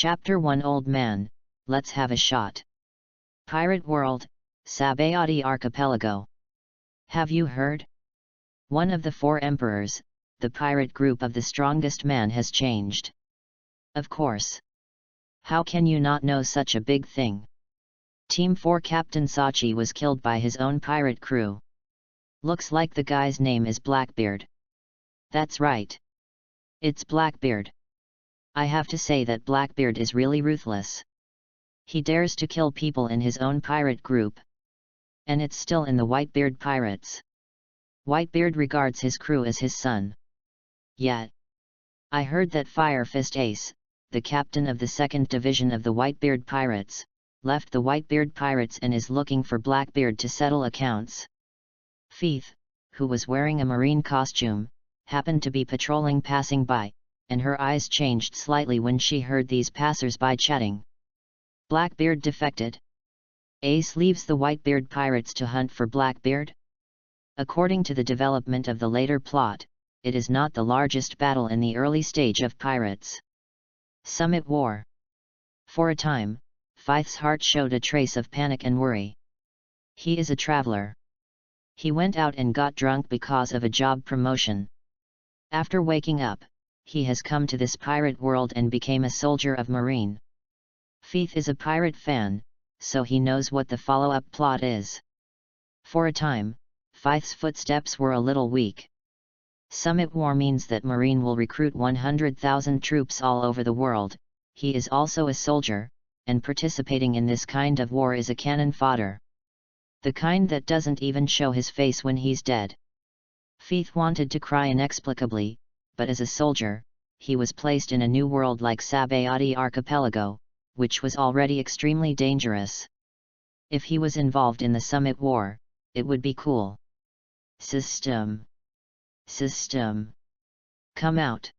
Chapter 1 Old Man, Let's Have a Shot. Pirate World, Sabayati Archipelago. Have you heard? One of the 4 emperors, the pirate group of the strongest man, has changed. Of course. How can you not know such a big thing? Team 4 Captain Sachi was killed by his own pirate crew. Looks like the guy's name is Blackbeard. That's right. It's Blackbeard. I have to say that Blackbeard is really ruthless. He dares to kill people in his own pirate group. And it's still in the Whitebeard pirates. Whitebeard regards his crew as his son. Yet, I heard that Fire Fist Ace, the captain of the 2nd Division of the Whitebeard pirates, left the Whitebeard pirates and is looking for Blackbeard to settle accounts. Faith, who was wearing a marine costume, happened to be patrolling passing by, and her eyes changed slightly when she heard these passers-by chatting. Blackbeard defected. Ace leaves the Whitebeard pirates to hunt for Blackbeard? According to the development of the later plot, it is not the largest battle in the early stage of Pirates. Summit War. For a time, Faith's heart showed a trace of panic and worry. He is a traveler. He went out and got drunk because of a job promotion. After waking up, he has come to this pirate world and became a soldier of Marine. Faith is a pirate fan, so he knows what the follow-up plot is. For a time, Faith's footsteps were a little weak. Summit War means that Marine will recruit 100,000 troops all over the world. He is also a soldier, and participating in this kind of war is a cannon fodder. The kind that doesn't even show his face when he's dead. Faith wanted to cry inexplicably, but as a soldier, he was placed in a new world like Sabayati Archipelago, which was already extremely dangerous. If he was involved in the Summit War, it would be cool. System. Come out.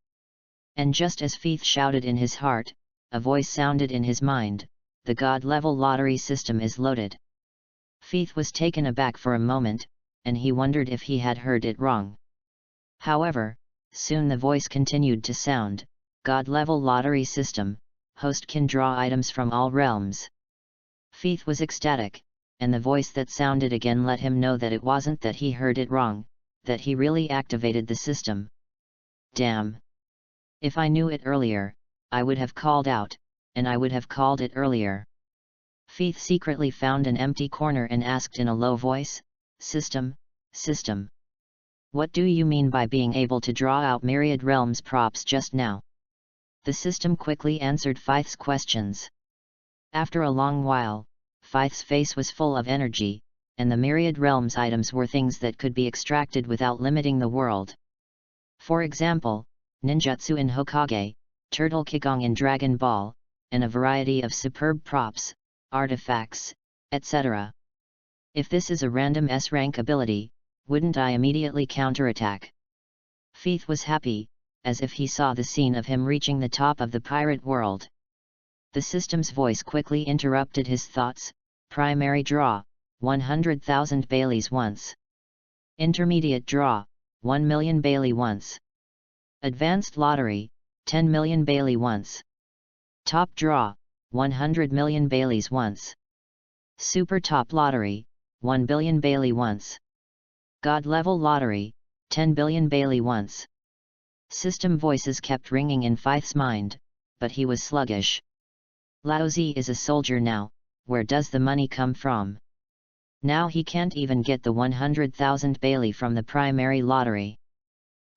And just as Faith shouted in his heart, a voice sounded in his mind, the God-level lottery system is loaded. Faith was taken aback for a moment, and he wondered if he had heard it wrong. However, soon the voice continued to sound, God-level lottery system, host can draw items from all realms. Faith was ecstatic, and the voice that sounded again let him know that it wasn't that he heard it wrong, that he really activated the system. Damn! If I knew it earlier, I would have called out, and I would have called it earlier. Faith secretly found an empty corner and asked in a low voice, System. What do you mean by being able to draw out myriad realms props just now? The system quickly answered Faith's questions. After a long while, Faith's face was full of energy, and the myriad realms items were things that could be extracted without limiting the world. For example, ninjutsu in Hokage, turtle kigong in Dragon Ball, and a variety of superb props, artifacts, etc. If this is a random S-rank ability, wouldn't I immediately counterattack? Faith was happy, as if he saw the scene of him reaching the top of the pirate world. The system's voice quickly interrupted his thoughts. Primary draw, 100,000 Baileys once. Intermediate draw, 1 million Bailey once. Advanced lottery, 10 million Bailey once. Top draw, 100 million Baileys once. Super top lottery, 1 billion Bailey once. God level lottery, 10 billion Bailey once. System voices kept ringing in Faith's mind, but he was sluggish. Laozi is a soldier now, where does the money come from? Now he can't even get the 100,000 Bailey from the primary lottery.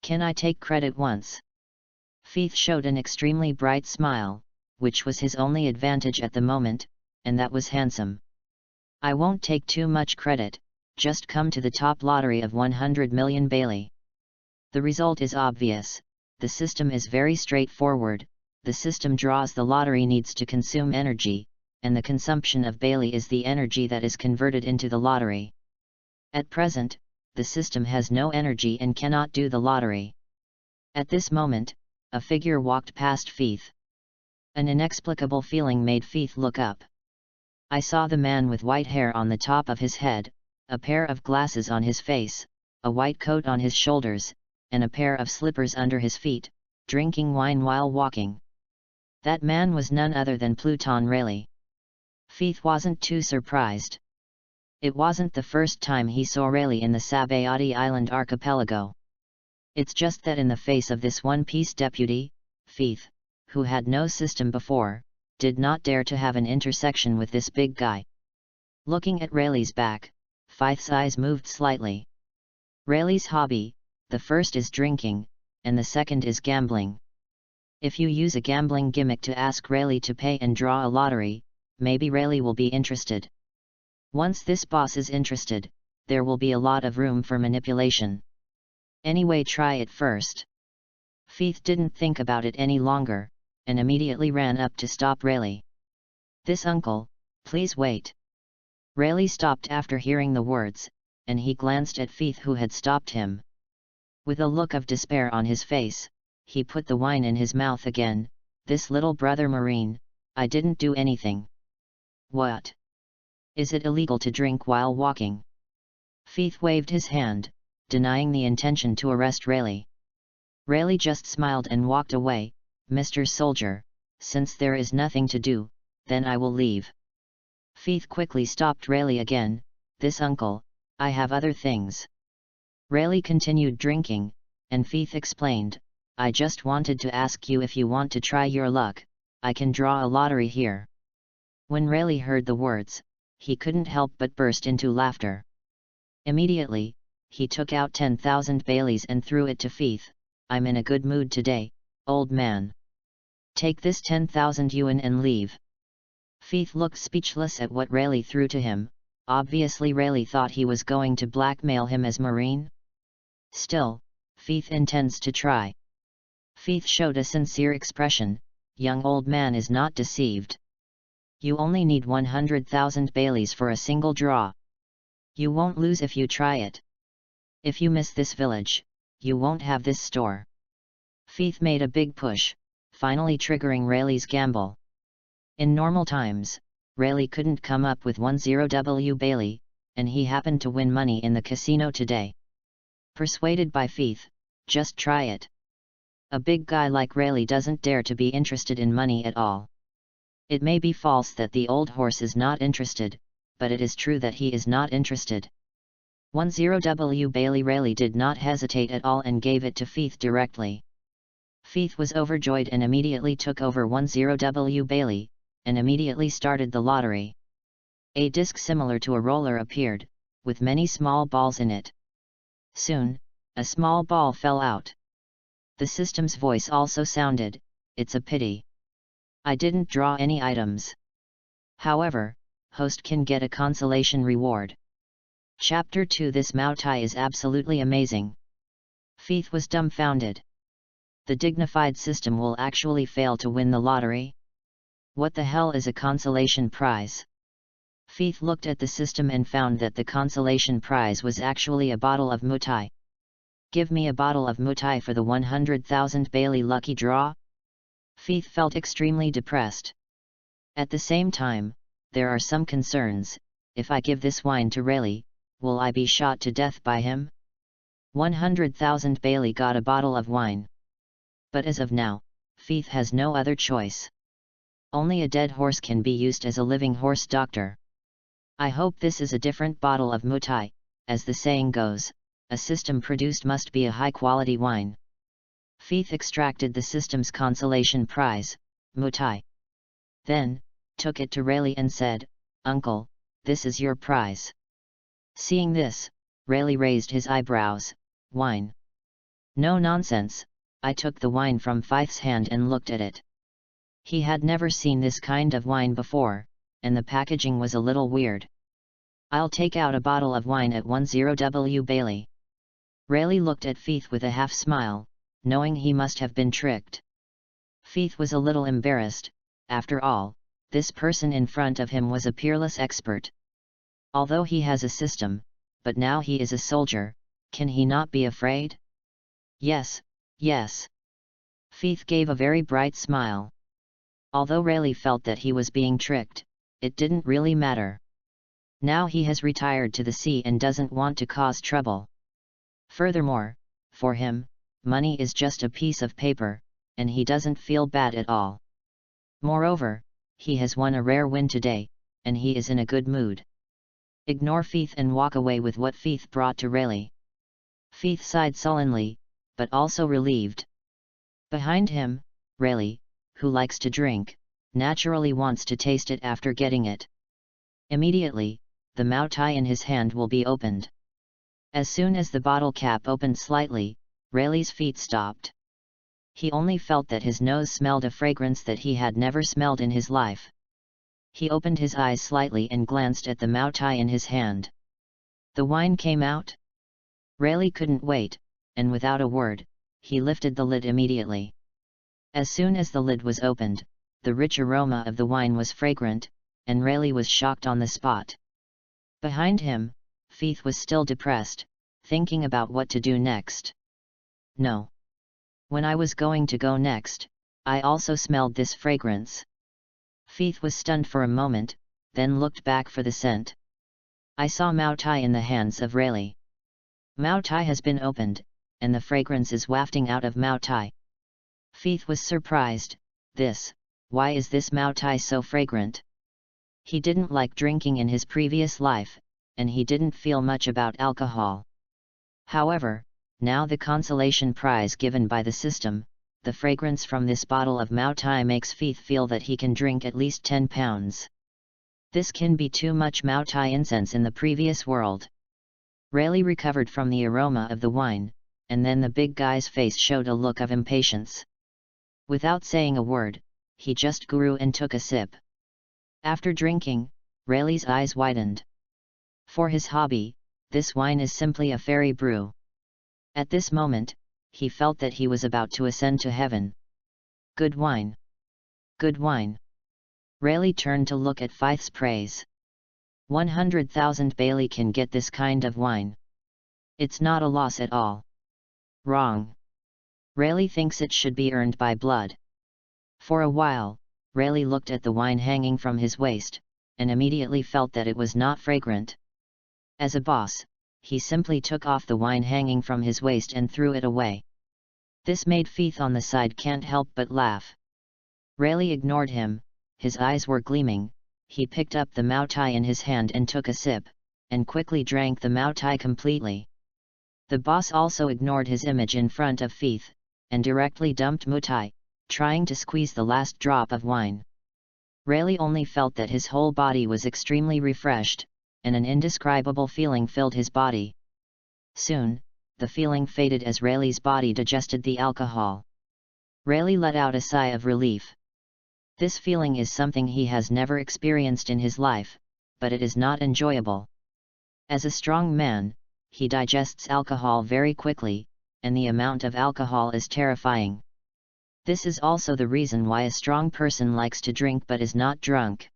Can I take credit once? Faith showed an extremely bright smile, which was his only advantage at the moment, and that was handsome. I won't take too much credit, just come to the top lottery of 100 million Bailey. The result is obvious, the system is very straightforward, the system draws the lottery needs to consume energy, and the consumption of Bailey is the energy that is converted into the lottery. At present, the system has no energy and cannot do the lottery. At this moment, a figure walked past Faith. An inexplicable feeling made Faith look up. I saw the man with white hair on the top of his head, a pair of glasses on his face, a white coat on his shoulders, and a pair of slippers under his feet, drinking wine while walking. That man was none other than Pluton Rayleigh. Feith wasn't too surprised. It wasn't the first time he saw Rayleigh in the Sabayati Island archipelago. It's just that in the face of this one-piece deputy, Feith, who had no system before, did not dare to have an intersection with this big guy. Looking at Rayleigh's back, Feith's eyes moved slightly. Rayleigh's hobby, the first is drinking, and the second is gambling. If you use a gambling gimmick to ask Rayleigh to pay and draw a lottery, maybe Rayleigh will be interested. Once this boss is interested, there will be a lot of room for manipulation. Anyway, try it first. Feith didn't think about it any longer, and immediately ran up to stop Rayleigh. This uncle, please wait. Rayleigh stopped after hearing the words, and he glanced at Feith who had stopped him. With a look of despair on his face, he put the wine in his mouth again. This little brother Marine, I didn't do anything. What? Is it illegal to drink while walking? Feith waved his hand, denying the intention to arrest Rayleigh. Rayleigh just smiled and walked away. Mr. Soldier, since there is nothing to do, then I will leave. Feith quickly stopped Rayleigh again. This uncle, I have other things. Rayleigh continued drinking, and Feith explained, I just wanted to ask you if you want to try your luck. I can draw a lottery here. When Rayleigh heard the words, he couldn't help but burst into laughter. Immediately, he took out 10,000 Baileys and threw it to Feith. I'm in a good mood today, old man. Take this 10,000 yuan and leave. Feith looked speechless at what Rayleigh threw to him. Obviously Rayleigh thought he was going to blackmail him as Marine. Still, Feith intends to try. Feith showed a sincere expression. Young old man is not deceived. You only need 100,000 Baileys for a single draw. You won't lose if you try it. If you miss this village, you won't have this store. Feith made a big push, finally triggering Rayleigh's gamble. In normal times, Rayleigh couldn't come up with 10W Bailey, and he happened to win money in the casino today. Persuaded by Feith, just try it. A big guy like Rayleigh doesn't dare to be interested in money at all. It may be false that the old horse is not interested, but it is true that he is not interested. 10W Bailey. Rayleigh did not hesitate at all and gave it to Feith directly. Feith was overjoyed and immediately took over 10W Bailey, and immediately started the lottery. A disc similar to a roller appeared, with many small balls in it. Soon, a small ball fell out. The system's voice also sounded, it's a pity. I didn't draw any items. However, host can get a consolation reward. Chapter 2. This Mao Tai is absolutely amazing. Feith was dumbfounded. The dignified system will actually fail to win the lottery? What the hell is a consolation prize? Feith looked at the system and found that the consolation prize was actually a bottle of mutai. Give me a bottle of mutai for the 100,000 Bailey lucky draw? Feith felt extremely depressed. At the same time, there are some concerns. If I give this wine to Rayleigh, will I be shot to death by him? 100,000 Bailey got a bottle of wine. But as of now, Feith has no other choice. Only a dead horse can be used as a living horse doctor. I hope this is a different bottle of mutai. As the saying goes, a system produced must be a high-quality wine. Feith extracted the system's consolation prize, mutai. Then, took it to Rayleigh and said, Uncle, this is your prize. Seeing this, Rayleigh raised his eyebrows. Wine? No nonsense. I took the wine from Feith's hand and looked at it. He had never seen this kind of wine before, and the packaging was a little weird. I'll take out a bottle of wine at 10W Bailey. Rayleigh looked at Feith with a half-smile, knowing he must have been tricked. Feith was a little embarrassed. After all, this person in front of him was a peerless expert. Although he has a system, but now he is a soldier, can he not be afraid? Yes, yes. Feith gave a very bright smile. Although Rayleigh felt that he was being tricked, it didn't really matter. Now he has retired to the sea and doesn't want to cause trouble. Furthermore, for him, money is just a piece of paper, and he doesn't feel bad at all. Moreover, he has won a rare win today, and he is in a good mood. Ignore Feith and walk away with what Feith brought to Rayleigh. Feith sighed sullenly, but also relieved. Behind him, Rayleigh, who likes to drink, naturally wants to taste it after getting it. Immediately, the Mao Tai in his hand will be opened. As soon as the bottle cap opened slightly, Rayleigh's feet stopped. He only felt that his nose smelled a fragrance that he had never smelled in his life. He opened his eyes slightly and glanced at the Mao Tai in his hand. The wine came out? Rayleigh couldn't wait, and without a word, he lifted the lid immediately. As soon as the lid was opened, the rich aroma of the wine was fragrant, and Rayleigh was shocked on the spot. Behind him, Feith was still depressed, thinking about what to do next. No. When I was going to go next, I also smelled this fragrance. Feith was stunned for a moment, then looked back for the scent. I saw Mao Tai in the hands of Rayleigh. Mao Tai has been opened, and the fragrance is wafting out of Mao Tai. Feith was surprised. Why is this Mao Tai so fragrant? He didn't like drinking in his previous life, and he didn't feel much about alcohol. However, now the consolation prize given by the system, the fragrance from this bottle of Mao Tai makes Feith feel that he can drink at least 10 pounds. This can be too much Mao Tai incense in the previous world. Rayleigh recovered from the aroma of the wine, and then the big guy's face showed a look of impatience. Without saying a word, he just grew and took a sip. After drinking, Rayleigh's eyes widened. For his hobby, this wine is simply a fairy brew. At this moment, he felt that he was about to ascend to heaven. Good wine. Good wine. Rayleigh turned to look at Feith's praise. 100,000 Bailey can get this kind of wine. It's not a loss at all. Wrong. Rayleigh thinks it should be earned by blood. For a while, Rayleigh looked at the wine hanging from his waist, and immediately felt that it was not fragrant. As a boss, he simply took off the wine hanging from his waist and threw it away. This made Feith on the side can't help but laugh. Rayleigh ignored him, his eyes were gleaming. He picked up the Mao Tai in his hand and took a sip, and quickly drank the Mao Tai completely. The boss also ignored his image in front of Feith, and directly dumped Mao Tai, trying to squeeze the last drop of wine. Rayleigh only felt that his whole body was extremely refreshed, and an indescribable feeling filled his body. Soon, the feeling faded as Rayleigh's body digested the alcohol. Rayleigh let out a sigh of relief. This feeling is something he has never experienced in his life, but it is not enjoyable. As a strong man, he digests alcohol very quickly, and the amount of alcohol is terrifying. This is also the reason why a strong person likes to drink but is not drunk.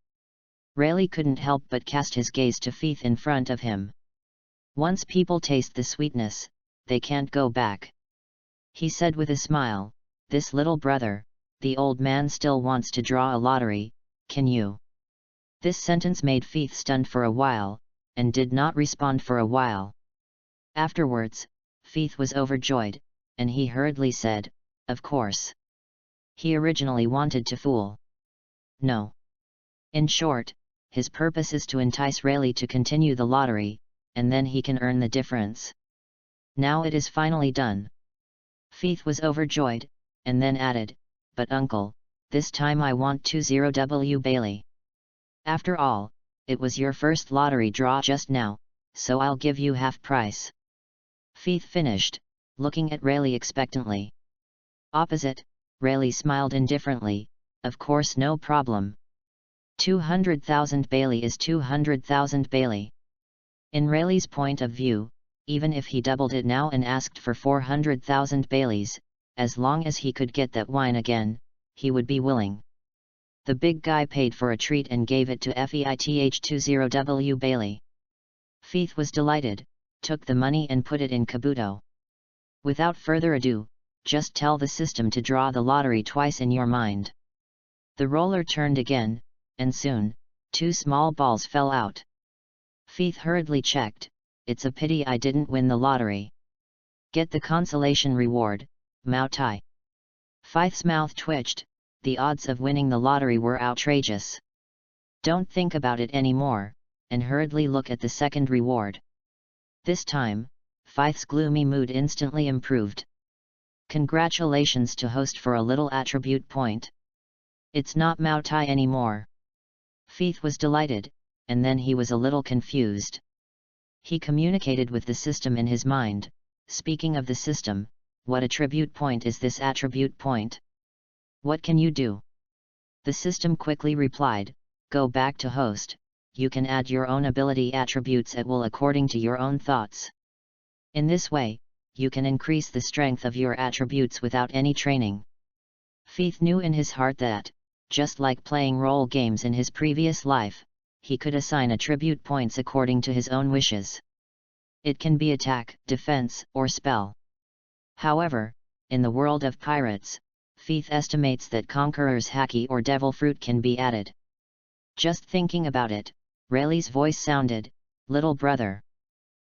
Rayleigh couldn't help but cast his gaze to Feith in front of him. Once people taste the sweetness, they can't go back. He said with a smile, "This little brother, the old man still wants to draw a lottery, can you?" This sentence made Feith stunned for a while, and did not respond for a while. Afterwards, Feith was overjoyed, and he hurriedly said, "Of course." He originally wanted to fool. No. In short, his purpose is to entice Rayleigh to continue the lottery, and then he can earn the difference. Now it is finally done. Feith was overjoyed, and then added, "But uncle, this time I want 20W Bailey. After all, it was your first lottery draw just now, so I'll give you half price." Feith finished, looking at Rayleigh expectantly. Opposite, Rayleigh smiled indifferently, "Of course, no problem. 200,000 Bailey is 200,000 Bailey. In Rayleigh's point of view, even if he doubled it now and asked for 400,000 Baileys, as long as he could get that wine again, he would be willing. The big guy paid for a treat and gave it to Feith 20W Bailey. Feith was delighted, took the money and put it in Kabuto. Without further ado, just tell the system to draw the lottery twice in your mind. The roller turned again, and soon, 2 small balls fell out. Feith hurriedly checked, "It's a pity I didn't win the lottery. Get the consolation reward, Mao Tai." Feith's mouth twitched, the odds of winning the lottery were outrageous. Don't think about it anymore, and hurriedly look at the second reward. This time, Faith's gloomy mood instantly improved. Congratulations to host for a little attribute point. It's not Moutai anymore. Faith was delighted, and then he was a little confused. He communicated with the system in his mind. Speaking of the system, what attribute point is this attribute point? What can you do? The system quickly replied, go back to host, you can add your own ability attributes at will according to your own thoughts. In this way, you can increase the strength of your attributes without any training. Faith knew in his heart that, just like playing role games in his previous life, he could assign attribute points according to his own wishes. It can be attack, defense, or spell. However, in the world of pirates, Faith estimates that Conqueror's Haki or Devil Fruit can be added. Just thinking about it, Rayleigh's voice sounded, little brother.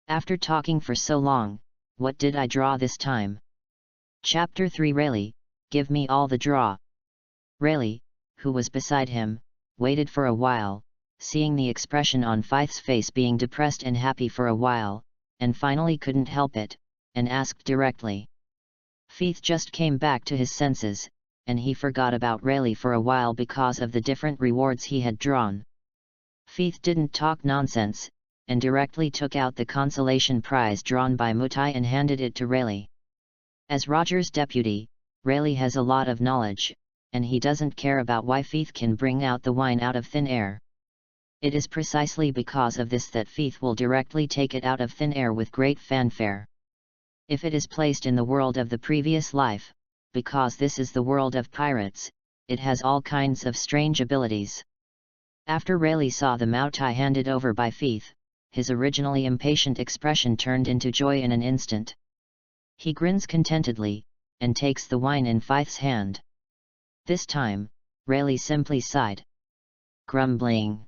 After talking for so long, what did I draw this time? Chapter 3 Rayleigh, give me all the draw. Rayleigh, who was beside him, waited for a while, seeing the expression on Faith's face being depressed and happy for a while, and finally couldn't help it, and asked directly. Faith just came back to his senses, and he forgot about Rayleigh for a while because of the different rewards he had drawn. Faith didn't talk nonsense, and directly took out the consolation prize drawn by Mutai and handed it to Rayleigh. As Roger's deputy, Rayleigh has a lot of knowledge, and he doesn't care about why Faith can bring out the wine out of thin air. It is precisely because of this that Faith will directly take it out of thin air with great fanfare. If it is placed in the world of the previous life, because this is the world of pirates, it has all kinds of strange abilities. After Rayleigh saw the Moutai handed over by Faith, his originally impatient expression turned into joy in an instant. He grins contentedly, and takes the wine in Faith's hand. This time, Rayleigh simply sighed. Grumbling.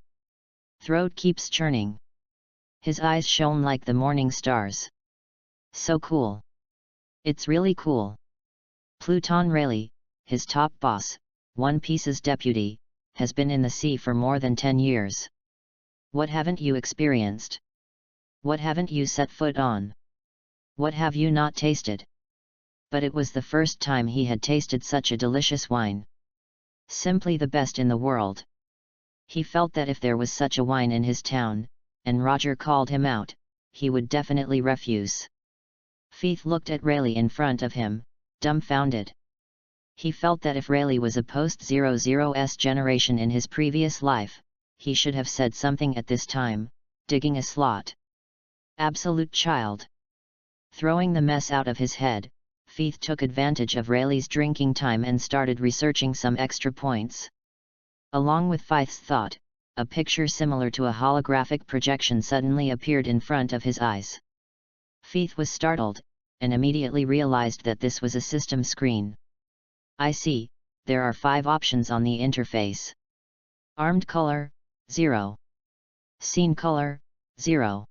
Throat keeps churning. His eyes shone like the morning stars. So cool. It's really cool. Pluton Rayleigh, his top boss, One Piece's deputy, has been in the sea for more than 10 years. What haven't you experienced? What haven't you set foot on? What have you not tasted? But it was the first time he had tasted such a delicious wine. Simply the best in the world. He felt that if there was such a wine in his town, and Roger called him out, he would definitely refuse. Faith looked at Rayleigh in front of him, dumbfounded. He felt that if Rayleigh was a post-00s generation in his previous life, he should have said something at this time, digging a slot. Absolute child. Throwing the mess out of his head, Faith took advantage of Rayleigh's drinking time and started researching some extra points. Along with Faith's thought, a picture similar to a holographic projection suddenly appeared in front of his eyes. Faith was startled, and immediately realized that this was a system screen. I see, there are 5 options on the interface. Armed color, 0. Scene color, 0.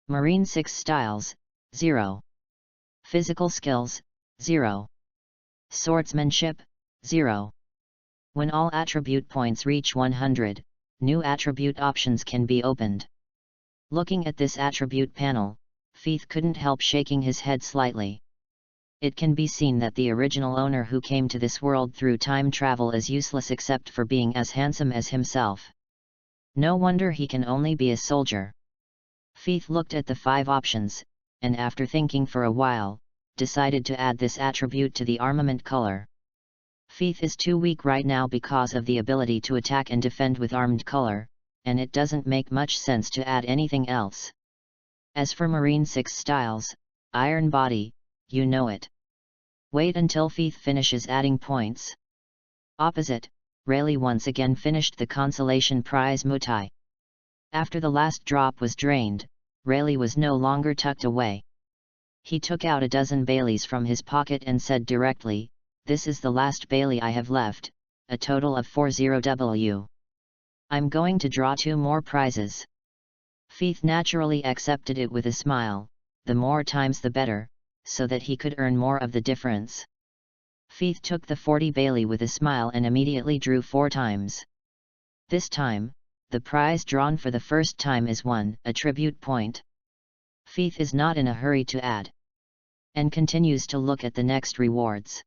Marine 6 styles, 0. Physical skills, 0. Swordsmanship, 0. When all attribute points reach 100, new attribute options can be opened. Looking at this attribute panel, Faith couldn't help shaking his head slightly. It can be seen that the original owner who came to this world through time travel is useless except for being as handsome as himself. No wonder he can only be a soldier. Faith looked at the 5 options, and after thinking for a while, decided to add this attribute to the armament color. Faith is too weak right now because of the ability to attack and defend with armed color, and it doesn't make much sense to add anything else. As for Marine 6 styles, Iron Body, you know it. Wait until Faith finishes adding points. Opposite, Rayleigh once again finished the consolation prize Mutai. After the last drop was drained, Rayleigh was no longer tucked away. He took out a dozen Baileys from his pocket and said directly, "This is the last Bailey I have left, a total of 40W. I'm going to draw 2 more prizes." Faith naturally accepted it with a smile, the more times the better, so that he could earn more of the difference. Feith took the 40 Bailey with a smile and immediately drew 4 times. This time, the prize drawn for the first time is 1 attribute point. Feith is not in a hurry to add, and continues to look at the next rewards.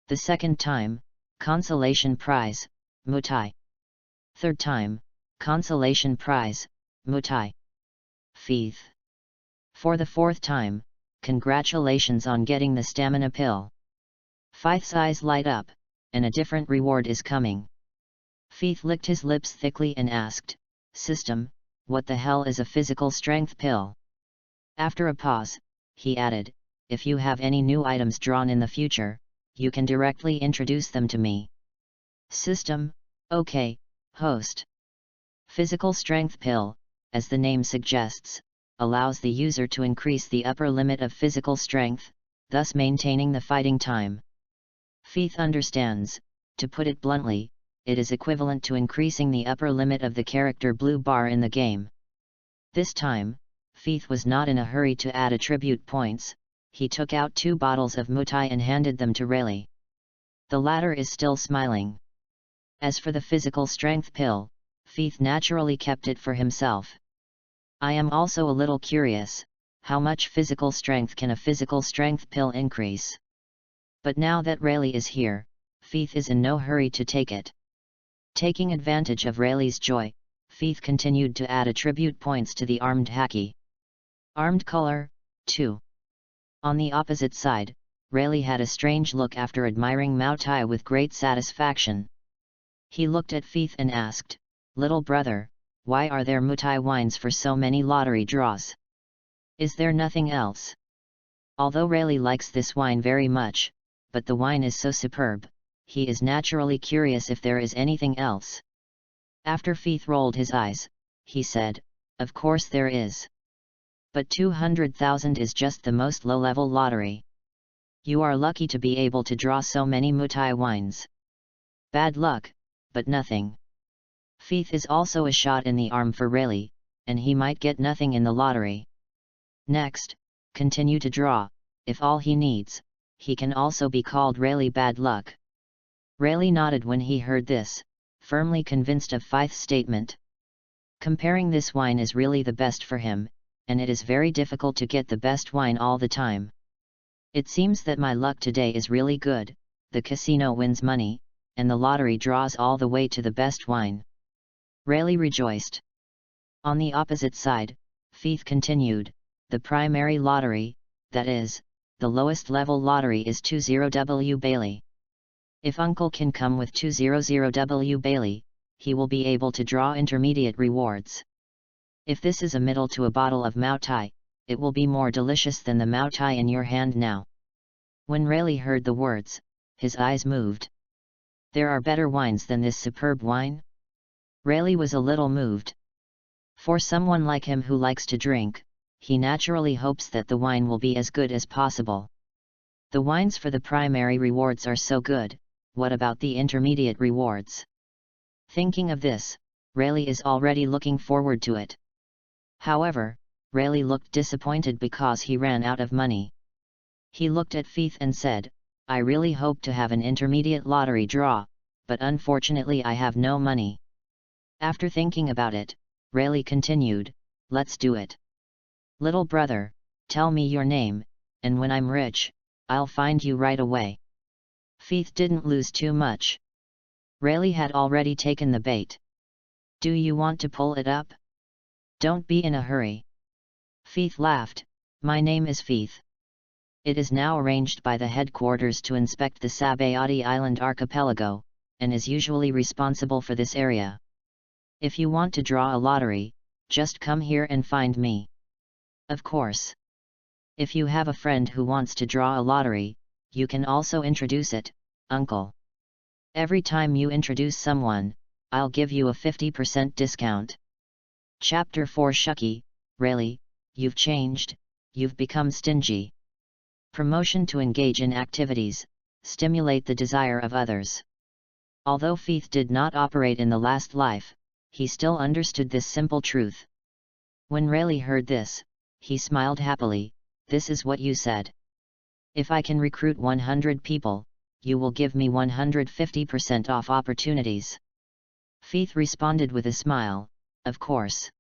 The second time, consolation prize, mutai. Third time, consolation prize, mutai. Feith. For the 4th time, congratulations on getting the stamina pill. Feith's eyes light up, and a different reward is coming. Feith licked his lips thickly and asked, "System, what the hell is a physical strength pill?" After a pause, he added, "If you have any new items drawn in the future, you can directly introduce them to me." System, okay, host. Physical strength pill, as the name suggests, allows the user to increase the upper limit of physical strength, thus maintaining the fighting time. Feith understands, to put it bluntly, it is equivalent to increasing the upper limit of the character blue bar in the game. This time, Feith was not in a hurry to add attribute points. He took out 2 bottles of mutai and handed them to Rayleigh. The latter is still smiling. As for the physical strength pill, Feith naturally kept it for himself. "I am also a little curious, how much physical strength can a physical strength pill increase?" But now that Rayleigh is here, Feith is in no hurry to take it. Taking advantage of Rayleigh's joy, Feith continued to add attribute points to the armed haki. Armed color, 2. On the opposite side, Rayleigh had a strange look after admiring mutai with great satisfaction. He looked at Feith and asked, "Little brother, why are there mutai wines for so many lottery draws? Is there nothing else?" Although Rayleigh likes this wine very much, but the wine is so superb, he is naturally curious if there is anything else. After Feith rolled his eyes, he said, "Of course there is. But 200,000 is just the most low-level lottery. You are lucky to be able to draw so many mutai wines. Bad luck, but nothing." Feith is also a shot in the arm for Rayleigh, and he might get nothing in the lottery. Next, continue to draw. If all he needs, he can also be called Rayleigh Bad Luck. Rayleigh nodded when he heard this, firmly convinced of Feith's statement. Comparing this wine is really the best for him, and it is very difficult to get the best wine all the time. "It seems that my luck today is really good, the casino wins money, and the lottery draws all the way to the best wine." Rayleigh rejoiced. On the opposite side, Feith continued, "The primary lottery, that is, the lowest level lottery is 20W Bailey. If Uncle can come with 200W Bailey, he will be able to draw intermediate rewards. If this is a middle to a bottle of mutai, it will be more delicious than the mutai in your hand now." When Rayleigh heard the words, his eyes moved. "There are better wines than this superb wine?" Rayleigh was a little moved. For someone like him who likes to drink, he naturally hopes that the wine will be as good as possible. The wines for the primary rewards are so good, what about the intermediate rewards? Thinking of this, Rayleigh is already looking forward to it. However, Rayleigh looked disappointed because he ran out of money. He looked at Feith and said, "I really hope to have an intermediate lottery draw, but unfortunately I have no money." After thinking about it, Rayleigh continued, "Let's do it. Little brother, tell me your name, and when I'm rich, I'll find you right away." Feith didn't lose too much. Rayleigh had already taken the bait. "Do you want to pull it up? Don't be in a hurry." Feith laughed, "My name is Feith. It is now arranged by the headquarters to inspect the Sabayati Island archipelago, and is usually responsible for this area. If you want to draw a lottery, just come here and find me. Of course. If you have a friend who wants to draw a lottery, you can also introduce it, Uncle. Every time you introduce someone, I'll give you a 50% discount." Chapter 4 Shucky, Rayleigh, you've changed, you've become stingy. Promotion to engage in activities, stimulate the desire of others. Although Feith did not operate in the last life, he still understood this simple truth. When Rayleigh heard this, he smiled happily. "This is what you said. If I can recruit 100 people, you will give me 150% off opportunities. Faith responded with a smile, of course.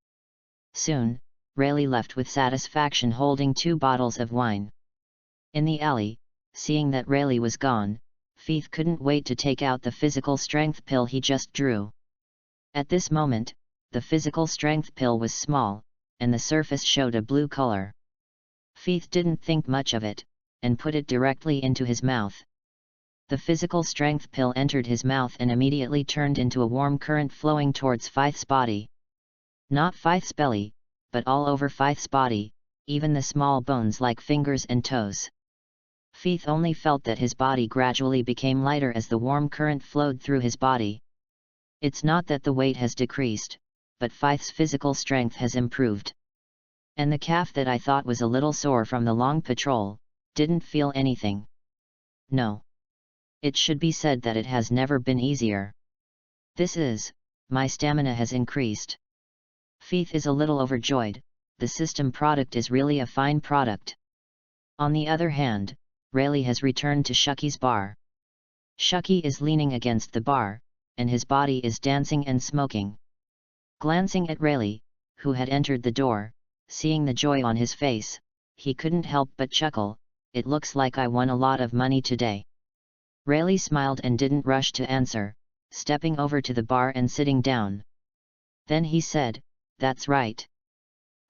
Soon, Rayleigh left with satisfaction holding 2 bottles of wine. In the alley, seeing that Rayleigh was gone, Faith couldn't wait to take out the physical strength pill he just drew. At this moment, the physical strength pill was small, and the surface showed a blue color. Faith didn't think much of it, and put it directly into his mouth. The physical strength pill entered his mouth and immediately turned into a warm current flowing towards Faith's body. Not Faith's belly, but all over Faith's body, even the small bones like fingers and toes. Faith only felt that his body gradually became lighter as the warm current flowed through his body. It's not that the weight has decreased, but Faith's physical strength has improved. And the calf that I thought was a little sore from the long patrol, didn't feel anything. No. It should be said that it has never been easier. My stamina has increased. Faith is a little overjoyed, the system product is really a fine product. On the other hand, Rayleigh has returned to Shucky's bar. Shucky is leaning against the bar, and his body is dancing and smoking. Glancing at Rayleigh, who had entered the door, seeing the joy on his face, he couldn't help but chuckle, "It looks like I won a lot of money today." Rayleigh smiled and didn't rush to answer, stepping over to the bar and sitting down. Then he said, "That's right.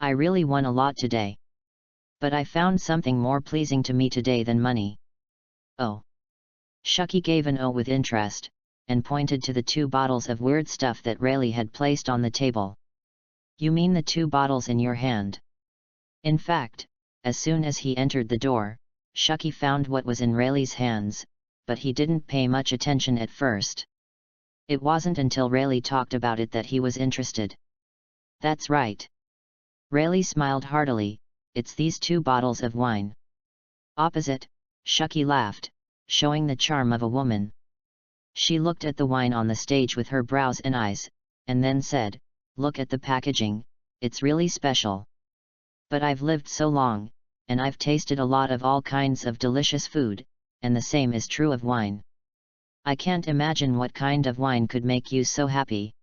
I really won a lot today. But I found something more pleasing to me today than money." "Oh." Shucky gave an "oh" with interest, and pointed to the 2 bottles of weird stuff that Rayleigh had placed on the table. "You mean the 2 bottles in your hand?" In fact, as soon as he entered the door, Shucky found what was in Rayleigh's hands, but he didn't pay much attention at first. It wasn't until Rayleigh talked about it that he was interested. "That's right." Rayleigh smiled heartily, "It's these 2 bottles of wine." Opposite, Shucky laughed, showing the charm of a woman. She looked at the wine on the stage with her brows and eyes, and then said, "Look at the packaging, it's really special. But I've lived so long, and I've tasted a lot of all kinds of delicious food, and the same is true of wine. I can't imagine what kind of wine could make you so happy.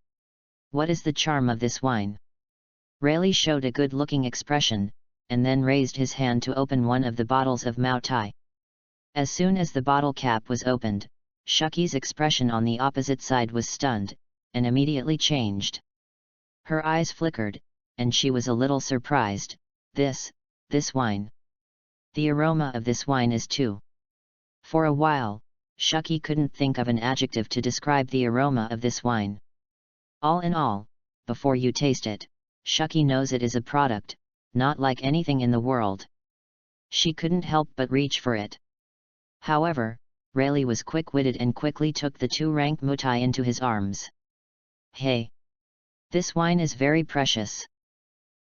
What is the charm of this wine?" Rayleigh showed a good-looking expression, and then raised his hand to open one of the bottles of Mao Tai. As soon as the bottle cap was opened, Shucky's expression on the opposite side was stunned, and immediately changed. Her eyes flickered, and she was a little surprised. This wine. The aroma of this wine is too. For a while, Shucky couldn't think of an adjective to describe the aroma of this wine. All in all, before you taste it, Shucky knows it is a product, not like anything in the world. She couldn't help but reach for it. However, Rayleigh was quick-witted and quickly took the 2 rank mutai into his arms. "Hey! This wine is very precious.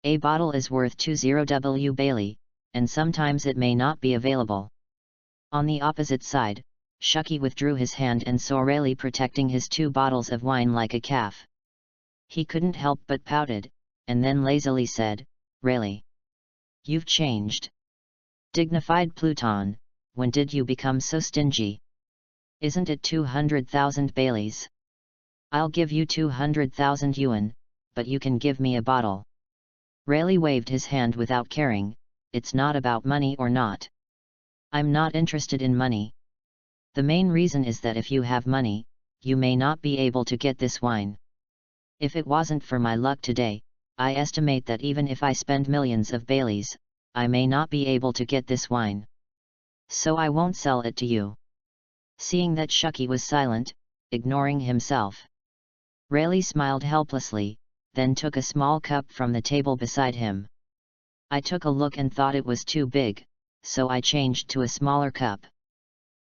A bottle is worth 20 Bailey, and sometimes it may not be available." On the opposite side, Shucky withdrew his hand and saw Rayleigh protecting his 2 bottles of wine like a calf. He couldn't help but pouted, and then lazily said, "Rayleigh, you've changed. Dignified Pluton, when did you become so stingy? Isn't it 200,000 Baileys? I'll give you 200,000 yuan, but you can give me a bottle." Rayleigh waved his hand without caring, "It's not about money or not. I'm not interested in money. The main reason is that if you have money, you may not be able to get this wine. If it wasn't for my luck today, I estimate that even if I spend millions of Baileys, I may not be able to get this wine. So I won't sell it to you." Seeing that Shucky was silent, ignoring himself, Rayleigh smiled helplessly, then took a small cup from the table beside him. "I took a look and thought it was too big, so I changed to a smaller cup."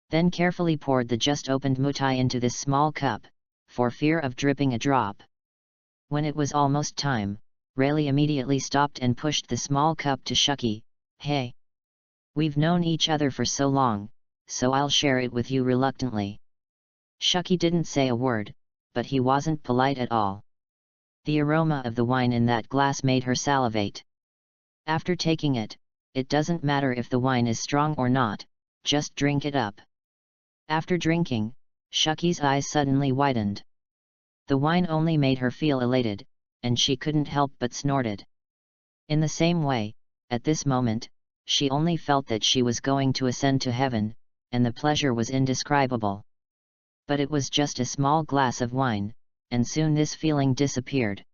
Then carefully poured the just opened mutai into this small cup, for fear of dripping a drop. When it was almost time, Rayleigh immediately stopped and pushed the small cup to Shucky. "Hey! We've known each other for so long, so I'll share it with you reluctantly." Shucky didn't say a word, but he wasn't polite at all. The aroma of the wine in that glass made her salivate. After taking it, "It doesn't matter if the wine is strong or not, just drink it up." After drinking, Shucky's eyes suddenly widened. The wine only made her feel elated, and she couldn't help but snorted. In the same way, at this moment, she only felt that she was going to ascend to heaven, and the pleasure was indescribable. But it was just a small glass of wine, and soon this feeling disappeared.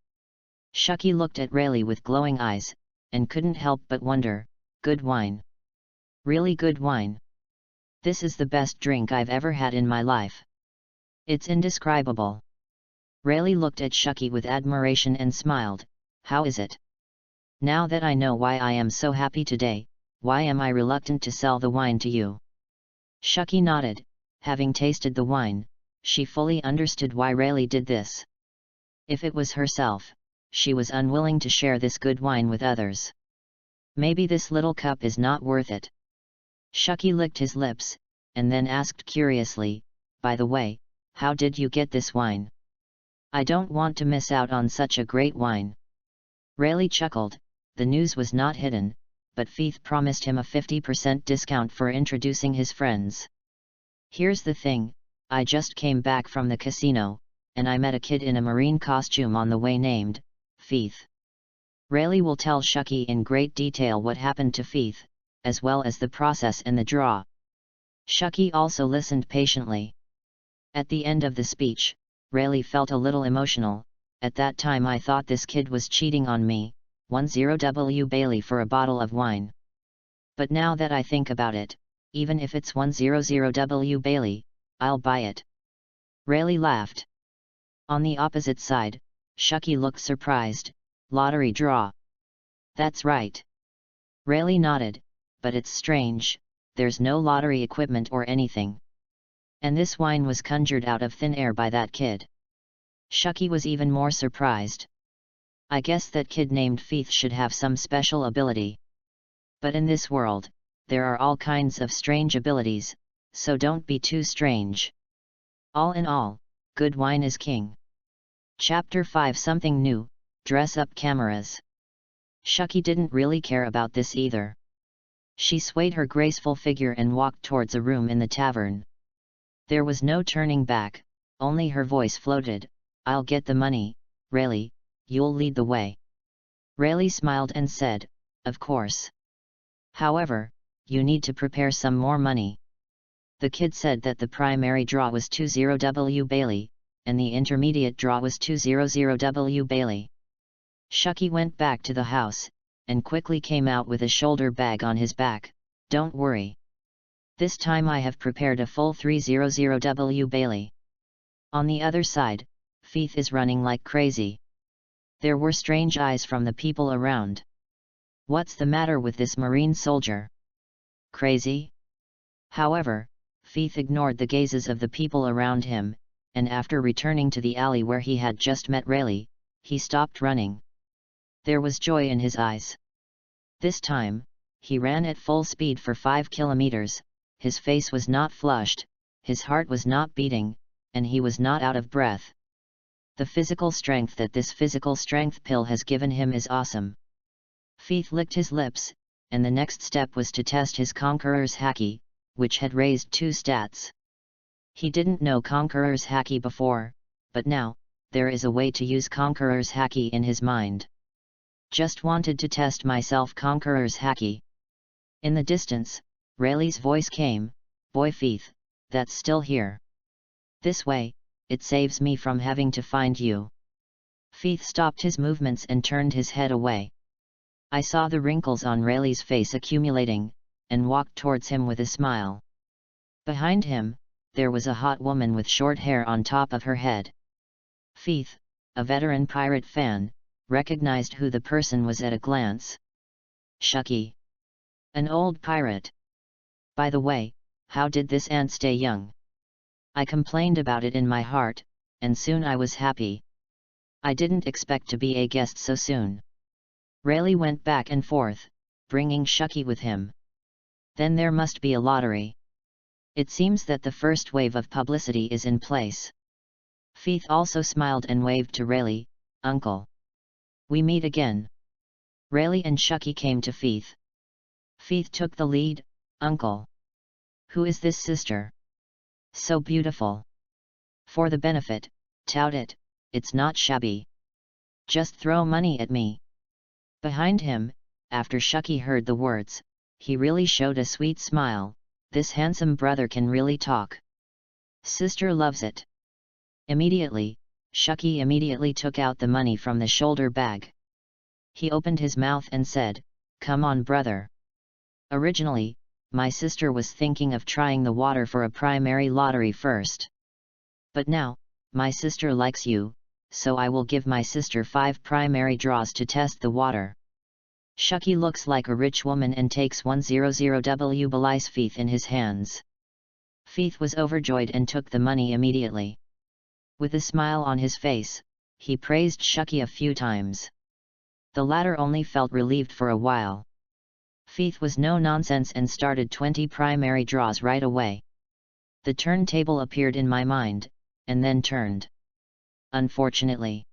Shucky looked at Rayleigh with glowing eyes, and couldn't help but wonder, good wine. Really good wine. This is the best drink I've ever had in my life. It's indescribable. Rayleigh looked at Shucky with admiration and smiled, how is it? Now that I know why I am so happy today, why am I reluctant to sell the wine to you? Shucky nodded. Having tasted the wine, she fully understood why Rayleigh did this. If it was herself, she was unwilling to share this good wine with others. Maybe this little cup is not worth it. Shucky licked his lips, and then asked curiously, by the way, how did you get this wine? I don't want to miss out on such a great wine. Rayleigh chuckled. The news was not hidden, but Faith promised him a 50% discount for introducing his friends. Here's the thing, I just came back from the casino, and I met a kid in a marine costume on the way named Faith. Rayleigh will tell Shucky in great detail what happened to Faith, as well as the process and the draw. Shucky also listened patiently. At the end of the speech, Rayleigh felt a little emotional. At that time I thought this kid was cheating on me, 10W Bailey for a bottle of wine. But now that I think about it, even if it's 100W Bailey, I'll buy it. Rayleigh laughed. On the opposite side, Shucky looked surprised. Lottery draw. That's right. Rayleigh nodded, but it's strange, there's no lottery equipment or anything. And this wine was conjured out of thin air by that kid. Shucky was even more surprised. I guess that kid named Faith should have some special ability. But in this world, there are all kinds of strange abilities, so don't be too strange. All in all, good wine is king. Chapter 5 Something New, Dress Up Cameras. Shucky didn't really care about this either. She swayed her graceful figure and walked towards a room in the tavern. There was no turning back, only her voice floated, I'll get the money, Rayleigh, you'll lead the way. Rayleigh smiled and said, of course. However, you need to prepare some more money. The kid said that the primary draw was 20W Bailey, and the intermediate draw was 200W Bailey. Shucky went back to the house, and quickly came out with a shoulder bag on his back. Don't worry. This time I have prepared a full 300W Bailey. On the other side, Faith is running like crazy. There were strange eyes from the people around. What's the matter with this marine soldier? Crazy? However, Faith ignored the gazes of the people around him, and after returning to the alley where he had just met Rayleigh, he stopped running. There was joy in his eyes. This time, he ran at full speed for 5 kilometers, his face was not flushed, his heart was not beating, and he was not out of breath. The physical strength that this physical strength pill has given him is awesome. Faith licked his lips, and the next step was to test his Conqueror's Haki, which had raised 2 stats. He didn't know Conqueror's Haki before, but now, there is a way to use Conqueror's Haki in his mind. Just wanted to test myself Conqueror's Haki. In the distance, Rayleigh's voice came, Boy Faith, that's still here. This way, it saves me from having to find you. Faith stopped his movements and turned his head away. I saw the wrinkles on Rayleigh's face accumulating, and walked towards him with a smile. Behind him, there was a hot woman with short hair on top of her head. Faith, a veteran pirate fan, recognized who the person was at a glance. Shucky. An old pirate. By the way, how did this ant stay young? I complained about it in my heart, and soon I was happy. I didn't expect to be a guest so soon. Rayleigh went back and forth, bringing Shucky with him. Then there must be a lottery. It seems that the first wave of publicity is in place. Faith also smiled and waved to Rayleigh, Uncle. We meet again. Rayleigh and Shucky came to Faith. Faith took the lead, Uncle. Who is this sister? So beautiful. For the benefit, tout it, it's not shabby. Just throw money at me. Behind him, after Shucky heard the words, he really showed a sweet smile. This handsome brother can really talk. Sister loves it. Immediately, Shucky immediately took out the money from the shoulder bag. He opened his mouth and said, "Come on, brother. Originally, my sister was thinking of trying the water for a primary lottery first. But now, my sister likes you, so I will give my sister 5 primary draws to test the water." Shucky looks like a rich woman and takes 100 Belize Feith in his hands. Feith was overjoyed and took the money immediately. With a smile on his face, he praised Shucky a few times. The latter only felt relieved for a while. Feith was no nonsense and started 20 primary draws right away. The turntable appeared in my mind, and then turned. Unfortunately,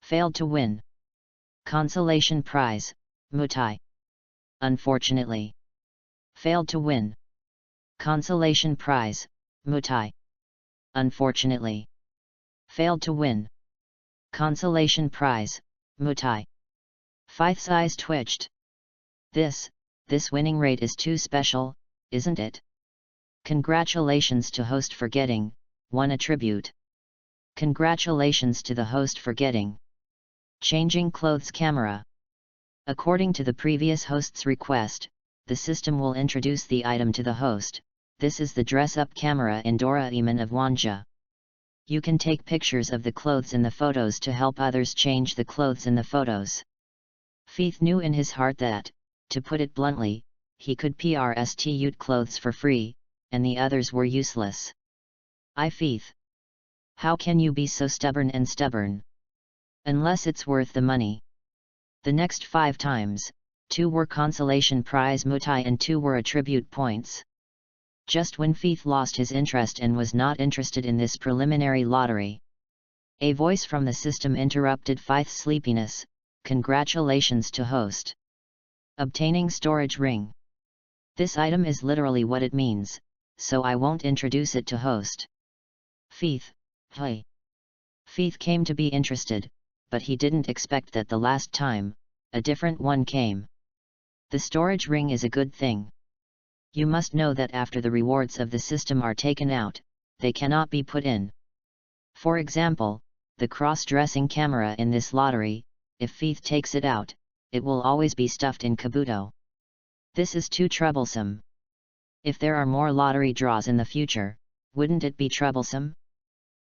failed to win. Consolation prize, Mutai. Unfortunately, failed to win. Consolation prize, Mutai. Unfortunately, failed to win. Consolation prize, Mutai. Feith's eyes twitched. This winning rate is too special, isn't it? Congratulations to host for getting 1 attribute. Congratulations to the host for getting changing clothes camera. According to the previous host's request, the system will introduce the item to the host. This is the dress-up camera in Doraemon of Wanja. You can take pictures of the clothes in the photos to help others change the clothes in the photos. Feith knew in his heart that, to put it bluntly, he could prostitute clothes for free, and the others were useless. Feith. How can you be so stubborn? Unless it's worth the money. The next 5 times, 2 were consolation prize Mutai and 2 were attribute points. Just when Feith lost his interest and was not interested in this preliminary lottery, a voice from the system interrupted Feith's sleepiness. Congratulations to host. Obtaining storage ring. This item is literally what it means, so I won't introduce it to host. Feith, hey. Feith came to be interested, but he didn't expect that the last time, a different one came. The storage ring is a good thing. You must know that after the rewards of the system are taken out, they cannot be put in. For example, the cross-dressing camera in this lottery, if Feith takes it out, it will always be stuffed in Kabuto. This is too troublesome. If there are more lottery draws in the future, wouldn't it be troublesome?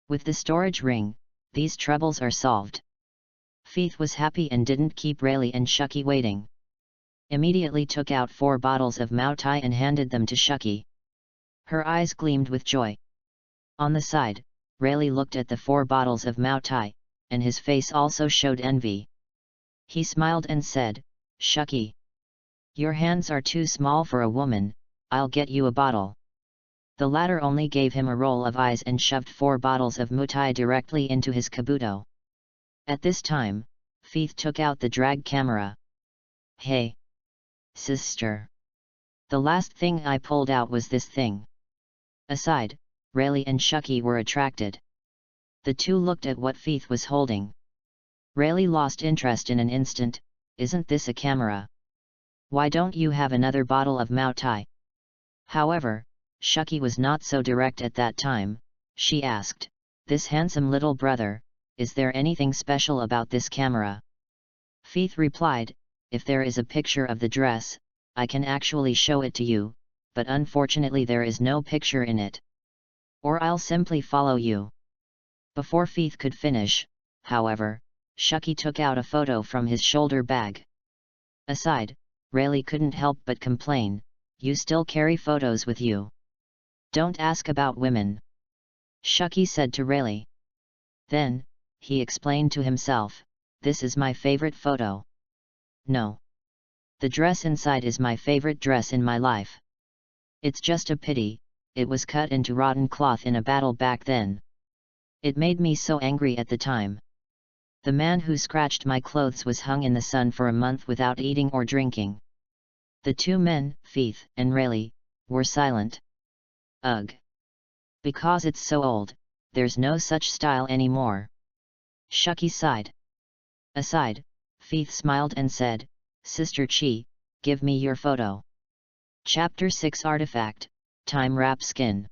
With the storage ring, these troubles are solved. Feith was happy and didn't keep Rayleigh and Shucky waiting. Immediately took out 4 bottles of Mutai and handed them to Shucky. Her eyes gleamed with joy. On the side, Rayleigh looked at the 4 bottles of Mutai, and his face also showed envy. He smiled and said, "Shucky, your hands are too small for a woman, I'll get you a bottle." The latter only gave him a roll of eyes and shoved 4 bottles of Mutai directly into his kabuto. At this time, Feith took out the drag camera. "Hey, sister. The last thing I pulled out was this thing." Aside, Rayleigh and Shucky were attracted. The two looked at what Feith was holding. Rayleigh lost interest in an instant. "Isn't this a camera? Why don't you have another bottle of Mutai?" However, Shucky was not so direct at that time. She asked, "This handsome little brother, is there anything special about this camera?" Feith replied, "If there is a picture of the dress, I can actually show it to you, but unfortunately there is no picture in it. Or I'll simply follow you." Before Feith could finish, however, Shucky took out a photo from his shoulder bag. Aside, Rayleigh couldn't help but complain, "You still carry photos with you? Don't ask about women," Shucky said to Rayleigh. Then, he explained to himself, "This is my favorite photo. No. The dress inside is my favorite dress in my life. It's just a pity, it was cut into rotten cloth in a battle back then. It made me so angry at the time. The man who scratched my clothes was hung in the sun for a month without eating or drinking." The 2 men, Feith and Rayleigh, were silent. "Ugh. Because it's so old, there's no such style anymore. Shucky sighed. Aside, Faith smiled and said, Sister Chi, give me your photo. Chapter 6 Artifact, Time Wrap Skin.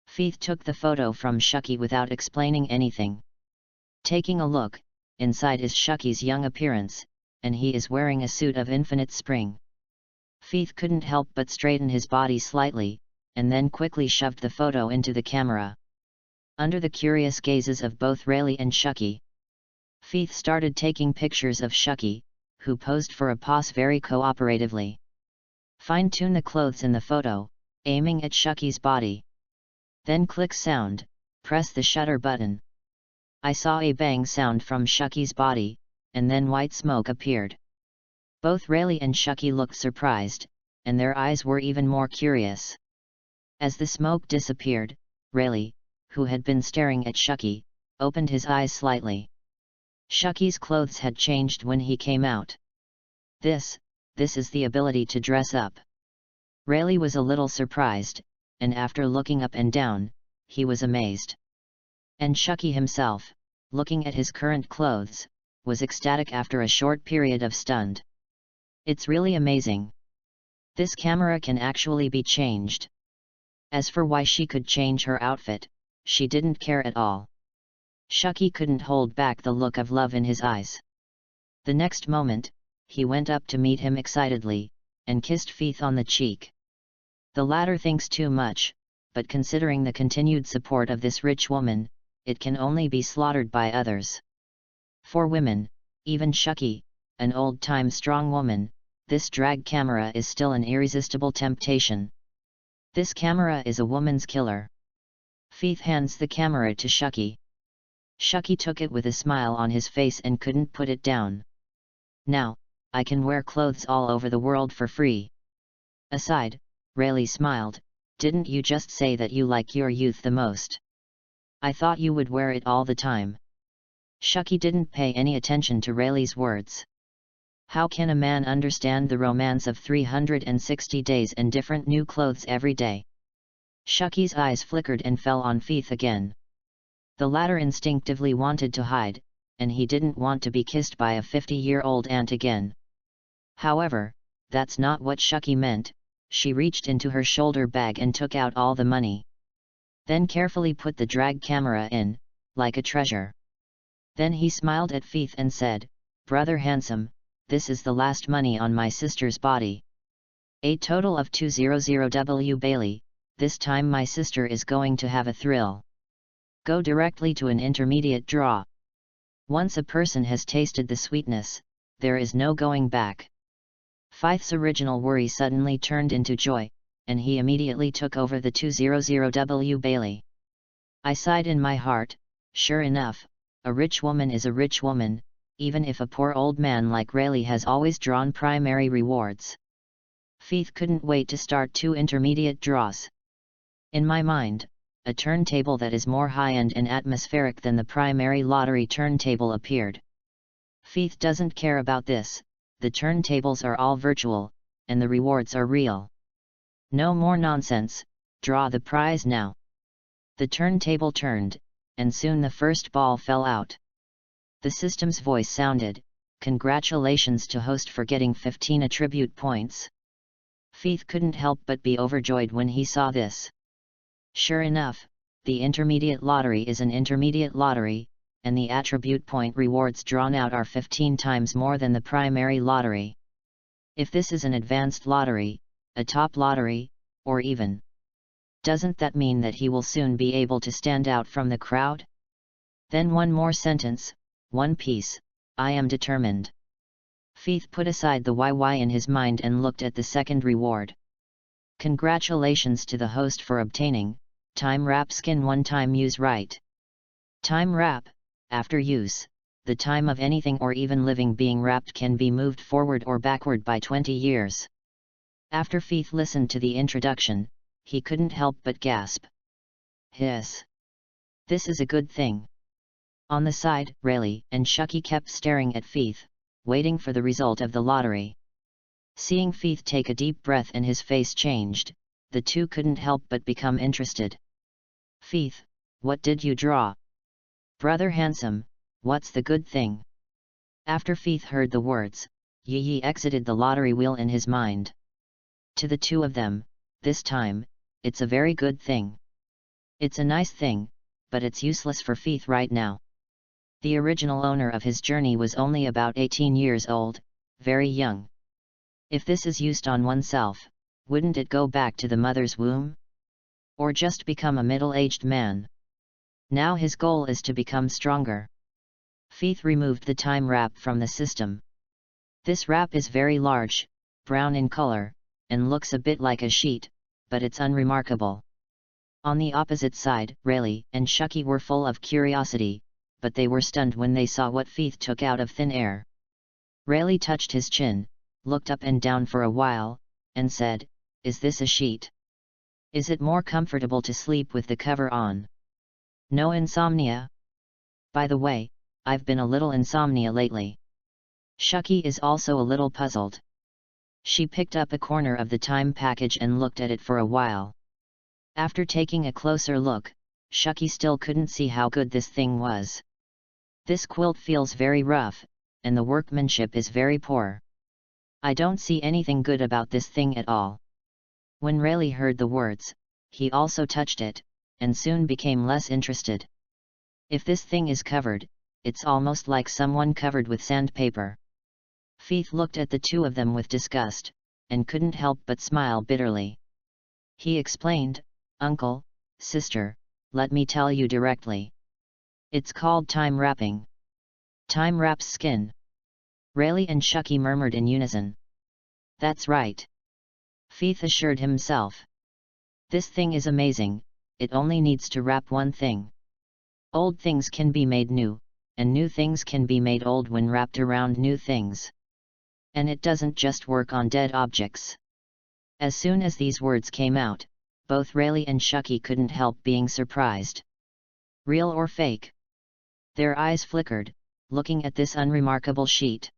Faith took the photo from Shucky without explaining anything. Taking a look, inside is Shucky's young appearance, and he is wearing a suit of infinite spring. Faith couldn't help but straighten his body slightly, and then quickly shoved the photo into the camera. Under the curious gazes of both Rayleigh and Shucky, Faith started taking pictures of Shucky, who posed for a pose very cooperatively. Fine-tune the clothes in the photo, aiming at Shucky's body. Then click sound, press the shutter button. I saw a bang sound from Shucky's body, and then white smoke appeared. Both Rayleigh and Shucky looked surprised, and their eyes were even more curious. As the smoke disappeared, Rayleigh, who had been staring at Shucky, opened his eyes slightly. Shucky's clothes had changed when he came out. This is the ability to dress up. Rayleigh was a little surprised, and after looking up and down, he was amazed. And Shucky himself, looking at his current clothes, was ecstatic after a short period of stunned. It's really amazing. This camera can actually be changed. As for why she could change her outfit, she didn't care at all. Shucky couldn't hold back the look of love in his eyes. The next moment, he went up to meet him excitedly, and kissed Faith on the cheek. The latter thinks too much, but considering the continued support of this rich woman, it can only be slaughtered by others. For women, even Shucky, an old-time strong woman, this drag camera is still an irresistible temptation. This camera is a woman's killer. Faith hands the camera to Shucky. Shucky took it with a smile on his face and couldn't put it down. Now, I can wear clothes all over the world for free. Aside, Rayleigh smiled, didn't you just say that you like your youth the most? I thought you would wear it all the time. Shucky didn't pay any attention to Rayleigh's words. How can a man understand the romance of 360 days and different new clothes every day? Shucky's eyes flickered and fell on Faith again. The latter instinctively wanted to hide, and he didn't want to be kissed by a 50-year-old aunt again. However, that's not what Shucky meant. She reached into her shoulder bag and took out all the money. Then carefully put the drag camera in, like a treasure. Then he smiled at Faith and said, Brother handsome, this is the last money on my sister's body. A total of 200 Bailey, this time my sister is going to have a thrill. Go directly to an intermediate draw. Once a person has tasted the sweetness, there is no going back. Faith's original worry suddenly turned into joy, and he immediately took over the 200 Bailey. I sighed in my heart, sure enough, a rich woman is a rich woman, even if a poor old man like Rayleigh has always drawn primary rewards. Faith couldn't wait to start 2 intermediate draws. In my mind, a turntable that is more high-end and atmospheric than the primary lottery turntable appeared. Faith doesn't care about this, the turntables are all virtual, and the rewards are real. No more nonsense, draw the prize now. The turntable turned, and soon the first ball fell out. The system's voice sounded, congratulations to host for getting 15 attribute points. Faith couldn't help but be overjoyed when he saw this. Sure enough, the intermediate lottery is an intermediate lottery, and the attribute point rewards drawn out are 15 times more than the primary lottery. If this is an advanced lottery, a top lottery, or even, doesn't that mean that he will soon be able to stand out from the crowd? Then one more sentence, one piece, I am determined. Faith put aside the YY in his mind and looked at the second reward. Congratulations to the host for obtaining Time Wrap Skin one-time use right. Time Wrap, after use, the time of anything or even living being wrapped can be moved forward or backward by 20 years. After Faith listened to the introduction, he couldn't help but gasp. Hiss! This is a good thing. On the side, Rayleigh and Shucky kept staring at Faith, waiting for the result of the lottery. Seeing Faith take a deep breath and his face changed, the two couldn't help but become interested. Feith, what did you draw? Brother handsome, what's the good thing? After Feith heard the words, Yi exited the lottery wheel in his mind. To the two of them, this time, it's a very good thing. It's a nice thing, but it's useless for Feith right now. The original owner of his journey was only about 18 years old, very young. If this is used on oneself, wouldn't it go back to the mother's womb? Or just become a middle-aged man? Now his goal is to become stronger. Feith removed the time wrap from the system. This wrap is very large, brown in color, and looks a bit like a sheet, but it's unremarkable. On the opposite side, Rayleigh and Shucky were full of curiosity, but they were stunned when they saw what Feith took out of thin air. Rayleigh touched his chin, looked up and down for a while, and said, "Is this a sheet? Is it more comfortable to sleep with the cover on? No insomnia? By the way, I've been a little insomnia lately." Shucky is also a little puzzled. She picked up a corner of the time package and looked at it for a while. After taking a closer look, Shucky still couldn't see how good this thing was. This quilt feels very rough, and the workmanship is very poor. I don't see anything good about this thing at all. When Rayleigh heard the words, he also touched it, and soon became less interested. If this thing is covered, it's almost like someone covered with sandpaper. Feith looked at the two of them with disgust, and couldn't help but smile bitterly. He explained, "Uncle, sister, let me tell you directly. It's called time wrapping. Time wraps skin." Rayleigh and Shucky murmured in unison. "That's right," Feith assured himself. "This thing is amazing, it only needs to wrap one thing. Old things can be made new, and new things can be made old when wrapped around new things. And it doesn't just work on dead objects." As soon as these words came out, both Rayleigh and Shucky couldn't help being surprised. Real or fake? Their eyes flickered, looking at this unremarkable sheet.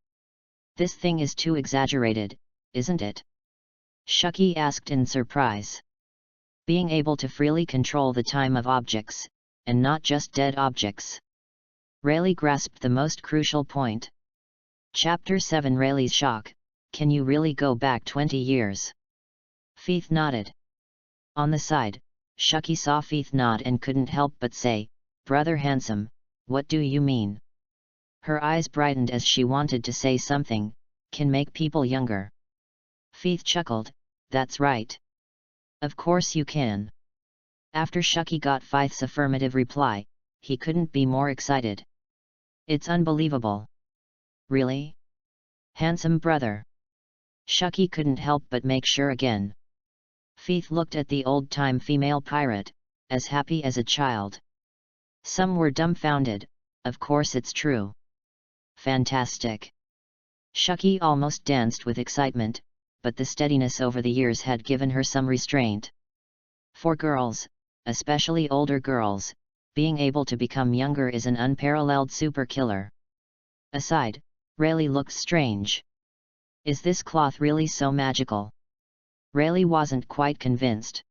"This thing is too exaggerated, isn't it?" Shucky asked in surprise. Being able to freely control the time of objects, and not just dead objects. Rayleigh grasped the most crucial point. Chapter 7 Rayleigh's shock, "Can you really go back 20 years? Feith nodded. On the side, Shucky saw Feith nod and couldn't help but say, "Brother handsome, what do you mean?" Her eyes brightened as she wanted to say something, "Can make people younger." Feith chuckled, "That's right. Of course you can." After Shucky got Feith's affirmative reply, he couldn't be more excited. "It's unbelievable." "Really? Handsome brother?" Shucky couldn't help but make sure again. Feith looked at the old-time female pirate, as happy as a child. Some were dumbfounded, "Of course it's true. Fantastic." Shucky almost danced with excitement, but the steadiness over the years had given her some restraint. For girls, especially older girls, being able to become younger is an unparalleled super killer. Aside, Rayleigh looks strange. Is this cloth really so magical? Rayleigh wasn't quite convinced.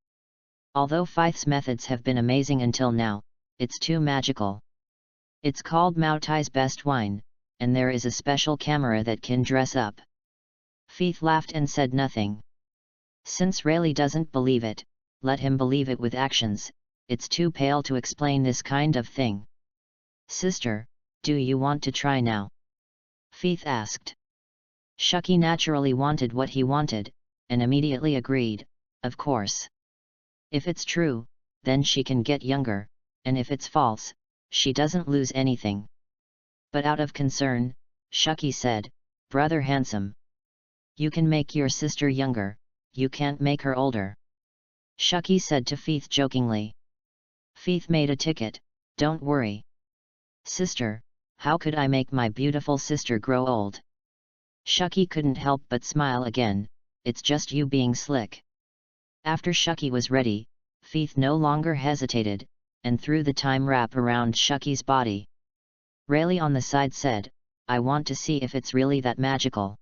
Although Feith's methods have been amazing until now, it's too magical. It's called Mautai's best wine, and there is a special camera that can dress up. Feith laughed and said nothing. Since Rayleigh doesn't believe it, let him believe it with actions. It's too pale to explain this kind of thing. "Sister, do you want to try now?" Feith asked. Shucky naturally wanted what he wanted, and immediately agreed, "Of course. If it's true, then she can get younger, and if it's false, she doesn't lose anything." But out of concern, Shucky said, "Brother handsome. You can make your sister younger, you can't make her older." Shucky said to Feith jokingly. Feith made a ticket, "Don't worry. Sister, how could I make my beautiful sister grow old?" Shucky couldn't help but smile again, "It's just you being slick." After Shucky was ready, Feith no longer hesitated, and threw the time wrap around Shucky's body. Rayleigh on the side said, "I want to see if it's really that magical."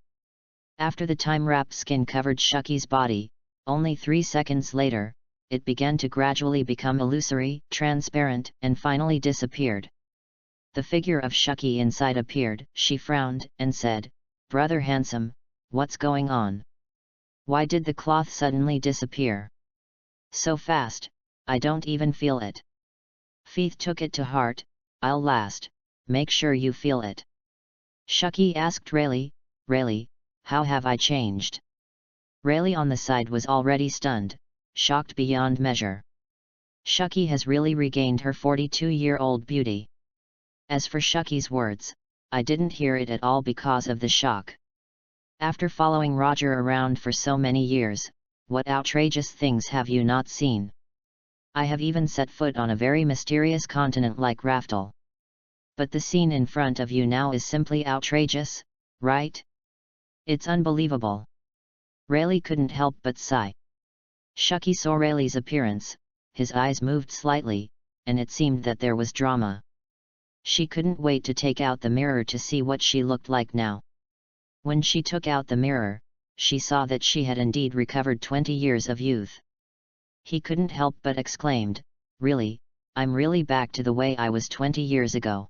After the time wrap skin covered Shucky's body, only 3 seconds later, it began to gradually become illusory, transparent, and finally disappeared. The figure of Shucky inside appeared. She frowned, and said, "Brother Handsome, what's going on? Why did the cloth suddenly disappear? So fast, I don't even feel it." Feith took it to heart. "I'll last, make sure you feel it." Shucky asked Rayleigh, "Rayleigh, how have I changed?" Rayleigh on the side was already stunned, shocked beyond measure. Shucky has really regained her 42-year-old beauty. As for Shucky's words, I didn't hear it at all because of the shock. After following Roger around for so many years, what outrageous things have you not seen? I have even set foot on a very mysterious continent like Raftel. But the scene in front of you now is simply outrageous, right? It's unbelievable." Rayleigh couldn't help but sigh. Shucky saw Rayleigh's appearance, his eyes moved slightly, and it seemed that there was drama. She couldn't wait to take out the mirror to see what she looked like now. When she took out the mirror, she saw that she had indeed recovered 20 years of youth. He couldn't help but exclaimed, "Really, I'm really back to the way I was 20 years ago.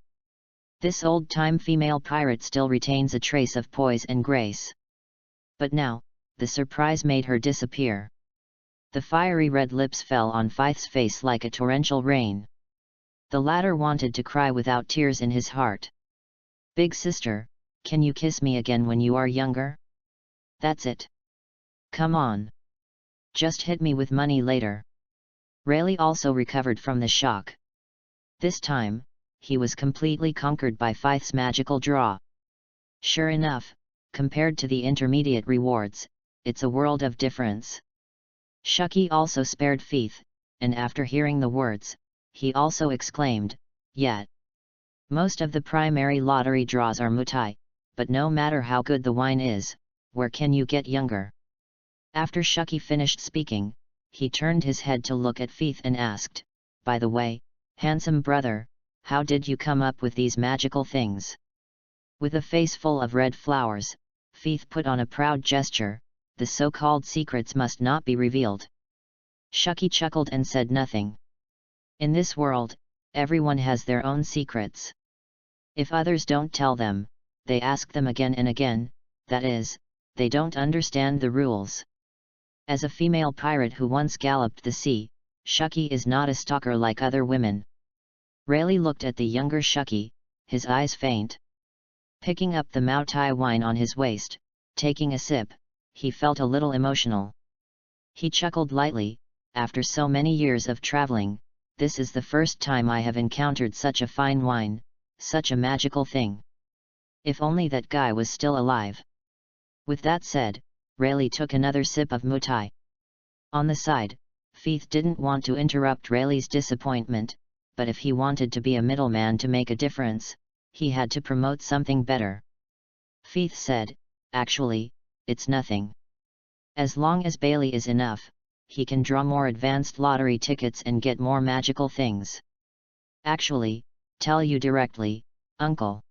This old-time female pirate still retains a trace of poise and grace." But now, the surprise made her disappear. The fiery red lips fell on Feith's face like a torrential rain. The latter wanted to cry without tears in his heart. "Big sister, can you kiss me again when you are younger? That's it. Come on. Just hit me with money later." Rayleigh also recovered from the shock. This time, he was completely conquered by Feith's magical draw. Sure enough, compared to the intermediate rewards, it's a world of difference. Shucky also spared Feith, and after hearing the words, he also exclaimed, "Yet. Most of the primary lottery draws are mutai, but no matter how good the wine is, where can you get younger?" After Shucky finished speaking, he turned his head to look at Feith and asked, "By the way, handsome brother, how did you come up with these magical things?" With a face full of red flowers, Feith put on a proud gesture. The so-called secrets must not be revealed. Shucky chuckled and said nothing. In this world, everyone has their own secrets. If others don't tell them, they ask them again and again, that is, they don't understand the rules. As a female pirate who once galloped the sea, Shucky is not a stalker like other women. Rayleigh looked at the younger Shucky, his eyes faint. Picking up the Mao Tai wine on his waist, taking a sip, he felt a little emotional. He chuckled lightly, "After so many years of traveling, this is the first time I have encountered such a fine wine, such a magical thing. If only that guy was still alive." With that said, Rayleigh took another sip of mutai. On the side, Feith didn't want to interrupt Rayleigh's disappointment, but if he wanted to be a middleman to make a difference, he had to promote something better. Feith said, "Actually, it's nothing. As long as Bailey is enough, he can draw more advanced lottery tickets and get more magical things. Actually, tell you directly, uncle.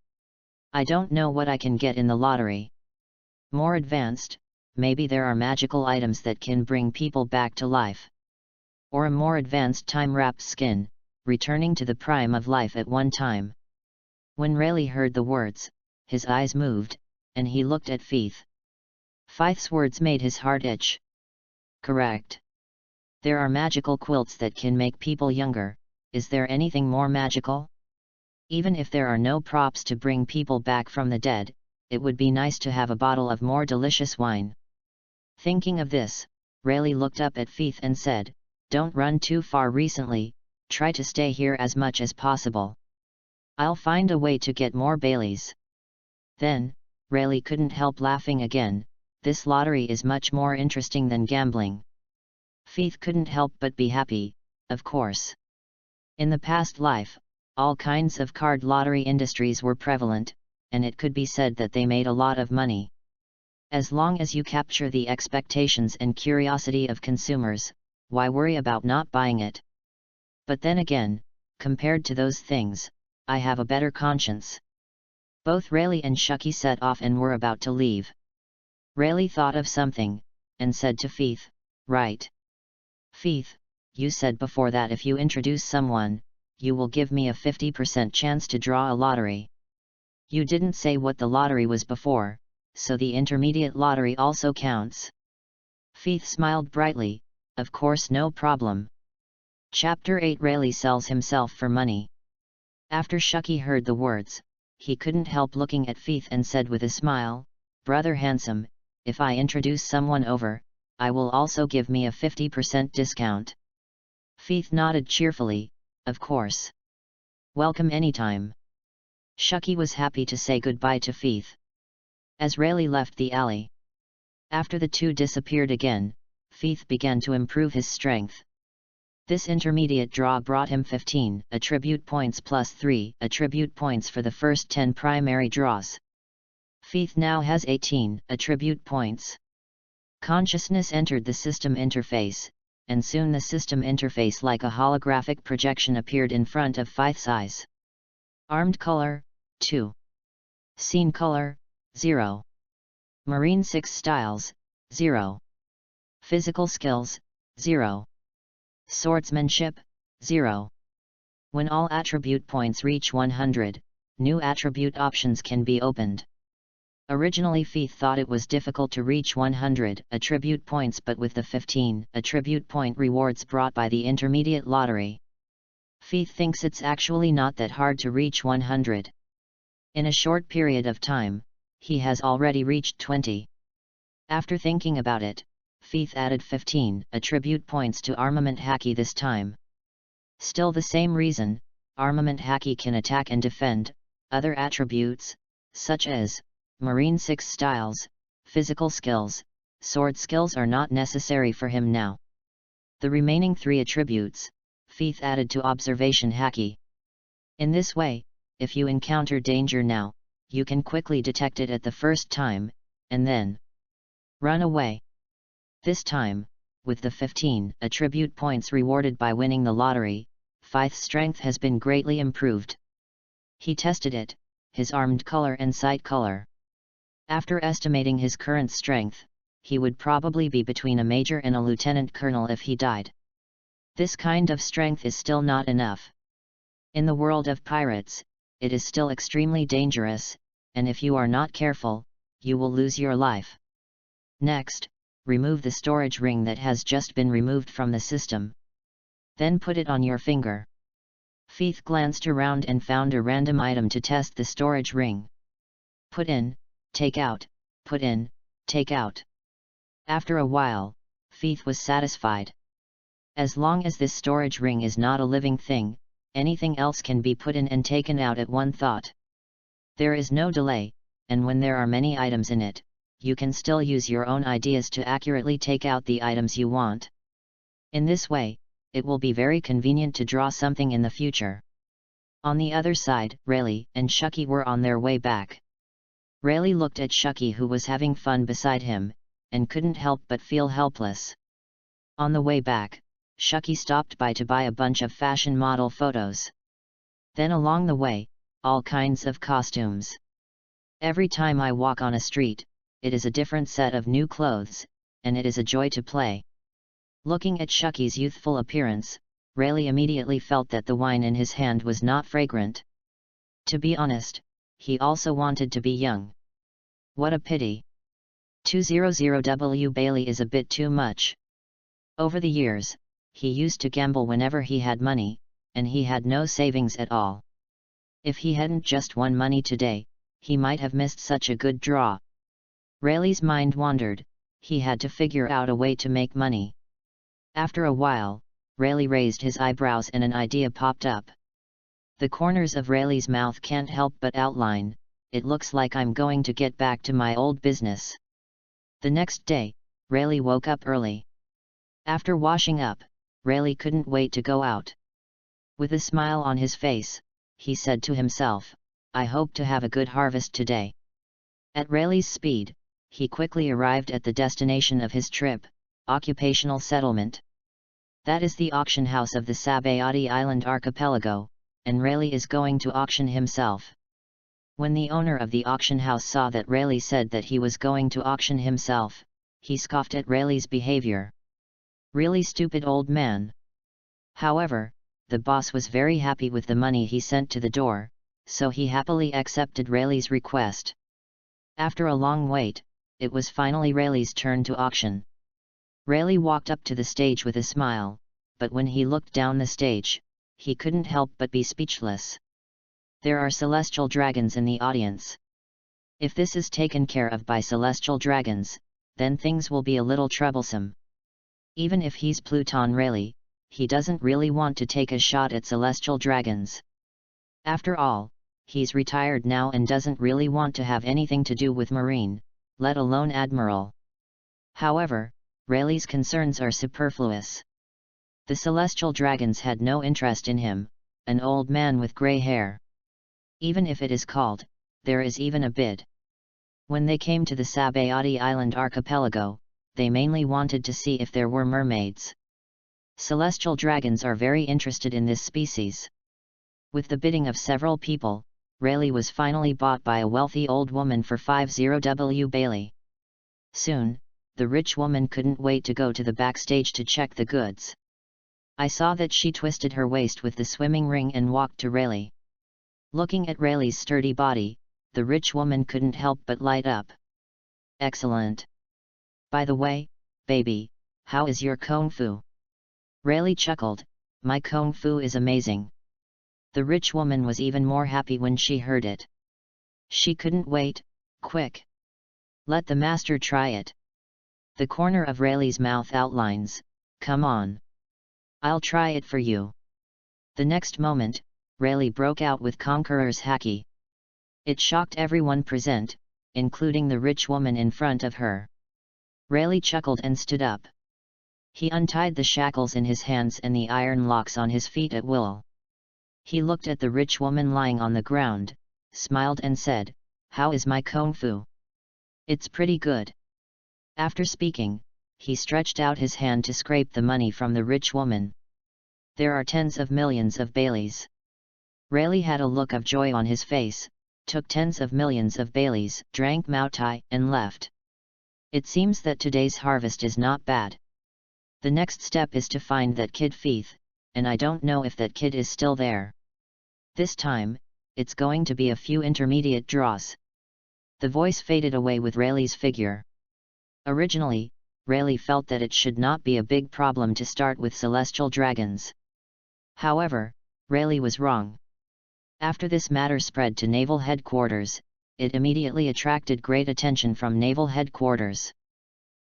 I don't know what I can get in the lottery. More advanced, maybe there are magical items that can bring people back to life. Or a more advanced time-wrapped skin, returning to the prime of life at one time." When Rayleigh heard the words, his eyes moved, and he looked at Feith. Feith's words made his heart itch. Correct. There are magical quilts that can make people younger. Is there anything more magical? Even if there are no props to bring people back from the dead, it would be nice to have a bottle of more delicious wine. Thinking of this, Rayleigh looked up at Feith and said, "Don't run too far recently, try to stay here as much as possible. I'll find a way to get more Baileys." Then, Rayleigh couldn't help laughing again. This lottery is much more interesting than gambling. Feith couldn't help but be happy, of course. In the past life, all kinds of card lottery industries were prevalent, and it could be said that they made a lot of money. As long as you capture the expectations and curiosity of consumers, why worry about not buying it? But then again, compared to those things, I have a better conscience. Both Rayleigh and Shucky set off and were about to leave. Rayleigh thought of something, and said to Feith, "Right. Feith, you said before that if you introduce someone, you will give me a 50% chance to draw a lottery. You didn't say what the lottery was before, so the intermediate lottery also counts. Feith smiled brightly, of course, no problem. Chapter 8 Rayleigh sells himself for money. After Shucky heard the words, he couldn't help looking at Feith and said with a smile, "Brother handsome, if I introduce someone over, I will also give me a 50% discount." Feith nodded cheerfully, "Of course. Welcome anytime." Shucky was happy to say goodbye to Feith. As Rayleigh left the alley, after the two disappeared again, Feith began to improve his strength. This intermediate draw brought him 15 attribute points plus 3 attribute points for the first 10 primary draws. Feith now has 18 attribute points. Consciousness entered the system interface, and soon the system interface like a holographic projection appeared in front of Feith's eyes. Armed color, 2. Scene color, 0. Marine 6 styles, 0. Physical skills, 0. Swordsmanship, 0. When all attribute points reach 100, new attribute options can be opened. Originally Feith thought it was difficult to reach 100 attribute points, but with the 15 attribute point rewards brought by the intermediate lottery, Feith thinks it's actually not that hard to reach 100. In a short period of time, he has already reached 20. After thinking about it, Feith added 15 attribute points to Armament Hacky this time. Still the same reason, Armament Hacky can attack and defend. Other attributes, such as Marine 6 styles, physical skills, sword skills are not necessary for him now. The remaining 3 attributes, Feith added to Observation Hacky. In this way, if you encounter danger now, you can quickly detect it at the first time, and then run away. This time, with the 15 attribute points rewarded by winning the lottery, Feith's strength has been greatly improved. He tested it, his armed color and sight color. After estimating his current strength, he would probably be between a major and a lieutenant colonel if he died. This kind of strength is still not enough. In the world of pirates, it is still extremely dangerous, and if you are not careful, you will lose your life. Next, remove the storage ring that has just been removed from the system. Then put it on your finger. Feith glanced around and found a random item to test the storage ring. Put in, take out, put in, take out. After a while, Feith was satisfied. As long as this storage ring is not a living thing, anything else can be put in and taken out at one thought. There is no delay, and when there are many items in it, you can still use your own ideas to accurately take out the items you want. In this way, it will be very convenient to draw something in the future. On the other side, Rayleigh and Shucky were on their way back. Rayleigh looked at Shucky, who was having fun beside him, and couldn't help but feel helpless. On the way back, Shucky stopped by to buy a bunch of fashion model photos. Then along the way, all kinds of costumes. Every time I walk on a street, it is a different set of new clothes, and it is a joy to play. Looking at Shucky's youthful appearance, Rayleigh immediately felt that the wine in his hand was not fragrant. To be honest, he also wanted to be young. What a pity. 200W Bailey is a bit too much. Over the years, he used to gamble whenever he had money, and he had no savings at all. If he hadn't just won money today, he might have missed such a good draw. Rayleigh's mind wandered, he had to figure out a way to make money. After a while, Rayleigh raised his eyebrows and an idea popped up. The corners of Rayleigh's mouth can't help but outline, it looks like I'm going to get back to my old business. The next day, Rayleigh woke up early. After washing up, Rayleigh couldn't wait to go out. With a smile on his face, he said to himself, I hope to have a good harvest today. At Rayleigh's speed, he quickly arrived at the destination of his trip, Occupational Settlement. That is the auction house of the Sabayati Island archipelago, and Rayleigh is going to auction himself. When the owner of the auction house saw that Rayleigh said that he was going to auction himself, he scoffed at Rayleigh's behavior. Really stupid old man. However, the boss was very happy with the money he sent to the door, so he happily accepted Rayleigh's request. After a long wait, it was finally Rayleigh's turn to auction. Rayleigh walked up to the stage with a smile, but when he looked down the stage, he couldn't help but be speechless. There are celestial dragons in the audience. If this is taken care of by celestial dragons, then things will be a little troublesome. Even if he's Pluton Rayleigh, he doesn't really want to take a shot at celestial dragons. After all, he's retired now and doesn't really want to have anything to do with Marine, let alone Admiral. However, Rayleigh's concerns are superfluous. The celestial dragons had no interest in him, an old man with grey hair. Even if it is called, there is even a bid. When they came to the Sabayati Island archipelago, they mainly wanted to see if there were mermaids. Celestial dragons are very interested in this species. With the bidding of several people, Rayleigh was finally bought by a wealthy old woman for 50 Bailey. Soon, the rich woman couldn't wait to go to the backstage to check the goods. I saw that she twisted her waist with the swimming ring and walked to Rayleigh. Looking at Rayleigh's sturdy body, the rich woman couldn't help but light up. Excellent. By the way, baby, how is your kung fu? Rayleigh chuckled, my kung fu is amazing. The rich woman was even more happy when she heard it. She couldn't wait, quick. Let the master try it. The corner of Rayleigh's mouth outlines, come on. I'll try it for you. The next moment, Rayleigh broke out with Conqueror's Haki. It shocked everyone present, including the rich woman in front of her. Rayleigh chuckled and stood up. He untied the shackles in his hands and the iron locks on his feet at will. He looked at the rich woman lying on the ground, smiled and said, how is my kung fu? It's pretty good. After speaking, he stretched out his hand to scrape the money from the rich woman. There are tens of millions of Baileys. Rayleigh had a look of joy on his face, took tens of millions of Baileys, drank Mao Tai, and left. It seems that today's harvest is not bad. The next step is to find that kid Feith, and I don't know if that kid is still there. This time, it's going to be a few intermediate draws. The voice faded away with Rayleigh's figure. Originally, Rayleigh felt that it should not be a big problem to start with celestial dragons. However, Rayleigh was wrong. After this matter spread to naval headquarters, it immediately attracted great attention from naval headquarters.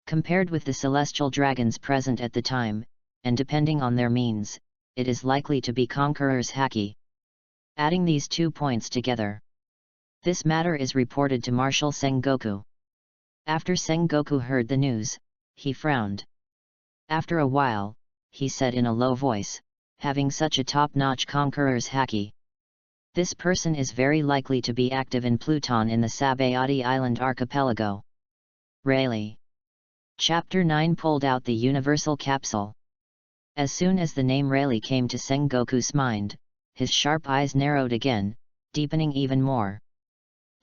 Compared with the celestial dragons present at the time, and depending on their means, it is likely to be Conqueror's Haki. Adding these 2 points together, this matter is reported to Marshal Sengoku. After Sengoku heard the news, he frowned. After a while, he said in a low voice, having such a top-notch Conqueror's Haki. This person is very likely to be active in Pluton in the Sabayati Island archipelago. Rayleigh. Chapter 9 pulled out the universal capsule. As soon as the name Rayleigh came to Sengoku's mind, his sharp eyes narrowed again, deepening even more.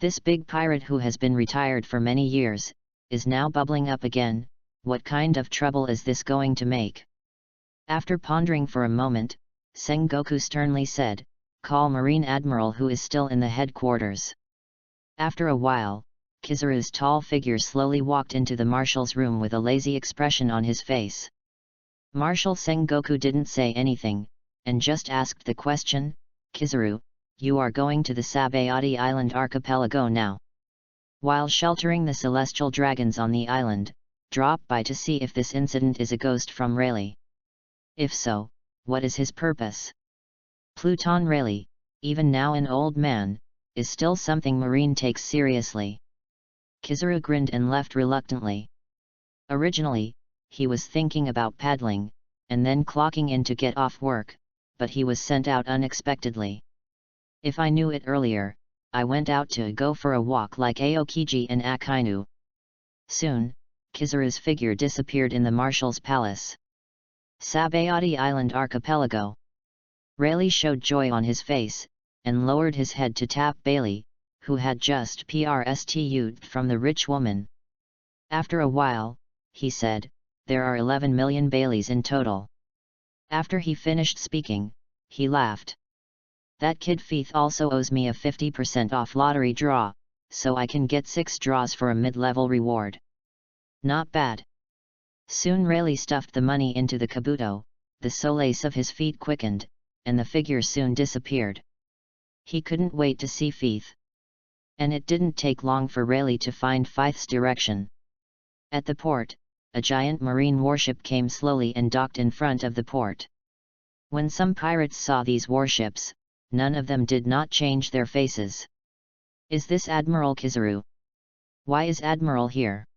This big pirate who has been retired for many years, is now bubbling up again. What kind of trouble is this going to make? After pondering for a moment, Sengoku sternly said, call Marine Admiral who is still in the headquarters. After a while, Kizaru's tall figure slowly walked into the marshal's room with a lazy expression on his face. Marshal Sengoku didn't say anything, and just asked the question, Kizaru, you are going to the Sabayati Island archipelago now. While sheltering the celestial dragons on the island, drop by to see if this incident is a ghost from Rayleigh. If so, what is his purpose? Pluton Rayleigh, even now an old man, is still something Marine takes seriously. Kizaru grinned and left reluctantly. Originally, he was thinking about paddling, and then clocking in to get off work, but he was sent out unexpectedly. If I knew it earlier, I went out to go for a walk like Aokiji and Akainu. Soon, Kizaru's figure disappeared in the marshal's palace. Sabayati Island archipelago. Rayleigh showed joy on his face, and lowered his head to tap Bailey, who had just PRSTU'd from the rich woman. After a while, he said, there are 11 million Baileys in total. After he finished speaking, he laughed. That kid Feith also owes me a 50% off lottery draw, so I can get 6 draws for a mid-level reward. Not bad. Soon Rayleigh stuffed the money into the kabuto, the solace of his feet quickened, and the figure soon disappeared. He couldn't wait to see Feith. And it didn't take long for Rayleigh to find Feith's direction. At the port, a giant marine warship came slowly and docked in front of the port. When some pirates saw these warships, none of them did not change their faces. Is this Admiral Kizaru? Why is Admiral here?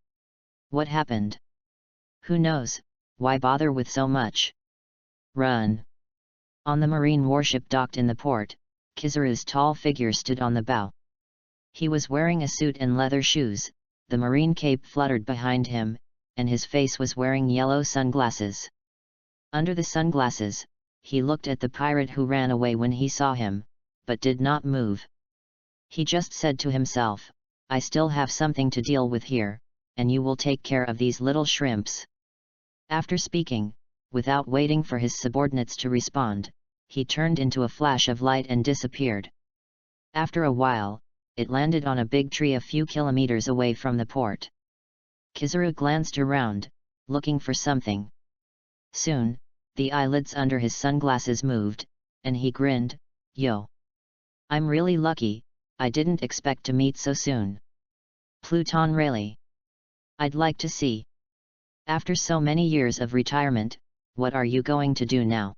What happened? Who knows, why bother with so much? Run! On the marine warship docked in the port, Kizaru's tall figure stood on the bow. He was wearing a suit and leather shoes, the marine cape fluttered behind him, and his face was wearing yellow sunglasses. Under the sunglasses, he looked at the pirate who ran away when he saw him, but did not move. He just said to himself, I still have something to deal with here, and you will take care of these little shrimps. After speaking, without waiting for his subordinates to respond, he turned into a flash of light and disappeared. After a while, it landed on a big tree a few kilometers away from the port. Kizaru glanced around, looking for something. Soon, the eyelids under his sunglasses moved, and he grinned, Yo! I'm really lucky, I didn't expect to meet so soon. Pluton Rayleigh. I'd like to see. After so many years of retirement, what are you going to do now?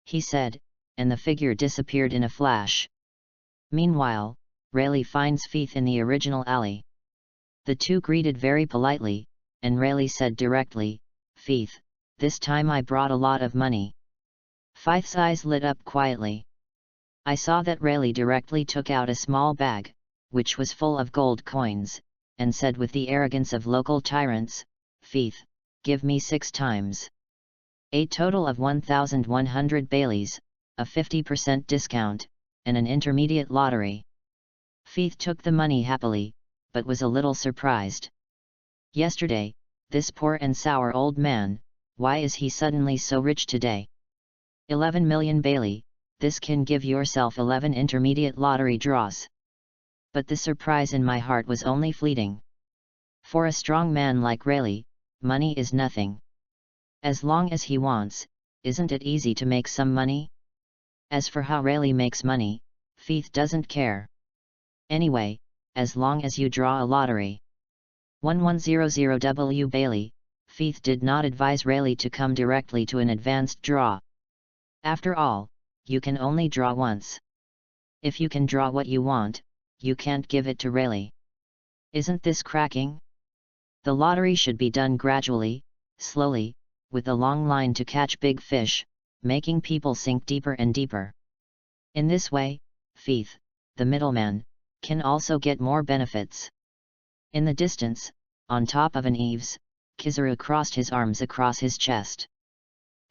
He said, and the figure disappeared in a flash. Meanwhile, Rayleigh finds Feith in the original alley. The two greeted very politely, and Rayleigh said directly, Feith, this time I brought a lot of money. Feith's eyes lit up quietly. I saw that Rayleigh directly took out a small bag, which was full of gold coins, and said with the arrogance of local tyrants, Feith, give me 6 times. A total of 1,100 Baileys, a 50% discount, and an intermediate lottery. Feith took the money happily, but was a little surprised. Yesterday, this poor and sour old man, why is he suddenly so rich today? 11 million Bailey, this can give yourself 11 intermediate lottery draws. But the surprise in my heart was only fleeting. For a strong man like Rayleigh, money is nothing. As long as he wants, isn't it easy to make some money? As for how Rayleigh makes money, Feith doesn't care. Anyway, as long as you draw a lottery. 1100W Bailey, Feith did not advise Rayleigh to come directly to an advanced draw. After all, you can only draw once. If you can draw what you want, you can't give it to Rayleigh. Isn't this cracking? The lottery should be done gradually, slowly, with a long line to catch big fish, making people sink deeper and deeper. In this way, Feith, the middleman, can also get more benefits. In the distance, on top of an eaves, Kizaru crossed his arms across his chest.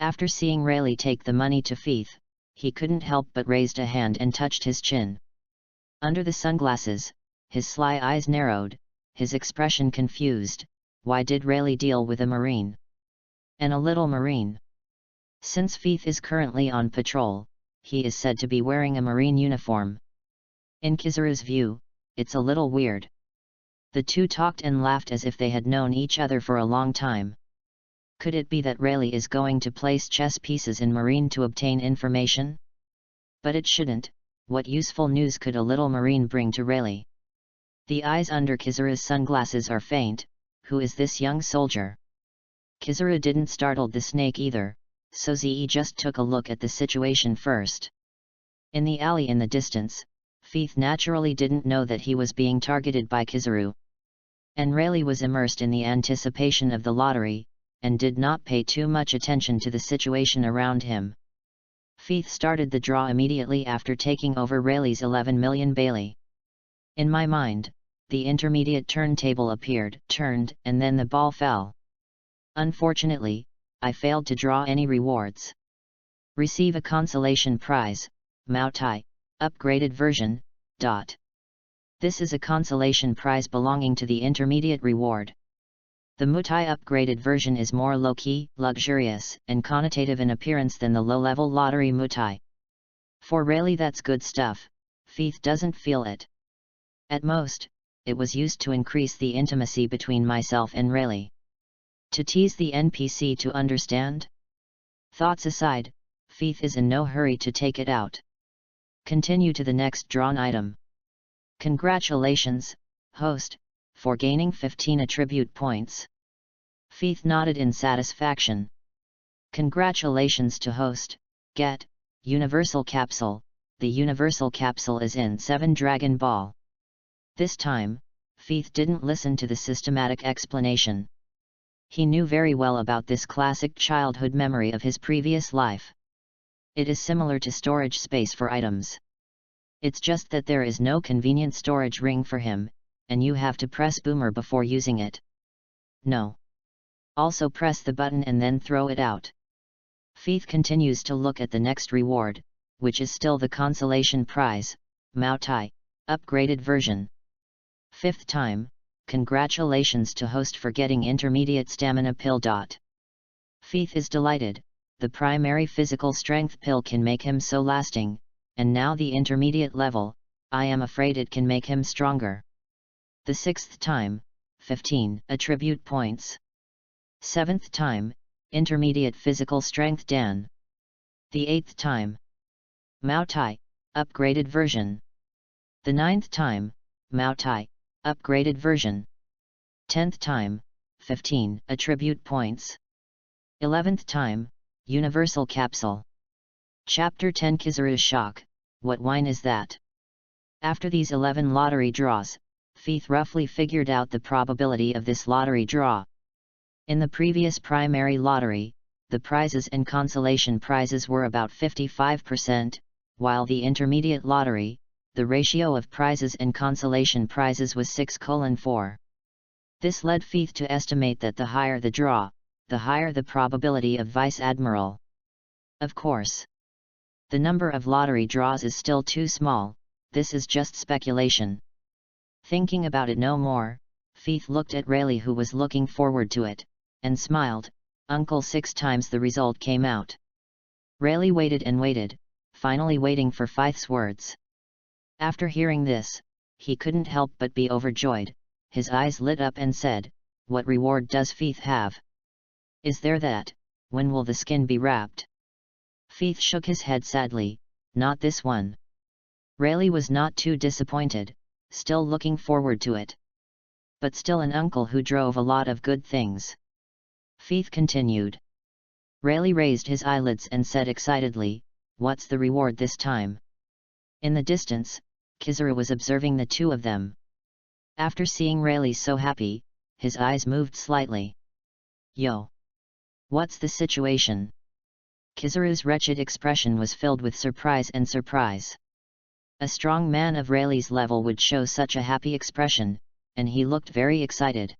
After seeing Rayleigh take the money to Feith, he couldn't help but raised a hand and touched his chin. Under the sunglasses, his sly eyes narrowed, his expression confused. Why did Rayleigh deal with a marine? And a little marine? Since Feith is currently on patrol, he is said to be wearing a marine uniform. In Kizaru's view, it's a little weird. The two talked and laughed as if they had known each other for a long time. Could it be that Rayleigh is going to place chess pieces in marine to obtain information? But it shouldn't. What useful news could a little marine bring to Rayleigh? The eyes under Kizaru's sunglasses are faint. Who is this young soldier? Kizaru didn't startle the snake either, so Ze just took a look at the situation first. In the alley in the distance, Feith naturally didn't know that he was being targeted by Kizaru. And Rayleigh was immersed in the anticipation of the lottery, and did not pay too much attention to the situation around him. Feith started the draw immediately after taking over Rayleigh's 11 million Bailey. In my mind, the intermediate turntable appeared, turned, and then the ball fell. Unfortunately, I failed to draw any rewards. Receive a consolation prize, Mao Tai, upgraded version. This is a consolation prize belonging to the intermediate reward. The Mutai upgraded version is more low-key, luxurious, and connotative in appearance than the low-level lottery Mutai. For really that's good stuff, Feith doesn't feel it. At most, it was used to increase the intimacy between myself and Rayleigh. To tease the NPC to understand? Thoughts aside, Feith is in no hurry to take it out. Continue to the next drawn item. Congratulations, host, for gaining 15 attribute points. Feith nodded in satisfaction. Congratulations to host, get, Universal Capsule. The Universal Capsule is in 7 Dragon Ball. This time, Feith didn't listen to the systematic explanation. He knew very well about this classic childhood memory of his previous life. It is similar to storage space for items. It's just that there is no convenient storage ring for him, and you have to press boomer before using it. No. Also press the button and then throw it out. Feith continues to look at the next reward, which is still the consolation prize, Mutai, upgraded version. 5th time, congratulations to host for getting intermediate stamina pill. Feith is delighted, the primary physical strength pill can make him so lasting, and now the intermediate level, I am afraid it can make him stronger. The 6th time, 15 attribute points. 7th time, intermediate physical strength Dan. The 8th time, Mutai, upgraded version. The 9th time, Mutai, upgraded version. 10th time, 15 attribute points. 11th time, Universal Capsule. Chapter 10 Kizaru's shock, what wine is that? After these 11 lottery draws, Feith roughly figured out the probability of this lottery draw. In the previous primary lottery, the prizes and consolation prizes were about 55%, while the intermediate lottery, the ratio of prizes and consolation prizes was 6:4. This led Feith to estimate that the higher the draw, the higher the probability of Vice Admiral. Of course, the number of lottery draws is still too small, this is just speculation. Thinking about it no more, Feith looked at Rayleigh, who was looking forward to it, and smiled. Uncle, 6 times the result came out. Rayleigh waited and waited, finally waiting for Feith's words. After hearing this, he couldn't help but be overjoyed, his eyes lit up and said, what reward does Feith have? Is there that? When will the skin be wrapped? Feith shook his head sadly, not this one. Rayleigh was not too disappointed, still looking forward to it. But still an uncle who drove a lot of good things. Feith continued. Rayleigh raised his eyelids and said excitedly, what's the reward this time? In the distance, Kizaru was observing the two of them. After seeing Rayleigh so happy, his eyes moved slightly. Yo! What's the situation? Kizaru's wretched expression was filled with surprise and surprise. A strong man of Rayleigh's level would show such a happy expression, and he looked very excited.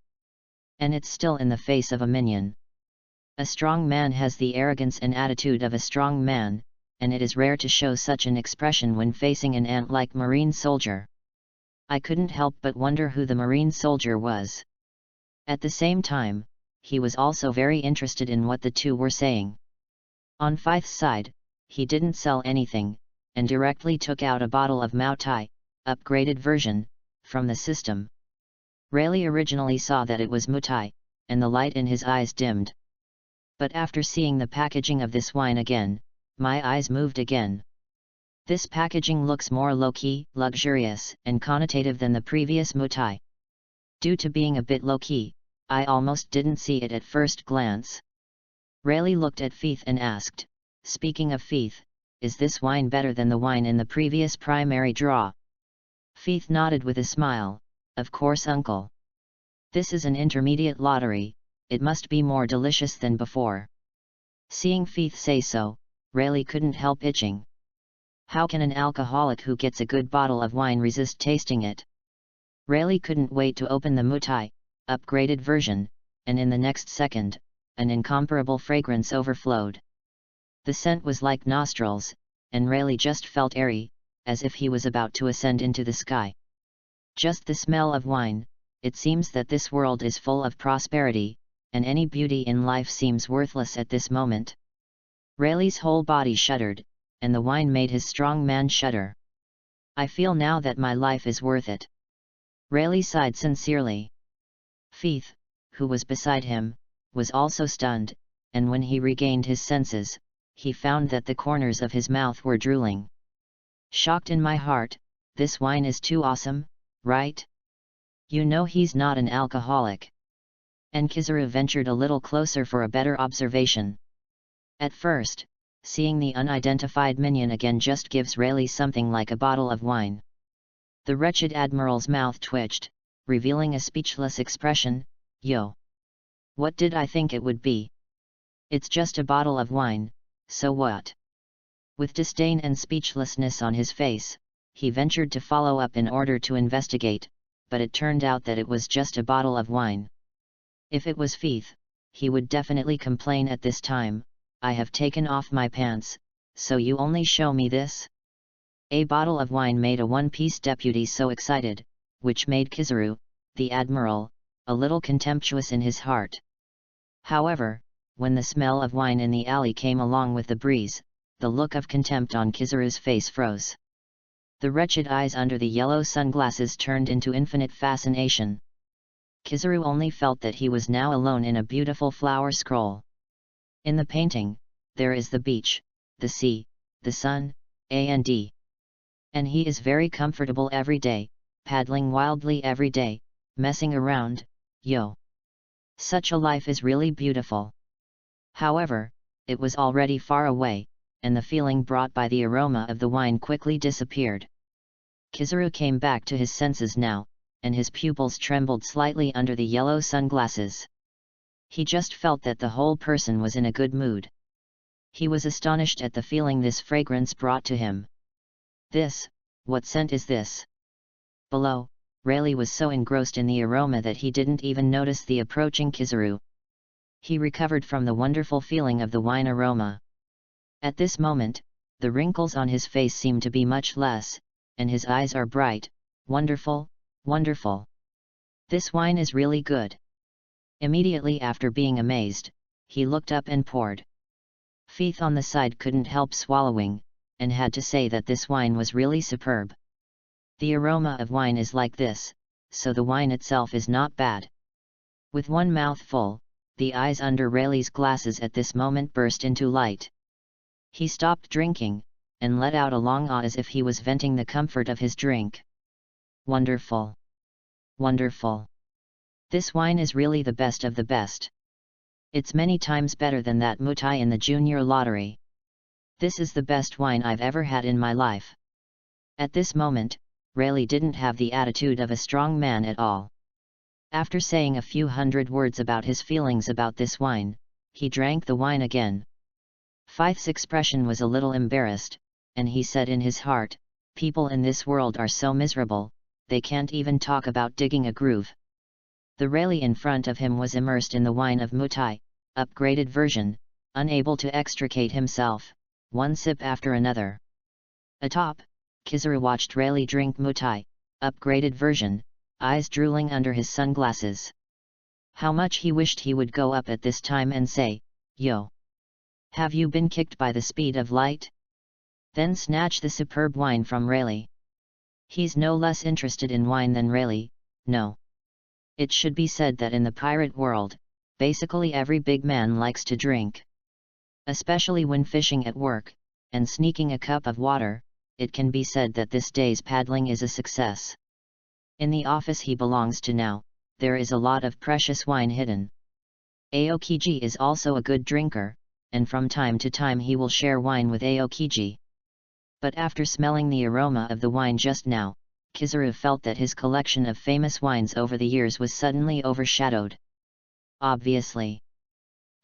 And it's still in the face of a minion. A strong man has the arrogance and attitude of a strong man, and it is rare to show such an expression when facing an ant-like marine soldier. I couldn't help but wonder who the marine soldier was. At the same time, he was also very interested in what the two were saying. On Feith's side, he didn't sell anything, and directly took out a bottle of Mutai, upgraded version, from the system. Rayleigh originally saw that it was Mutai, and the light in his eyes dimmed. But after seeing the packaging of this wine again, my eyes moved again. This packaging looks more low-key, luxurious, and connotative than the previous Mutai. Due to being a bit low-key, I almost didn't see it at first glance. Rayleigh looked at Feith and asked, speaking of Feith, is this wine better than the wine in the previous primary draw? Feith nodded with a smile, of course uncle. This is an intermediate lottery, it must be more delicious than before. Seeing Feith say so, Rayleigh couldn't help itching. How can an alcoholic who gets a good bottle of wine resist tasting it? Rayleigh couldn't wait to open the Mutai, upgraded version, and in the next second, an incomparable fragrance overflowed. The scent was like nostrils, and Rayleigh just felt airy, as if he was about to ascend into the sky. Just the smell of wine, it seems that this world is full of prosperity, and any beauty in life seems worthless at this moment. Rayleigh's whole body shuddered, and the wine made his strong man shudder. I feel now that my life is worth it. Rayleigh sighed sincerely. Feith, who was beside him, was also stunned, and when he regained his senses, he found that the corners of his mouth were drooling. Shocked in my heart, this wine is too awesome, right? You know he's not an alcoholic. And Kizaru ventured a little closer for a better observation. At first, seeing the unidentified minion again just gives Rayleigh something like a bottle of wine. The wretched admiral's mouth twitched, revealing a speechless expression. Yo! What did I think it would be? It's just a bottle of wine, so what? With disdain and speechlessness on his face, he ventured to follow up in order to investigate, but it turned out that it was just a bottle of wine. If it was Feith, he would definitely complain at this time. I have taken off my pants, so you only show me this? A bottle of wine made a one-piece deputy so excited, which made Kizaru, the admiral, a little contemptuous in his heart. However, when the smell of wine in the alley came along with the breeze, the look of contempt on Kizaru's face froze. The wretched eyes under the yellow sunglasses turned into infinite fascination. Kizaru only felt that he was now alone in a beautiful flower scroll. In the painting, there is the beach, the sea, the sun, and and he is very comfortable every day, paddling wildly every day, messing around, yo! Such a life is really beautiful. However, it was already far away, and the feeling brought by the aroma of the wine quickly disappeared. Kizaru came back to his senses now, and his pupils trembled slightly under the yellow sunglasses. He just felt that the whole person was in a good mood. He was astonished at the feeling this fragrance brought to him. What scent is this? Below, Rayleigh was so engrossed in the aroma that he didn't even notice the approaching Kizaru. He recovered from the wonderful feeling of the wine aroma. At this moment, the wrinkles on his face seem to be much less, and his eyes are bright. Wonderful, wonderful! This wine is really good. Immediately after being amazed, he looked up and poured. Feith on the side couldn't help swallowing, and had to say that this wine was really superb. The aroma of wine is like this, so the wine itself is not bad. With one mouthful, the eyes under Rayleigh's glasses at this moment burst into light. He stopped drinking, and let out a long ah as if he was venting the comfort of his drink. Wonderful! Wonderful! This wine is really the best of the best. It's many times better than that mutai in the junior lottery. This is the best wine I've ever had in my life. At this moment, Rayleigh didn't have the attitude of a strong man at all. After saying a few hundred words about his feelings about this wine, he drank the wine again. Feith's expression was a little embarrassed, and he said in his heart, people in this world are so miserable, they can't even talk about digging a groove. The Rayleigh in front of him was immersed in the wine of mutai, upgraded version, unable to extricate himself, one sip after another. Atop, Kizaru watched Rayleigh drink mutai, upgraded version, eyes drooling under his sunglasses. How much he wished he would go up at this time and say, yo! Have you been kicked by the speed of light? Then snatch the superb wine from Rayleigh. He's no less interested in wine than Rayleigh, no. It should be said that in the pirate world, basically every big man likes to drink. Especially when fishing at work, and sneaking a cup of water, it can be said that this day's paddling is a success. In the office he belongs to now, there is a lot of precious wine hidden. Aokiji is also a good drinker, and from time to time he will share wine with Aokiji. But after smelling the aroma of the wine just now, Kizaru felt that his collection of famous wines over the years was suddenly overshadowed. Obviously.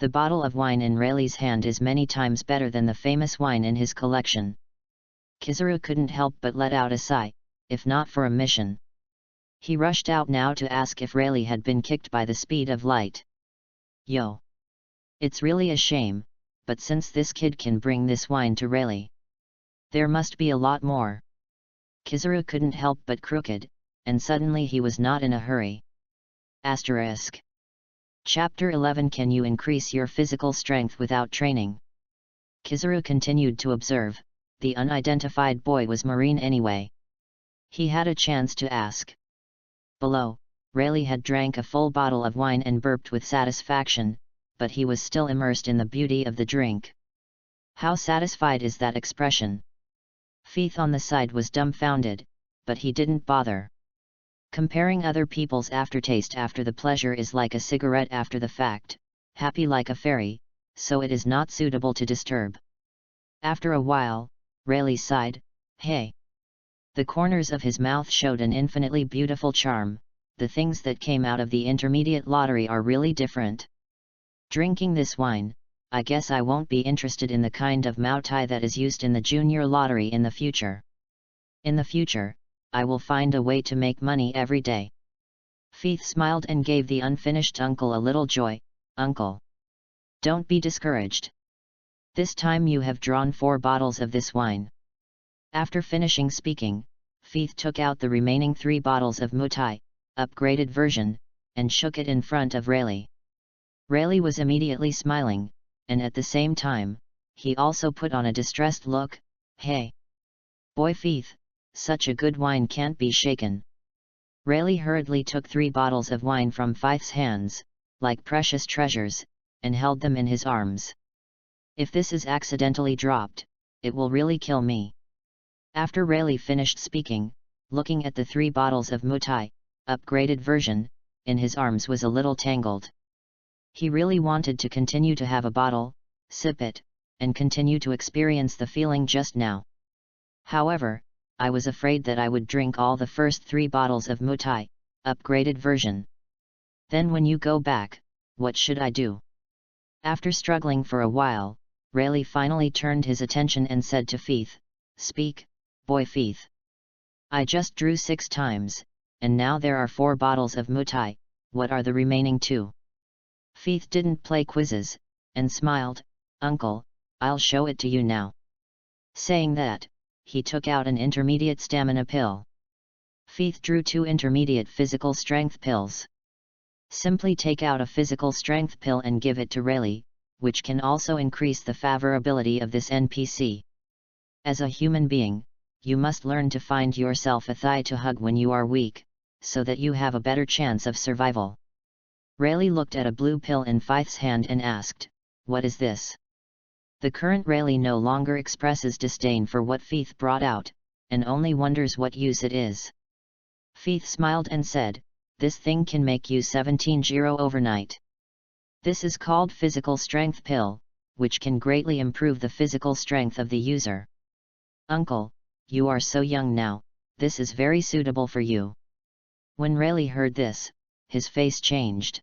The bottle of wine in Rayleigh's hand is many times better than the famous wine in his collection. Kizaru couldn't help but let out a sigh, if not for a mission. He rushed out now to ask if Rayleigh had been kicked by the speed of light. Yo! It's really a shame, but since this kid can bring this wine to Rayleigh, there must be a lot more. Kizaru couldn't help but crooked, and suddenly he was not in a hurry. Asterisk. Chapter 11. Can you increase your physical strength without training? Kizaru continued to observe. The unidentified boy was marine anyway. He had a chance to ask. Below, Rayleigh had drank a full bottle of wine and burped with satisfaction, but he was still immersed in the beauty of the drink. How satisfied is that expression? Feith on the side was dumbfounded, but he didn't bother. Comparing other people's aftertaste after the pleasure is like a cigarette after the fact, happy like a fairy, so it is not suitable to disturb. After a while, Rayleigh sighed, "Hey." The corners of his mouth showed an infinitely beautiful charm. The things that came out of the intermediate lottery are really different. Drinking this wine, I guess I won't be interested in the kind of Mao Tai that is used in the junior lottery in the future. In the future, I will find a way to make money every day. Feith smiled and gave the unfinished uncle a little joy. "Uncle, don't be discouraged. This time you have drawn 4 bottles of this wine." After finishing speaking, Feith took out the remaining 3 bottles of Mutai, upgraded version, and shook it in front of Rayleigh. Rayleigh was immediately smiling, and at the same time, he also put on a distressed look. "Hey, boy Feith, such a good wine can't be shaken." Rayleigh hurriedly took 3 bottles of wine from Feith's hands, like precious treasures, and held them in his arms. "If this is accidentally dropped, it will really kill me." After Rayleigh finished speaking, looking at the 3 bottles of Mutai, upgraded version, in his arms was a little tangled. He really wanted to continue to have a bottle, sip it, and continue to experience the feeling just now. However, I was afraid that I would drink all the first 3 bottles of Mutai, upgraded version. Then when you go back, what should I do? After struggling for a while, Rayleigh finally turned his attention and said to Feith, "Speak, boy Feith. I just drew 6 times, and now there are 4 bottles of Mutai, what are the remaining 2? Feith didn't play quizzes, and smiled. "Uncle, I'll show it to you now." Saying that, he took out an intermediate stamina pill. Feith drew 2 intermediate physical strength pills. Simply take out a physical strength pill and give it to Rayleigh, which can also increase the favorability of this NPC. As a human being, you must learn to find yourself a thigh to hug when you are weak, so that you have a better chance of survival. Rayleigh looked at a blue pill in Feith's hand and asked, "What is this?" The current Rayleigh no longer expresses disdain for what Feith brought out, and only wonders what use it is. Feith smiled and said, "This thing can make you 17-0 overnight. This is called Physical Strength Pill, which can greatly improve the physical strength of the user." "Uncle, you are so young now, this is very suitable for you." When Rayleigh heard this, his face changed.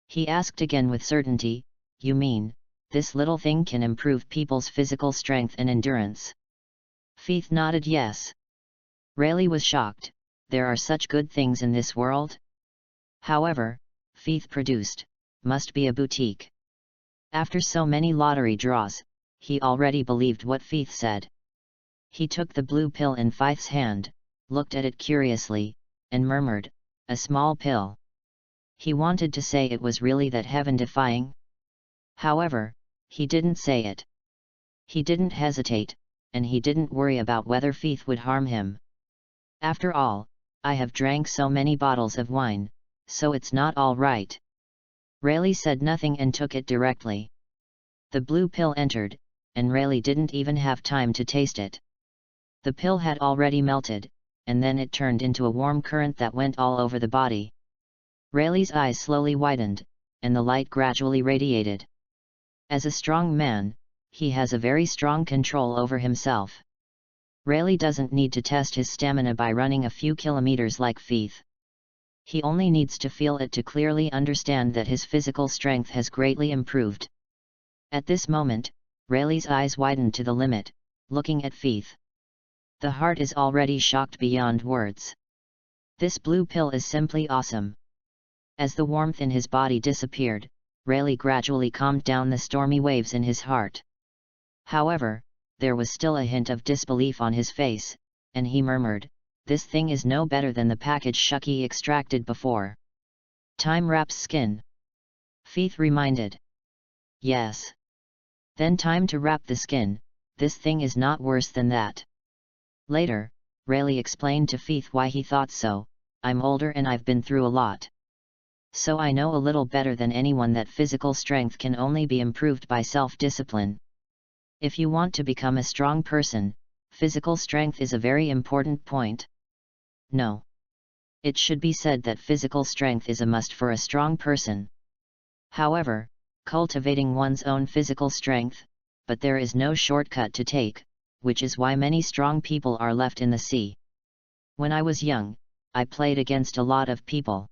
He asked again with certainty, "You mean, this little thing can improve people's physical strength and endurance?" Feith nodded yes. Rayleigh was shocked. There are such good things in this world? However, Feith produced, must be a boutique. After so many lottery draws, he already believed what Feith said. He took the blue pill in Feith's hand, looked at it curiously, and murmured, "A small pill." He wanted to say it was really that heaven-defying. However, he didn't say it. He didn't hesitate, and he didn't worry about whether Feith would harm him. "After all, I have drank so many bottles of wine, so it's not all right." Rayleigh said nothing and took it directly. The blue pill entered, and Rayleigh didn't even have time to taste it. The pill had already melted, and then it turned into a warm current that went all over the body. Rayleigh's eyes slowly widened, and the light gradually radiated. As a strong man, he has a very strong control over himself. Rayleigh doesn't need to test his stamina by running a few kilometers like Feith. He only needs to feel it to clearly understand that his physical strength has greatly improved. At this moment, Rayleigh's eyes widened to the limit, looking at Feith. The heart is already shocked beyond words. This blue pill is simply awesome. As the warmth in his body disappeared, Rayleigh gradually calmed down the stormy waves in his heart. However, there was still a hint of disbelief on his face, and he murmured, "This thing is no better than the package Shuki extracted before." Time wraps skin. Feith reminded. Yes. Then time to wrap the skin, this thing is not worse than that. Later, Rayleigh explained to Feith why he thought so. I'm older and I've been through a lot. So I know a little better than anyone that physical strength can only be improved by self-discipline. If you want to become a strong person, physical strength is a very important point. No. It should be said that physical strength is a must for a strong person. However, cultivating one's own physical strength, but there is no shortcut to take, which is why many strong people are left in the sea. When I was young, I played against a lot of people.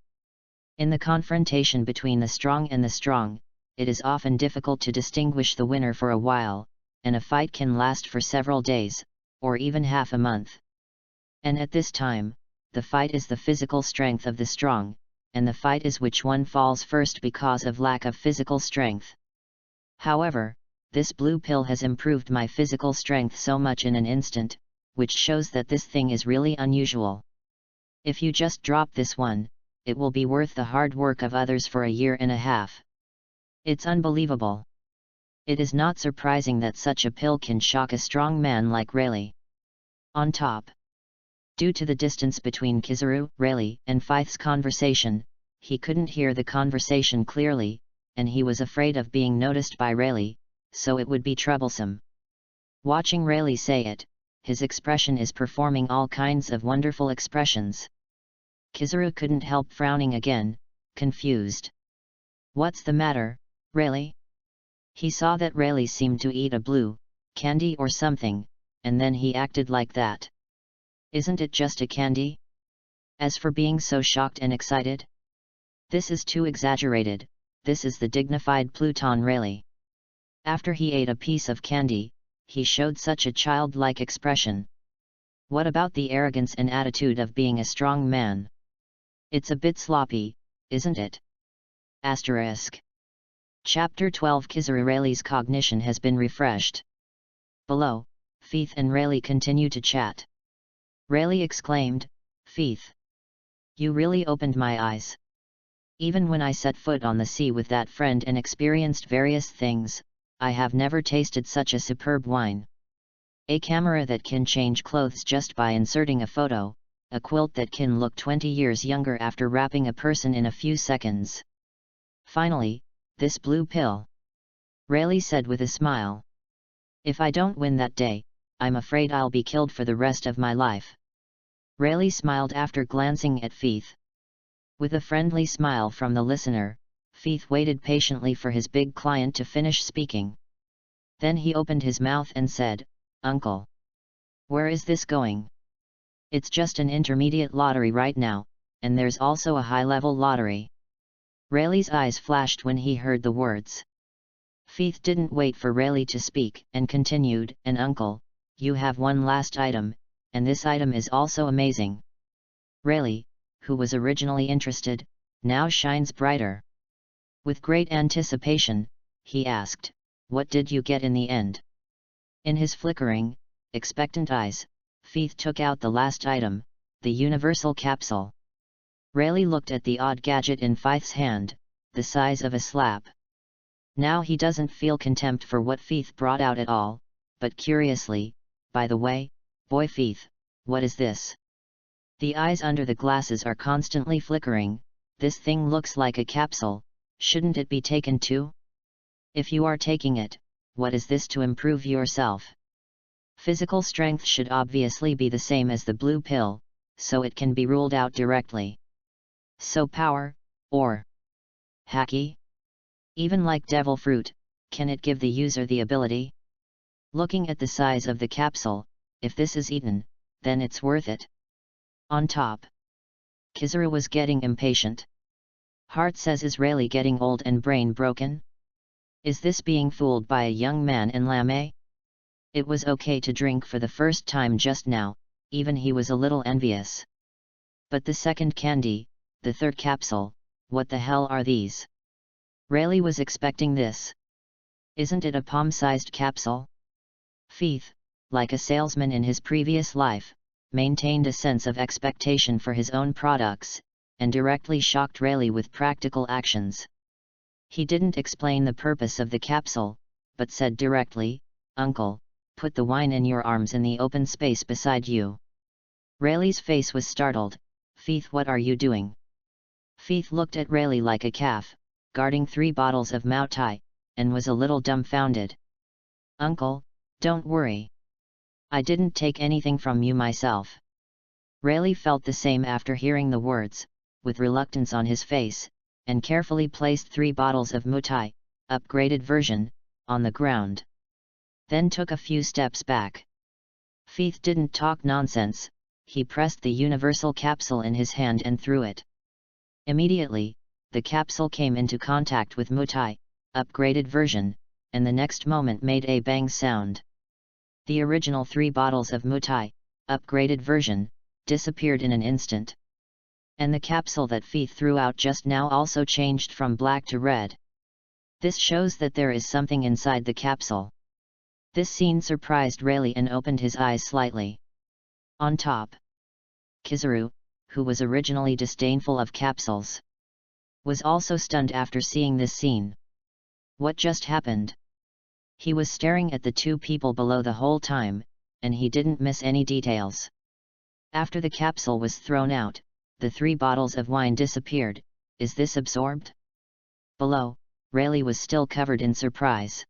In the confrontation between the strong and the strong, it is often difficult to distinguish the winner for a while, and a fight can last for several days, or even half a month. And at this time, the fight is the physical strength of the strong, and the fight is which one falls first because of lack of physical strength. However, this blue pill has improved my physical strength so much in an instant, which shows that this thing is really unusual. If you just drop this one, it will be worth the hard work of others for a year and a half. It's unbelievable. It is not surprising that such a pill can shock a strong man like Rayleigh. On top. Due to the distance between Kizaru, Rayleigh, and Feith's conversation, he couldn't hear the conversation clearly, and he was afraid of being noticed by Rayleigh, so it would be troublesome. Watching Rayleigh say it, his expression is performing all kinds of wonderful expressions. Kizaru couldn't help frowning again, confused. What's the matter, Rayleigh? He saw that Rayleigh seemed to eat a blue candy or something, and then he acted like that. Isn't it just a candy? As for being so shocked and excited? This is too exaggerated, this is the dignified Pluton Rayleigh. After he ate a piece of candy, he showed such a childlike expression. What about the arrogance and attitude of being a strong man? It's a bit sloppy, isn't it? Asterisk. Chapter 12 Kizaru Rayleigh's cognition has been refreshed. Below, Feith and Rayleigh continue to chat. Rayleigh exclaimed, Feith! You really opened my eyes. Even when I set foot on the sea with that friend and experienced various things, I have never tasted such a superb wine. A camera that can change clothes just by inserting a photo, a quilt that can look 20 years younger after wrapping a person in a few seconds. Finally, this blue pill. Rayleigh said with a smile. If I don't win that day, I'm afraid I'll be killed for the rest of my life. Rayleigh smiled after glancing at Feith. With a friendly smile from the listener, Feith waited patiently for his big client to finish speaking. Then he opened his mouth and said, Uncle. Where is this going? It's just an intermediate lottery right now, and there's also a high-level lottery. Rayleigh's eyes flashed when he heard the words. Feith didn't wait for Rayleigh to speak, and continued, and Uncle, you have one last item, and this item is also amazing. Rayleigh, who was originally interested, now shines brighter. With great anticipation, he asked, what did you get in the end? In his flickering, expectant eyes, Feith took out the last item, the universal capsule. Rayleigh looked at the odd gadget in Feith's hand, the size of a slap. Now he doesn't feel contempt for what Feith brought out at all, but curiously, by the way, boy Feith, what is this? The eyes under the glasses are constantly flickering, this thing looks like a capsule, shouldn't it be taken too? If you are taking it, what is this to improve yourself? Physical strength should obviously be the same as the blue pill, so it can be ruled out directly. So power, or hacky? Even like devil fruit, can it give the user the ability? Looking at the size of the capsule, if this is eaten, then it's worth it. On top. Kizaru was getting impatient. Heart says, is Rayleigh getting old and brain broken? Is this being fooled by a young man in lame? It was okay to drink for the first time just now, even he was a little envious. But the second candy, the third capsule, what the hell are these? Rayleigh was expecting this. Isn't it a palm-sized capsule? Feith, like a salesman in his previous life, maintained a sense of expectation for his own products, and directly shocked Rayleigh with practical actions. He didn't explain the purpose of the capsule, but said directly, "Uncle, put the wine in your arms in the open space beside you." Rayleigh's face was startled. "Feith, what are you doing?" Feith looked at Rayleigh like a calf, guarding 3 bottles of Mao Tai, and was a little dumbfounded. "Uncle, don't worry. I didn't take anything from you myself." Rayleigh felt the same after hearing the words, with reluctance on his face, and carefully placed 3 bottles of Mao Tai, upgraded version, on the ground. Then took a few steps back. Feith didn't talk nonsense. He pressed the universal capsule in his hand and threw it. Immediately, the capsule came into contact with Mao Tai, upgraded version, and the next moment made a bang sound. The original 3 bottles of Mao Tai, upgraded version, disappeared in an instant. And the capsule that Feith threw out just now also changed from black to red. This shows that there is something inside the capsule. This scene surprised Rayleigh and opened his eyes slightly. On top, Kizaru, who was originally disdainful of capsules, was also stunned after seeing this scene. What just happened? He was staring at the 2 people below the whole time, and he didn't miss any details. After the capsule was thrown out, the 3 bottles of wine disappeared. Is this absorbed? Below, Rayleigh was still covered in surprise.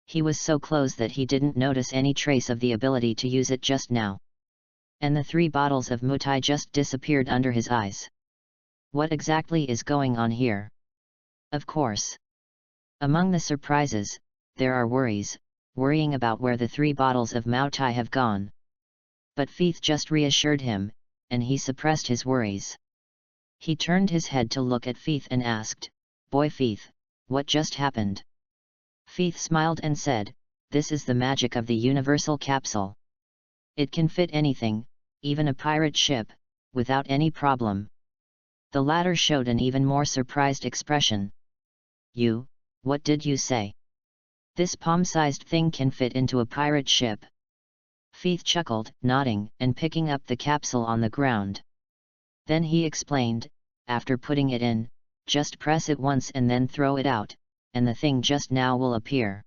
He was so close that he didn't notice any trace of the ability to use it just now. And the 3 bottles of Mao Tai just disappeared under his eyes. What exactly is going on here? Of course. Among the surprises, there are worrying about where the 3 bottles of Mao Tai have gone. But Feith just reassured him, and he suppressed his worries. He turned his head to look at Feith and asked, "Boy Feith, what just happened?" Feith smiled and said, "This is the magic of the universal capsule. It can fit anything, even a pirate ship, without any problem." The latter showed an even more surprised expression. What did you say? This palm-sized thing can fit into a pirate ship?" Feith chuckled, nodding and picking up the capsule on the ground. Then he explained, "After putting it in, just press it once and then throw it out, and the thing just now will appear."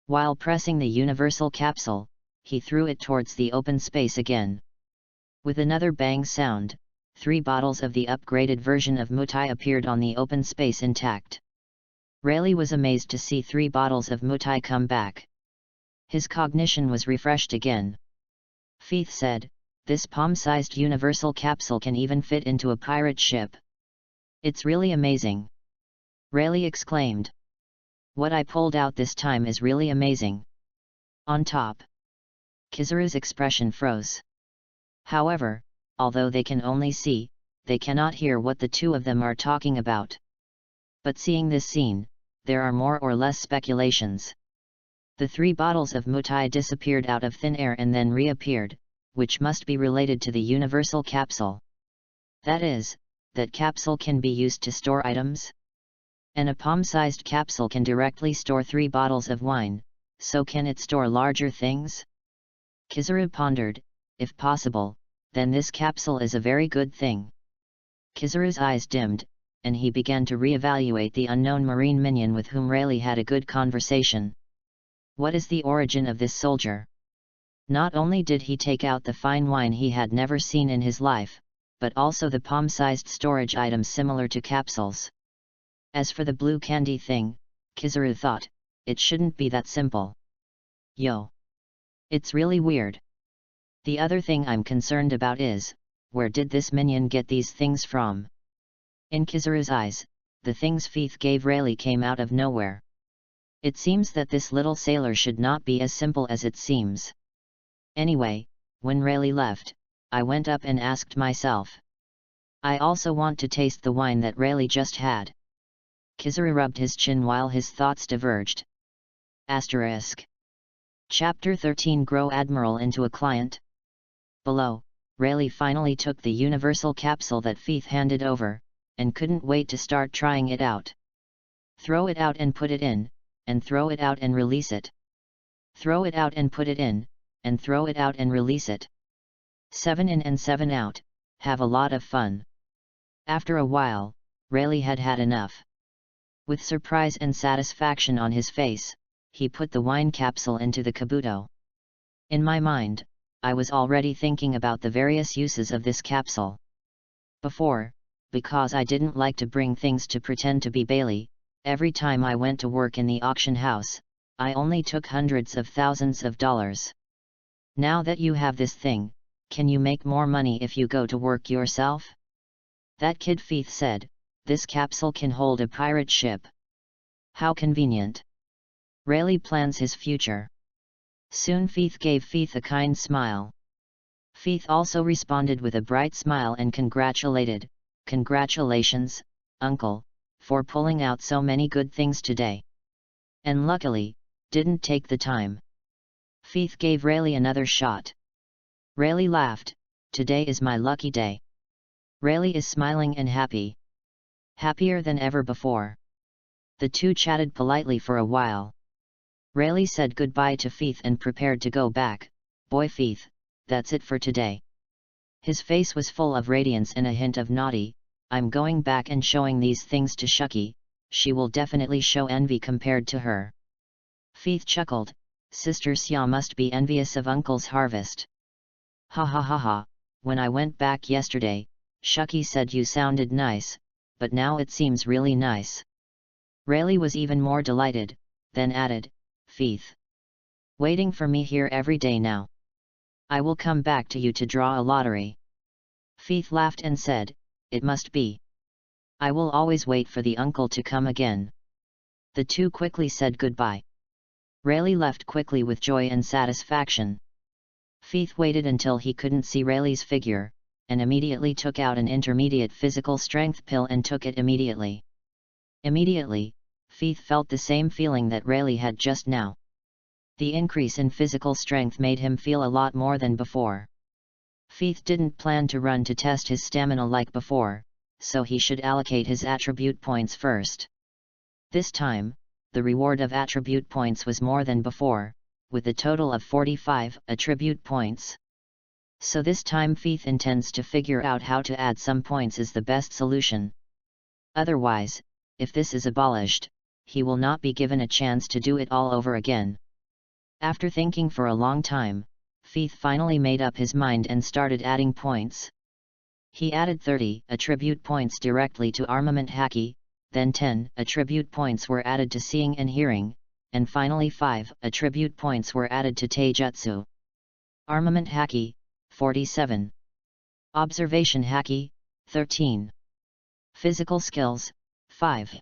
While pressing the universal capsule, he threw it towards the open space again. With another bang sound, 3 bottles of the upgraded version of Mao Tai appeared on the open space intact. Rayleigh was amazed to see 3 bottles of Mao Tai come back. His cognition was refreshed again. Feith said, "This palm-sized universal capsule can even fit into a pirate ship. It's really amazing." Rayleigh exclaimed. "What I pulled out this time is really amazing." On top, Kizaru's expression froze. However, although they can only see, they cannot hear what the 2 of them are talking about. But seeing this scene, there are more or less speculations. The 3 bottles of Mao Tai disappeared out of thin air and then reappeared, which must be related to the universal capsule. That is, that capsule can be used to store items? And a palm-sized capsule can directly store 3 bottles of wine, so can it store larger things? Kizaru pondered, if possible, then this capsule is a very good thing. Kizaru's eyes dimmed, and he began to re-evaluate the unknown marine minion with whom Rayleigh had a good conversation. What is the origin of this soldier? Not only did he take out the fine wine he had never seen in his life, but also the palm-sized storage items similar to capsules. As for the blue candy thing, Kizaru thought, it shouldn't be that simple. It's really weird. The other thing I'm concerned about is, where did this minion get these things from? In Kizaru's eyes, the things Feith gave Rayleigh came out of nowhere. It seems that this little sailor should not be as simple as it seems. Anyway, when Rayleigh left, I went up and asked myself. I also want to taste the wine that Rayleigh just had. Kizaru rubbed his chin while his thoughts diverged. Chapter 13 Grow Admiral into a Client. Below, Rayleigh finally took the universal capsule that Feith handed over, and couldn't wait to start trying it out. Throw it out and put it in, and throw it out and release it. Throw it out and put it in, and throw it out and release it. 7 in and 7 out, have a lot of fun. After a while, Rayleigh had had enough. With surprise and satisfaction on his face, he put the wine capsule into the kabuto. In my mind, I was already thinking about the various uses of this capsule. Before, because I didn't like to bring things to pretend to be Bailey, every time I went to work in the auction house, I only took hundreds of thousands of dollars. Now that you have this thing, can you make more money if you go to work yourself? That kid Feith said, this capsule can hold a pirate ship. How convenient. Rayleigh plans his future. Soon Feith gave Feith a kind smile. Feith also responded with a bright smile and congratulated, "Congratulations, Uncle, for pulling out so many good things today. And luckily, didn't take the time." Feith gave Rayleigh another shot. Rayleigh laughed, "Today is my lucky day." Rayleigh is smiling and happy. Happier than ever before. The two chatted politely for a while. Rayleigh said goodbye to Feith and prepared to go back. "Boy Feith, that's it for today." His face was full of radiance and a hint of naughty. "I'm going back and showing these things to Shucky, she will definitely show envy compared to her." Feith chuckled, "Sister Xia must be envious of Uncle's harvest." "Ha ha ha ha, when I went back yesterday, Shucky said you sounded nice, but now it seems really nice." Rayleigh was even more delighted, then added, "Feith, waiting for me here every day now. I will come back to you to draw a lottery." Feith laughed and said, "It must be. I will always wait for the uncle to come again." The two quickly said goodbye. Rayleigh left quickly with joy and satisfaction. Feith waited until he couldn't see Rayleigh's figure, and immediately took out an intermediate physical strength pill and took it immediately. Immediately, Feith felt the same feeling that Rayleigh had just now. The increase in physical strength made him feel a lot more than before. Feith didn't plan to run to test his stamina like before, so he should allocate his attribute points first. This time, the reward of attribute points was more than before, with a total of 45 attribute points. So this time Feith intends to figure out how to add some points as the best solution. Otherwise, if this is abolished, he will not be given a chance to do it all over again. After thinking for a long time, Feith finally made up his mind and started adding points. He added 30 attribute points directly to armament haki, then 10 attribute points were added to seeing and hearing, and finally 5 attribute points were added to taijutsu. Armament haki, 47. Observation haki, 13. Physical skills, 5.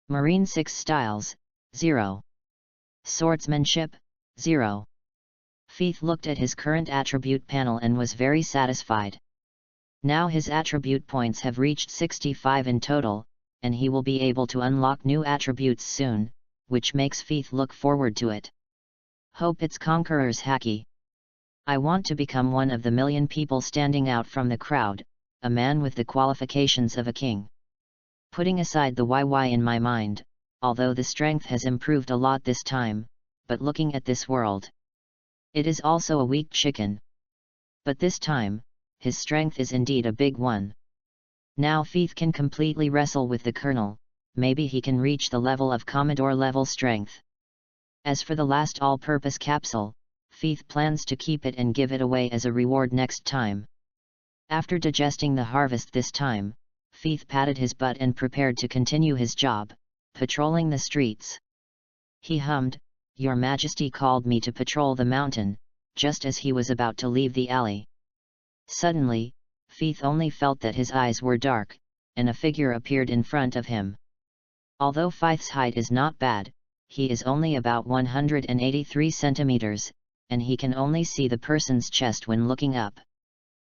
Marine 6 styles, 0. Swordsmanship, 0. Feith looked at his current attribute panel and was very satisfied. Now his attribute points have reached 65 in total, and he will be able to unlock new attributes soon, which makes Feith look forward to it. Hope it's Conqueror's haki. I want to become one of the million people standing out from the crowd, a man with the qualifications of a king. Putting aside the YY in my mind, although the strength has improved a lot this time, but looking at this world, it is also a weak chicken. But this time, his strength is indeed a big one. Now Feith can completely wrestle with the Colonel, maybe he can reach the level of Commodore level strength. As for the last all-purpose capsule, Feith plans to keep it and give it away as a reward next time. After digesting the harvest this time, Feith patted his butt and prepared to continue his job, patrolling the streets. He hummed, "Your Majesty called me to patrol the mountain," just as he was about to leave the alley. Suddenly, Feith only felt that his eyes were dark, and a figure appeared in front of him. Although Feith's height is not bad, he is only about 183 centimeters, and he can only see the person's chest when looking up.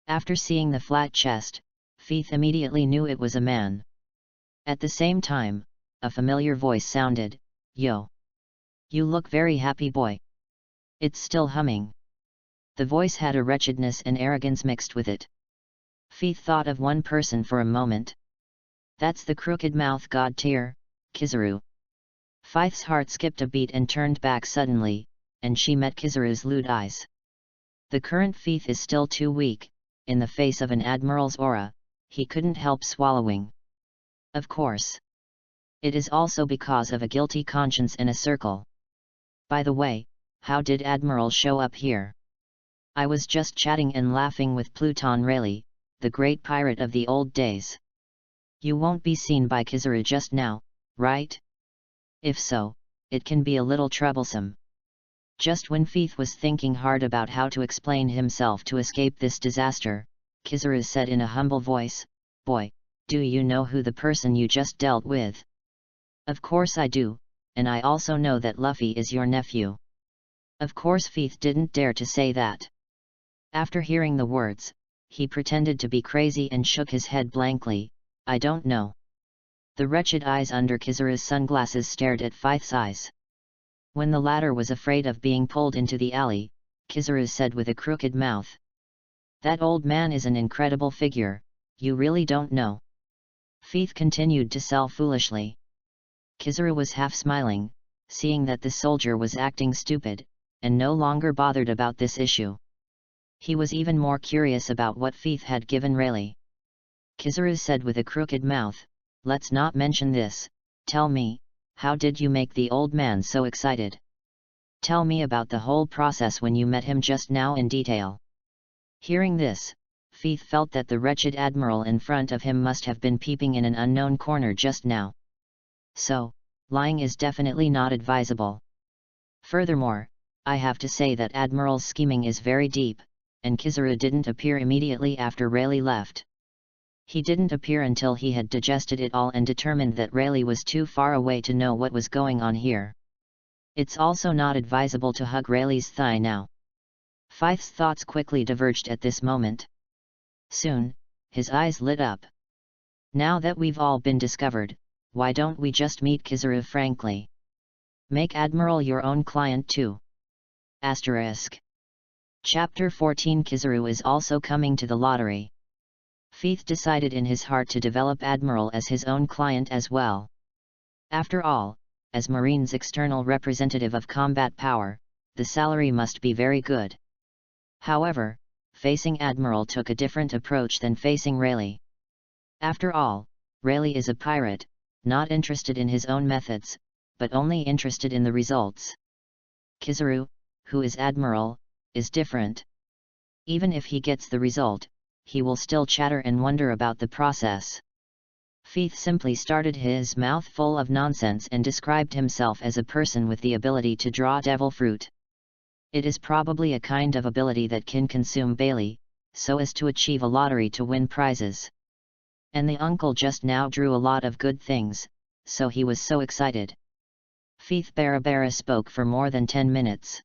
After seeing the flat chest, Feith immediately knew it was a man. At the same time, a familiar voice sounded, "Yo! You look very happy, boy." It's still humming. The voice had a wretchedness and arrogance mixed with it. Feith thought of one person for a moment. That's the crooked mouth god tier, Kizaru. Feith's heart skipped a beat and turned back suddenly, and she met Kizaru's lewd eyes. The current Feith is still too weak, in the face of an admiral's aura, he couldn't help swallowing. Of course. It is also because of a guilty conscience in a circle. By the way, how did Admiral show up here? I was just chatting and laughing with Pluton Rayleigh, the great pirate of the old days. You won't be seen by Kizuru just now, right? If so, it can be a little troublesome. Just when Feith was thinking hard about how to explain himself to escape this disaster, Kizuru said in a humble voice, "Boy, do you know who the person you just dealt with?" "Of course I do, and I also know that Luffy is your nephew." Of course Feith didn't dare to say that. After hearing the words, he pretended to be crazy and shook his head blankly. "I don't know." The wretched eyes under Kizuru's sunglasses stared at Feith's eyes. When the latter was afraid of being pulled into the alley, Kizuru said with a crooked mouth, "That old man is an incredible figure, you really don't know." Feith continued to sell foolishly. Kizuru was half smiling, seeing that the soldier was acting stupid, and no longer bothered about this issue. He was even more curious about what Feith had given Rayleigh. Kizuru said with a crooked mouth, "Let's not mention this. Tell me, how did you make the old man so excited? Tell me about the whole process when you met him just now in detail." Hearing this, Feith felt that the wretched admiral in front of him must have been peeping in an unknown corner just now. So, lying is definitely not advisable. Furthermore, I have to say that Admiral's scheming is very deep, and Kizuru didn't appear immediately after Rayleigh left. He didn't appear until he had digested it all and determined that Rayleigh was too far away to know what was going on here. It's also not advisable to hug Rayleigh's thigh now. Feith's thoughts quickly diverged at this moment. Soon, his eyes lit up. "Now that we've all been discovered, why don't we just meet Kizuru frankly? Make Admiral your own client too." Chapter 14 Kizuru is also coming to the lottery. Feith decided in his heart to develop Admiral as his own client as well. After all, as Marine's external representative of combat power, the salary must be very good. However, facing Admiral took a different approach than facing Rayleigh. After all, Rayleigh is a pirate, not interested in his own methods, but only interested in the results. Kizuru, who is Admiral, is different. Even if he gets the result, he will still chatter and wonder about the process. Feith simply started his mouth full of nonsense and described himself as a person with the ability to draw devil fruit. It is probably a kind of ability that can consume Bailey, so as to achieve a lottery to win prizes. And the uncle just now drew a lot of good things, so he was so excited. Feith Barabara spoke for more than 10 minutes.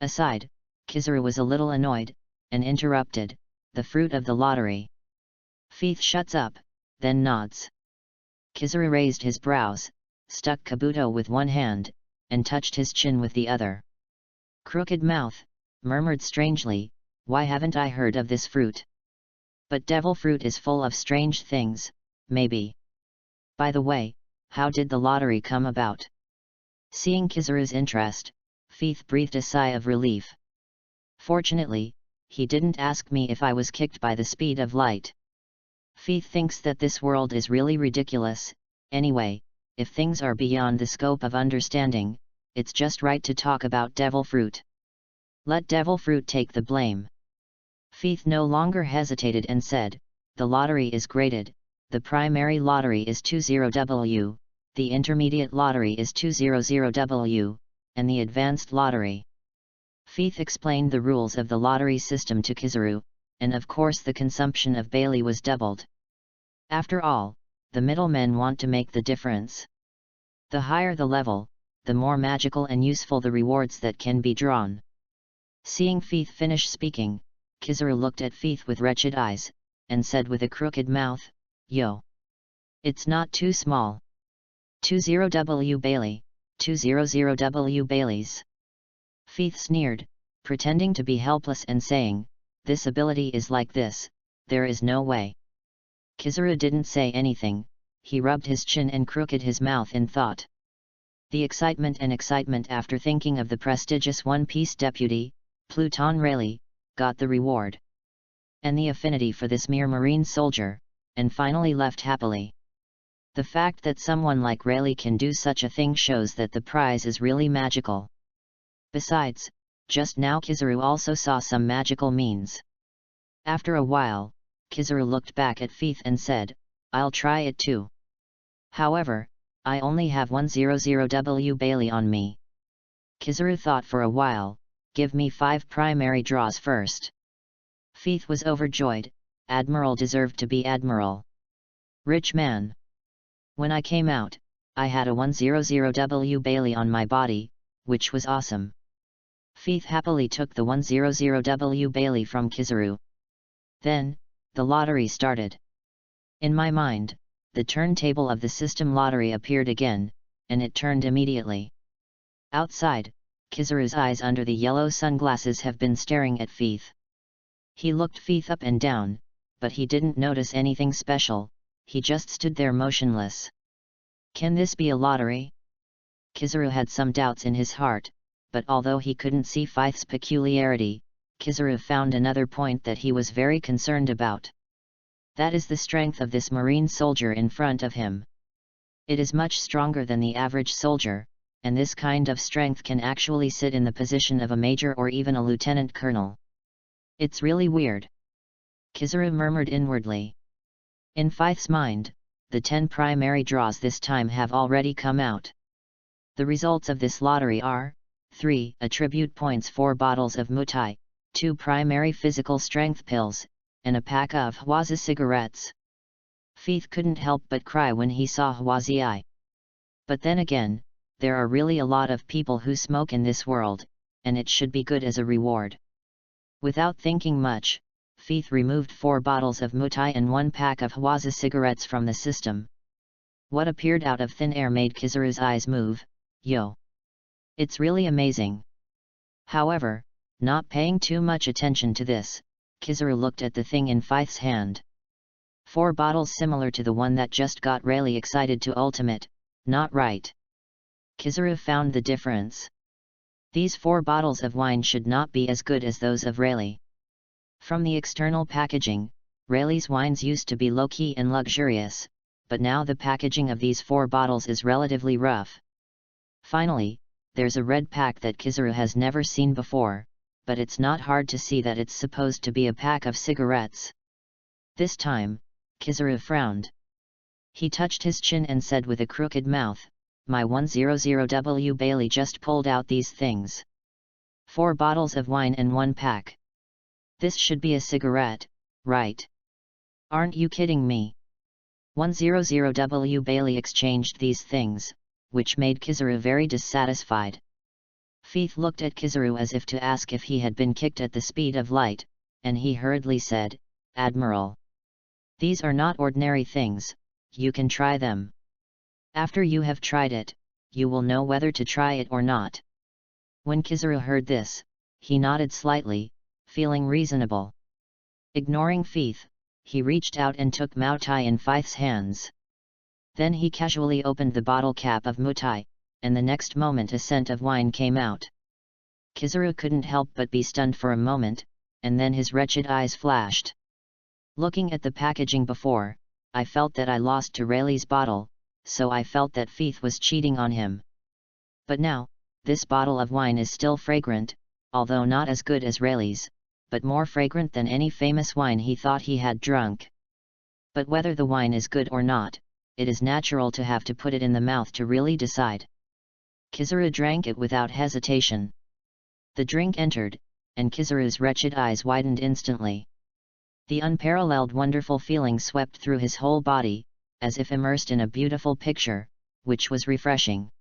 Aside, Kizuru was a little annoyed, and interrupted, "The fruit of the lottery." Feith shuts up, then nods. Kizuru raised his brows, stuck Kabuto with one hand, and touched his chin with the other. Crooked Mouth murmured strangely, "Why haven't I heard of this fruit? But devil fruit is full of strange things, maybe. By the way, how did the lottery come about?" Seeing Kizuru's interest, Feith breathed a sigh of relief. "Fortunately, he didn't ask me if I was kicked by the speed of light. Feith thinks that this world is really ridiculous. Anyway, if things are beyond the scope of understanding, it's just right to talk about devil fruit. Let devil fruit take the blame." Feith no longer hesitated and said, "The lottery is graded, the primary lottery is 20W, the intermediate lottery is 200W, and the advanced lottery." Feith explained the rules of the lottery system to Kizuru, and of course the consumption of Bailey was doubled. After all, the middlemen want to make the difference. The higher the level, the more magical and useful the rewards that can be drawn. Seeing Feith finish speaking, Kizuru looked at Feith with wretched eyes, and said with a crooked mouth, "Yo! It's not too small. 20W Bailey, 200W Baileys." Feith sneered, pretending to be helpless and saying, "This ability is like this, there is no way." Kizuru didn't say anything, he rubbed his chin and crooked his mouth in thought. The excitement after thinking of the prestigious One Piece deputy, Pluton Rayleigh, got the reward. And the affinity for this mere marine soldier, and finally left happily. The fact that someone like Rayleigh can do such a thing shows that the prize is really magical. Besides, just now Kizaru also saw some magical means. After a while, Kizaru looked back at Feith and said, "I'll try it too. However, I only have 100W Bailey on me." Kizaru thought for a while, "Give me 5 primary draws first." Feith was overjoyed. Admiral deserved to be Admiral. Rich man. When I came out, I had a 100W Bailey on my body, which was awesome. Feith happily took the 100W Bailey from Kizaru. Then, the lottery started. In my mind, the turntable of the system lottery appeared again, and it turned immediately. Outside, Kizaru's eyes under the yellow sunglasses have been staring at Feith. He looked Feith up and down, but he didn't notice anything special, he just stood there motionless. Can this be a lottery? Kizaru had some doubts in his heart, but although he couldn't see Feith's peculiarity, Kizaru found another point that he was very concerned about. That is the strength of this marine soldier in front of him. It is much stronger than the average soldier, and this kind of strength can actually sit in the position of a major or even a lieutenant colonel. It's really weird. Kizaru murmured inwardly. In Feith's mind, the 10 primary draws this time have already come out. The results of this lottery are: 3 attribute points, 4 bottles of mutai, 2 primary physical strength pills, and a pack of Hwazi cigarettes. Feith couldn't help but cry when he saw Hwazi. But then again, there are really a lot of people who smoke in this world, and it should be good as a reward. Without thinking much, Feith removed 4 bottles of mutai and 1 pack of Hwazi cigarettes from the system. What appeared out of thin air made Kizaru's eyes move. Yo! It's really amazing. However, not paying too much attention to this, Kizaru looked at the thing in Feith's hand. 4 bottles similar to the one that just got Rayleigh excited to ultimate, not right. Kizaru found the difference. These 4 bottles of wine should not be as good as those of Rayleigh. From the external packaging, Rayleigh's wines used to be low-key and luxurious, but now the packaging of these 4 bottles is relatively rough. Finally, there's a red pack that Kizaru has never seen before, but it's not hard to see that it's supposed to be a pack of cigarettes. This time, Kizaru frowned. He touched his chin and said with a crooked mouth, "My 100W Bailey just pulled out these things. 4 bottles of wine and 1 pack. This should be a cigarette, right? Aren't you kidding me?" 100W Bailey exchanged these things, which made Kizaru very dissatisfied. Feith looked at Kizaru as if to ask if he had been kicked at the speed of light, and he hurriedly said, "Admiral. These are not ordinary things, you can try them. After you have tried it, you will know whether to try it or not." When Kizaru heard this, he nodded slightly, feeling reasonable. Ignoring Feith, he reached out and took mutai in Feith's hands. Then he casually opened the bottle cap of mutai, and the next moment a scent of wine came out. Kizaru couldn't help but be stunned for a moment, and then his wretched eyes flashed. Looking at the packaging before, I felt that I lost to Rayleigh's bottle, so I felt that Feith was cheating on him. But now, this bottle of wine is still fragrant, although not as good as Rayleigh's, but more fragrant than any famous wine he thought he had drunk. But whether the wine is good or not, it is natural to have to put it in the mouth to really decide. Kizaru drank it without hesitation. The drink entered, and Kizaru's wretched eyes widened instantly. The unparalleled wonderful feeling swept through his whole body, as if immersed in a beautiful picture, which was refreshing.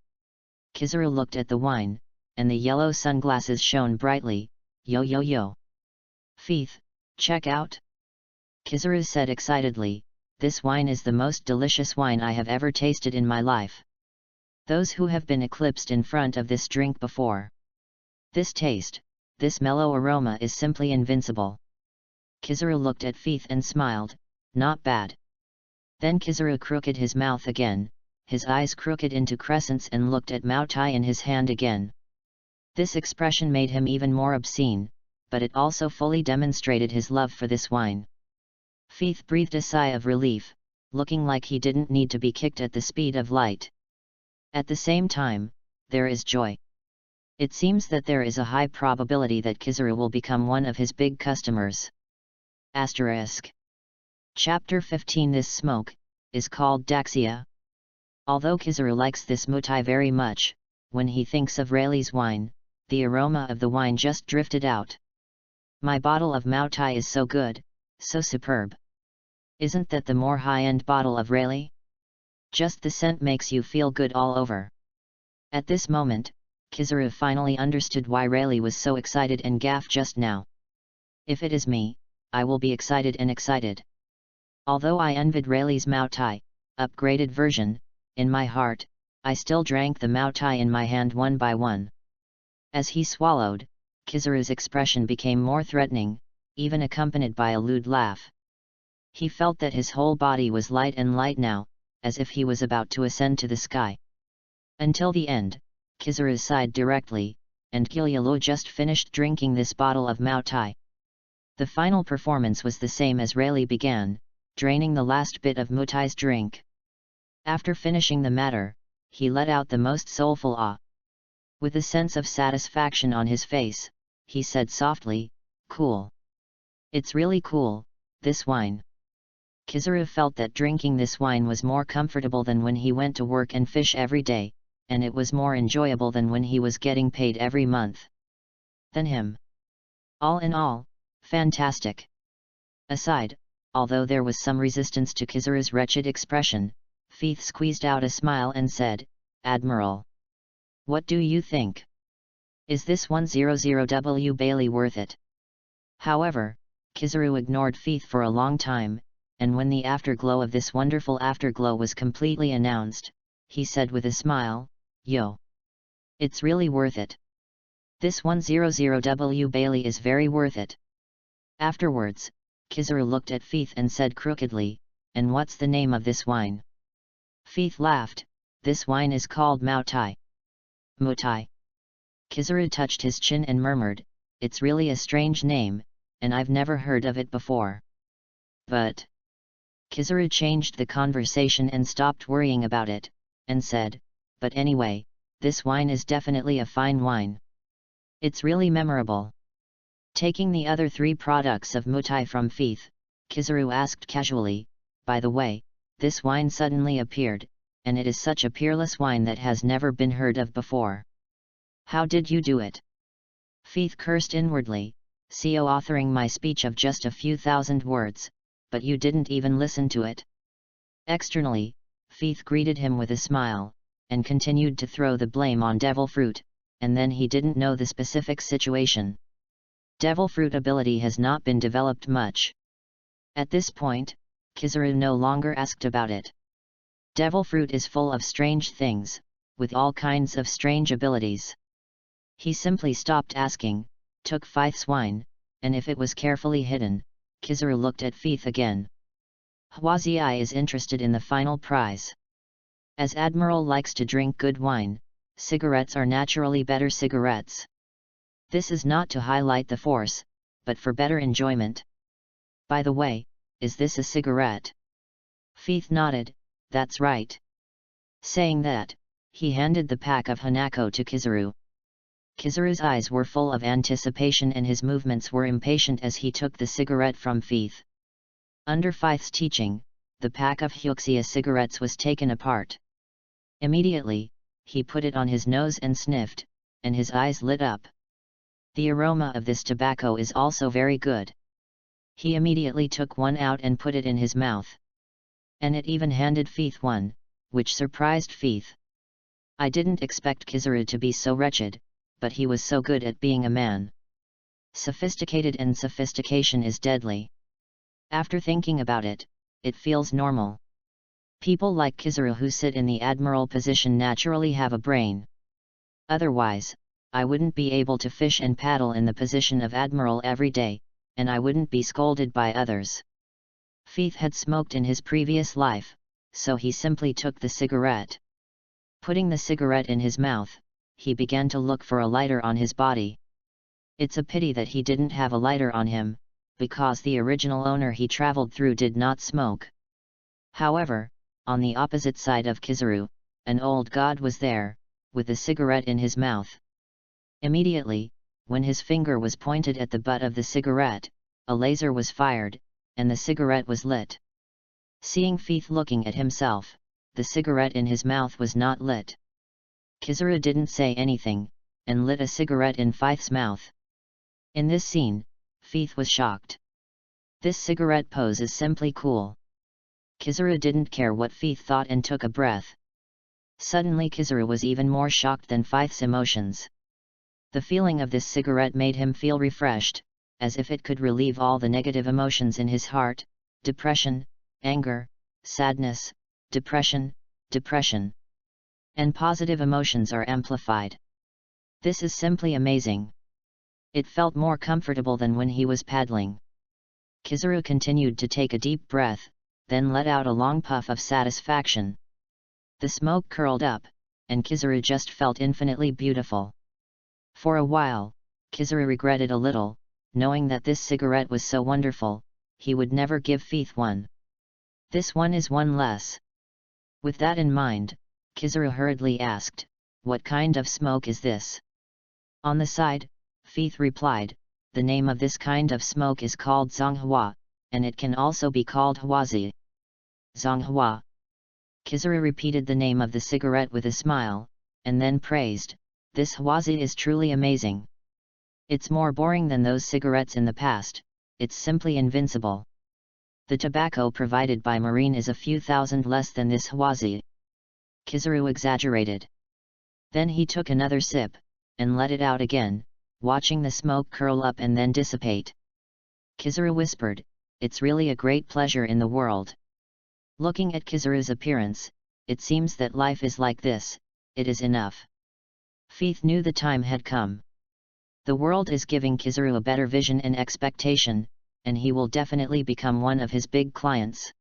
Kizaru looked at the wine, and the yellow sunglasses shone brightly. "Yo yo yo! Feith, check out!" Kizaru said excitedly, "This wine is the most delicious wine I have ever tasted in my life. Those who have been eclipsed in front of this drink before. This taste, this mellow aroma is simply invincible." Kizaru looked at Feith and smiled, "Not bad." Then Kizaru crooked his mouth again, his eyes crooked into crescents and looked at mutai in his hand again. This expression made him even more obscene, but it also fully demonstrated his love for this wine. Feith breathed a sigh of relief, looking like he didn't need to be kicked at the speed of light. At the same time, there is joy. It seems that there is a high probability that Kizaru will become one of his big customers. Asterisk. Chapter 15. This smoke is called Daxia. Although Kizaru likes this mutai very much, when he thinks of Rayleigh's wine, the aroma of the wine just drifted out. My bottle of mutai is so good, so superb. Isn't that the more high-end bottle of Rayleigh? Just the scent makes you feel good all over. At this moment, Kizaru finally understood why Rayleigh was so excited and gaff just now. If it is me, I will be excited and excited. Although I envied Rayleigh's mutai upgraded version, in my heart, I still drank the mutai in my hand one by one. As he swallowed, Kizaru's expression became more threatening, even accompanied by a lewd laugh. He felt that his whole body was light and light now, as if he was about to ascend to the sky. Until the end, Kizaru sighed directly, and Gilyalo just finished drinking this bottle of mutai. The final performance was the same as Rayleigh began, draining the last bit of mutai's drink. After finishing the matter, he let out the most soulful ah. With a sense of satisfaction on his face, he said softly, "Cool. It's really cool, this wine." Kizaru felt that drinking this wine was more comfortable than when he went to work and fish every day, and it was more enjoyable than when he was getting paid every month. Than him. All in all, fantastic. Aside, although there was some resistance to Kizaru's wretched expression, Feith squeezed out a smile and said, "Admiral. What do you think? Is this 100W Bailey worth it?" However, Kizaru ignored Feith for a long time, and when the afterglow of this wonderful afterglow was completely announced, he said with a smile, "Yo. It's really worth it. This 100W Bailey is very worth it." Afterwards, Kizaru looked at Feith and said crookedly, "And what's the name of this wine?" Feith laughed, "This wine is called Mutai." Mutai. Kizaru touched his chin and murmured, "It's really a strange name, and I've never heard of it before." But Kizaru changed the conversation and stopped worrying about it, and said, "But anyway, this wine is definitely a fine wine. It's really memorable." Taking the other three products of mutai from Feith, Kizaru asked casually, "By the way, this wine suddenly appeared, and it is such a peerless wine that has never been heard of before. How did you do it?" Feith cursed inwardly, "Co-authoring my speech of just a few thousand words, but you didn't even listen to it." Externally, Feith greeted him with a smile, and continued to throw the blame on Devil Fruit, and then he didn't know the specific situation. Devil Fruit ability has not been developed much. At this point, Kizaru no longer asked about it. Devil Fruit is full of strange things, with all kinds of strange abilities. He simply stopped asking, took Feith's wine, and if it was carefully hidden, Kizaru looked at Feith again. Hwazii is interested in the final prize. As Admiral likes to drink good wine, cigarettes are naturally better cigarettes. This is not to highlight the force, but for better enjoyment. By the way, is this a cigarette? Feith nodded, "That's right." Saying that, he handed the pack of Hanako to Kizaru. Kizaru's eyes were full of anticipation and his movements were impatient as he took the cigarette from Feith. Under Feith's teaching, the pack of Hyuxia cigarettes was taken apart. Immediately, he put it on his nose and sniffed, and his eyes lit up. The aroma of this tobacco is also very good. He immediately took one out and put it in his mouth. And it even handed Feith one, which surprised Feith. I didn't expect Kizaru to be so wretched, but he was so good at being a man. Sophisticated, and sophistication is deadly. After thinking about it, it feels normal. People like Kizaru who sit in the admiral position naturally have a brain. Otherwise, I wouldn't be able to fish and paddle in the position of admiral every day, and I wouldn't be scolded by others. Feith had smoked in his previous life, so he simply took the cigarette. Putting the cigarette in his mouth, he began to look for a lighter on his body. It's a pity that he didn't have a lighter on him, because the original owner he traveled through did not smoke. However, on the opposite side of Kizaru, an old god was there, with a cigarette in his mouth. Immediately, when his finger was pointed at the butt of the cigarette, a laser was fired, and the cigarette was lit. Seeing Feith looking at himself, the cigarette in his mouth was not lit. Kizaru didn't say anything, and lit a cigarette in Feith's mouth. In this scene, Feith was shocked. This cigarette pose is simply cool. Kizaru didn't care what Feith thought and took a breath. Suddenly Kizaru was even more shocked than Feith's emotions. The feeling of this cigarette made him feel refreshed, as if it could relieve all the negative emotions in his heart: depression, anger, sadness, depression, and positive emotions are amplified. This is simply amazing. It felt more comfortable than when he was paddling. Kizaru continued to take a deep breath, then let out a long puff of satisfaction. The smoke curled up, and Kizaru just felt infinitely beautiful. For a while, Kizaru regretted a little, knowing that this cigarette was so wonderful, he would never give Feith one. This one is one less. With that in mind, Kizaru hurriedly asked, "What kind of smoke is this?" On the side, Feith replied, "The name of this kind of smoke is called Zonghua, and it can also be called Huazi." Zonghua. Kizaru repeated the name of the cigarette with a smile, and then praised, "This Huazi is truly amazing. It's more boring than those cigarettes in the past, it's simply invincible. The tobacco provided by Marine is a few thousand less than this Huazi." Kizaru exaggerated. Then he took another sip, and let it out again, watching the smoke curl up and then dissipate. Kizaru whispered, "It's really a great pleasure in the world." Looking at Kizaru's appearance, it seems that life is like this, it is enough. Feith knew the time had come. The world is giving Kizaru a better vision and expectation, and he will definitely become one of his big clients.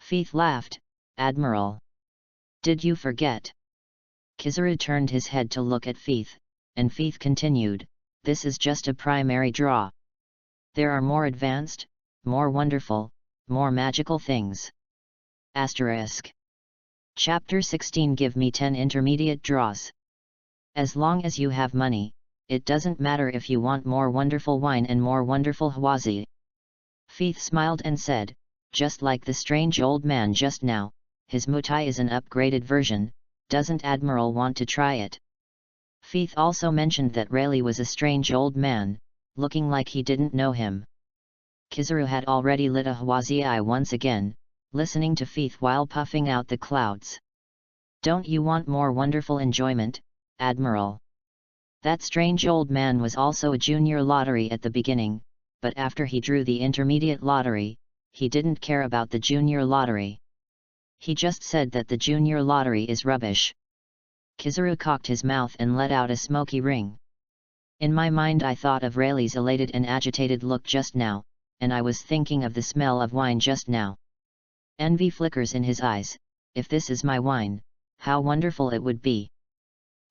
Feith laughed, "Admiral. Did you forget?" Kizaru turned his head to look at Feith, and Feith continued, "This is just a primary draw. There are more advanced, more wonderful, more magical things. Asterisk. Chapter 16. Give me 10 intermediate draws. As long as you have money, it doesn't matter if you want more wonderful wine and more wonderful Huazi." Feith smiled and said, "Just like the strange old man just now, his mutai is an upgraded version, doesn't Admiral want to try it?" Feith also mentioned that Rayleigh was a strange old man, looking like he didn't know him. Kizaru had already lit a Huazi once again, listening to Feith while puffing out the clouds. "Don't you want more wonderful enjoyment, Admiral?" That strange old man was also a junior lottery at the beginning, but after he drew the intermediate lottery, he didn't care about the junior lottery. He just said that the junior lottery is rubbish. Kizaru cocked his mouth and let out a smoky ring. "In my mind I thought of Rayleigh's elated and agitated look just now, and I was thinking of the smell of wine just now. Envy flickers in his eyes. If this is my wine, how wonderful it would be."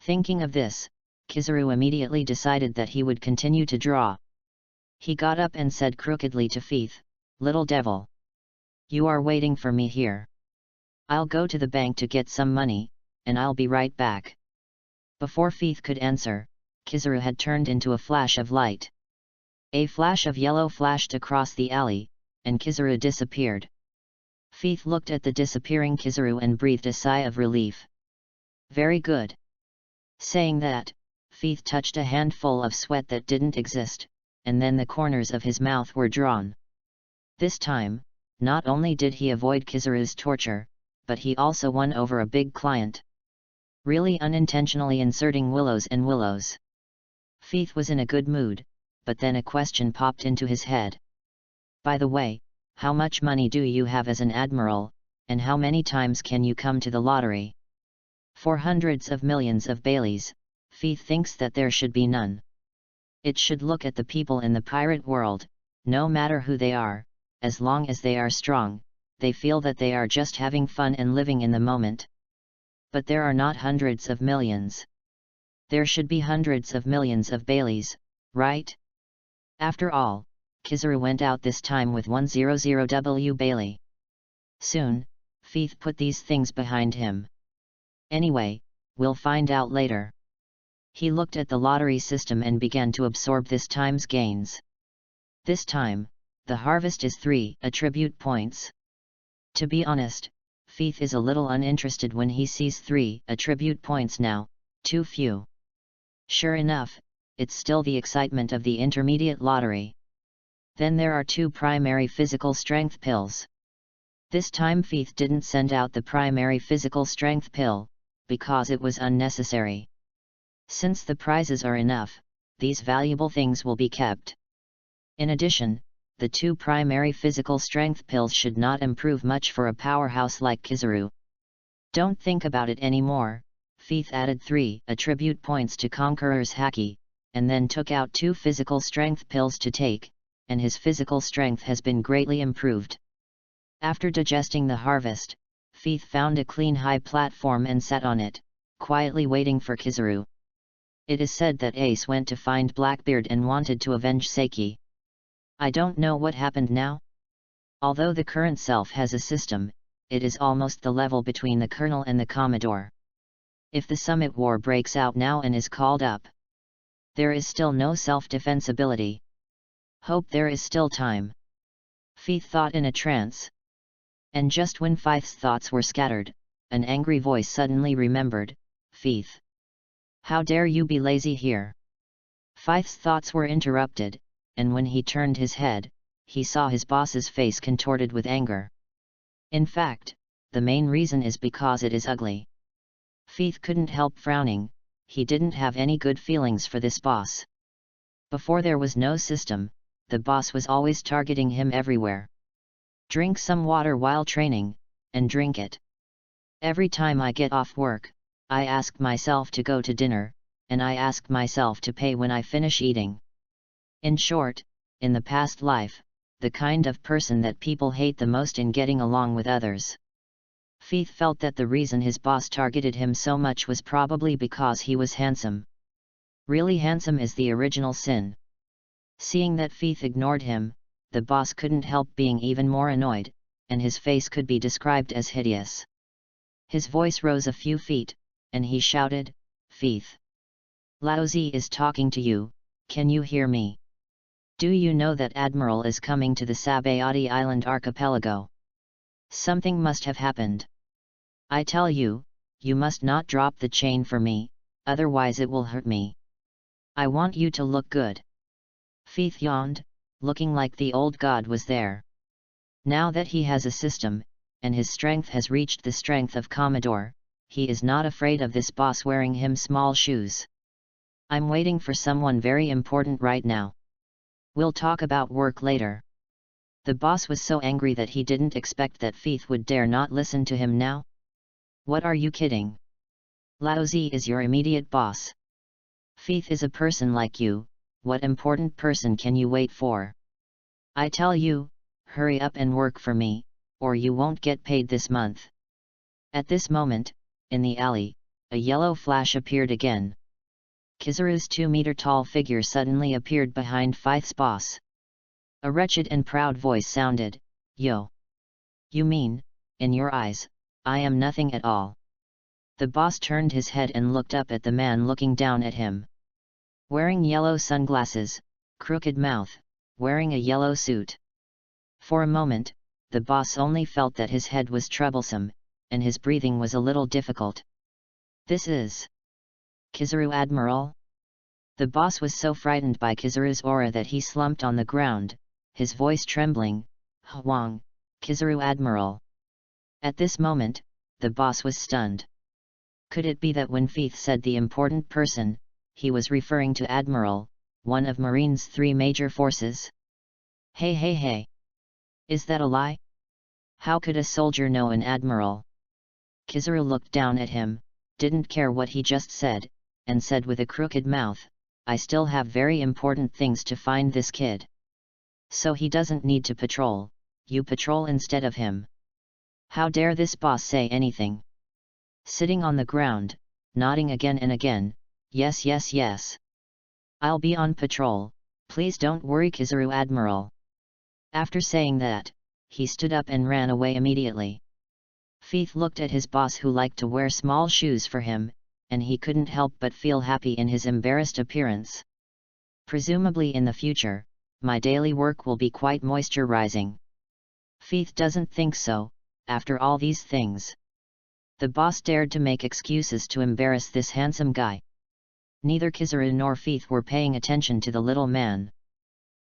Thinking of this, Kizaru immediately decided that he would continue to draw. He got up and said crookedly to Feith, "Little devil. You are waiting for me here. I'll go to the bank to get some money, and I'll be right back." Before Feith could answer, Kizaru had turned into a flash of light. A flash of yellow flashed across the alley, and Kizaru disappeared. Feith looked at the disappearing Kizaru and breathed a sigh of relief. "Very good." Saying that, Feith touched a handful of sweat that didn't exist, and then the corners of his mouth were drawn. This time, not only did he avoid Kizaru's torture, but he also won over a big client. Really unintentionally inserting willows and willows. Feith was in a good mood, but then a question popped into his head. "By the way, how much money do you have as an admiral, and how many times can you come to the lottery?" For hundreds of millions of Baileys, Feith thinks that there should be none. It should look at the people in the pirate world, no matter who they are, as long as they are strong, they feel that they are just having fun and living in the moment. But there are not hundreds of millions. There should be hundreds of millions of Baileys, right? After all, Kizaru went out this time with 100W Bailey. Soon, Feith put these things behind him. Anyway, we'll find out later. He looked at the lottery system and began to absorb this time's gains. This time, the harvest is 3 attribute points. To be honest, Feith is a little uninterested when he sees 3 attribute points now, too few. Sure enough, it's still the excitement of the intermediate lottery. Then there are 2 primary physical strength pills. This time Feith didn't send out the primary physical strength pill, because it was unnecessary. Since the prizes are enough, these valuable things will be kept. In addition, the 2 primary physical strength pills should not improve much for a powerhouse like Kizaru. Don't think about it anymore. Feith added 3 attribute points to Conqueror's Haki, and then took out 2 physical strength pills to take, and his physical strength has been greatly improved. After digesting the harvest, Feith found a clean high platform and sat on it, quietly waiting for Kizaru. It is said that Ace went to find Blackbeard and wanted to avenge Seiki. I don't know what happened now. Although the current self has a system, it is almost the level between the Colonel and the Commodore. If the Summit War breaks out now and is called up, there is still no self-defense ability. Hope there is still time. Feith thought in a trance. And just when Feith's thoughts were scattered, an angry voice suddenly remembered, Feith. How dare you be lazy here? Feith's thoughts were interrupted, and when he turned his head, he saw his boss's face contorted with anger. In fact, the main reason is because it is ugly. Feith couldn't help frowning. He didn't have any good feelings for this boss. Before there was no system, the boss was always targeting him everywhere. Drink some water while training, and drink it. Every time I get off work, I ask myself to go to dinner, and I ask myself to pay when I finish eating. In short, in the past life, the kind of person that people hate the most in getting along with others. Feith felt that the reason his boss targeted him so much was probably because he was handsome. Really handsome is the original sin. Seeing that Feith ignored him, the boss couldn't help being even more annoyed, and his face could be described as hideous. His voice rose a few feet, and he shouted, Feith. Laozi is talking to you, can you hear me? Do you know that Admiral is coming to the Sabayati Island archipelago? Something must have happened. I tell you, you must not drop the chain for me, otherwise it will hurt me. I want you to look good. Feith yawned, looking like the old god was there. Now that he has a system, and his strength has reached the strength of Commodore, he is not afraid of this boss wearing him small shoes. I'm waiting for someone very important right now. We'll talk about work later. The boss was so angry that he didn't expect that Feith would dare not listen to him now. What are you kidding? Laozi is your immediate boss. Feith is a person like you, what important person can you wait for? I tell you, hurry up and work for me, or you won't get paid this month. At this moment, in the alley, a yellow flash appeared again. Kizaru's 2-meter-tall figure suddenly appeared behind Feith's boss. A wretched and proud voice sounded, Yo! You mean, in your eyes, I am nothing at all. The boss turned his head and looked up at the man looking down at him. Wearing yellow sunglasses, crooked mouth, wearing a yellow suit. For a moment, the boss only felt that his head was troublesome, and his breathing was a little difficult. This is Kizaru Admiral? The boss was so frightened by Kizaru's aura that he slumped on the ground, his voice trembling, Huang, Kizaru Admiral. At this moment, the boss was stunned. Could it be that when Feith said the important person, he was referring to Admiral, one of Marine's 3 major forces? Hey! Is that a lie? How could a soldier know an admiral? Kizaru looked down at him, didn't care what he just said, and said with a crooked mouth, I still have very important things to find this kid. So he doesn't need to patrol, you patrol instead of him. How dare this boss say anything? Sitting on the ground, nodding again and again, yes. I'll be on patrol, please don't worry Kizaru Admiral. After saying that, he stood up and ran away immediately. Feith looked at his boss, who liked to wear small shoes for him, and he couldn't help but feel happy in his embarrassed appearance. Presumably in the future, my daily work will be quite moisturizing. Feith doesn't think so, after all these things. The boss dared to make excuses to embarrass this handsome guy. Neither Kizaru nor Feith were paying attention to the little man.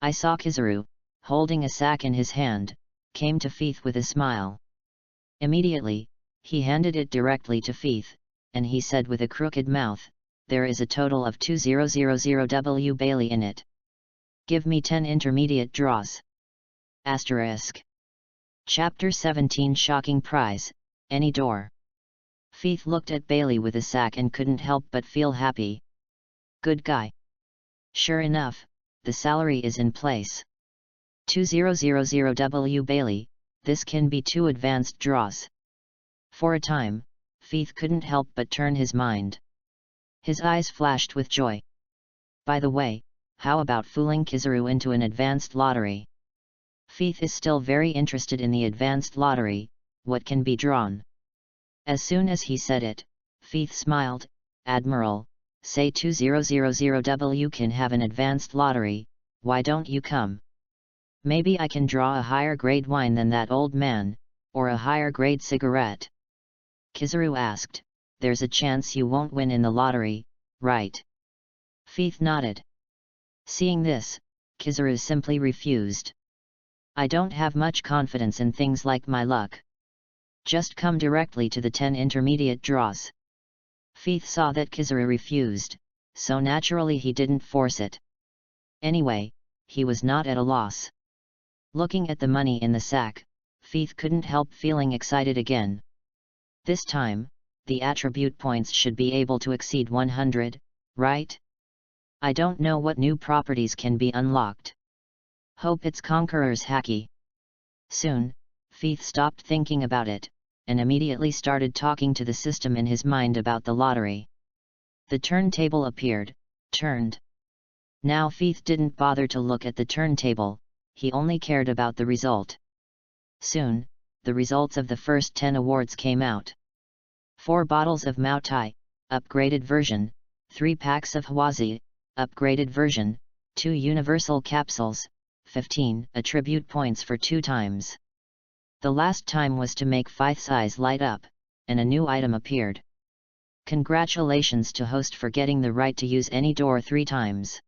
I saw Kizaru, holding a sack in his hand, came to Feith with a smile. Immediately, he handed it directly to Feith, and he said with a crooked mouth, "There is a total of 2000 Bailey in it. Give me 10 intermediate draws." Asterisk. Chapter 17 Shocking Prize, Any Door. Feith looked at Bailey with a sack and couldn't help but feel happy. Good guy. Sure enough, the salary is in place. 2000 Bailey, this can be 2 advanced draws. For a time, Feith couldn't help but turn his mind. His eyes flashed with joy. By the way, how about fooling Kizaru into an advanced lottery? Feith is still very interested in the advanced lottery. What can be drawn? As soon as he said it, Feith smiled. Admiral, say 2000 can have an advanced lottery, why don't you come? Maybe I can draw a higher grade wine than that old man, or a higher grade cigarette. Kizaru asked, there's a chance you won't win in the lottery, right? Feith nodded. Seeing this, Kizaru simply refused. I don't have much confidence in things like my luck. Just come directly to the 10 intermediate draws. Feith saw that Kizaru refused, so naturally he didn't force it. Anyway, he was not at a loss. Looking at the money in the sack, Feith couldn't help feeling excited again. This time, the attribute points should be able to exceed 100, right? I don't know what new properties can be unlocked. Hope it's Conqueror's Hacky. Soon, Feith stopped thinking about it, and immediately started talking to the system in his mind about the lottery. The turntable appeared, turned. Now Feith didn't bother to look at the turntable, he only cared about the result. Soon, the results of the first 10 awards came out. 4 bottles of Mao Tai, upgraded version, 3 packs of Huazi, upgraded version, 2 universal capsules, 15 attribute points for 2 times. The last time was to make Feith's eyes light up, and a new item appeared. Congratulations to host for getting the right to use any door 3 times.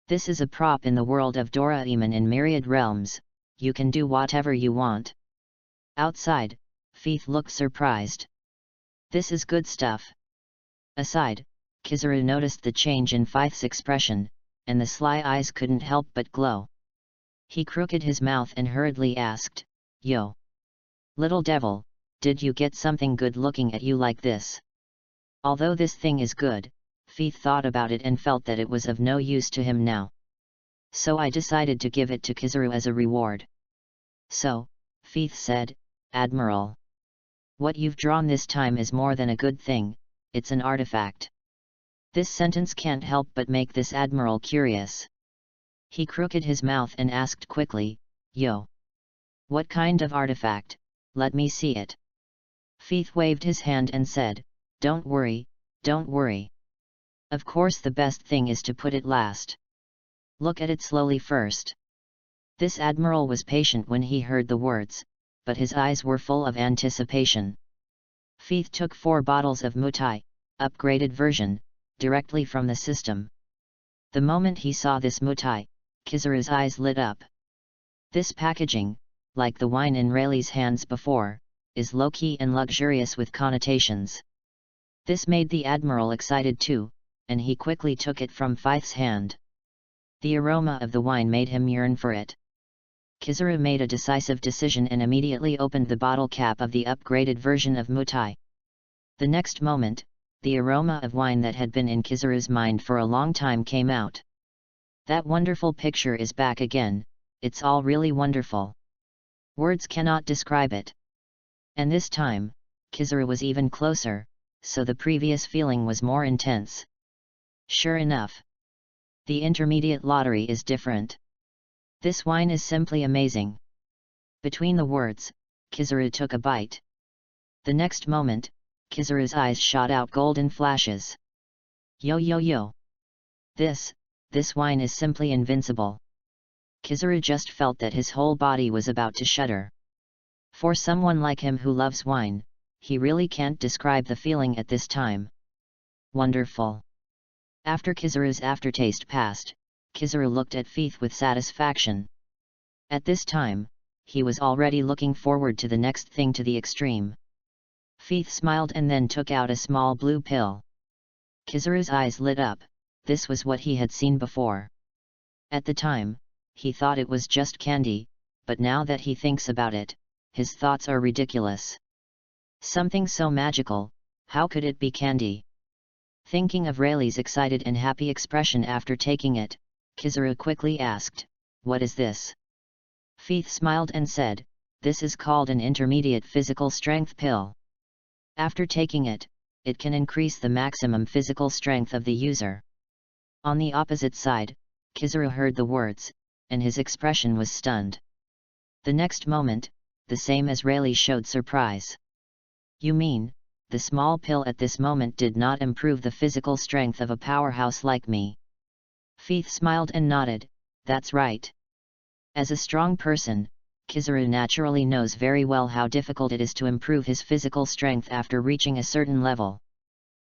This is a prop in the world of Doraemon in myriad realms, you can do whatever you want. Outside, Feith looked surprised. This is good stuff. Aside, Kizaru noticed the change in Feith's expression, and the sly eyes couldn't help but glow. He crooked his mouth and hurriedly asked, Yo! Little devil, did you get something good looking at you like this? Although this thing is good, Feith thought about it and felt that it was of no use to him now. So I decided to give it to Kizaru as a reward. So, Feith said, Admiral. What you've drawn this time is more than a good thing, it's an artifact. This sentence can't help but make this Admiral curious. He crooked his mouth and asked quickly, Yo! What kind of artifact? Let me see it. Feith waved his hand and said, Don't worry, don't worry. Of course the best thing is to put it last. Look at it slowly first. This Admiral was patient when he heard the words, but his eyes were full of anticipation. Feith took 4 bottles of Mutai, upgraded version, directly from the system. The moment he saw this Mutai, Kizaru's eyes lit up. This packaging, like the wine in Rayleigh's hands before, is low-key and luxurious with connotations. This made the Admiral excited too, and he quickly took it from Feith's hand. The aroma of the wine made him yearn for it. Kizaru made a decisive decision and immediately opened the bottle cap of the upgraded version of Mutai. The next moment, the aroma of wine that had been in Kizaru's mind for a long time came out. That wonderful picture is back again, it's all really wonderful. Words cannot describe it. And this time, Kizaru was even closer, so the previous feeling was more intense. Sure enough. The intermediate lottery is different. This wine is simply amazing. Between the words, Kizaru took a bite. The next moment, Kizaru's eyes shot out golden flashes. Yo yo yo! This wine is simply invincible. Kizaru just felt that his whole body was about to shudder. For someone like him who loves wine, he really can't describe the feeling at this time. Wonderful! After Kizaru's aftertaste passed, Kizaru looked at Feith with satisfaction. At this time, he was already looking forward to the next thing to the extreme. Feith smiled and then took out a small blue pill. Kizaru's eyes lit up. This was what he had seen before. At the time, he thought it was just candy, but now that he thinks about it, his thoughts are ridiculous. Something so magical, how could it be candy? Thinking of Rayleigh's excited and happy expression after taking it, Kizaru quickly asked, "What is this?" Feith smiled and said, "This is called an intermediate physical strength pill. After taking it, it can increase the maximum physical strength of the user." On the opposite side, Kizaru heard the words, and his expression was stunned. The next moment, the same as Rayleigh showed surprise. "You mean, the small pill at this moment did not improve the physical strength of a powerhouse like me?" Feith smiled and nodded, "That's right." As a strong person, Kizaru naturally knows very well how difficult it is to improve his physical strength after reaching a certain level.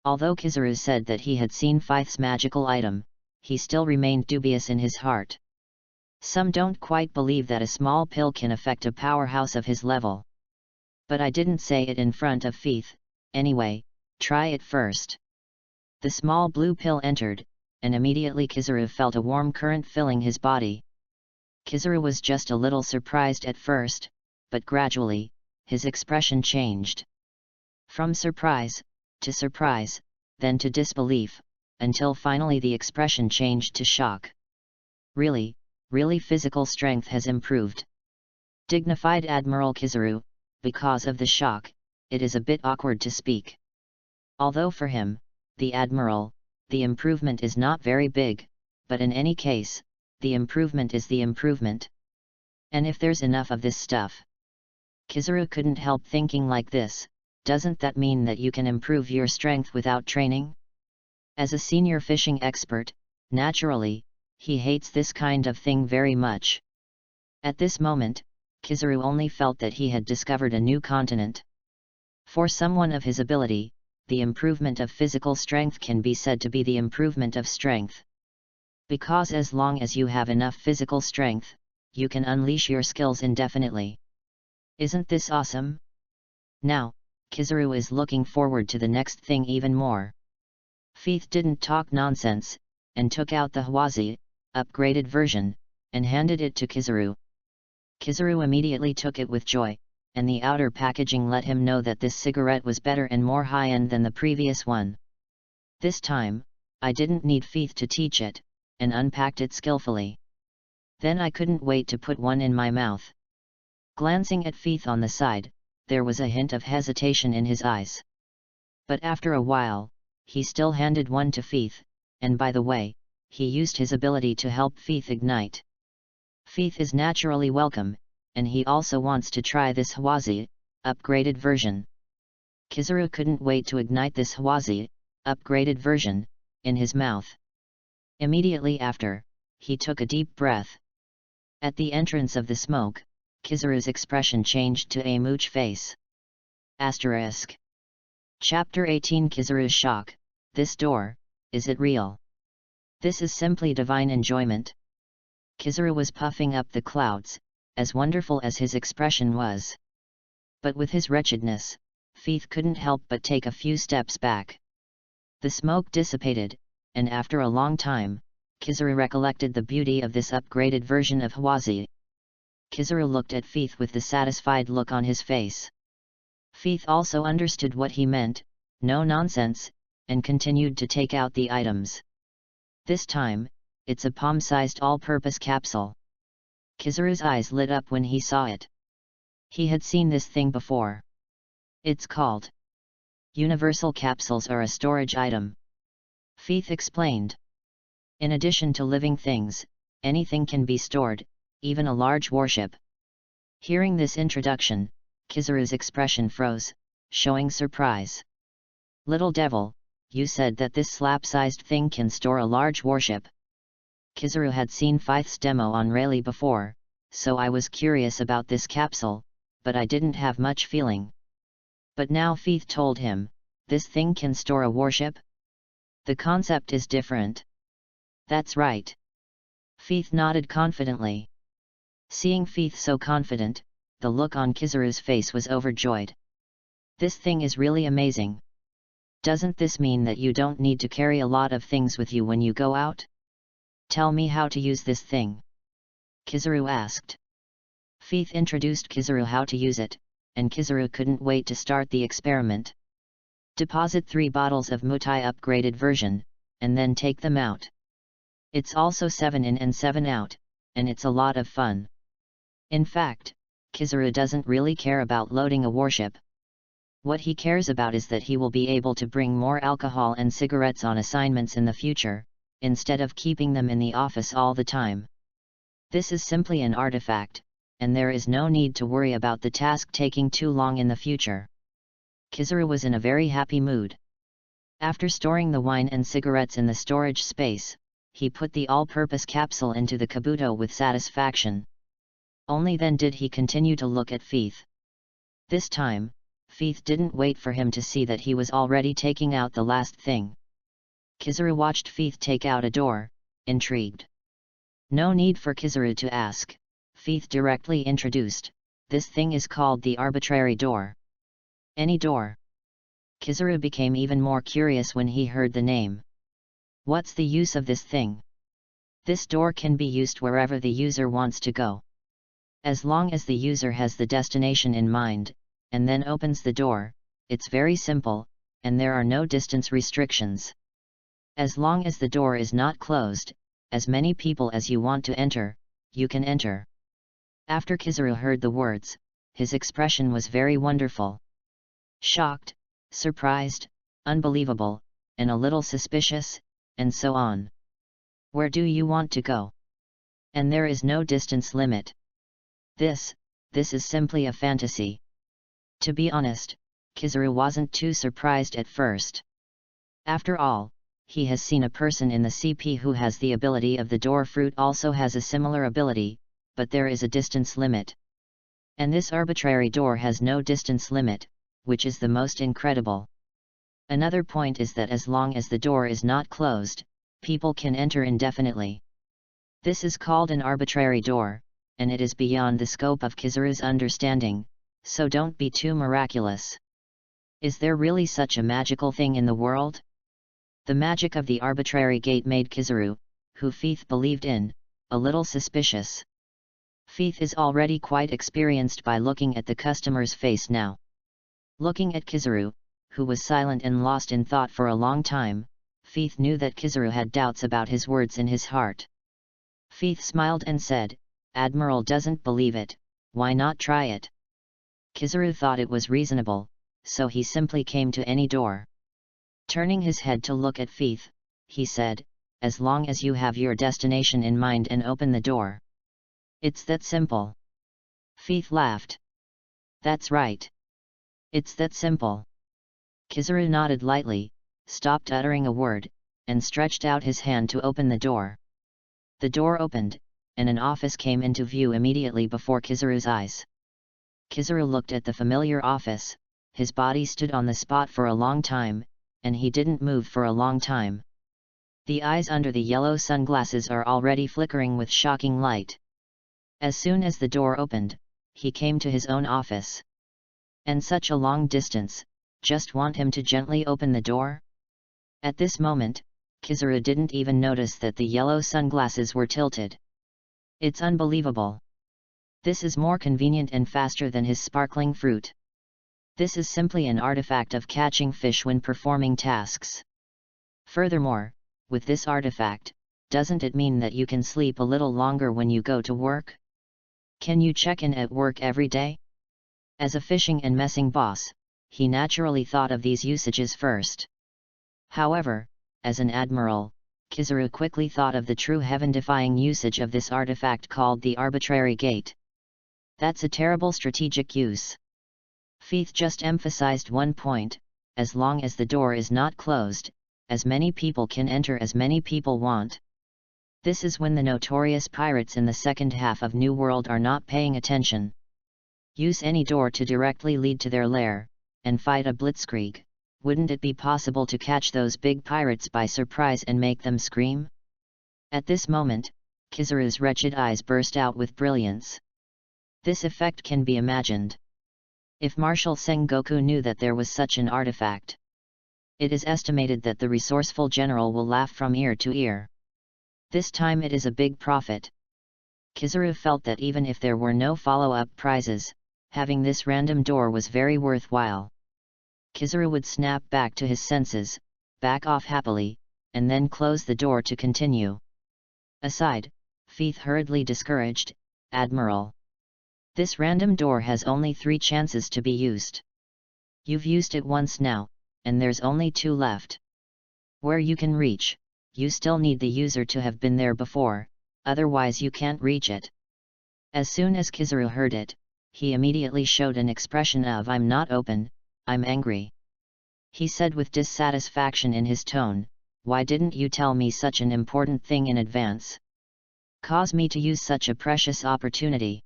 Although Kizaru said that he had seen Feith's magical item, he still remained dubious in his heart. Some don't quite believe that a small pill can affect a powerhouse of his level. But I didn't say it in front of Feith. Anyway, try it first. The small blue pill entered, and immediately Kizaru felt a warm current filling his body. Kizaru was just a little surprised at first, but gradually, his expression changed. From surprise, to surprise, then to disbelief, until finally the expression changed to shock. Really physical strength has improved. Dignified Admiral Kizaru, because of the shock, it is a bit awkward to speak. Although for him, the Admiral, the improvement is not very big, but in any case, the improvement is the improvement. And if there's enough of this stuff. Kizaru couldn't help thinking like this, doesn't that mean that you can improve your strength without training? As a senior fishing expert, naturally, he hates this kind of thing very much. At this moment, Kizaru only felt that he had discovered a new continent. For someone of his ability, the improvement of physical strength can be said to be the improvement of strength. Because as long as you have enough physical strength, you can unleash your skills indefinitely. Isn't this awesome? Now, Kizaru is looking forward to the next thing even more. Feith didn't talk nonsense, and took out the Hwazi, upgraded version, and handed it to Kizaru. Kizaru immediately took it with joy, and the outer packaging let him know that this cigarette was better and more high-end than the previous one. This time, I didn't need Feith to teach it, and unpacked it skillfully. Then I couldn't wait to put one in my mouth. Glancing at Feith on the side, there was a hint of hesitation in his eyes. But after a while, he still handed one to Feith, and by the way, he used his ability to help Feith ignite. Feith is naturally welcome, and he also wants to try this Hwazi, upgraded version. Kizaru couldn't wait to ignite this Hwazi, upgraded version, in his mouth. Immediately after, he took a deep breath. At the entrance of the smoke, Kizaru's expression changed to a mooch face. Asterisk. Chapter 18 Kizaru's shock. This door, is it real? This is simply divine enjoyment. Kizaru was puffing up the clouds, as wonderful as his expression was. But with his wretchedness, Feith couldn't help but take a few steps back. The smoke dissipated, and after a long time, Kizaru recollected the beauty of this upgraded version of Hwazi. Kizaru looked at Feith with the satisfied look on his face. Feith also understood what he meant, no nonsense, and continued to take out the items. This time, it's a palm-sized all-purpose capsule. Kizaru's eyes lit up when he saw it. He had seen this thing before. It's called Universal Capsules are a storage item. Feith explained. In addition to living things, anything can be stored, even a large warship. Hearing this introduction, Kizaru's expression froze, showing surprise. Little devil, you said that this slap-sized thing can store a large warship. Kizaru had seen Fythe's demo on Rayleigh before, so I was curious about this capsule, but I didn't have much feeling. But now Fythe told him, this thing can store a warship? The concept is different. That's right. Fythe nodded confidently. Seeing Fythe so confident, the look on Kizaru's face was overjoyed. This thing is really amazing. Doesn't this mean that you don't need to carry a lot of things with you when you go out? Tell me how to use this thing. Kizaru asked. Fythe introduced Kizaru how to use it, and Kizaru couldn't wait to start the experiment. Deposit 3 bottles of Mutai upgraded version, and then take them out. It's also 7 in and 7 out, and it's a lot of fun. In fact, Kizaru doesn't really care about loading a warship. What he cares about is that he will be able to bring more alcohol and cigarettes on assignments in the future, instead of keeping them in the office all the time. This is simply an artifact, and there is no need to worry about the task taking too long in the future. Kizaru was in a very happy mood. After storing the wine and cigarettes in the storage space, he put the all-purpose capsule into the kabuto with satisfaction. Only then did he continue to look at Fythe. This time, Fythe didn't wait for him to see that he was already taking out the last thing. Kizaru watched Fythe take out a door, intrigued. No need for Kizaru to ask, Fythe directly introduced, this thing is called the arbitrary door. Any door? Kizaru became even more curious when he heard the name. What's the use of this thing? This door can be used wherever the user wants to go. As long as the user has the destination in mind, and then opens the door, it's very simple, and there are no distance restrictions. As long as the door is not closed, as many people as you want to enter, you can enter. After Kizaru heard the words, his expression was very wonderful. Shocked, surprised, unbelievable, and a little suspicious, and so on. Where do you want to go? And there is no distance limit. This is simply a fantasy. To be honest, Kizaru wasn't too surprised at first. After all, he has seen a person in the CP who has the ability of the door fruit also has a similar ability, but there is a distance limit. And this arbitrary door has no distance limit, which is the most incredible. Another point is that as long as the door is not closed, people can enter indefinitely. This is called an arbitrary door, and it is beyond the scope of Kizaru's understanding, so don't be too miraculous. Is there really such a magical thing in the world? The magic of the arbitrary gate made Kizaru, who Fythe believed in, a little suspicious. Fythe is already quite experienced by looking at the customer's face now. Looking at Kizaru, who was silent and lost in thought for a long time, Fythe knew that Kizaru had doubts about his words in his heart. Fythe smiled and said, Admiral doesn't believe it, why not try it? Kizaru thought it was reasonable, so he simply came to any door. Turning his head to look at Fythe, he said, as long as you have your destination in mind and open the door. It's that simple. Fythe laughed. That's right. It's that simple. Kizaru nodded lightly, stopped uttering a word, and stretched out his hand to open the door. The door opened, and an office came into view immediately before Kizaru's eyes. Kizaru looked at the familiar office, his body stood on the spot for a long time, and he didn't move for a long time. The eyes under the yellow sunglasses are already flickering with shocking light. As soon as the door opened, he came to his own office. And such a long distance, just want him to gently open the door? At this moment, Kizaru didn't even notice that the yellow sunglasses were tilted. It's unbelievable. This is more convenient and faster than his sparkling fruit. This is simply an artifact of catching fish when performing tasks. Furthermore, with this artifact, doesn't it mean that you can sleep a little longer when you go to work? Can you check in at work every day? As a fishing and messing boss, he naturally thought of these usages first. However, as an admiral, Kizaru quickly thought of the true heaven-defying usage of this artifact called the arbitrary gate. That's a terrible strategic use. Feith just emphasized one point: as long as the door is not closed, as many people can enter as many people want. This is when the notorious pirates in the second half of New World are not paying attention. Use any door to directly lead to their lair, and fight a blitzkrieg. Wouldn't it be possible to catch those big pirates by surprise and make them scream? At this moment, Kizaru's wretched eyes burst out with brilliance. This effect can be imagined. If Marshal Sengoku knew that there was such an artifact, it is estimated that the resourceful general will laugh from ear to ear. This time it is a big profit. Kizaru felt that even if there were no follow-up prizes, having this random door was very worthwhile. Kizaru would snap back to his senses, back off happily, and then close the door to continue. Aside, Feith hurriedly discouraged, "Admiral, this random door has only 3 chances to be used. You've used it once now, and there's only 2 left. Where you can reach, you still need the user to have been there before, otherwise you can't reach it." As soon as Kizaru heard it, he immediately showed an expression of "I'm not open, I'm angry." He said with dissatisfaction in his tone, "Why didn't you tell me such an important thing in advance? Cause me to use such a precious opportunity."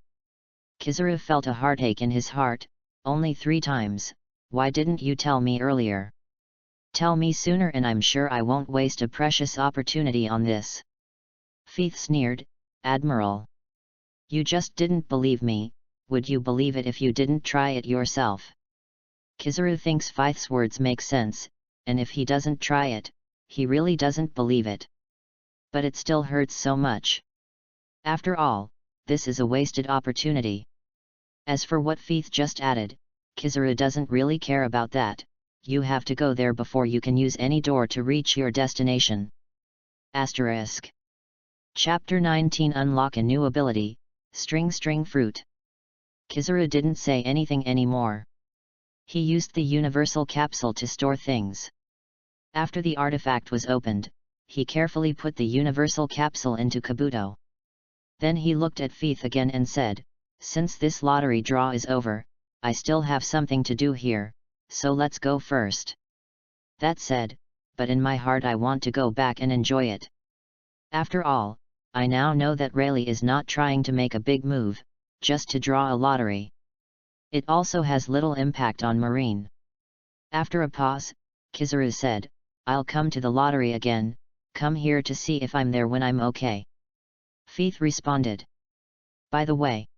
Kizaru felt a heartache in his heart. "Only 3 times, why didn't you tell me earlier? Tell me sooner and I'm sure I won't waste a precious opportunity on this." Feith sneered, "Admiral, you just didn't believe me, would you believe it if you didn't try it yourself?" Kizaru thinks Feith's words make sense, and if he doesn't try it, he really doesn't believe it. But it still hurts so much. After all, this is a wasted opportunity. As for what Feith just added, Kizaru doesn't really care about that. You have to go there before you can use any door to reach your destination. Asterisk. Chapter 19 Unlock a new ability, String Fruit. Kizaru didn't say anything anymore. He used the universal capsule to store things. After the artifact was opened, he carefully put the universal capsule into Kabuto. Then he looked at Feith again and said, "Since this lottery draw is over, I still have something to do here, so let's go first." That said, but in my heart I want to go back and enjoy it. After all, I now know that Rayleigh is not trying to make a big move, just to draw a lottery. It also has little impact on Marine. After a pause, Kizaru said, "I'll come to the lottery again, come here to see if I'm there when I'm okay." Feith responded. "By the way,"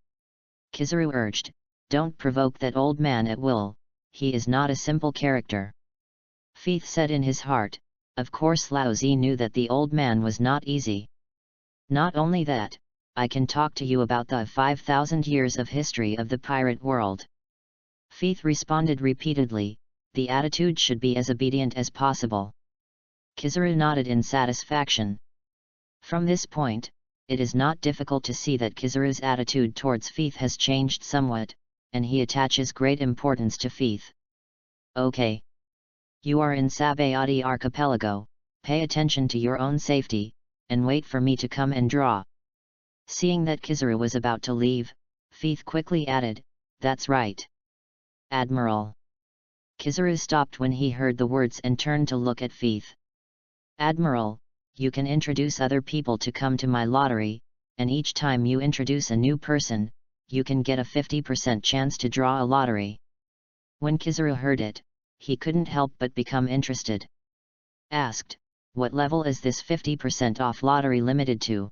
Kizaru urged, "don't provoke that old man at will, he is not a simple character." Feith said in his heart, of course Lao Zi knew that the old man was not easy. "Not only that, I can talk to you about the 5,000 years of history of the pirate world." Feith responded repeatedly, "The attitude should be as obedient as possible." Kizaru nodded in satisfaction. From this point, it is not difficult to see that Kizaru's attitude towards Feith has changed somewhat, and he attaches great importance to Feith. "Okay. You are in Sabayati Archipelago, pay attention to your own safety, and wait for me to come and draw." Seeing that Kizaru was about to leave, Feith quickly added, "That's right, Admiral." Kizaru stopped when he heard the words and turned to look at Feith. "Admiral, you can introduce other people to come to my lottery, and each time you introduce a new person, you can get a 50% chance to draw a lottery." When Kizaru heard it, he couldn't help but become interested. Asked, "What level is this 50% off lottery limited to?"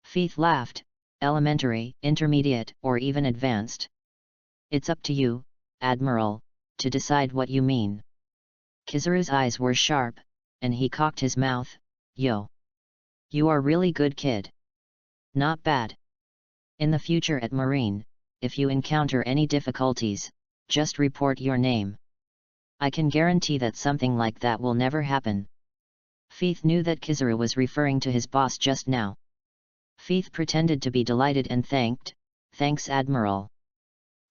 Feith laughed, "Elementary, intermediate, or even advanced. It's up to you, Admiral, to decide what you mean." Kizaru's eyes were sharp, and he cocked his mouth, "Yo! You are really good kid. Not bad. In the future at Marine, if you encounter any difficulties, just report your name. I can guarantee that something like that will never happen." Feith knew that Kizaru was referring to his boss just now. Feith pretended to be delighted and thanked, "Thanks Admiral."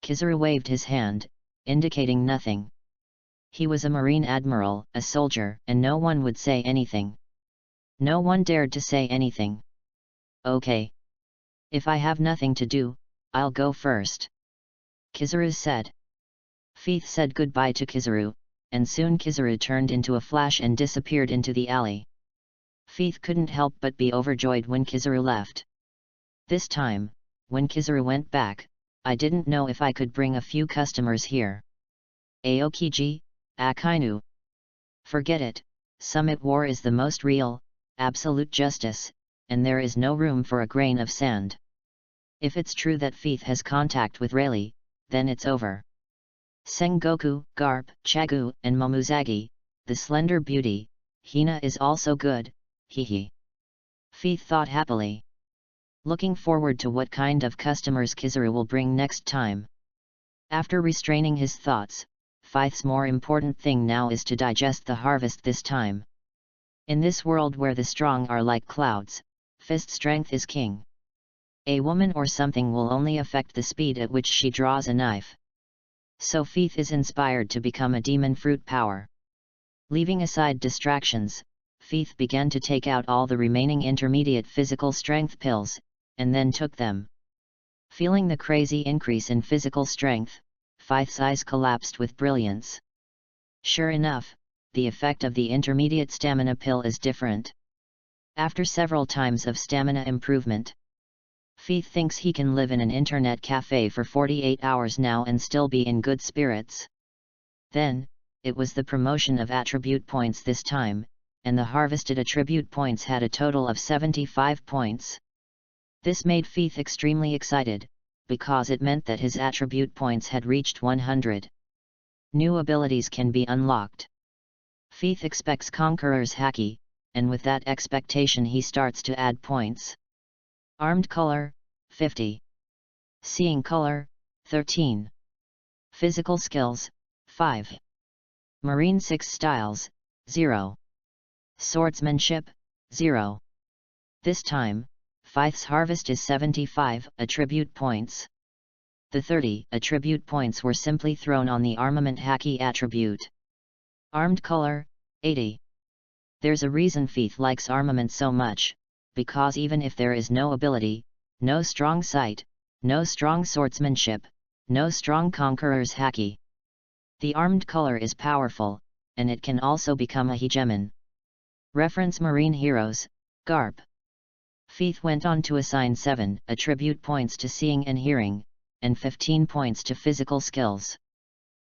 Kizaru waved his hand, indicating nothing. He was a Marine Admiral, a soldier, and no one would say anything. No one dared to say anything. Okay. If I have nothing to do, I'll go first, Kizaru said. Feith said goodbye to Kizaru, and soon Kizaru turned into a flash and disappeared into the alley. Feith couldn't help but be overjoyed when Kizaru left. This time, when Kizaru went back, I didn't know if I could bring a few customers here. Aokiji, Akainu. Forget it, Summit War is the most real, absolute justice, and there is no room for a grain of sand. If it's true that Feith has contact with Rayleigh, then it's over. Sengoku, Garp, Chagu, and Momuzagi, the slender beauty, Hina is also good, hehe. Feith thought happily. Looking forward to what kind of customers Kizaru will bring next time. After restraining his thoughts, Feith's more important thing now is to digest the harvest this time. In this world where the strong are like clouds, fist strength is king. A woman or something will only affect the speed at which she draws a knife. So Feith is inspired to become a demon fruit power. Leaving aside distractions, Feith began to take out all the remaining intermediate physical strength pills, and then took them. Feeling the crazy increase in physical strength, Feith's eyes collapsed with brilliance. Sure enough, the effect of the intermediate stamina pill is different. After several times of stamina improvement, Feith thinks he can live in an internet cafe for 48 hours now and still be in good spirits. Then, it was the promotion of attribute points this time, and the harvested attribute points had a total of 75 points. This made Feith extremely excited, because it meant that his attribute points had reached 100. New abilities can be unlocked. Feith expects Conqueror's Haki, and with that expectation he starts to add points. Armed Color, 50. Seeing Color, 13. Physical Skills, 5. Marine 6 Styles, 0. Swordsmanship, 0. This time, Feith's harvest is 75 attribute points. The 30 attribute points were simply thrown on the Armament Haki attribute. Armed Color, 80. There's a reason Feith likes armament so much, because even if there is no ability, no strong sight, no strong swordsmanship, no strong Conqueror's Haki, the armed color is powerful, and it can also become a hegemon. Reference Marine Heroes, Garp. Feith went on to assign 7 attribute points to seeing and hearing, and 15 points to physical skills.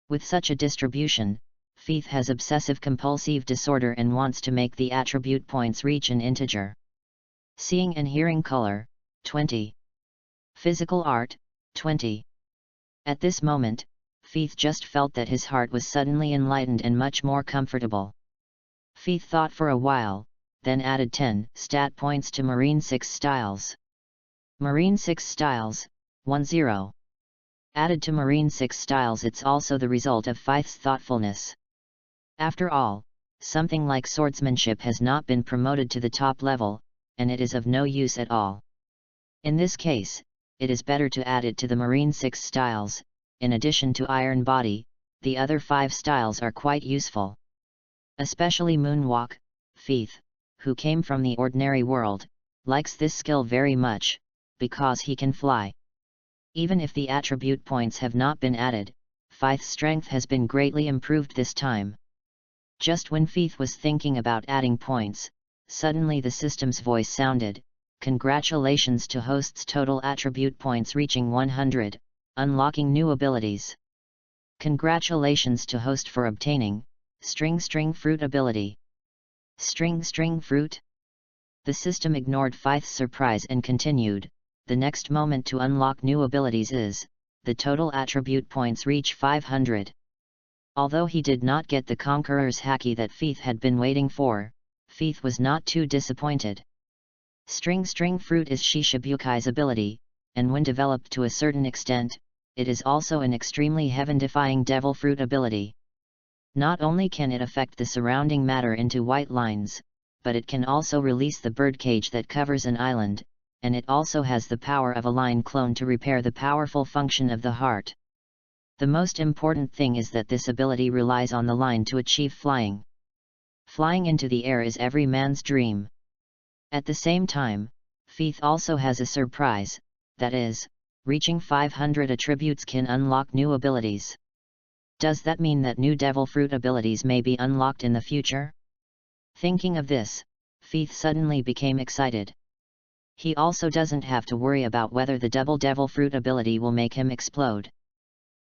With such a distribution, Feith has obsessive-compulsive disorder and wants to make the attribute points reach an integer. Seeing and hearing color, 20. Physical art, 20. At this moment, Feith just felt that his heart was suddenly enlightened and much more comfortable. Feith thought for a while, then added 10 stat points to Marine 6 Styles. Marine 6 Styles, 10. Added to Marine 6 Styles, it's also the result of Feith's thoughtfulness. After all, something like swordsmanship has not been promoted to the top level, and it is of no use at all. In this case, it is better to add it to the Marine 6 Styles. In addition to Iron Body, the other 5 styles are quite useful. Especially Moonwalk, Feith, who came from the ordinary world, likes this skill very much, because he can fly. Even if the attribute points have not been added, Feith's strength has been greatly improved this time. Just when Feith was thinking about adding points, suddenly the system's voice sounded, "Congratulations to host's total attribute points reaching 100, unlocking new abilities. Congratulations to host for obtaining String Fruit ability." String Fruit? The system ignored Feith's surprise and continued, "The next moment to unlock new abilities is, the total attribute points reach 500. Although he did not get the Conqueror's Haki that Feith had been waiting for, Feith was not too disappointed. String Fruit is Shishabukai's ability, and when developed to a certain extent, it is also an extremely heaven-defying Devil Fruit ability. Not only can it affect the surrounding matter into white lines, but it can also release the birdcage that covers an island, and it also has the power of a line clone to repair the powerful function of the heart. The most important thing is that this ability relies on the line to achieve flying. Flying into the air is every man's dream, At the same time, Feith also has a surprise, that is, reaching 500 attributes can unlock new abilities. Does that mean that new devil fruit abilities may be unlocked in the future? Thinking of this, Feith suddenly became excited. He also doesn't have to worry about whether the double devil fruit ability will make him explode.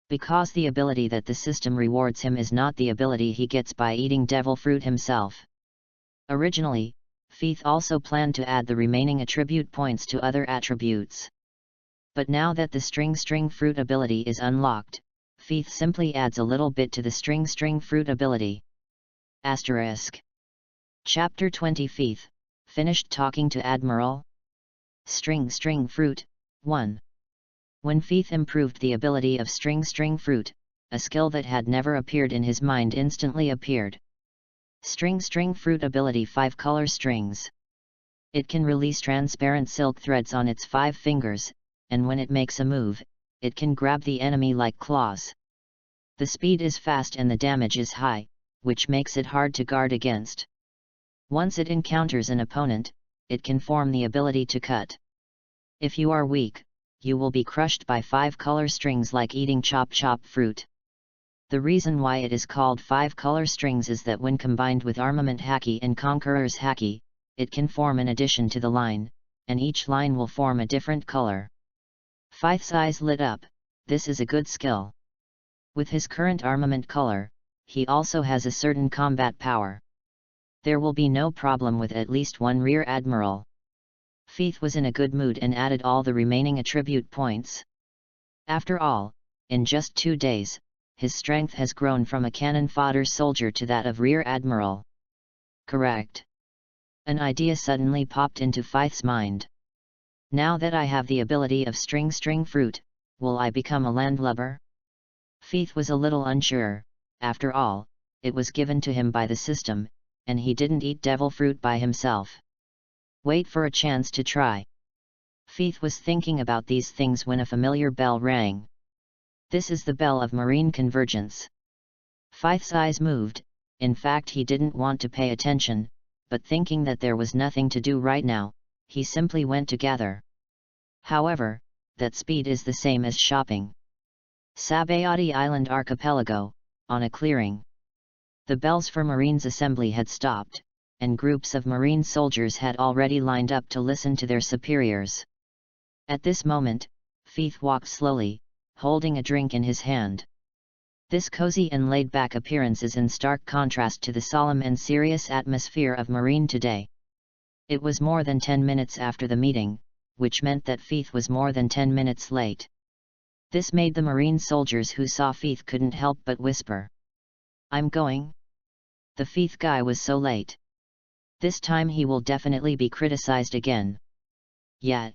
Because the ability that the system rewards him is not the ability he gets by eating devil fruit himself. Originally, Feith also planned to add the remaining attribute points to other attributes. But now that the string fruit ability is unlocked, Feith simply adds a little bit to the string fruit ability. Asterisk. Chapter 20 Feith, finished talking to Admiral? String fruit, 1. When Feith improved the ability of string fruit, a skill that had never appeared in his mind instantly appeared. String fruit ability 5 color strings. It can release transparent silk threads on its 5 fingers, and when it makes a move, it can grab the enemy like claws. The speed is fast and the damage is high, which makes it hard to guard against. Once it encounters an opponent, it can form the ability to cut. If you are weak, you will be crushed by 5 color strings like eating chop fruit. The reason why it is called 5 color strings is that when combined with Armament Haki and Conqueror's Haki, it can form an addition to the line, and each line will form a different color. Feith's eyes lit up. This is a good skill. With his current armament color, he also has a certain combat power. There will be no problem with at least one rear admiral. Feith was in a good mood and added all the remaining attribute points. After all, in just 2 days, his strength has grown from a cannon fodder soldier to that of rear admiral. Correct. An idea suddenly popped into Feith's mind. Now that I have the ability of string fruit, will I become a landlubber? Feith was a little unsure. After all, it was given to him by the system, and he didn't eat devil fruit by himself. Wait for a chance to try. Feith was thinking about these things when a familiar bell rang. This is the bell of Marine Convergence. Feith's eyes moved. In fact, he didn't want to pay attention, but thinking that there was nothing to do right now, he simply went to gather. However, that speed is the same as shopping. Sabayati Island Archipelago, on a clearing. The bells for Marines Assembly had stopped, and groups of Marine soldiers had already lined up to listen to their superiors. At this moment, Feith walked slowly, holding a drink in his hand. This cozy and laid-back appearance is in stark contrast to the solemn and serious atmosphere of Marine today. It was more than 10 minutes after the meeting, which meant that Feith was more than 10 minutes late. This made the Marine soldiers who saw Feith couldn't help but whisper, "I'm going." The Feith guy was so late. This time he will definitely be criticized again. Yet,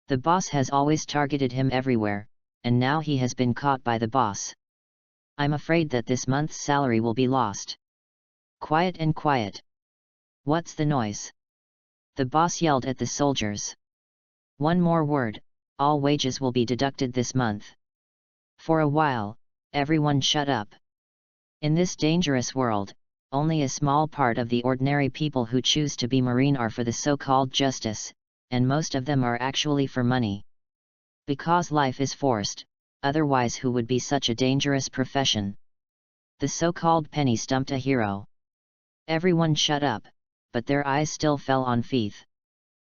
the boss has always targeted him everywhere, and now he has been caught by the boss. I'm afraid that this month's salary will be lost. Quiet and quiet. What's the noise? The boss yelled at the soldiers. One more word, all wages will be deducted this month. For a while, everyone shut up. In this dangerous world, only a small part of the ordinary people who choose to be Marine are for the so-called justice, and most of them are actually for money. Because life is forced, otherwise who would be such a dangerous profession? The so-called penny stumped a hero. Everyone shut up, but their eyes still fell on Feith.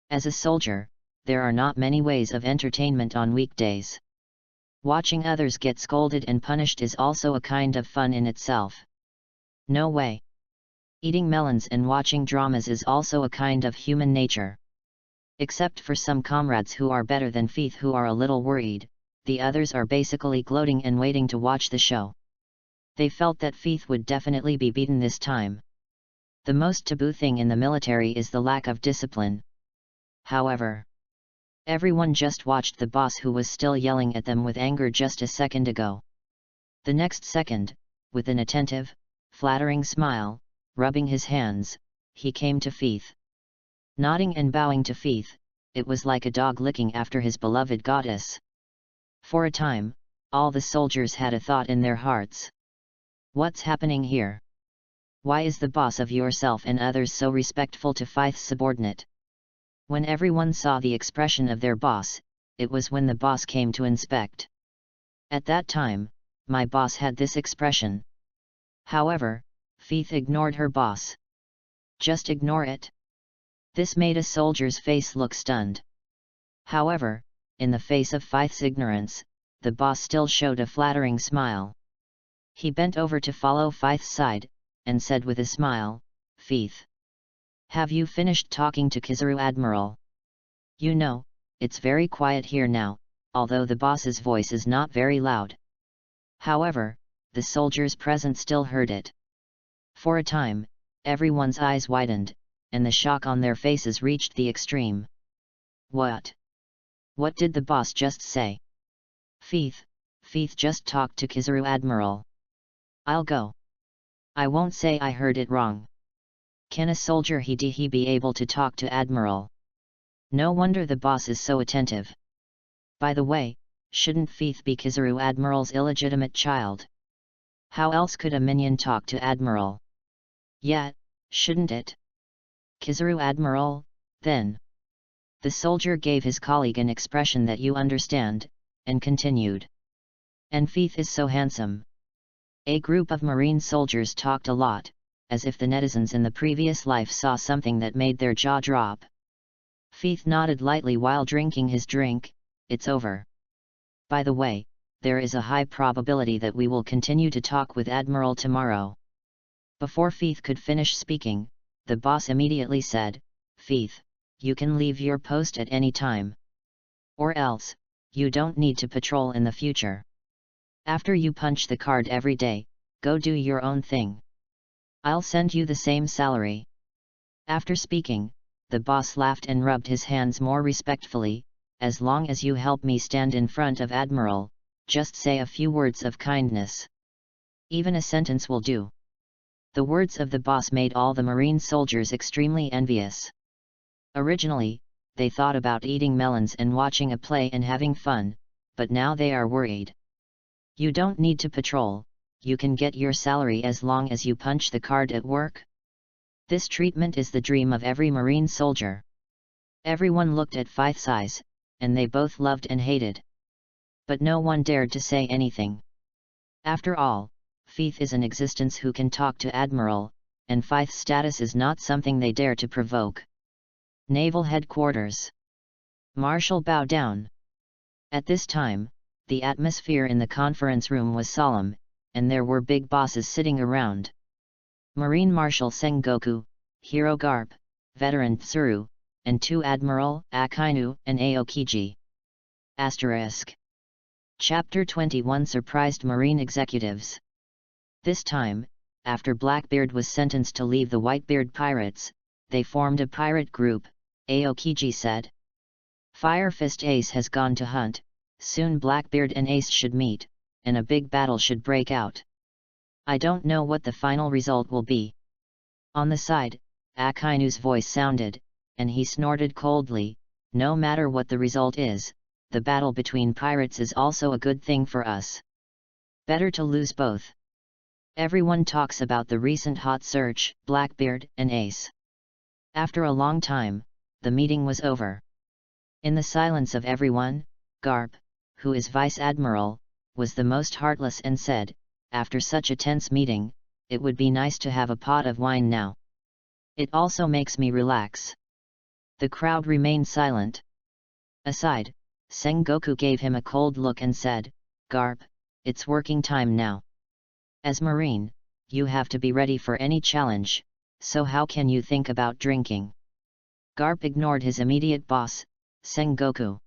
As a soldier, there are not many ways of entertainment on weekdays. Watching others get scolded and punished is also a kind of fun in itself. No way. Eating melons and watching dramas is also a kind of human nature. Except for some comrades who are better than Feith who are a little worried, the others are basically gloating and waiting to watch the show. They felt that Feith would definitely be beaten this time. The most taboo thing in the military is the lack of discipline. However, everyone just watched the boss who was still yelling at them with anger just a second ago. The next second, with an attentive, flattering smile, rubbing his hands, he came to Feith. Nodding and bowing to Feith, it was like a dog licking after his beloved goddess. For a time, all the soldiers had a thought in their hearts. What's happening here? Why is the boss of yourself and others so respectful to Feith's subordinate? When everyone saw the expression of their boss, it was when the boss came to inspect. At that time, my boss had this expression. However, Faith ignored her boss. Just ignore it. This made a soldier's face look stunned. However, in the face of Faith's ignorance, the boss still showed a flattering smile. He bent over to follow Faith's side, and said with a smile, "Faith, have you finished talking to Kizaru, Admiral? You know, it's very quiet here now, although the boss's voice is not very loud." However, the soldiers present still heard it. For a time, everyone's eyes widened, and the shock on their faces reached the extreme. What? What did the boss just say? Faith just talked to Kizaru, Admiral. I'll go. I won't say I heard it wrong. Can a soldier he be able to talk to Admiral? No wonder the boss is so attentive. By the way, shouldn't Faith be Kizaru Admiral's illegitimate child? How else could a minion talk to Admiral? Yet, shouldn't it? Kizaru Admiral, then. The soldier gave his colleague an expression that you understand, and continued. And Faith is so handsome. A group of marine soldiers talked a lot, as if the netizens in the previous life saw something that made their jaw drop. Faith nodded lightly while drinking his drink. It's over. By the way, there is a high probability that we will continue to talk with Admiral tomorrow. Before Faith could finish speaking, the boss immediately said, "Faith, you can leave your post at any time. Or else, you don't need to patrol in the future. After you punch the card every day, go do your own thing. I'll send you the same salary." After speaking, the boss laughed and rubbed his hands more respectfully. "As long as you help me stand in front of Admiral, just say a few words of kindness. Even a sentence will do." The words of the boss made all the marine soldiers extremely envious. Originally, they thought about eating melons and watching a play and having fun, but now they are worried. You don't need to patrol, you can get your salary as long as you punch the card at work. This treatment is the dream of every marine soldier. Everyone looked at Faith's eyes, and they both loved and hated. But no one dared to say anything. After all, Faith is an existence who can talk to Admiral, and Faith's status is not something they dare to provoke. Naval Headquarters. Marshal bow down. At this time, the atmosphere in the conference room was solemn, and there were big bosses sitting around. Marine Marshal Sengoku, Hero Garp, Veteran Tsuru, and 2 Admiral Akainu and Aokiji. ***. Chapter 21 Surprised Marine Executives. This time, after Blackbeard was sentenced to leave the Whitebeard pirates, they formed a pirate group, Aokiji said. Fire Fist Ace has gone to hunt, soon Blackbeard and Ace should meet, and a big battle should break out. I don't know what the final result will be. On the side, Akainu's voice sounded, and he snorted coldly, no matter what the result is, the battle between pirates is also a good thing for us. Better to lose both. Everyone talks about the recent hot search, Blackbeard and Ace. After a long time, the meeting was over. In the silence of everyone, Garp, who is Vice Admiral, was the most heartless and said, after such a tense meeting, it would be nice to have a pot of wine now. It also makes me relax. The crowd remained silent. Aside, Sengoku gave him a cold look and said, "Garp, it's working time now. As Marine, you have to be ready for any challenge, so how can you think about drinking?" Garp ignored his immediate boss, Sengoku.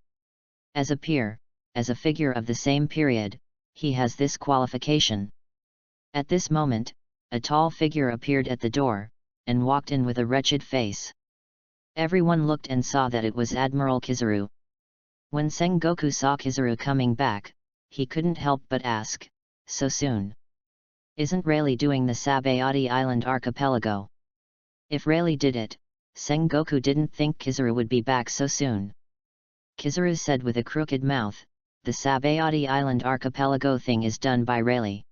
As a peer, as a figure of the same period, he has this qualification. At this moment, a tall figure appeared at the door, and walked in with a wretched face. Everyone looked and saw that it was Admiral Kizaru. When Sengoku saw Kizaru coming back, he couldn't help but ask, "So soon? Isn't Rayleigh doing the Sabayati Island archipelago?" If Rayleigh did it, Sengoku didn't think Kizaru would be back so soon. Kizaru said with a crooked mouth, "The Sabayati Island archipelago thing is done by Rayleigh.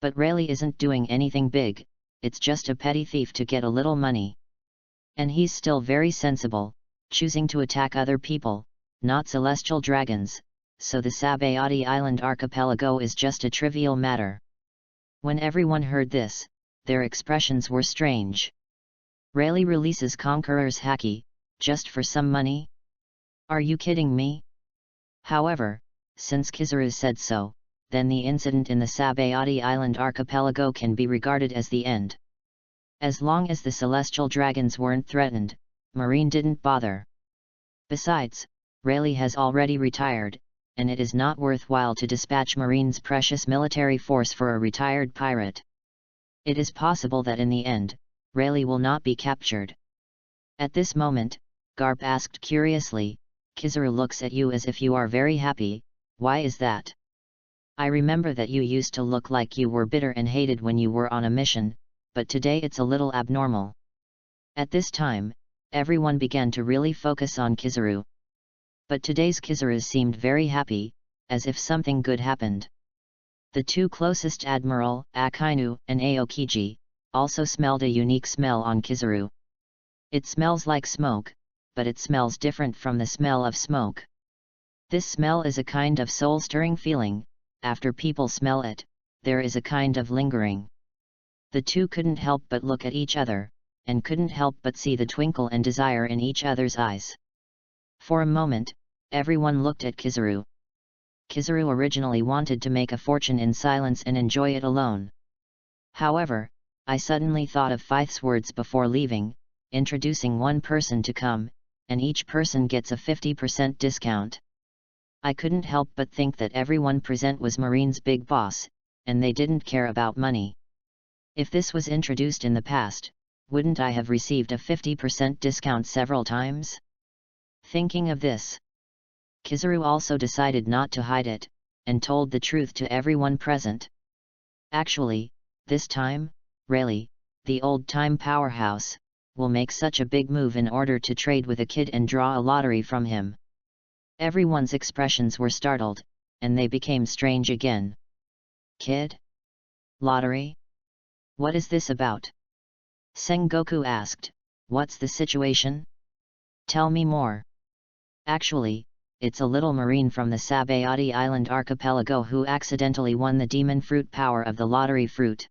But Rayleigh isn't doing anything big, it's just a petty thief to get a little money. And he's still very sensible, choosing to attack other people, not celestial dragons, so the Sabayati Island archipelago is just a trivial matter. When everyone heard this, their expressions were strange. Rayleigh releases Conqueror's Haki, just for some money? Are you kidding me? However, since Kizaru said so, then the incident in the Sabayati Island archipelago can be regarded as the end. As long as the celestial dragons weren't threatened, Marine didn't bother. Besides, Rayleigh has already retired, and it is not worthwhile to dispatch Marine's precious military force for a retired pirate. It is possible that in the end, Rayleigh will not be captured. At this moment, Garp asked curiously, Kizaru looks at you as if you are very happy, why is that? I remember that you used to look like you were bitter and hated when you were on a mission, but today it's a little abnormal. At this time, everyone began to really focus on Kizaru. But today's Kizaru seemed very happy, as if something good happened. The two closest Admiral, Akainu and Aokiji, also smelled a unique smell on Kizaru. It smells like smoke, but it smells different from the smell of smoke. This smell is a kind of soul-stirring feeling. After people smell it, there is a kind of lingering. The two couldn't help but look at each other, and couldn't help but see the twinkle and desire in each other's eyes. For a moment, everyone looked at Kizaru. Kizaru originally wanted to make a fortune in silence and enjoy it alone. However, I suddenly thought of Fythe's words before leaving, introducing one person to come, and each person gets a 50% discount. I couldn't help but think that everyone present was Marine's big boss, and they didn't care about money. If this was introduced in the past, wouldn't I have received a 50% discount several times? Thinking of this, Kizaru also decided not to hide it, and told the truth to everyone present. Actually, this time, Rayleigh, the old-time powerhouse, will make such a big move in order to trade with a kid and draw a lottery from him. Everyone's expressions were startled, and they became strange again. Kid? Lottery? What is this about? Sengoku asked, what's the situation? Tell me more. Actually, it's a little marine from the Sabayati Island archipelago who accidentally won the demon fruit power of the lottery fruit.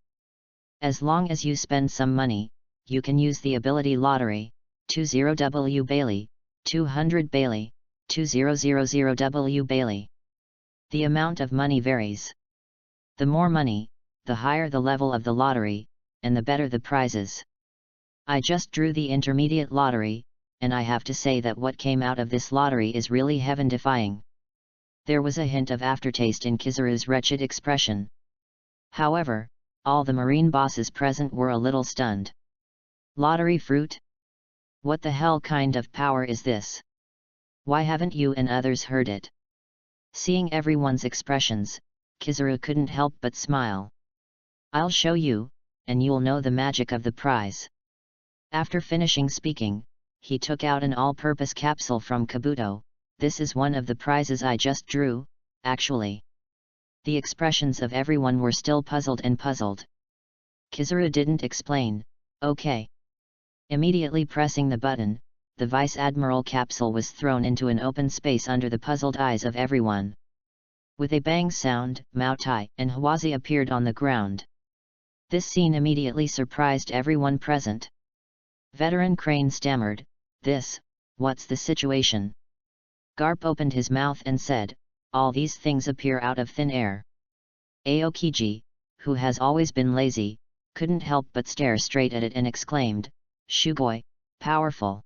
As long as you spend some money, you can use the ability lottery, 20W Bailey, 200 Bailey, 2000W Bailey. The amount of money varies. The more money, the higher the level of the lottery, and the better the prizes. I just drew the intermediate lottery, and I have to say that what came out of this lottery is really heaven-defying. There was a hint of aftertaste in Kizaru's wretched expression. However, all the marine bosses present were a little stunned. Lottery fruit? What the hell kind of power is this? Why haven't you and others heard it? Seeing everyone's expressions, Kizaru couldn't help but smile. I'll show you, and you'll know the magic of the prize. After finishing speaking, he took out an all-purpose capsule from Kabuto. This is one of the prizes I just drew, actually. The expressions of everyone were still puzzled and puzzled. Kizaru didn't explain, okay. Immediately pressing the button, the Vice Admiral capsule was thrown into an open space under the puzzled eyes of everyone. With a bang sound, Mao Tai and Hawazi appeared on the ground. This scene immediately surprised everyone present. Veteran Crane stammered, what's the situation? Garp opened his mouth and said, all these things appear out of thin air. Aokiji, who has always been lazy, couldn't help but stare straight at it and exclaimed, Shugoi, powerful.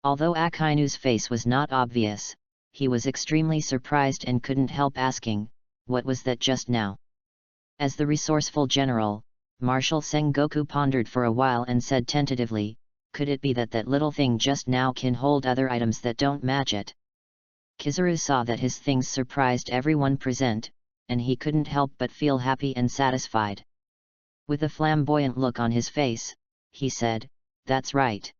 Although Akainu's face was not obvious, he was extremely surprised and couldn't help asking, what was that just now? As the resourceful general, Marshal Sengoku pondered for a while and said tentatively, could it be that that little thing just now can hold other items that don't match it? Kizaru saw that his things surprised everyone present, and he couldn't help but feel happy and satisfied. With a flamboyant look on his face, he said, that's right.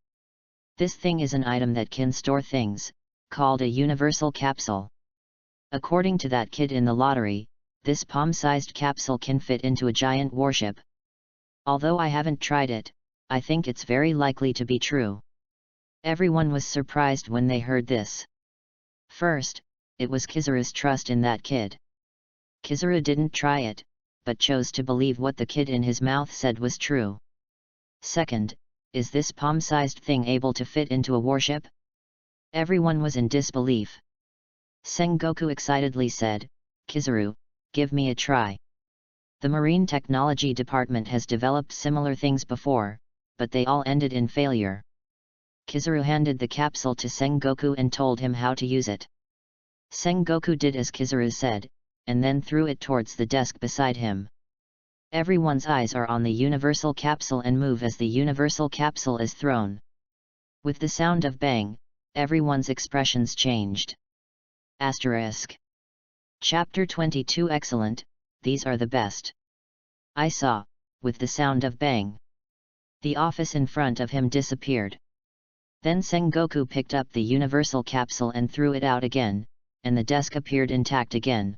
This thing is an item that can store things, called a universal capsule. According to that kid in the lottery, this palm-sized capsule can fit into a giant warship. Although I haven't tried it, I think it's very likely to be true. Everyone was surprised when they heard this. First, it was Kizaru's trust in that kid. Kizaru didn't try it, but chose to believe what the kid in his mouth said was true. Second, is this palm-sized thing able to fit into a warship? Everyone was in disbelief. Sengoku excitedly said, "Kizaru, give me a try. The Marine Technology Department has developed similar things before, but they all ended in failure." Kizaru handed the capsule to Sengoku and told him how to use it. Sengoku did as Kizaru said, and then threw it towards the desk beside him. Everyone's eyes are on the universal capsule and move as the universal capsule is thrown. With the sound of bang, everyone's expressions changed. Asterisk. Chapter 22 Excellent, these are the best. I saw, with the sound of bang. The office in front of him disappeared. Then Sengoku picked up the universal capsule and threw it out again, and the desk appeared intact again.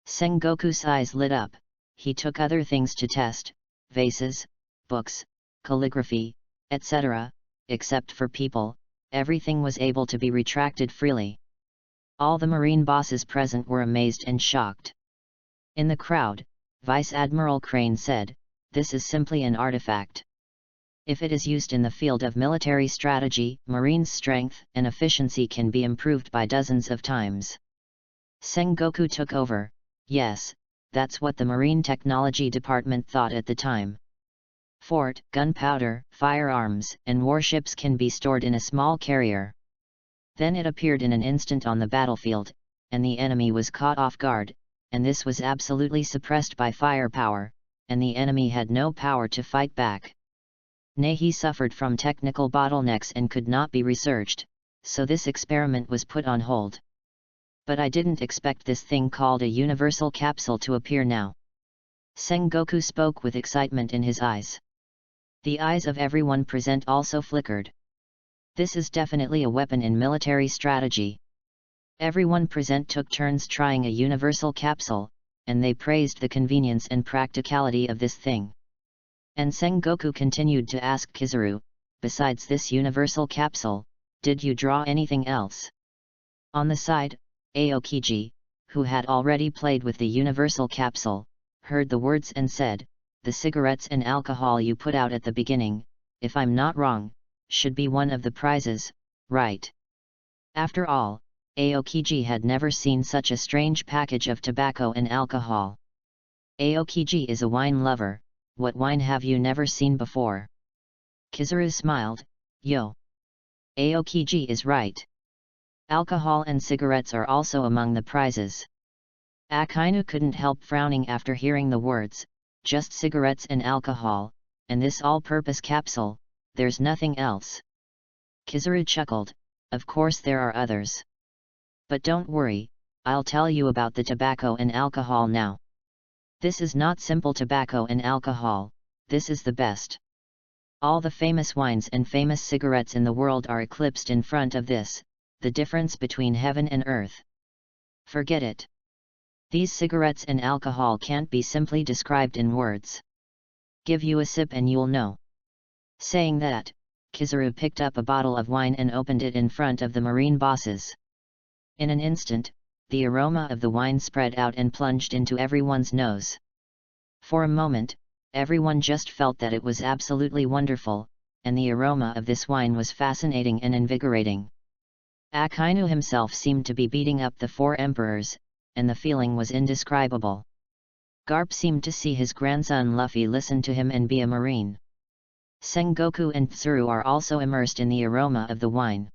Sengoku's eyes lit up. He took other things to test, vases, books, calligraphy, etc., except for people, everything was able to be retracted freely. All the marine bosses present were amazed and shocked. In the crowd, Vice Admiral Crane said, "This is simply an artifact. If it is used in the field of military strategy, Marine's strength and efficiency can be improved by dozens of times." Sengoku took over. Yes, that's what the Marine Technology Department thought at the time. Fort, gunpowder, firearms, and warships can be stored in a small carrier. Then it appeared in an instant on the battlefield, and the enemy was caught off guard, and this was absolutely suppressed by firepower, and the enemy had no power to fight back. Nay, he suffered from technical bottlenecks and could not be researched, so this experiment was put on hold. But I didn't expect this thing called a universal capsule to appear now. Sengoku spoke with excitement in his eyes. The eyes of everyone present also flickered. This is definitely a weapon in military strategy. Everyone present took turns trying a universal capsule, and they praised the convenience and practicality of this thing. And Sengoku continued to ask Kizaru, "Besides this universal capsule, did you draw anything else?" On the side, Aokiji, who had already played with the universal capsule, heard the words and said, "The cigarettes and alcohol you put out at the beginning, if I'm not wrong, should be one of the prizes, right?" After all, Aokiji had never seen such a strange package of tobacco and alcohol. Aokiji is a wine lover. What wine have you never seen before? Kizaru smiled, "Yo. Aokiji is right. Alcohol and cigarettes are also among the prizes." Akainu couldn't help frowning after hearing the words, "Just cigarettes and alcohol, and this all-purpose capsule, there's nothing else." Kizaru chuckled, "Of course there are others. But don't worry, I'll tell you about the tobacco and alcohol now. This is not simple tobacco and alcohol, this is the best. All the famous wines and famous cigarettes in the world are eclipsed in front of this, the difference between heaven and earth. Forget it. These cigarettes and alcohol can't be simply described in words. Give you a sip and you'll know." Saying that, Kizaru picked up a bottle of wine and opened it in front of the marine bosses. In an instant, the aroma of the wine spread out and plunged into everyone's nose. For a moment, everyone just felt that it was absolutely wonderful, and the aroma of this wine was fascinating and invigorating. Akainu himself seemed to be beating up the four emperors, and the feeling was indescribable. Garp seemed to see his grandson Luffy listen to him and be a marine. Sengoku and Tsuru are also immersed in the aroma of the wine.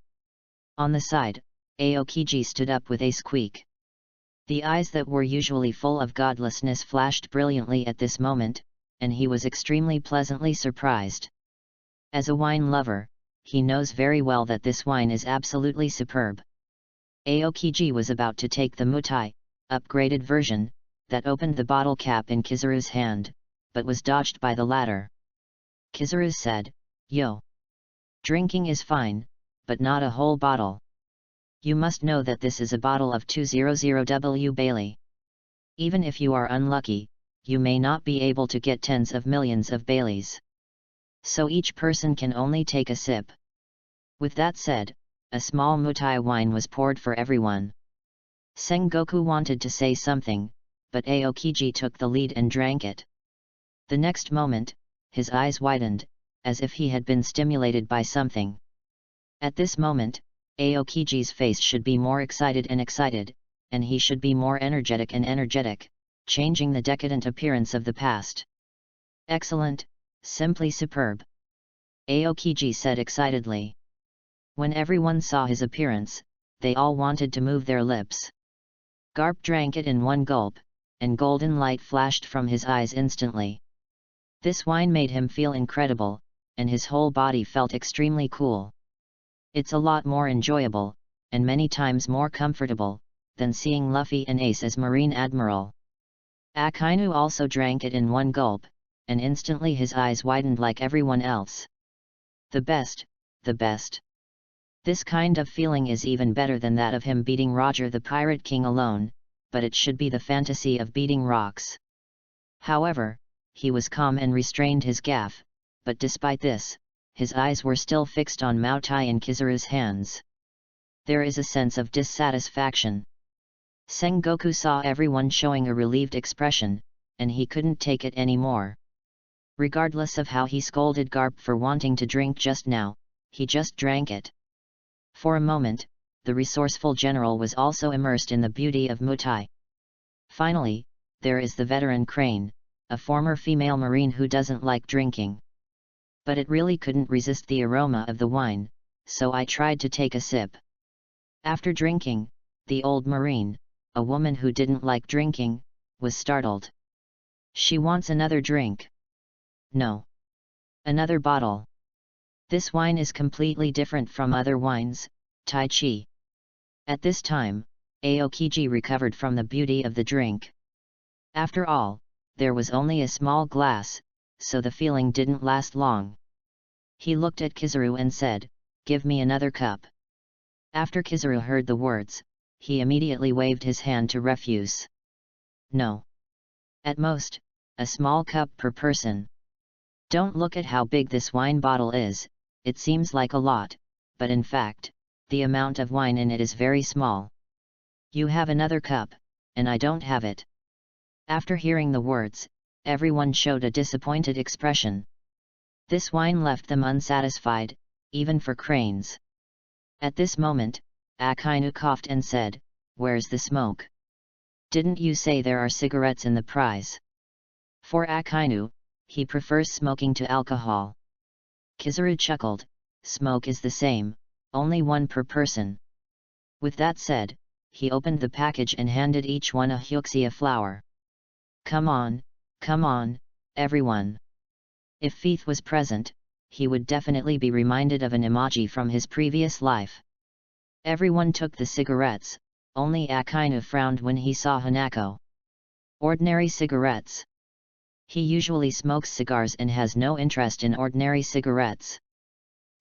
On the side, Aokiji stood up with a squeak. The eyes that were usually full of godlessness flashed brilliantly at this moment, and he was extremely pleasantly surprised. As a wine lover, he knows very well that this wine is absolutely superb. Aokiji was about to take the Mutai, upgraded version, that opened the bottle cap in Kizaru's hand, but was dodged by the latter. Kizaru said, "Yo. Drinking is fine, but not a whole bottle. You must know that this is a bottle of 200W Bailey. Even if you are unlucky, you may not be able to get tens of millions of Baileys. So each person can only take a sip. With that said, a small mutai wine was poured for everyone. Sengoku wanted to say something, but Aokiji took the lead and drank it. The next moment, his eyes widened, as if he had been stimulated by something. At this moment, Aokiji's face should be more excited, and he should be more energetic, changing the decadent appearance of the past. Excellent, simply superb, Aokiji said excitedly. When everyone saw his appearance, they all wanted to move their lips. Garp drank it in one gulp, and golden light flashed from his eyes instantly. This wine made him feel incredible, and his whole body felt extremely cool. It's a lot more enjoyable, and many times more comfortable, than seeing Luffy and Ace as Marine Admiral. Akainu also drank it in one gulp, and instantly his eyes widened like everyone else. The best, the best. This kind of feeling is even better than that of him beating Roger the Pirate King alone, but it should be the fantasy of beating rocks. However, he was calm and restrained his gaffe, but despite this, his eyes were still fixed on Moutai and Kizaru's hands. There is a sense of dissatisfaction. Sengoku saw everyone showing a relieved expression, and he couldn't take it anymore. Regardless of how he scolded Garp for wanting to drink just now, he just drank it. For a moment, the resourceful general was also immersed in the beauty of Mutai. Finally, there is the veteran Crane, a former female marine who doesn't like drinking. But it really couldn't resist the aroma of the wine, so I tried to take a sip. After drinking, the old marine, a woman who didn't like drinking, was startled. She wants another drink. No. Another bottle. This wine is completely different from other wines, Tai Chi. At this time, Aokiji recovered from the beauty of the drink. After all, there was only a small glass, so the feeling didn't last long. He looked at Kizaru and said, "Give me another cup." After Kizaru heard the words, he immediately waved his hand to refuse. No. At most, a small cup per person. Don't look at how big this wine bottle is, it seems like a lot, but in fact, the amount of wine in it is very small. You have another cup, and I don't have it. After hearing the words, everyone showed a disappointed expression. This wine left them unsatisfied, even for cranes. At this moment, Akainu coughed and said, "Where's the smoke? Didn't you say there are cigarettes in the prize?" For Akainu, he prefers smoking to alcohol. Kizaru chuckled, "Smoke is the same, only one per person." With that said, he opened the package and handed each one a Huxia flower. Come on, everyone. If Feith was present, he would definitely be reminded of an emoji from his previous life. Everyone took the cigarettes, only Akainu frowned when he saw Hanako. Ordinary cigarettes. He usually smokes cigars and has no interest in ordinary cigarettes.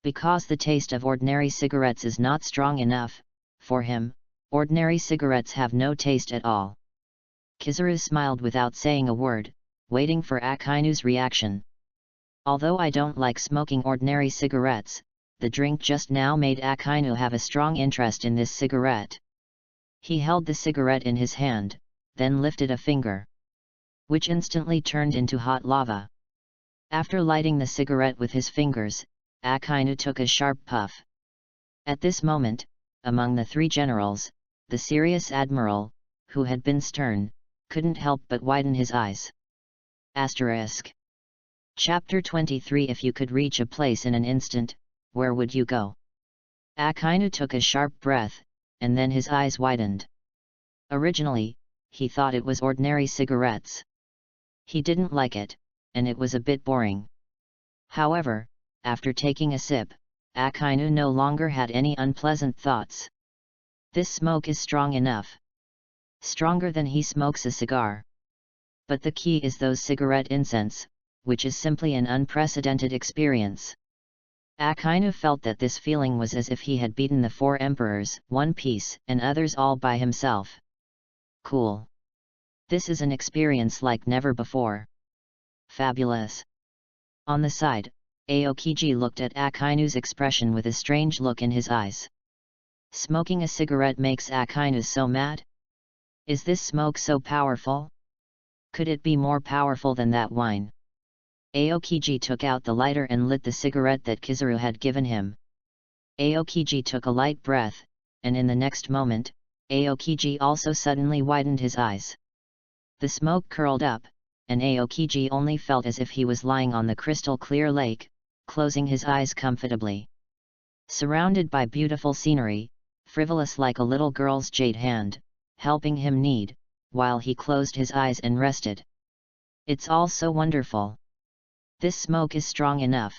Because the taste of ordinary cigarettes is not strong enough, for him, ordinary cigarettes have no taste at all. Kizaru smiled without saying a word, waiting for Akainu's reaction. Although I don't like smoking ordinary cigarettes, the drink just now made Akainu have a strong interest in this cigarette. He held the cigarette in his hand, then lifted a finger, which instantly turned into hot lava. After lighting the cigarette with his fingers, Akainu took a sharp puff. At this moment, among the three generals, the serious admiral, who had been stern, couldn't help but widen his eyes. Asterisk. Chapter 23. If you could reach a place in an instant, where would you go? Akainu took a sharp breath, and then his eyes widened. Originally, he thought it was ordinary cigarettes. He didn't like it, and it was a bit boring. However, after taking a sip, Akainu no longer had any unpleasant thoughts. This smoke is strong enough. Stronger than he smokes a cigar. But the key is those cigarette incense, which is simply an unprecedented experience. Akainu felt that this feeling was as if he had beaten the 4 emperors, One Piece, and others all by himself. Cool. This is an experience like never before. Fabulous. On the side, Aokiji looked at Akainu's expression with a strange look in his eyes. Smoking a cigarette makes Akainu so mad? Is this smoke so powerful? Could it be more powerful than that wine? Aokiji took out the lighter and lit the cigarette that Kizaru had given him. Aokiji took a light breath, and in the next moment, Aokiji also suddenly widened his eyes. The smoke curled up, and Aokiji only felt as if he was lying on the crystal-clear lake, closing his eyes comfortably. Surrounded by beautiful scenery, frivolous like a little girl's jade hand, helping him knead, while he closed his eyes and rested. It's all so wonderful. This smoke is strong enough.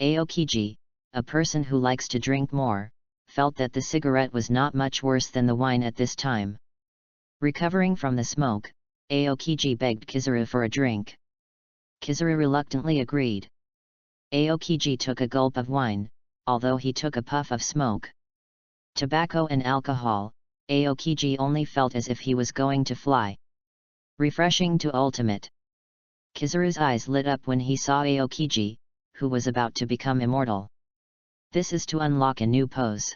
Aokiji, a person who likes to drink more, felt that the cigarette was not much worse than the wine at this time. Recovering from the smoke, Aokiji begged Kizaru for a drink. Kizaru reluctantly agreed. Aokiji took a gulp of wine, although he took a puff of smoke. Tobacco and alcohol, Aokiji only felt as if he was going to fly. Refreshing to ultimate. Kizaru's eyes lit up when he saw Aokiji, who was about to become immortal. This is to unlock a new pose.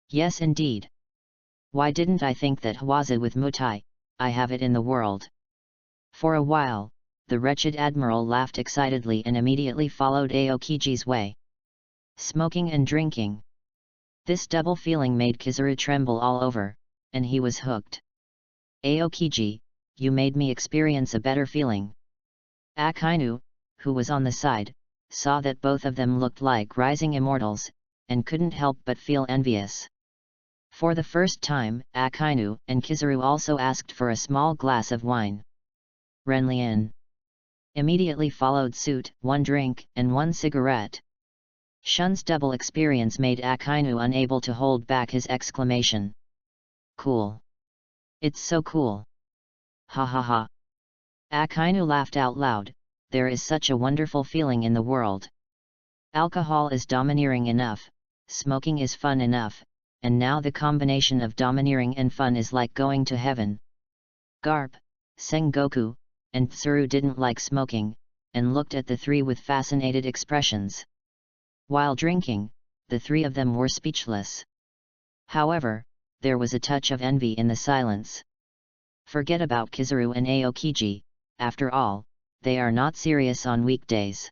Yes indeed. Why didn't I think that Hwaza with Mutai, I have it in the world. For a while, the wretched admiral laughed excitedly and immediately followed Aokiji's way. Smoking and drinking. This double feeling made Kizaru tremble all over, and he was hooked. Aokiji, you made me experience a better feeling. Akainu, who was on the side, saw that both of them looked like rising immortals, and couldn't help but feel envious. For the first time, Akainu and Kizaru also asked for a small glass of wine. Renlian immediately followed suit, one drink and one cigarette. Shun's double experience made Akainu unable to hold back his exclamation. Cool. It's so cool. Ha ha ha. Akainu laughed out loud, there is such a wonderful feeling in the world. Alcohol is domineering enough, smoking is fun enough, and now the combination of domineering and fun is like going to heaven. Garp, Sengoku, and Tsuru didn't like smoking, and looked at the three with fascinated expressions. While drinking, the three of them were speechless. However, there was a touch of envy in the silence. Forget about Kizaru and Aokiji, after all, they are not serious on weekdays.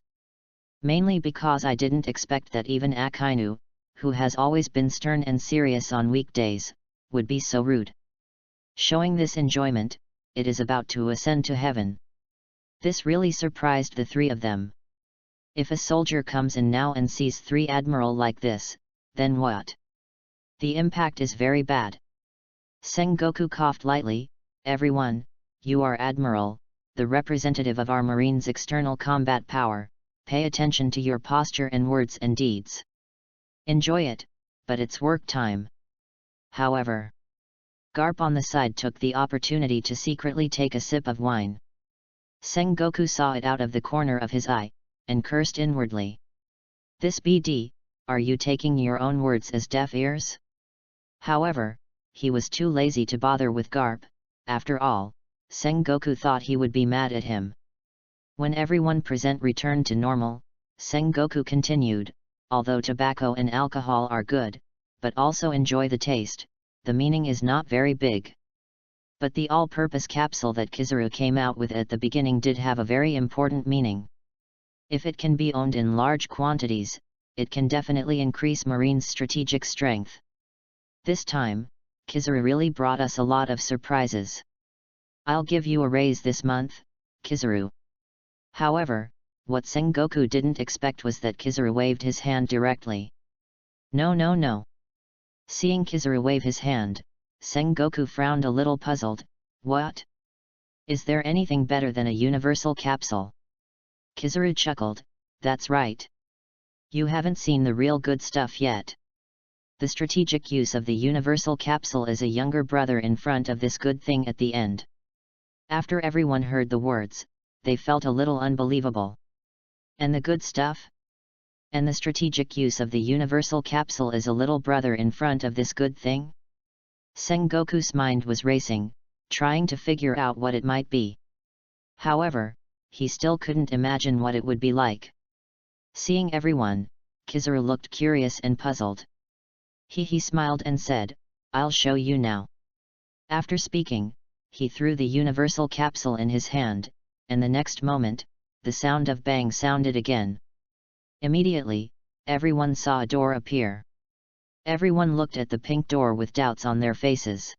Mainly because I didn't expect that even Akainu, who has always been stern and serious on weekdays, would be so rude. Showing this enjoyment, it is about to ascend to heaven. This really surprised the three of them. If a soldier comes in now and sees three admiral like this, then what? The impact is very bad. Sengoku coughed lightly, everyone, you are admiral, the representative of our marine's external combat power, pay attention to your posture and words and deeds. Enjoy it, but it's work time. However, Garp on the side took the opportunity to secretly take a sip of wine. Sengoku saw it out of the corner of his eye, and cursed inwardly. This BD, are you taking your own words as deaf ears? However, he was too lazy to bother with Garp. After all, Sengoku thought he would be mad at him. When everyone present returned to normal, Sengoku continued, although tobacco and alcohol are good, but also enjoy the taste, the meaning is not very big. But the all-purpose capsule that Kizaru came out with at the beginning did have a very important meaning. If it can be owned in large quantities, it can definitely increase Marine's strategic strength. This time, Kizaru really brought us a lot of surprises. I'll give you a raise this month, Kizaru. However, what Sengoku didn't expect was that Kizaru waved his hand directly. No no no. Seeing Kizaru wave his hand, Sengoku frowned a little puzzled. What? Is there anything better than a universal capsule? Kizaru chuckled, that's right. You haven't seen the real good stuff yet. The strategic use of the universal capsule is a younger brother in front of this good thing at the end. After everyone heard the words, they felt a little unbelievable. And the good stuff? And the strategic use of the universal capsule is a little brother in front of this good thing? Sengoku's mind was racing, trying to figure out what it might be. However, he still couldn't imagine what it would be like. Seeing everyone, Kizuru looked curious and puzzled. He smiled and said, "I'll show you now." After speaking, he threw the universal capsule in his hand, and the next moment, the sound of bang sounded again. Immediately, everyone saw a door appear. Everyone looked at the pink door with doubts on their faces.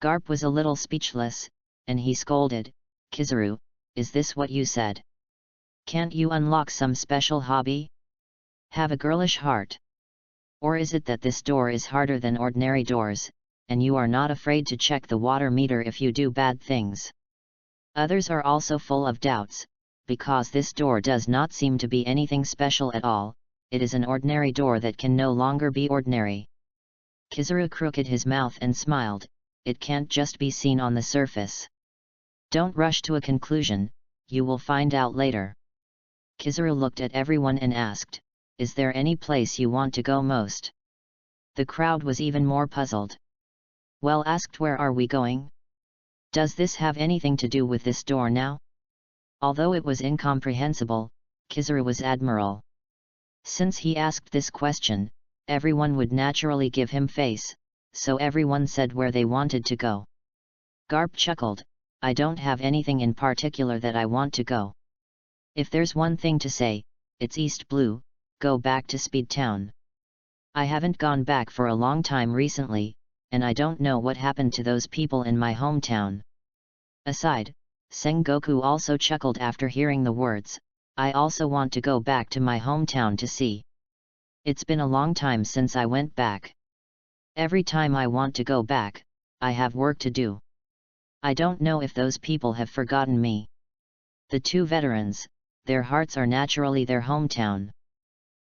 Garp was a little speechless, and he scolded, "Kizuru, is this what you said? Can't you unlock some special hobby? Have a girlish heart? Or is it that this door is harder than ordinary doors, and you are not afraid to check the water meter if you do bad things?" Others are also full of doubts, because this door does not seem to be anything special at all. It is an ordinary door that can no longer be ordinary. Kizuru crooked his mouth and smiled. It can't just be seen on the surface. Don't rush to a conclusion, you will find out later. Kizuru looked at everyone and asked, "Is there any place you want to go most?" The crowd was even more puzzled. Well asked, "Where are we going? Does this have anything to do with this door now?" Although it was incomprehensible, Kizuru was admirable. Since he asked this question, everyone would naturally give him face, so everyone said where they wanted to go. Garp chuckled, "I don't have anything in particular that I want to go. If there's one thing to say, it's East Blue, go back to Speed Town. I haven't gone back for a long time recently, and I don't know what happened to those people in my hometown." Aside, Sengoku also chuckled after hearing the words, "I also want to go back to my hometown to see. It's been a long time since I went back. Every time I want to go back, I have work to do. I don't know if those people have forgotten me." The two veterans, their hearts are naturally their hometown.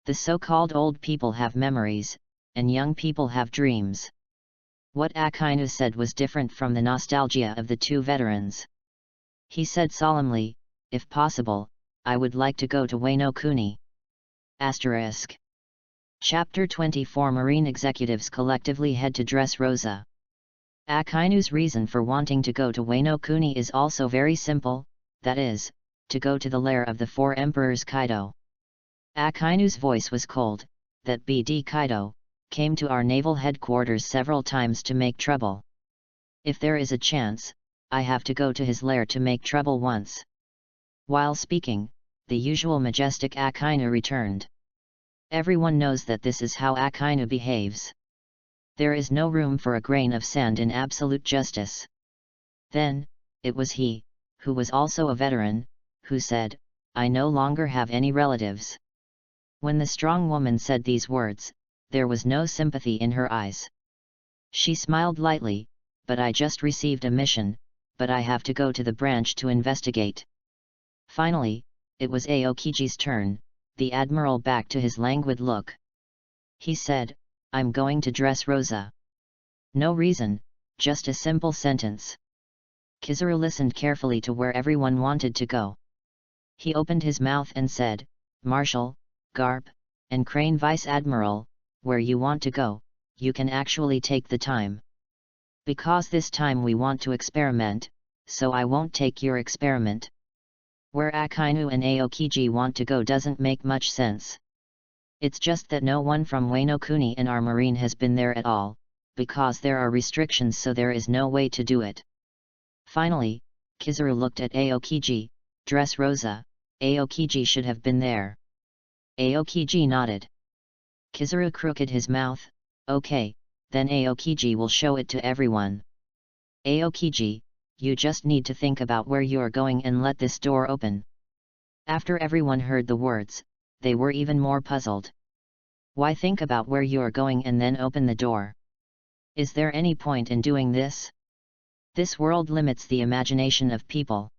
The so-called old people have memories, and young people have dreams. What Akainu said was different from the nostalgia of the two veterans. He said solemnly, "If possible, I would like to go to Wano Kuni." **. Chapter 24 Marine executives collectively head to Dressrosa. Akainu's reason for wanting to go to Wano Kuni is also very simple, that is, to go to the lair of the four emperors Kaido. Akainu's voice was cold, that BD Kaido came to our naval headquarters several times to make trouble. If there is a chance, I have to go to his lair to make trouble once. While speaking, the usual majestic Akainu returned. Everyone knows that this is how Akainu behaves. There is no room for a grain of sand in absolute justice. Then, it was he, who was also a veteran, who said, "I no longer have any relatives." When the strong woman said these words, there was no sympathy in her eyes. She smiled lightly, "But I just received a mission, but I have to go to the branch to investigate." Finally, it was Aokiji's turn. The admiral back to his languid look. He said, "I'm going to Dressrosa." No reason, just a simple sentence. Kizuru listened carefully to where everyone wanted to go. He opened his mouth and said, "Marshal, Garp, and Crane Vice Admiral, where you want to go, you can actually take the time. Because this time we want to experiment, so I won't take your experiment. Where Akainu and Aokiji want to go doesn't make much sense. It's just that no one from Wano Kuni in our marine has been there at all, because there are restrictions, so there is no way to do it." Finally, Kizuru looked at Aokiji. "Dressrosa, Aokiji should have been there." Aokiji nodded. Kizuru crooked his mouth. "Okay, then Aokiji will show it to everyone. Aokiji, you just need to think about where you are going and let this door open." After everyone heard the words, they were even more puzzled. Why think about where you are going and then open the door? Is there any point in doing this? This world limits the imagination of people.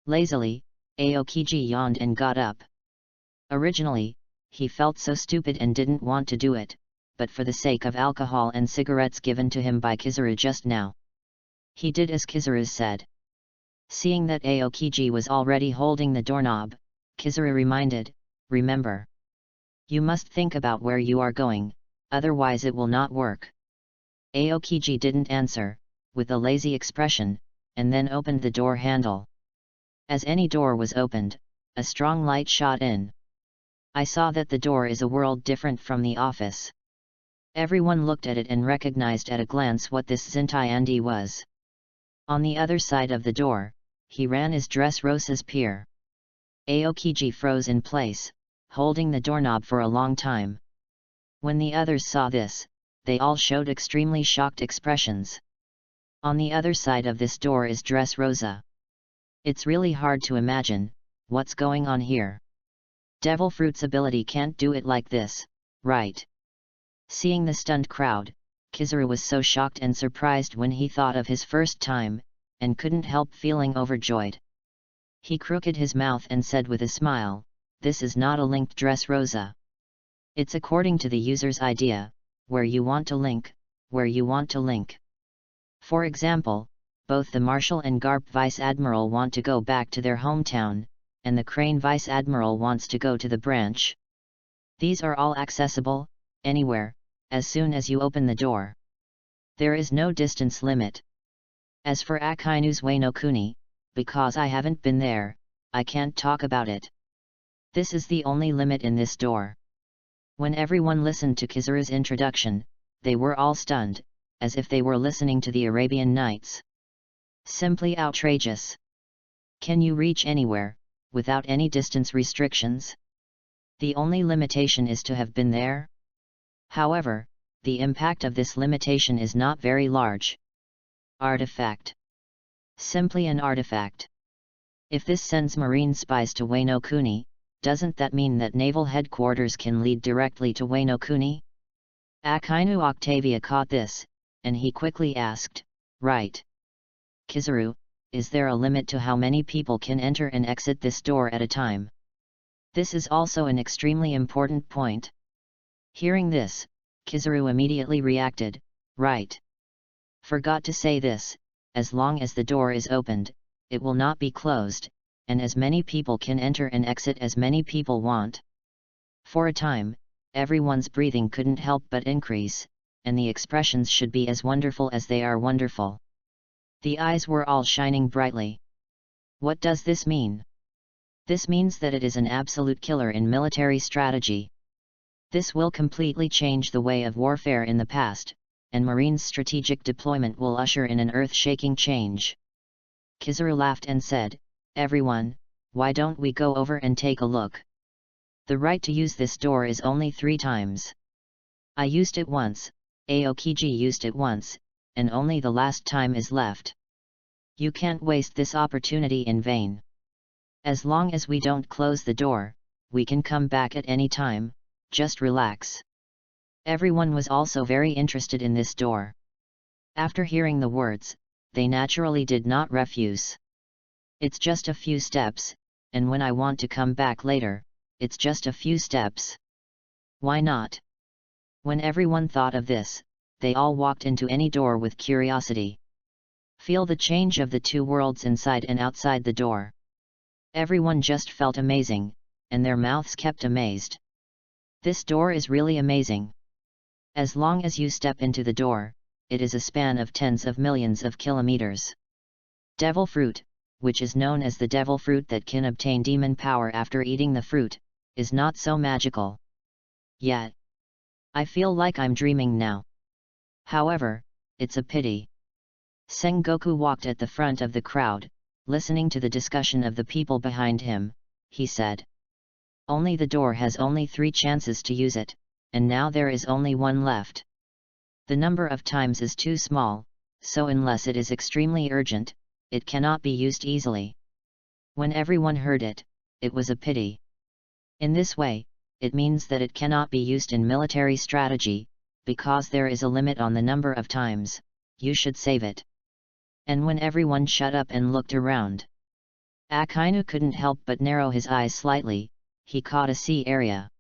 Lazily, Aokiji yawned and got up. Originally, he felt so stupid and didn't want to do it, but for the sake of alcohol and cigarettes given to him by Kizuru just now, he did as Kizuru said. Seeing that Aokiji was already holding the doorknob, Kizuru reminded, "Remember, you must think about where you are going, otherwise it will not work." Aokiji didn't answer, with a lazy expression, and then opened the door handle. As any door was opened, a strong light shot in. I saw that the door is a world different from the office. Everyone looked at it and recognized at a glance what this Zintiandi was. On the other side of the door, he ran his dress Rosa's pier. Aokiji froze in place, holding the doorknob for a long time. When the others saw this, they all showed extremely shocked expressions. On the other side of this door is dress Rosa. It's really hard to imagine what's going on here. Devil Fruit's ability can't do it like this, right? Seeing the stunned crowd, Kizaru was so shocked and surprised when he thought of his first time, and couldn't help feeling overjoyed. He crooked his mouth and said with a smile, "This is not a linked dress Rosa. It's according to the user's idea, where you want to link, where you want to link. For example, both the Marshal and Garp Vice Admiral want to go back to their hometown, and the Crane Vice Admiral wants to go to the branch. These are all accessible, anywhere, as soon as you open the door. There is no distance limit. As for Akainu's Wano-kuni, because I haven't been there, I can't talk about it. This is the only limit in this door." When everyone listened to Kizaru's introduction, they were all stunned, as if they were listening to the Arabian Nights. Simply outrageous. Can you reach anywhere, without any distance restrictions? The only limitation is to have been there? However, the impact of this limitation is not very large. Artifact. Simply an artifact. If this sends marine spies to Wano-kuni, doesn't that mean that naval headquarters can lead directly to Wano-kuni? Akainu Octavia caught this, and he quickly asked, "Right. Kizaru, is there a limit to how many people can enter and exit this door at a time?" This is also an extremely important point. Hearing this, Kizaru immediately reacted, "Right. Forgot to say this, as long as the door is opened, it will not be closed, and as many people can enter and exit as many people want." For a time, everyone's breathing couldn't help but increase, and the expressions should be as wonderful as they are wonderful. The eyes were all shining brightly. What does this mean? This means that it is an absolute killer in military strategy. This will completely change the way of warfare in the past, and Marine's strategic deployment will usher in an earth-shaking change. Kizaru laughed and said, "Everyone, why don't we go over and take a look? The right to use this door is only 3 times. I used it once, Aokiji used it once, and only the last time is left. You can't waste this opportunity in vain. As long as we don't close the door, we can come back at any time, just relax." Everyone was also very interested in this door. After hearing the words, they naturally did not refuse. It's just a few steps, and when I want to come back later, it's just a few steps. Why not? When everyone thought of this, they all walked into any door with curiosity. Feel the change of the 2 worlds inside and outside the door. Everyone just felt amazing, and their mouths kept amazed. This door is really amazing. As long as you step into the door, it is a span of tens of millions of kilometers. Devil Fruit, which is known as the Devil Fruit that can obtain demon power after eating the fruit, is not so magical. Yet, I feel like I'm dreaming now. However, it's a pity. Sengoku walked at the front of the crowd, listening to the discussion of the people behind him. He said, "Only the door has only 3 chances to use it, and now there is only 1 left. The number of times is too small, so unless it is extremely urgent, it cannot be used easily." When everyone heard it, it was a pity. In this way, it means that it cannot be used in military strategy, because there is a limit on the number of times, you should save it. And when everyone shut up and looked around, Akainu couldn't help but narrow his eyes slightly. He caught a sea area.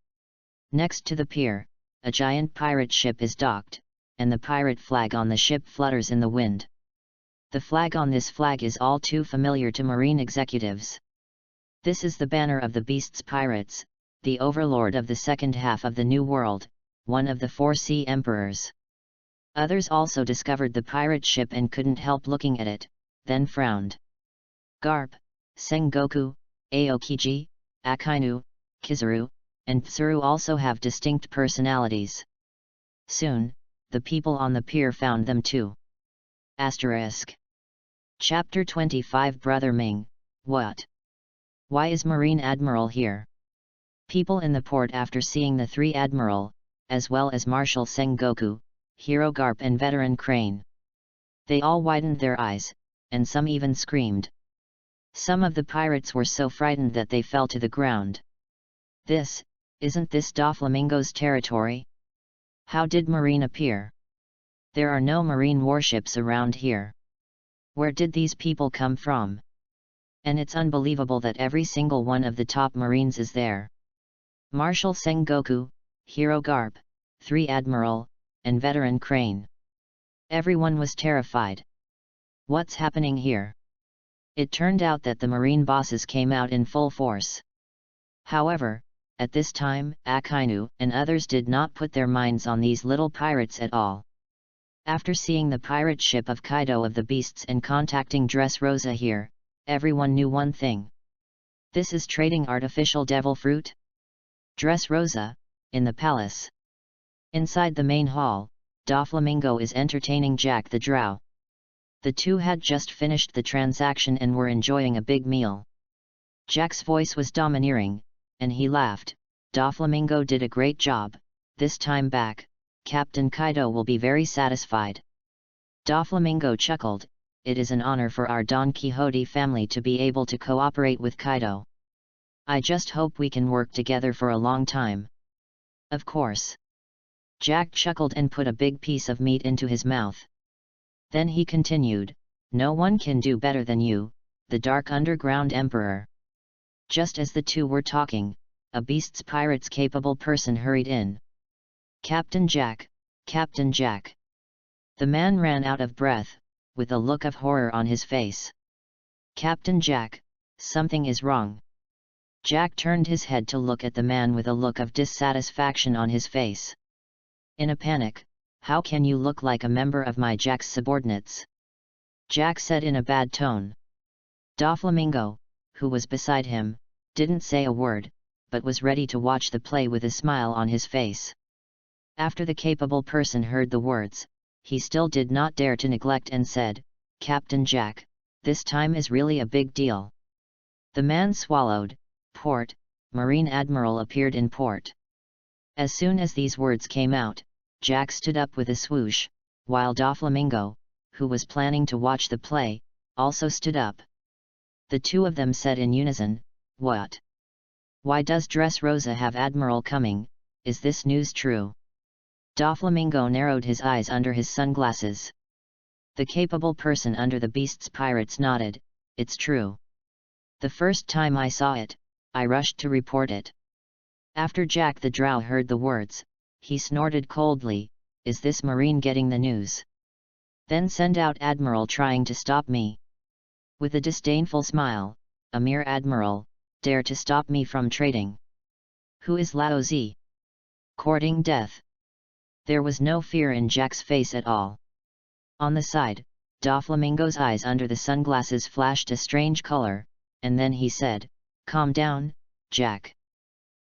Next to the pier, a giant pirate ship is docked, and the pirate flag on the ship flutters in the wind. The flag on this flag is all too familiar to marine executives. This is the banner of the Beast's Pirates, the overlord of the second half of the New World, one of the 4 sea emperors. Others also discovered the pirate ship and couldn't help looking at it, then frowned. Garp, Sengoku, Aokiji, Akainu, Kizaru, and Tsuru also have distinct personalities. Soon, the people on the pier found them too. Chapter 25 Brother Ming, what? Why is Marine Admiral here? People in the port after seeing the three Admiral, as well as Marshal Sengoku, Hero Garp and Veteran Crane. They all widened their eyes, and some even screamed. Some of the pirates were so frightened that they fell to the ground. Isn't this Doflamingo's territory? How did Marine appear? There are no marine warships around here. Where did these people come from? And it's unbelievable that every single one of the top Marines is there. Marshal Sengoku, Hero Garp, 3 Admiral, and Veteran Crane. Everyone was terrified. What's happening here? It turned out that the Marine bosses came out in full force. However, at this time, Akainu and others did not put their minds on these little pirates at all. After seeing the pirate ship of Kaido of the Beasts and contacting Dressrosa here, everyone knew one thing. This is trading artificial devil fruit? Dressrosa, in the palace. Inside the main hall, Doflamingo is entertaining Jack the Drow. The two had just finished the transaction and were enjoying a big meal. Jack's voice was domineering, and he laughed. Doflamingo did a great job, this time back, Captain Kaido will be very satisfied. Doflamingo chuckled, it is an honor for our Don Quixote family to be able to cooperate with Kaido. I just hope we can work together for a long time. Of course. Jack chuckled and put a big piece of meat into his mouth. Then he continued, no one can do better than you, the Dark Underground Emperor. Just as the two were talking, a Beast's Pirates capable person hurried in. Captain Jack, Captain Jack. The man ran out of breath, with a look of horror on his face. Captain Jack, something is wrong. Jack turned his head to look at the man with a look of dissatisfaction on his face. In a panic, how can you look like a member of my Jack's subordinates? Jack said in a bad tone. Doflamingo, who was beside him, didn't say a word, but was ready to watch the play with a smile on his face. After the capable person heard the words, he still did not dare to neglect and said, Captain Jack, this time is really a big deal. The man swallowed. Port, Marine Admiral appeared in port. As soon as these words came out, Jack stood up with a swoosh, while Doflamingo, who was planning to watch the play, also stood up. The two of them said in unison, what? Why does Dressrosa have Admiral coming, is this news true? Doflamingo narrowed his eyes under his sunglasses. The capable person under the Beast's Pirates nodded, it's true. The first time I saw it, I rushed to report it. After Jack the Drow heard the words, he snorted coldly, is this Marine getting the news? Then send out Admiral trying to stop me. With a disdainful smile, a mere Admiral, dare to stop me from trading. Who is Lao Zi? Courting death. There was no fear in Jack's face at all. On the side, Doflamingo's eyes under the sunglasses flashed a strange color, and then he said, calm down, Jack.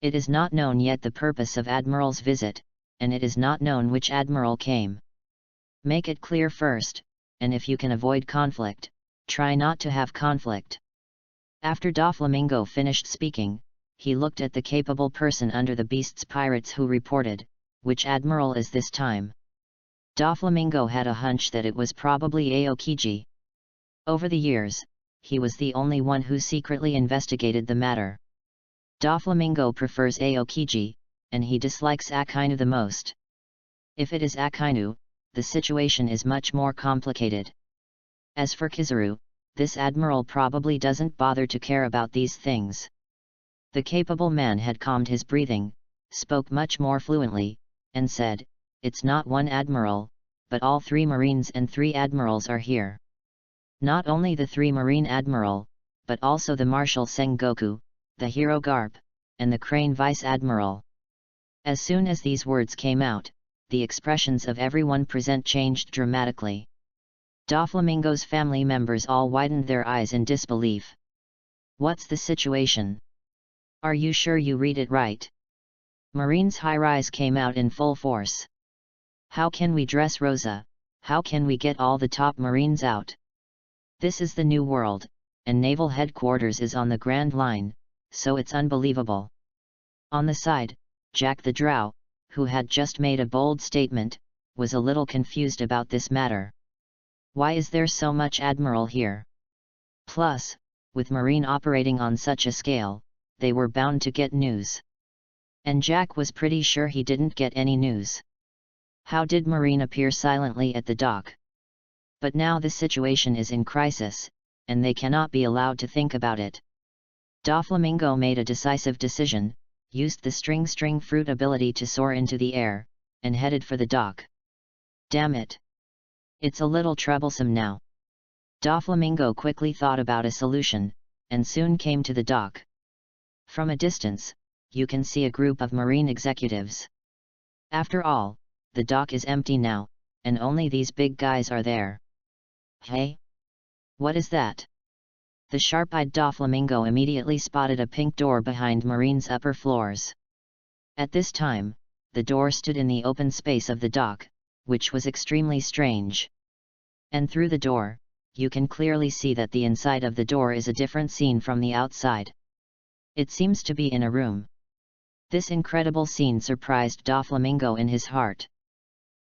It is not known yet the purpose of Admiral's visit, and it is not known which Admiral came. Make it clear first, and if you can avoid conflict, try not to have conflict. After Doflamingo finished speaking, he looked at the capable person under the Beast's Pirates who reported, which Admiral is this time? Doflamingo had a hunch that it was probably Aokiji. Over the years, he was the only one who secretly investigated the matter. Doflamingo prefers Aokiji, and he dislikes Akainu the most. If it is Akainu, the situation is much more complicated. As for Kizaru, this admiral probably doesn't bother to care about these things. The capable man had calmed his breathing, spoke much more fluently, and said, it's not one admiral, but all 3 marines and 3 admirals are here. Not only the 3 marine admiral, but also the Marshal Sengoku, the Hero Garp, and the Crane Vice Admiral. As soon as these words came out, the expressions of everyone present changed dramatically. Doflamingo's family members all widened their eyes in disbelief. What's the situation? Are you sure you read it right? Marine's high-rise came out in full force. How can we dress Rosa? How can we get all the top Marines out? This is the new world, and naval headquarters is on the Grand Line, so it's unbelievable. On the side, Jack the Drow, who had just made a bold statement, was a little confused about this matter. Why is there so much admiral here? Plus, with Marine operating on such a scale, they were bound to get news. And Jack was pretty sure he didn't get any news. How did Marine appear silently at the dock? But now the situation is in crisis, and they cannot be allowed to think about it. Doflamingo made a decisive decision, used the string fruit ability to soar into the air, and headed for the dock. Damn it! It's a little troublesome now. Doflamingo quickly thought about a solution, and soon came to the dock. From a distance, you can see a group of Marine executives. After all, the dock is empty now, and only these big guys are there. Hey? What is that? The sharp-eyed Doflamingo immediately spotted a pink door behind Marine's upper floors. At this time, the door stood in the open space of the dock, which was extremely strange. And through the door, you can clearly see that the inside of the door is a different scene from the outside. It seems to be in a room. This incredible scene surprised Doflamingo in his heart.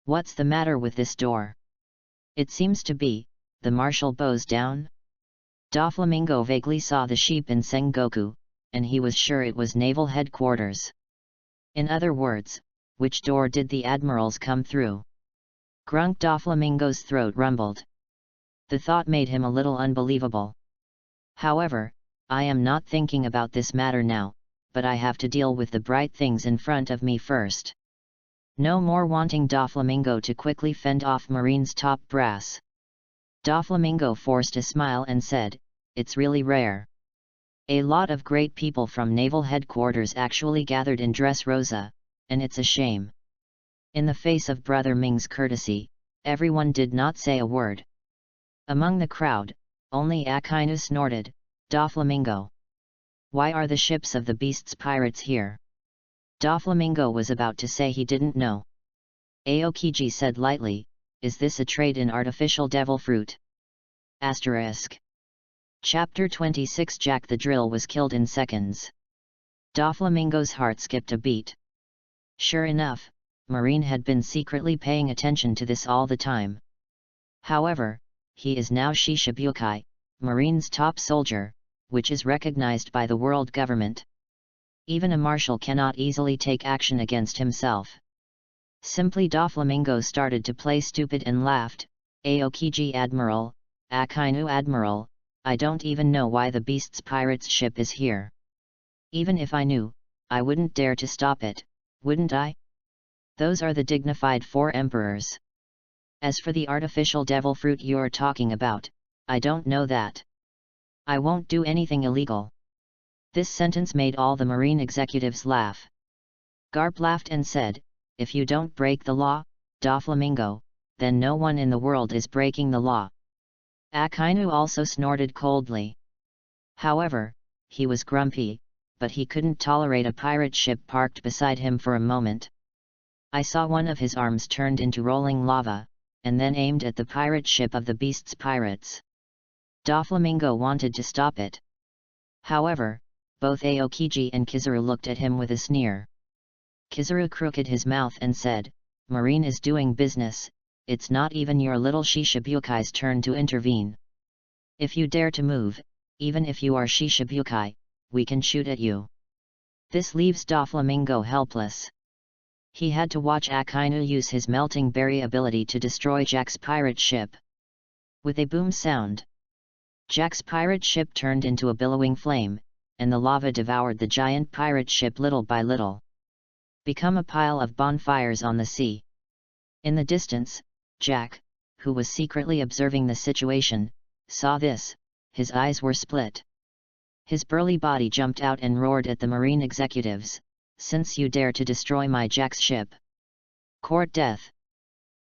What's the matter with this door? It seems to be, the marshal bows down? Doflamingo vaguely saw the sheep in Sengoku, and he was sure it was naval headquarters. In other words, which door did the admirals come through? Grunk. Doflamingo's throat rumbled. The thought made him a little unbelievable. However, I am not thinking about this matter now, but I have to deal with the bright things in front of me first. No more wanting Doflamingo to quickly fend off Marine's top brass. Doflamingo forced a smile and said, "It's really rare. A lot of great people from naval headquarters actually gathered in Dressrosa, and it's a shame." In the face of Brother Ming's courtesy, everyone did not say a word. Among the crowd, only Akainu snorted, "Doflamingo. Why are the ships of the beasts pirates here?" Doflamingo was about to say he didn't know. Aokiji said lightly, "Is this a trade in artificial devil fruit?" Asterisk. Chapter 26. Jack the Drill was killed in seconds. Doflamingo's heart skipped a beat. Sure enough, Marine had been secretly paying attention to this all the time. However, he is now Shishibukai, Marine's top soldier, which is recognized by the world government. Even a marshal cannot easily take action against himself. Simply Doflamingo started to play stupid and laughed, "Aokiji Admiral, Akainu Admiral, I don't even know why the Beast's pirates ship is here. Even if I knew, I wouldn't dare to stop it, wouldn't I? Those are the dignified 4 emperors. As for the artificial devil fruit you're talking about, I don't know that. I won't do anything illegal." This sentence made all the Marine executives laugh. Garp laughed and said, "If you don't break the law, Doflamingo, then no one in the world is breaking the law." Akainu also snorted coldly. However, he was grumpy, but he couldn't tolerate a pirate ship parked beside him for a moment. I saw one of his arms turned into rolling lava, and then aimed at the pirate ship of the Beast's pirates. Doflamingo wanted to stop it. However, both Aokiji and Kizaru looked at him with a sneer. Kizaru crooked his mouth and said, "Marine is doing business, it's not even your little Shishabukai's turn to intervene. If you dare to move, even if you are Shishabukai, we can shoot at you." This leaves Doflamingo helpless. He had to watch Akainu use his melting berry ability to destroy Jack's pirate ship. With a boom sound, Jack's pirate ship turned into a billowing flame, and the lava devoured the giant pirate ship little by little. Become a pile of bonfires on the sea. In the distance, Jack, who was secretly observing the situation, saw this. His eyes were split. His burly body jumped out and roared at the Marine executives, "Since you dare to destroy my Jack's ship, court death."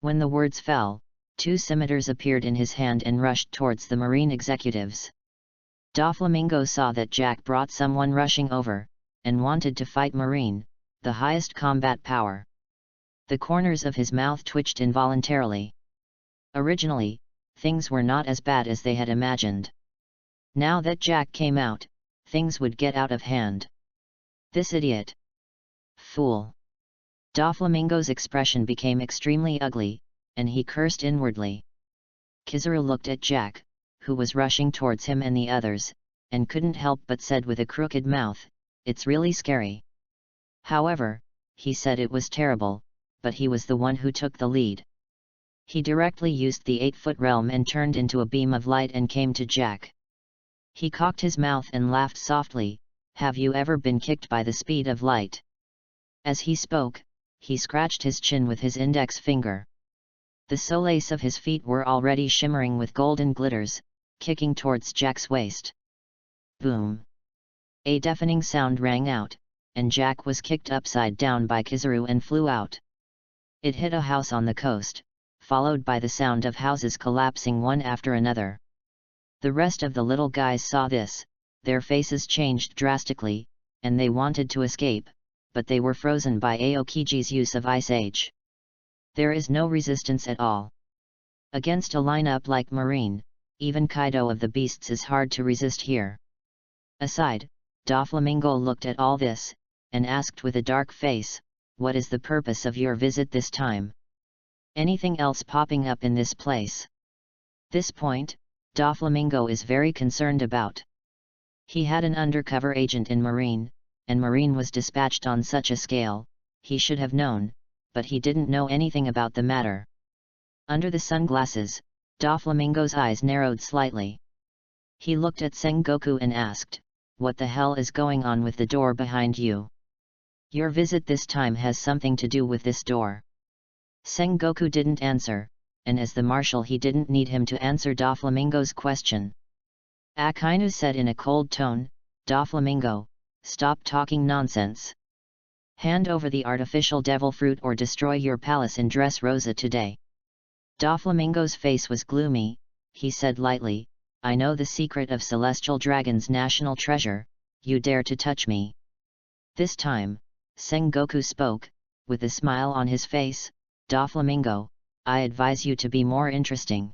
When the words fell, 2 scimitars appeared in his hand and rushed towards the Marine executives. Doflamingo saw that Jack brought someone rushing over, and wanted to fight Marine, the highest combat power. The corners of his mouth twitched involuntarily. Originally, things were not as bad as they had imagined. Now that Jack came out, things would get out of hand. This idiot! Fool! Doflamingo's expression became extremely ugly, and he cursed inwardly. Kizaru looked at Jack, who was rushing towards him and the others, and couldn't help but said with a crooked mouth, "It's really scary." However, he said it was terrible, but he was the one who took the lead. He directly used the 8-foot realm and turned into a beam of light and came to Jack. He cocked his mouth and laughed softly. "Have you ever been kicked by the speed of light?" As he spoke, he scratched his chin with his index finger. The soles of his feet were already shimmering with golden glitters, kicking towards Jack's waist. Boom! A deafening sound rang out, and Jack was kicked upside down by Kizaru and flew out. It hit a house on the coast, followed by the sound of houses collapsing one after another. The rest of the little guys saw this, their faces changed drastically, and they wanted to escape, but they were frozen by Aokiji's use of Ice Age. There is no resistance at all. Against a lineup like Marine, even Kaido of the Beasts is hard to resist here. Aside, Doflamingo looked at all this, and asked with a dark face, "What is the purpose of your visit this time? Anything else popping up in this place?" This point, Doflamingo is very concerned about. He had an undercover agent in Marine, and Marine was dispatched on such a scale, he should have known, but he didn't know anything about the matter. Under the sunglasses, Doflamingo's eyes narrowed slightly. He looked at Sengoku and asked, "What the hell is going on with the door behind you? Your visit this time has something to do with this door." Sengoku didn't answer, and as the marshal he didn't need him to answer Doflamingo's question. Akainu said in a cold tone, "Doflamingo, stop talking nonsense. Hand over the artificial devil fruit or destroy your palace in Dressrosa today." Doflamingo's face was gloomy. He said lightly, "I know the secret of Celestial Dragon's national treasure, you dare to touch me." This time, Sengoku spoke, with a smile on his face, "Doflamingo, I advise you to be more interesting.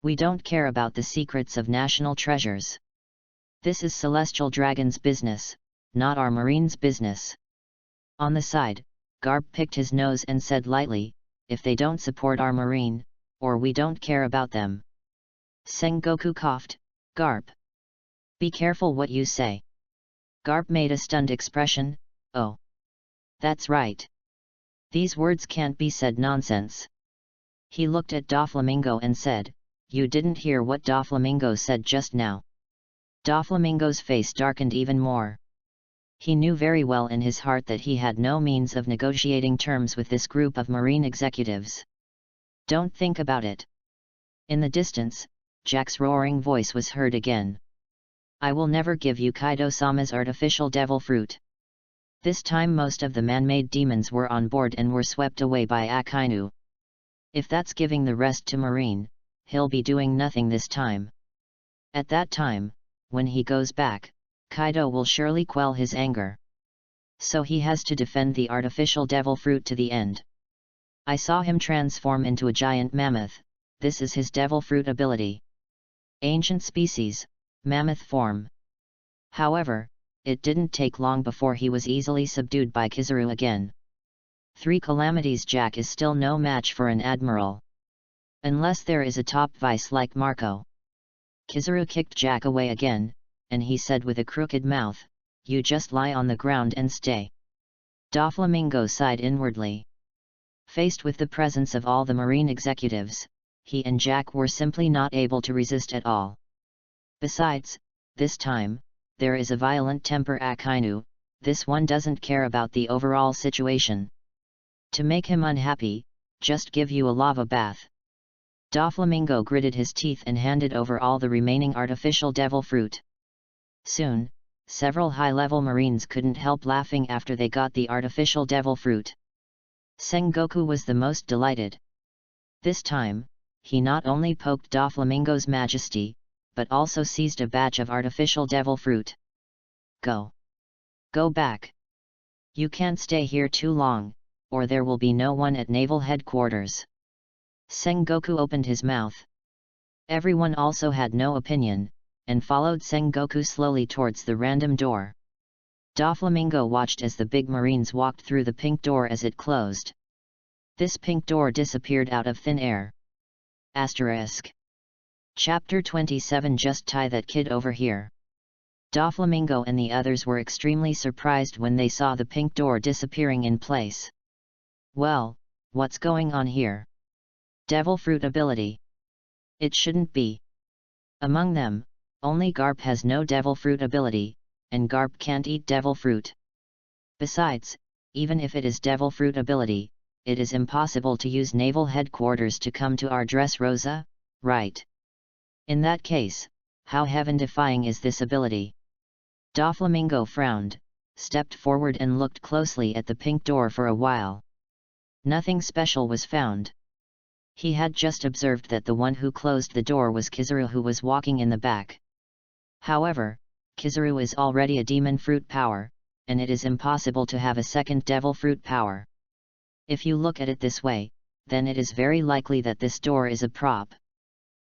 We don't care about the secrets of national treasures. This is Celestial Dragon's business, not our Marine's business." On the side, Garp picked his nose and said lightly, "If they don't support our Marine, or we don't care about them." Sengoku coughed, "Garp. Be careful what you say." Garp made a stunned expression, "Oh. That's right. These words can't be said nonsense." He looked at Doflamingo and said, "You didn't hear what Doflamingo said just now." Doflamingo's face darkened even more. He knew very well in his heart that he had no means of negotiating terms with this group of Marine executives. "Don't think about it." In the distance, Jack's roaring voice was heard again. "I will never give you Kaido-sama's artificial devil fruit." This time most of the man-made demons were on board and were swept away by Akainu. If that's giving the rest to Marine, he'll be doing nothing this time. At that time, when he goes back, Kaido will surely quell his anger. So he has to defend the artificial devil fruit to the end. I saw him transform into a giant mammoth. This is his devil fruit ability. Ancient species, mammoth form. However, it didn't take long before he was easily subdued by Kizaru again. 3 calamities. Jack is still no match for an admiral. Unless there is a top vice like Marco. Kizaru kicked Jack away again, and he said with a crooked mouth, "You just lie on the ground and stay." Doflamingo sighed inwardly. Faced with the presence of all the Marine executives, he and Jack were simply not able to resist at all. Besides, this time, there is a violent temper Akainu, this one doesn't care about the overall situation. To make him unhappy, just give you a lava bath. Doflamingo gritted his teeth and handed over all the remaining artificial devil fruit. Soon, several high-level Marines couldn't help laughing after they got the artificial devil fruit. Sengoku was the most delighted. This time, he not only poked Doflamingo's majesty, but also seized a batch of artificial devil fruit. "Go! Go back! You can't stay here too long, or there will be no one at naval headquarters. Sengoku opened his mouth. Everyone also had no opinion, and followed Sengoku slowly towards the random door. Doflamingo watched as the big marines walked through the pink door as it closed. This pink door disappeared out of thin air. Asterisk. Chapter 27. Just tie that kid over here. Doflamingo and the others were extremely surprised when they saw the pink door disappearing in place. Well, what's going on here? Devil fruit ability. It shouldn't be. Among them, only Garp has no devil fruit ability, and Garp can't eat devil fruit. Besides, even if it is devil fruit ability, it is impossible to use naval headquarters to come to our Dressrosa, right? In that case, how heaven-defying is this ability? Doflamingo frowned, stepped forward and looked closely at the pink door for a while. Nothing special was found. He had just observed that the one who closed the door was Kizaru, who was walking in the back. However, Kizaru is already a demon fruit power, and it is impossible to have a second devil fruit power. If you look at it this way, then it is very likely that this door is a prop.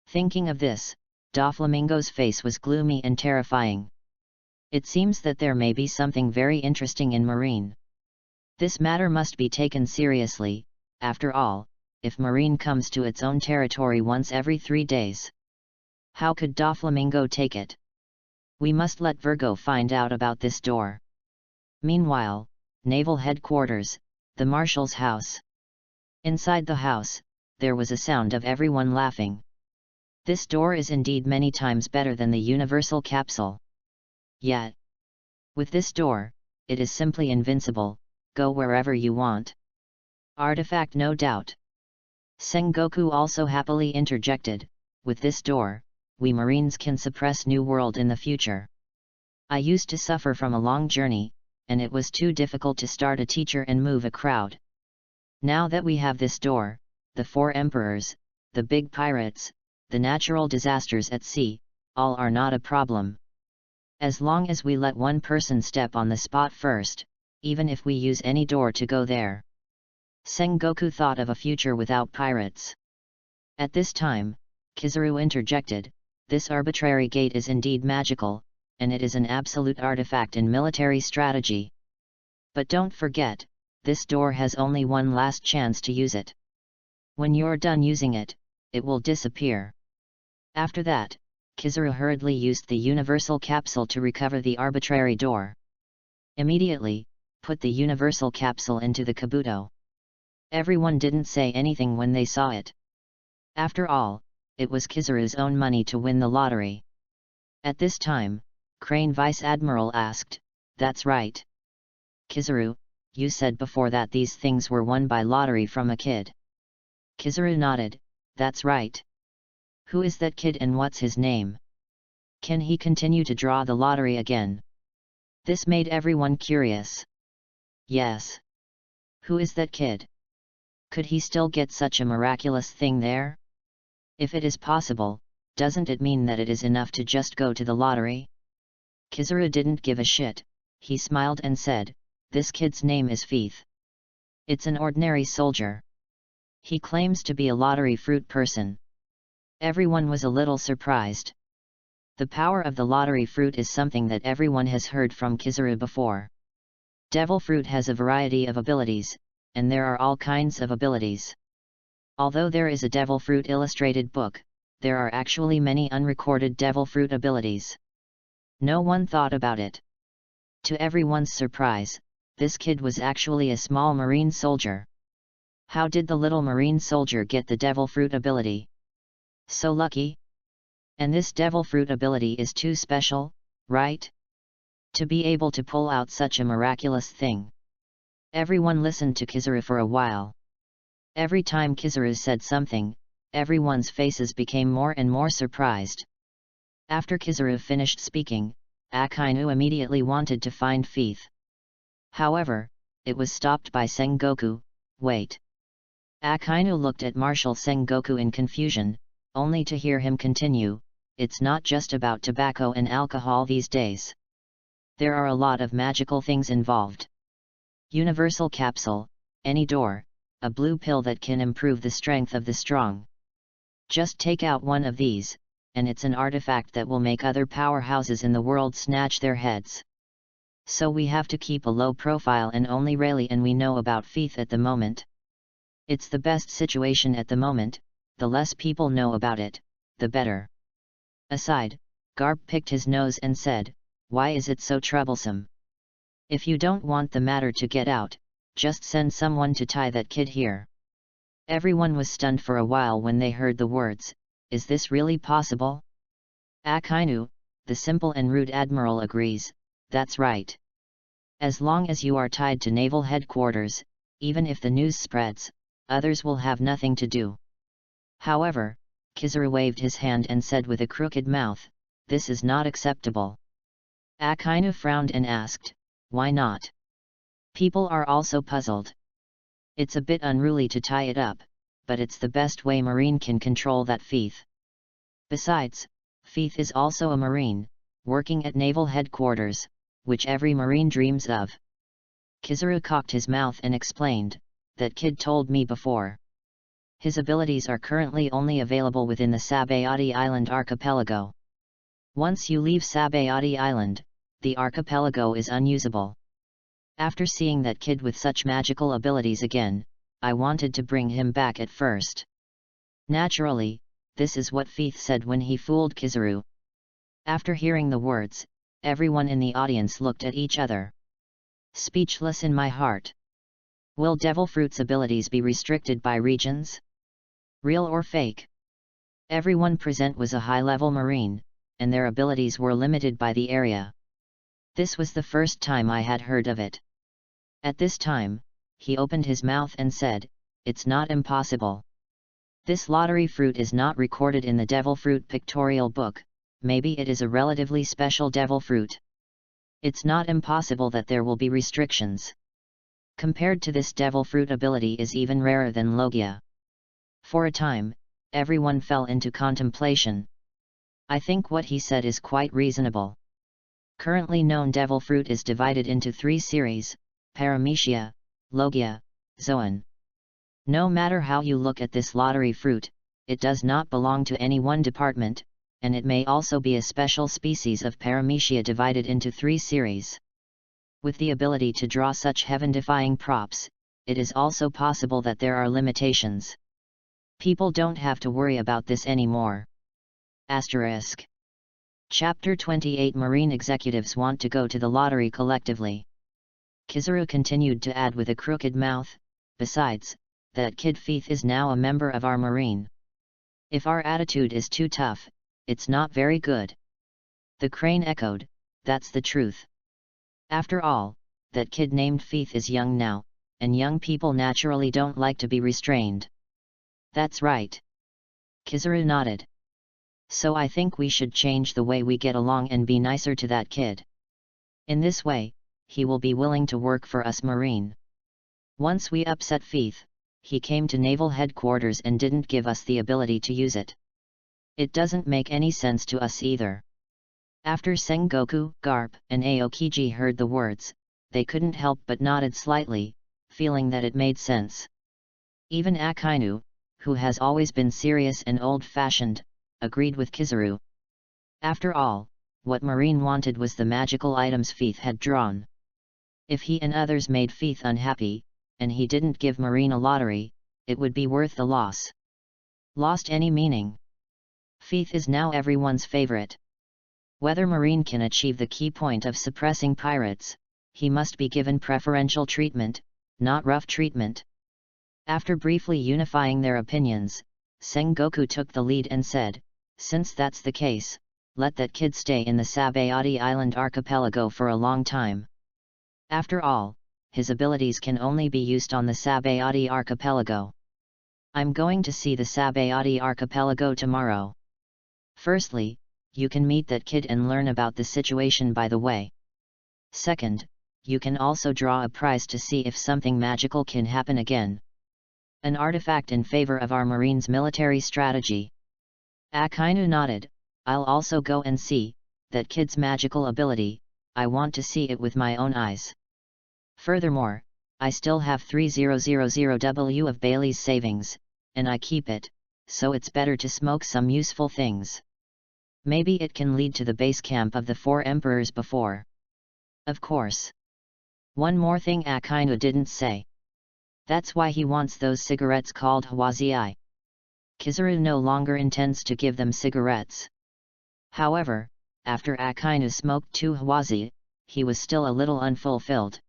Thinking of this, Doflamingo's face was gloomy and terrifying. It seems that there may be something very interesting in Marine. This matter must be taken seriously, after all, if Marine comes to its own territory once every 3 days. How could Doflamingo take it? We must let Virgo find out about this door. Meanwhile, naval headquarters, the marshal's house. Inside the house, there was a sound of everyone laughing. This door is indeed many times better than the universal capsule. Yet, with this door, it is simply invincible, go wherever you want. Artifact, no doubt. Sengoku also happily interjected, with this door, we Marines can suppress New World in the future. I used to suffer from a long journey, and it was too difficult to start a teacher and move a crowd. Now that we have this door, the 4 emperors, the big pirates, the natural disasters at sea, all are not a problem. As long as we let one person step on the spot first, even if we use any door to go there. Sengoku thought of a future without pirates. At this time, Kizaru interjected, this arbitrary gate is indeed magical, and it is an absolute artifact in military strategy. But don't forget, this door has only one last chance to use it. When you're done using it, it will disappear. After that, Kizaru hurriedly used the universal capsule to recover the arbitrary door. Immediately, put the universal capsule into the kabuto. Everyone didn't say anything when they saw it. After all, it was Kizaru's own money to win the lottery. At this time, Crane Vice Admiral asked, "That's right. Kizaru, you said before that these things were won by lottery from a kid." Kizaru nodded, "That's right. Who is that kid and what's his name? Can he continue to draw the lottery again?" This made everyone curious. Yes. Who is that kid? Could he still get such a miraculous thing there? If it is possible, doesn't it mean that it is enough to just go to the lottery? Kizaru didn't give a shit, he smiled and said, "This kid's name is Feith. It's an ordinary soldier. He claims to be a lottery fruit person." Everyone was a little surprised. The power of the lottery fruit is something that everyone has heard from Kizaru before. Devil fruit has a variety of abilities, and there are all kinds of abilities. Although there is a devil fruit illustrated book, there are actually many unrecorded devil fruit abilities. No one thought about it. To everyone's surprise, this kid was actually a small marine soldier. How did the little marine soldier get the devil fruit ability? So lucky. And this devil fruit ability is too special, right? To be able to pull out such a miraculous thing. Everyone listened to Kizaru for a while. Every time Kizaru said something, everyone's faces became more and more surprised. After Kizaru finished speaking, Akainu immediately wanted to find Feith. However, it was stopped by Sengoku. "Wait." Akainu looked at Marshal Sengoku in confusion, only to hear him continue, "It's not just about tobacco and alcohol these days. There are a lot of magical things involved. Universal capsule, any door, a blue pill that can improve the strength of the strong. Just take out one of these, and it's an artifact that will make other powerhouses in the world snatch their heads. So we have to keep a low profile and only rarely and we know about Feith at the moment. It's the best situation at the moment, the less people know about it, the better. Aside, Garp picked his nose and said, "Why is it so troublesome? If you don't want the matter to get out, just send someone to tie that kid here." Everyone was stunned for a while when they heard the words, "Is this really possible?" Akainu, the simple and rude admiral, agrees, "That's right. As long as you are tied to naval headquarters, even if the news spreads, others will have nothing to do." However, Kizaru waved his hand and said with a crooked mouth, "This is not acceptable." Akainu frowned and asked, "Why not?" People are also puzzled. It's a bit unruly to tie it up, but it's the best way Marine can control that Feith. Besides, Feith is also a Marine, working at naval headquarters, which every Marine dreams of. Kizaru cocked his mouth and explained, "That kid told me before. His abilities are currently only available within the Sabayati Island archipelago. Once you leave Sabayati Island, the archipelago is unusable. After seeing that kid with such magical abilities again, I wanted to bring him back at first." Naturally, this is what Feith said when he fooled Kizaru. After hearing the words, everyone in the audience looked at each other. Speechless in my heart. Will Devil Fruit's abilities be restricted by regions? Real or fake? Everyone present was a high-level Marine, and their abilities were limited by the area. This was the first time I had heard of it. At this time, he opened his mouth and said, "It's not impossible. This lottery fruit is not recorded in the Devil Fruit pictorial book, maybe it is a relatively special devil fruit. It's not impossible that there will be restrictions. Compared to this devil fruit, ability is even rarer than Logia." For a time, everyone fell into contemplation. I think what he said is quite reasonable. Currently known devil fruit is divided into 3 series, Paramecia, Logia, Zoan. No matter how you look at this lottery fruit, it does not belong to any one department, and it may also be a special species of Paramecia divided into 3 series. With the ability to draw such heaven-defying props, it is also possible that there are limitations. People don't have to worry about this anymore. Asterisk. Chapter 28 Marine executives want to go to the lottery collectively. Kizaru continued to add with a crooked mouth, "Besides, that kid Feith is now a member of our Marine. If our attitude is too tough, it's not very good." The crane echoed, "That's the truth. After all, that kid named Feith is young now, and young people naturally don't like to be restrained." "That's right." Kizaru nodded. "So I think we should change the way we get along and be nicer to that kid. In this way, he will be willing to work for us Marine. Once we upset Feith, he came to naval headquarters and didn't give us the ability to use it. It doesn't make any sense to us either." After Sengoku, Garp, and Aokiji heard the words, they couldn't help but nodded slightly, feeling that it made sense. Even Akainu, who has always been serious and old-fashioned, agreed with Kizaru. After all, what Marine wanted was the magical items Feith had drawn. If he and others made Feith unhappy, and he didn't give Marine a lottery, it would be worth the loss. Lost any meaning? Feith is now everyone's favorite. Whether Marine can achieve the key point of suppressing pirates, he must be given preferential treatment, not rough treatment. After briefly unifying their opinions, Sengoku took the lead and said, "Since that's the case, let that kid stay in the Sabayati Island archipelago for a long time. After all, his abilities can only be used on the Sabayati archipelago. I'm going to see the Sabayati archipelago tomorrow. Firstly, you can meet that kid and learn about the situation by the way. Second, you can also draw a prize to see if something magical can happen again. An artifact in favor of our Marines' military strategy." Akainu nodded, "I'll also go and see that kid's magical ability, I want to see it with my own eyes. Furthermore, I still have 3000W of Bailey's savings, and I keep it, so it's better to smoke some useful things. Maybe it can lead to the base camp of the 4 emperors before. Of course. One more thing Akainu didn't say. That's why he wants those cigarettes called Hawazii. Kizaru no longer intends to give them cigarettes. However, after Akainu smoked 2 Hawazi, he was still a little unfulfilled.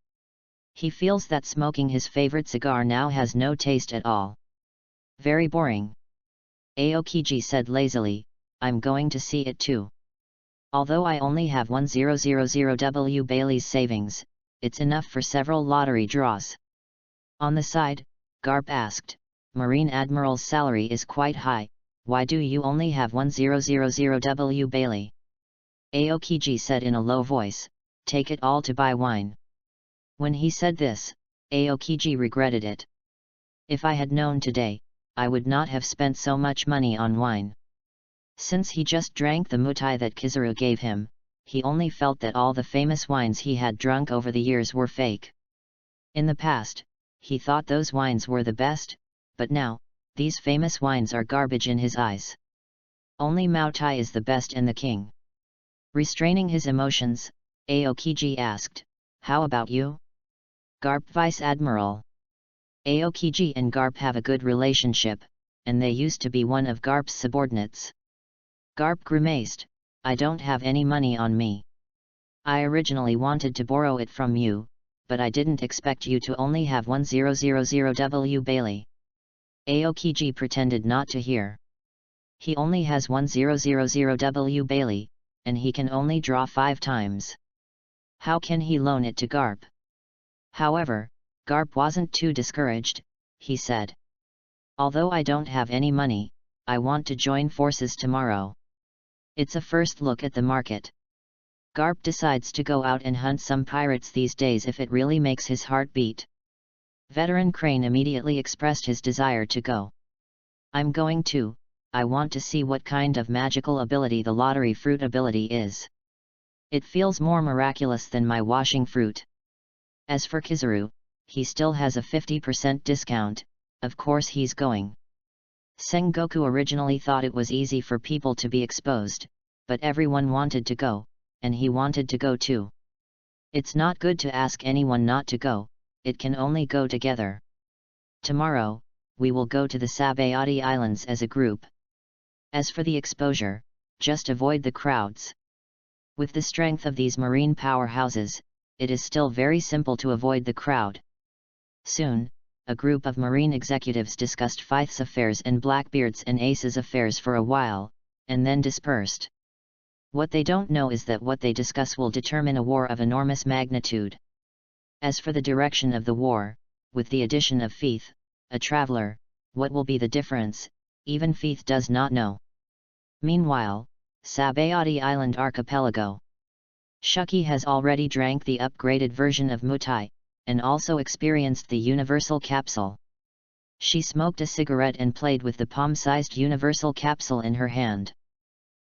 He feels that smoking his favorite cigar now has no taste at all. Very boring. Aokiji said lazily, I'm going to see it too. Although I only have 1000W Bailey's savings, it's enough for several lottery draws. On the side, Garp asked, Marine Admiral's salary is quite high, why do you only have 1000W Bailey? Aokiji said in a low voice, take it all to buy wine. When he said this, Aokiji regretted it. If I had known today, I would not have spent so much money on wine. Since he just drank the mutai that Kizaru gave him, he only felt that all the famous wines he had drunk over the years were fake. In the past, he thought those wines were the best, but now, these famous wines are garbage in his eyes. Only Moutai is the best and the king. Restraining his emotions, Aokiji asked, how about you? Garp Vice Admiral. Aokiji and Garp have a good relationship, and they used to be one of Garp's subordinates. Garp grimaced, I don't have any money on me. I originally wanted to borrow it from you, but I didn't expect you to only have 1000W Bailey. Aokiji pretended not to hear. He only has 1000W Bailey, and he can only draw 5 times. How can he loan it to Garp? However, Garp wasn't too discouraged, he said. Although I don't have any money, I want to join forces tomorrow. It's a first look at the market. Garp decides to go out and hunt some pirates these days if it really makes his heart beat. Veteran Crane immediately expressed his desire to go. I'm going too, I want to see what kind of magical ability the lottery fruit ability is. It feels more miraculous than my washing fruit. As for Kizaru, he still has a 50% discount, of course he's going. Sengoku originally thought it was easy for people to be exposed, but everyone wanted to go, and he wanted to go too. It's not good to ask anyone not to go, it can only go together. Tomorrow, we will go to the Sabayati Islands as a group. As for the exposure, just avoid the crowds. With the strength of these marine powerhouses, it is still very simple to avoid the crowd. Soon, a group of marine executives discussed Fythe's affairs and Blackbeard's and Ace's affairs for a while, and then dispersed. What they don't know is that what they discuss will determine a war of enormous magnitude. As for the direction of the war, with the addition of Fythe, a traveler, what will be the difference, even Fythe does not know. Meanwhile, Sabayati Island Archipelago. Shuki has already drank the upgraded version of Mutai, and also experienced the universal capsule. She smoked a cigarette and played with the palm-sized universal capsule in her hand.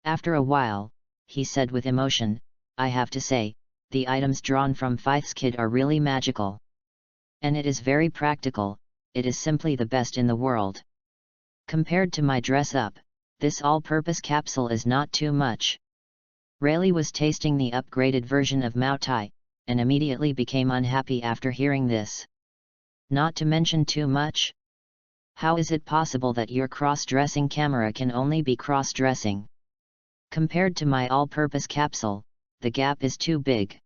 After a while, he said with emotion, I have to say, the items drawn from Fythe's kit are really magical. And it is very practical, it is simply the best in the world. Compared to my dress-up, this all-purpose capsule is not too much. Rayleigh was tasting the upgraded version of Moutai, and immediately became unhappy after hearing this. Not to mention too much? How is it possible that your cross-dressing camera can only be cross-dressing? Compared to my all-purpose capsule, the gap is too big.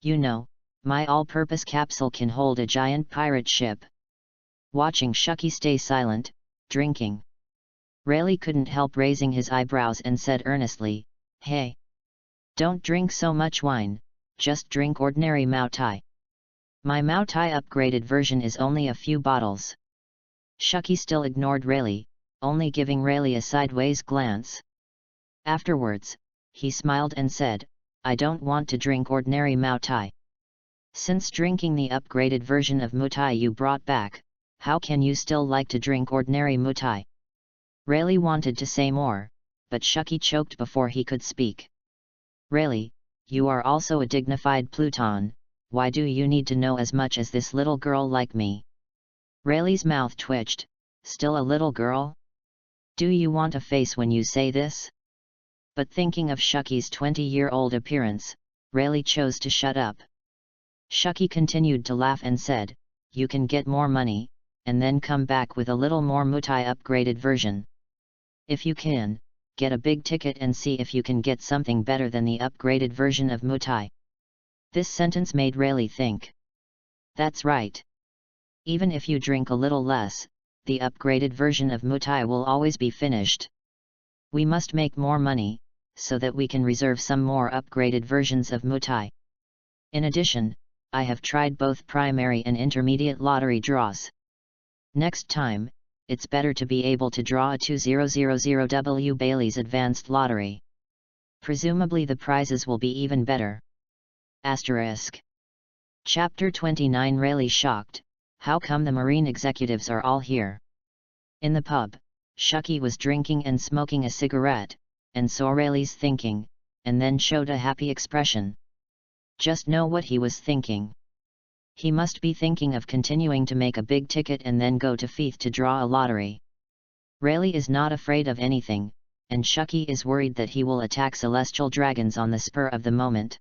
You know, my all-purpose capsule can hold a giant pirate ship. Watching Shuki stay silent, drinking. Rayleigh couldn't help raising his eyebrows and said earnestly, Hey! Don't drink so much wine, just drink ordinary Moutai. My Moutai upgraded version is only a few bottles. Shuki still ignored Rayleigh, only giving Rayleigh a sideways glance. Afterwards, he smiled and said, I don't want to drink ordinary Moutai. Since drinking the upgraded version of Mutai you brought back, how can you still like to drink ordinary Mutai? Rayleigh wanted to say more, but Shuki choked before he could speak. Rayleigh, you are also a dignified Pluton, why do you need to know as much as this little girl like me? Rayleigh's mouth twitched. Still a little girl? Do you want a face when you say this? But thinking of Shucky's 20-year-old appearance, Rayleigh chose to shut up. Shucky continued to laugh and said, you can get more money, and then come back with a little more mutai upgraded version. If you can, get a big ticket and see if you can get something better than the upgraded version of mutai. This sentence made Rayleigh think. That's right. Even if you drink a little less, the upgraded version of mutai will always be finished. We must make more money, so that we can reserve some more upgraded versions of mutai. In addition, I have tried both primary and intermediate lottery draws. Next time, it's better to be able to draw a 2000W Bailey's Advanced Lottery. Presumably the prizes will be even better. Asterisk. Chapter 29. Rayleigh shocked. How come the marine executives are all here? In the pub, Shucky was drinking and smoking a cigarette, and saw Rayleigh's thinking, and then showed a happy expression. Just know what he was thinking. He must be thinking of continuing to make a big ticket and then go to Feith to draw a lottery. Rayleigh is not afraid of anything, and Shucky is worried that he will attack celestial dragons on the spur of the moment.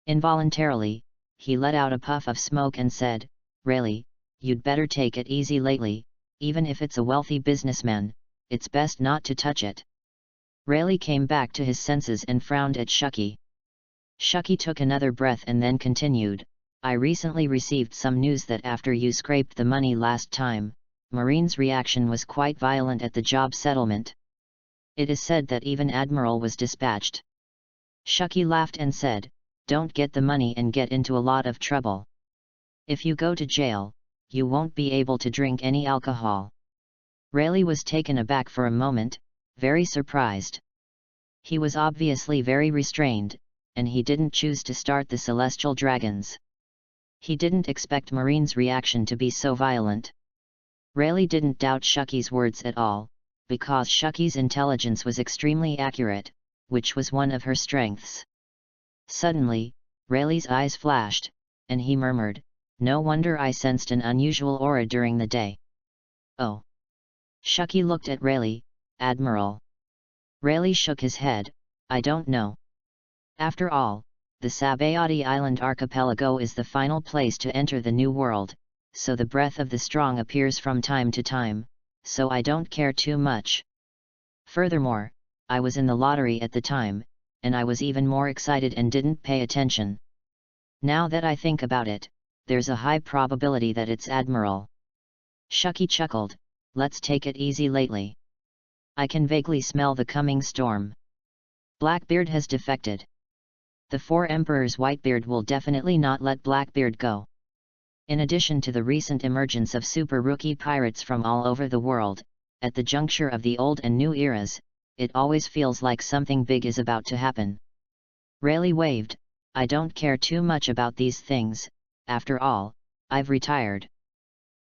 Involuntarily, he let out a puff of smoke and said, Rayleigh, you'd better take it easy lately, even if it's a wealthy businessman, it's best not to touch it. Rayleigh came back to his senses and frowned at Shucky. Shucky took another breath and then continued, I recently received some news that after you scraped the money last time, Marine's reaction was quite violent at the job settlement. It is said that even Admiral was dispatched. Shucky laughed and said, don't get the money and get into a lot of trouble. If you go to jail, you won't be able to drink any alcohol. Rayleigh was taken aback for a moment, very surprised. He was obviously very restrained, and he didn't choose to start the celestial dragons. He didn't expect Marine's reaction to be so violent. Rayleigh didn't doubt Shucky's words at all, because Shucky's intelligence was extremely accurate, which was one of her strengths. Suddenly, Rayleigh's eyes flashed, and he murmured, no wonder I sensed an unusual aura during the day. Oh. Shucky looked at Rayleigh, Admiral. Rayleigh shook his head, I don't know. After all, the Sabayati Island archipelago is the final place to enter the New World, so the breath of the strong appears from time to time, so I don't care too much. Furthermore, I was in the lottery at the time, and I was even more excited and didn't pay attention. Now that I think about it, there's a high probability that it's Admiral. Shucky chuckled, let's take it easy lately. I can vaguely smell the coming storm. Blackbeard has defected. The Four Emperors Whitebeard will definitely not let Blackbeard go. In addition to the recent emergence of super rookie pirates from all over the world, at the juncture of the old and new eras, it always feels like something big is about to happen. Rayleigh waved, I don't care too much about these things, after all, I've retired.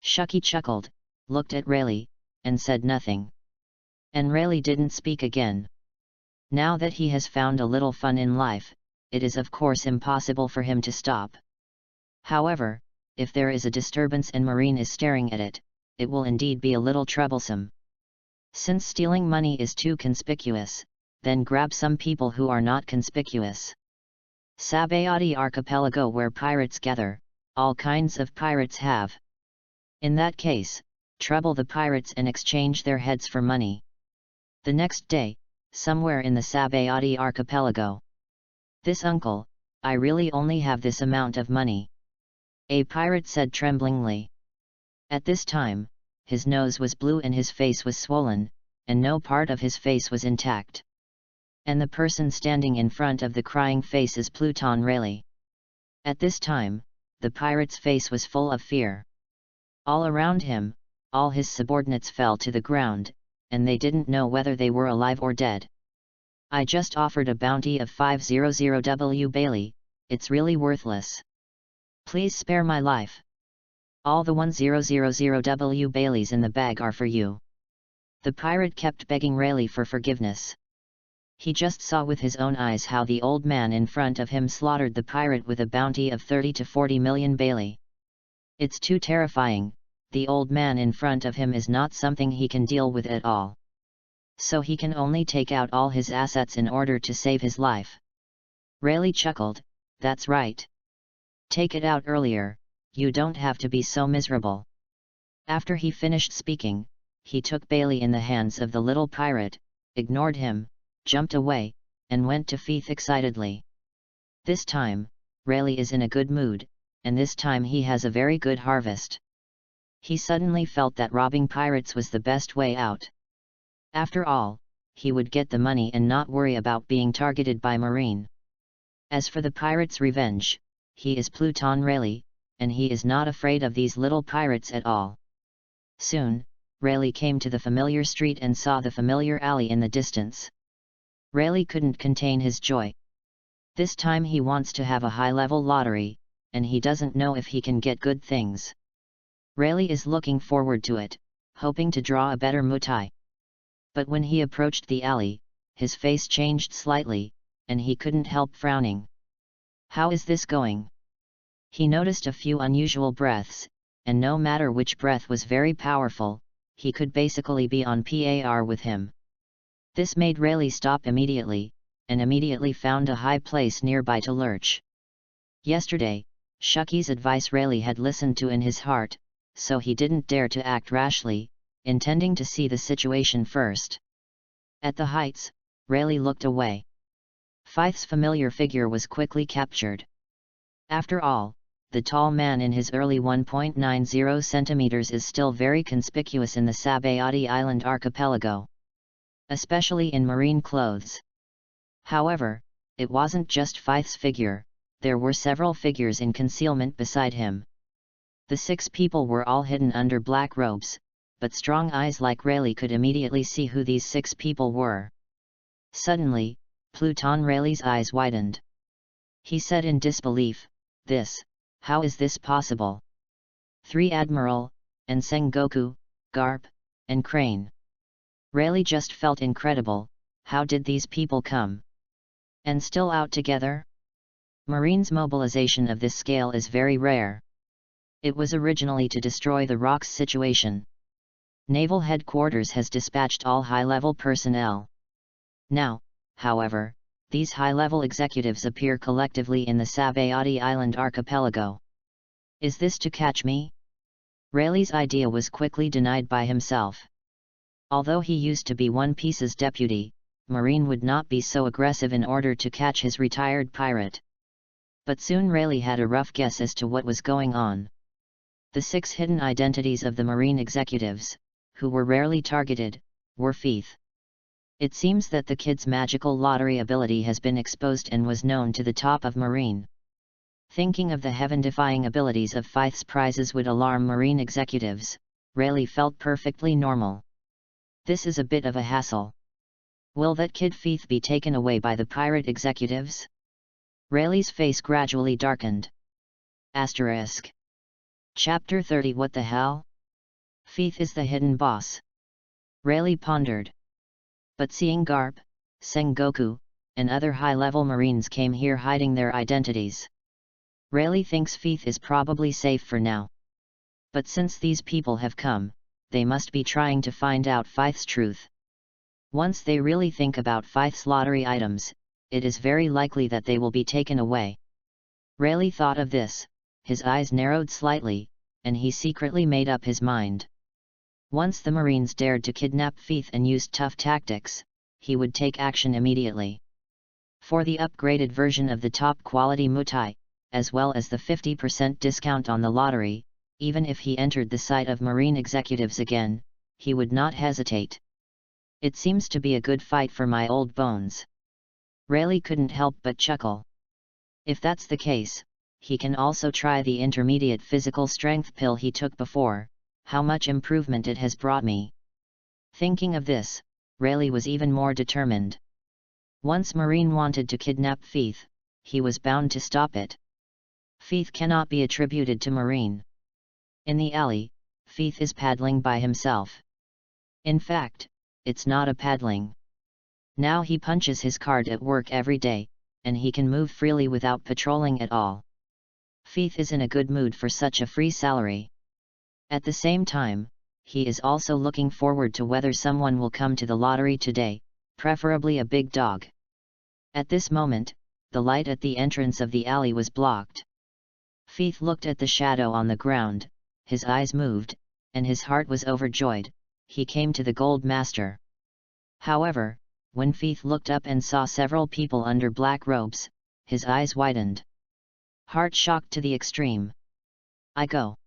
Shucky chuckled, looked at Rayleigh, and said nothing. And Rayleigh didn't speak again. Now that he has found a little fun in life, it is of course impossible for him to stop. However, if there is a disturbance and Marine is staring at it, it will indeed be a little troublesome. Since stealing money is too conspicuous, then grab some people who are not conspicuous. Sabayati archipelago where pirates gather, all kinds of pirates have. In that case, trouble the pirates and exchange their heads for money. The next day, somewhere in the Sabayati archipelago. This uncle, I really only have this amount of money. A pirate said tremblingly. At this time, his nose was blue and his face was swollen, and no part of his face was intact. And the person standing in front of the crying face is Pluton Rayleigh. At this time, the pirate's face was full of fear. All around him, all his subordinates fell to the ground, and they didn't know whether they were alive or dead. I just offered a bounty of 500W Bailey, it's really worthless. Please spare my life. All the 1000W Baileys in the bag are for you. The pirate kept begging Rayleigh for forgiveness. He just saw with his own eyes how the old man in front of him slaughtered the pirate with a bounty of 30 to 40 million Bailey. It's too terrifying, the old man in front of him is not something he can deal with at all. So he can only take out all his assets in order to save his life. Rayleigh chuckled, that's right. Take it out earlier, you don't have to be so miserable. After he finished speaking, he took Bailey in the hands of the little pirate, ignored him, jumped away, and went to Faith excitedly. This time, Rayleigh is in a good mood, and this time he has a very good harvest. He suddenly felt that robbing pirates was the best way out. After all, he would get the money and not worry about being targeted by Marine. As for the pirate's revenge, he is Pluton Rayleigh, and he is not afraid of these little pirates at all. Soon, Rayleigh came to the familiar street and saw the familiar alley in the distance. Rayleigh couldn't contain his joy. This time he wants to have a high-level lottery, and he doesn't know if he can get good things. Rayleigh is looking forward to it, hoping to draw a better mutai. But when he approached the alley, his face changed slightly, and he couldn't help frowning. How is this going? He noticed a few unusual breaths, and no matter which breath was very powerful, he could basically be on par with him. This made Rayleigh stop immediately, and immediately found a high place nearby to lurch. Yesterday, Shucky's advice Rayleigh had listened to in his heart, so he didn't dare to act rashly, intending to see the situation first. At the heights, Rayleigh looked away. Faith's familiar figure was quickly captured. After all, the tall man in his early 1.90 centimeters is still very conspicuous in the Sabayati Island archipelago, especially in marine clothes. However, it wasn't just Faith's figure, there were several figures in concealment beside him. The 6 people were all hidden under black robes, but strong eyes like Rayleigh could immediately see who these 6 people were. Suddenly, Pluton Rayleigh's eyes widened. He said in disbelief, how is this possible? 3 Admiral, and Sengoku, Garp, and Crane. Rayleigh just felt incredible, how did these people come? And still out together? Marine's mobilization of this scale is very rare. It was originally to destroy the rocks situation. Naval Headquarters has dispatched all high-level personnel. Now, however, these high-level executives appear collectively in the Sabayati Island archipelago. Is this to catch me? Rayleigh's idea was quickly denied by himself. Although he used to be One Piece's deputy, Marine would not be so aggressive in order to catch his retired pirate. But soon Rayleigh had a rough guess as to what was going on. The 6 hidden identities of the Marine executives, who were rarely targeted, were Faith. It seems that the kid's magical lottery ability has been exposed and was known to the top of Marine. Thinking of the heaven-defying abilities of Faith's prizes would alarm Marine executives, Rayleigh felt perfectly normal. This is a bit of a hassle. Will that kid Faith be taken away by the pirate executives? Rayleigh's face gradually darkened. Asterisk. Chapter 30 What the hell? Faith is the hidden boss. Rayleigh pondered. But seeing Garp, Sengoku, and other high-level Marines came here hiding their identities. Rayleigh thinks Faith is probably safe for now. But since these people have come, they must be trying to find out Faith's truth. Once they really think about Faith's lottery items, it is very likely that they will be taken away. Rayleigh thought of this, his eyes narrowed slightly, and he secretly made up his mind. Once the Marines dared to kidnap Faith and used tough tactics, he would take action immediately. For the upgraded version of the top-quality mutai, as well as the 50% discount on the lottery, even if he entered the sight of Marine executives again, he would not hesitate. It seems to be a good fight for my old bones. Rayleigh couldn't help but chuckle. If that's the case, he can also try the intermediate physical strength pill he took before. How much improvement it has brought me. Thinking of this, Rayleigh was even more determined. Once Marine wanted to kidnap Faith, he was bound to stop it. Faith cannot be attributed to Marine. In the alley, Faith is paddling by himself. In fact, it's not a paddling. Now he punches his card at work every day, and he can move freely without patrolling at all. Feith is in a good mood for such a free salary. At the same time, he is also looking forward to whether someone will come to the lottery today, preferably a big dog. At this moment, the light at the entrance of the alley was blocked. Feith looked at the shadow on the ground, his eyes moved, and his heart was overjoyed. He came to the gold master. However, when Feith looked up and saw several people under black robes, his eyes widened. Heart shocked to the extreme. I go.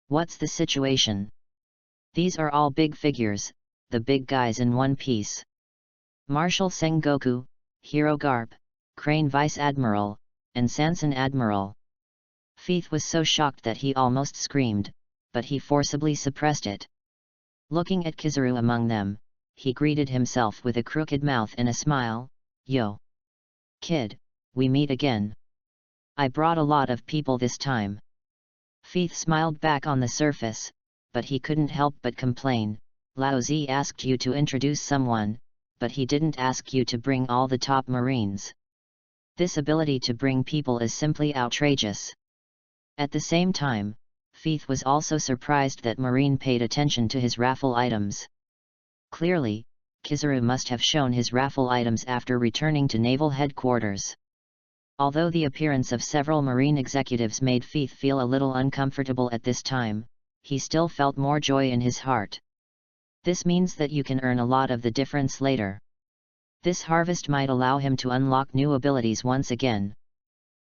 What's the situation? These are all big figures, the big guys in one piece. Marshal Sengoku, Hero Garp, Crane Vice Admiral, and Sanson Admiral. Feith was so shocked that he almost screamed, but he forcibly suppressed it. Looking at Kizaru among them, he greeted himself with a crooked mouth and a smile. Yo! Kid, we meet again. I brought a lot of people this time. Feith smiled back on the surface, but he couldn't help but complain. Lao Zi asked you to introduce someone, but he didn't ask you to bring all the top Marines. This ability to bring people is simply outrageous. At the same time, Feith was also surprised that Marine paid attention to his raffle items. Clearly, Kizaru must have shown his raffle items after returning to naval headquarters. Although the appearance of several Marine executives made Feith feel a little uncomfortable at this time, he still felt more joy in his heart. This means that you can earn a lot of the difference later. This harvest might allow him to unlock new abilities once again.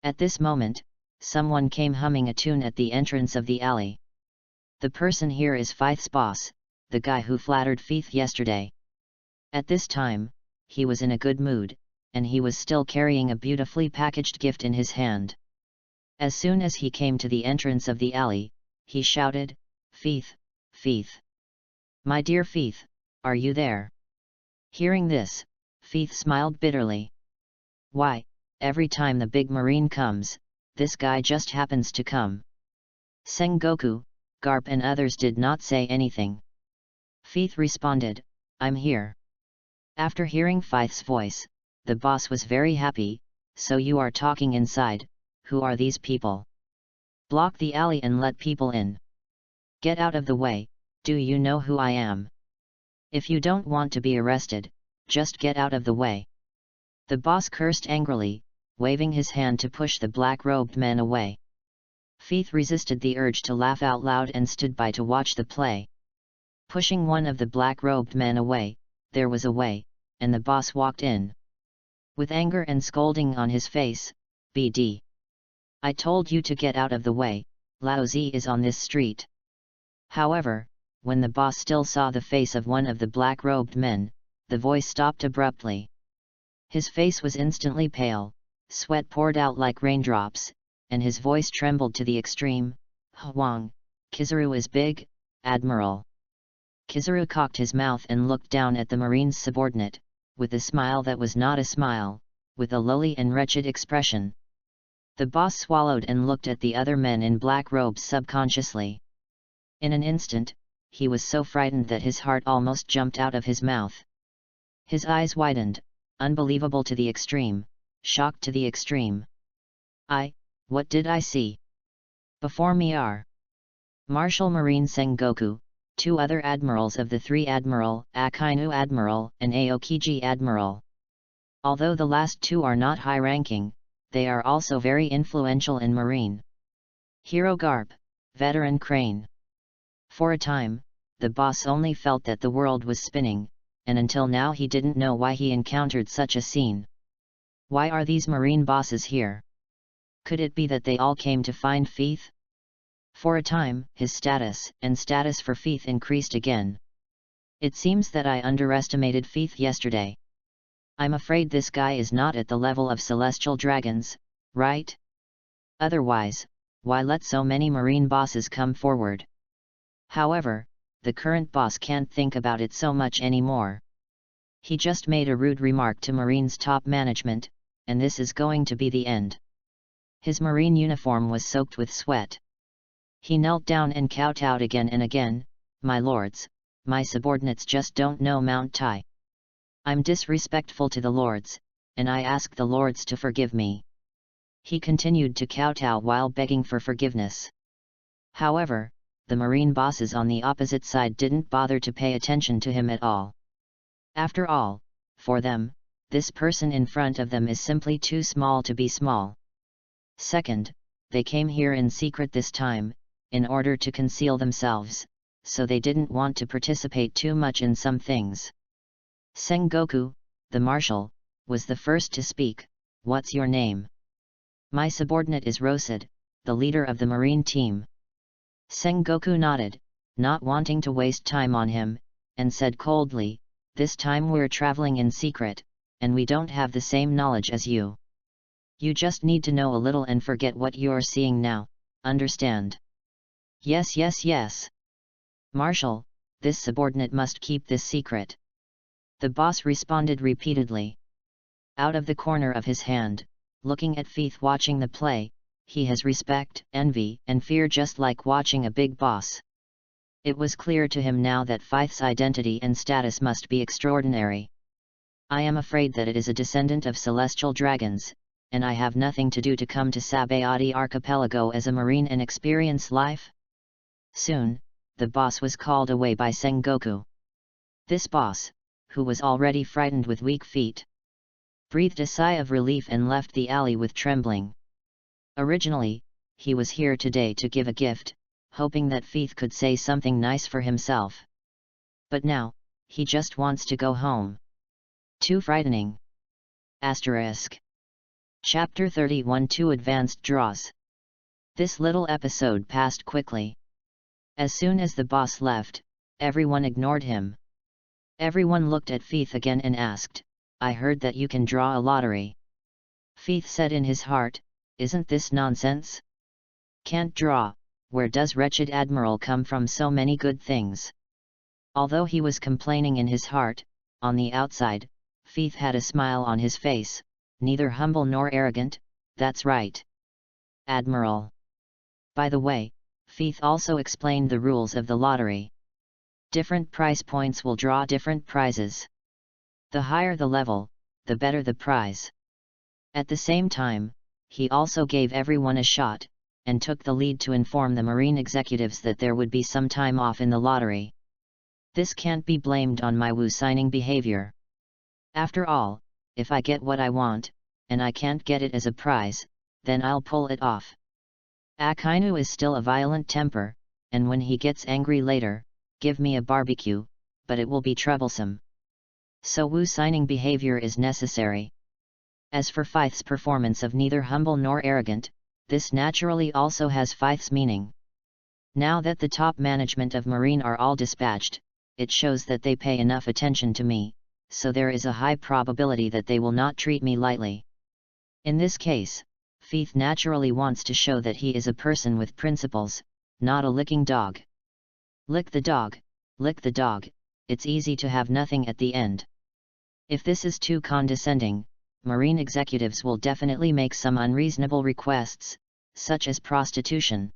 At this moment, someone came humming a tune at the entrance of the alley. The person here is Feith's boss, the guy who flattered Feith yesterday. At this time, he was in a good mood, and he was still carrying a beautifully packaged gift in his hand. As soon as he came to the entrance of the alley, he shouted, Feith, Feith. My dear Feith, are you there? Hearing this, Feith smiled bitterly. Why, every time the big Marine comes, this guy just happens to come. Sengoku, Garp and others did not say anything. Feith responded, I'm here. After hearing Feith's voice, the boss was very happy. So you are talking inside, who are these people? Block the alley and let people in. Get out of the way, do you know who I am? If you don't want to be arrested, just get out of the way. The boss cursed angrily, waving his hand to push the black-robed men away. Feith resisted the urge to laugh out loud and stood by to watch the play. Pushing one of the black-robed men away, there was a way, and the boss walked in. With anger and scolding on his face, BD. I told you to get out of the way, Lao Zi is on this street. However, when the boss still saw the face of one of the black-robed men, the voice stopped abruptly. His face was instantly pale, sweat poured out like raindrops, and his voice trembled to the extreme. Huang, Kizaru is big, Admiral. Kizaru cocked his mouth and looked down at the Marine's subordinate, with a smile that was not a smile, with a lowly and wretched expression. The boss swallowed and looked at the other men in black robes subconsciously. In an instant, he was so frightened that his heart almost jumped out of his mouth. His eyes widened, unbelievable to the extreme, shocked to the extreme. What did I see? Before me are Marshal Marine Sengoku, two other admirals of the three Admiral, Akainu Admiral and Aokiji Admiral. Although the last two are not high-ranking, they are also very influential in Marine. Hero Garp, Veteran Crane. For a time, the boss only felt that the world was spinning, and until now he didn't know why he encountered such a scene. Why are these Marine bosses here? Could it be that they all came to find Feith? For a time, his status for Feith increased again. It seems that I underestimated Feith yesterday. I'm afraid this guy is not at the level of celestial dragons, right? Otherwise, why let so many Marine bosses come forward? However, the current boss can't think about it so much anymore. He just made a rude remark to Marine's top management, and this is going to be the end. His Marine uniform was soaked with sweat. He knelt down and kowtowed again and again, My lords, my subordinates just don't know Mount Tai. I'm disrespectful to the lords, and I ask the lords to forgive me. He continued to kowtow while begging for forgiveness. However, the marine bosses on the opposite side didn't bother to pay attention to him at all. After all, for them, this person in front of them is simply too small to be small. Second, they came here in secret this time, in order to conceal themselves, so they didn't want to participate too much in some things. Sengoku, the marshal, was the first to speak. What's your name? My subordinate is Rosid, the leader of the marine team. Sengoku nodded, not wanting to waste time on him, and said coldly, this time we're traveling in secret, and we don't have the same knowledge as you. You just need to know a little and forget what you're seeing now, understand? Yes, yes, yes. Marshal, this subordinate must keep this secret. The boss responded repeatedly. Out of the corner of his hand, looking at Feith watching the play, he has respect, envy, and fear just like watching a big boss. It was clear to him now that Feith's identity and status must be extraordinary. I am afraid that it is a descendant of celestial dragons, and I have nothing to do to come to Sabayati Archipelago as a marine and experience life? Soon, the boss was called away by Sengoku. This boss, who was already frightened with weak feet, breathed a sigh of relief and left the alley with trembling. Originally, he was here today to give a gift, hoping that Feith could say something nice for himself. But now, he just wants to go home. Too frightening. Asterisk. Chapter 31 Two Advanced Draws. This little episode passed quickly. As soon as the boss left, everyone ignored him. Everyone looked at Feith again and asked, I heard that you can draw a lottery. Feith said in his heart, isn't this nonsense? Can't draw, where does wretched Admiral come from so many good things? Although he was complaining in his heart, on the outside, Feith had a smile on his face, neither humble nor arrogant, that's right. Admiral. By the way, Feith also explained the rules of the lottery. Different price points will draw different prizes. The higher the level, the better the prize. At the same time, he also gave everyone a shot, and took the lead to inform the marine executives that there would be some time off in the lottery. This can't be blamed on my wu-signing behavior. After all, if I get what I want, and I can't get it as a prize, then I'll pull it off. Akainu is still a violent temper, and when he gets angry later, give me a barbecue, but it will be troublesome. So wu-signing behavior is necessary. As for Feith's performance of neither humble nor arrogant, this naturally also has Feith's meaning. Now that the top management of Marine are all dispatched, it shows that they pay enough attention to me, so there is a high probability that they will not treat me lightly. In this case, Feith naturally wants to show that he is a person with principles, not a licking dog. Lick the dog, it's easy to have nothing at the end. If this is too condescending, Marine executives will definitely make some unreasonable requests, such as prostitution.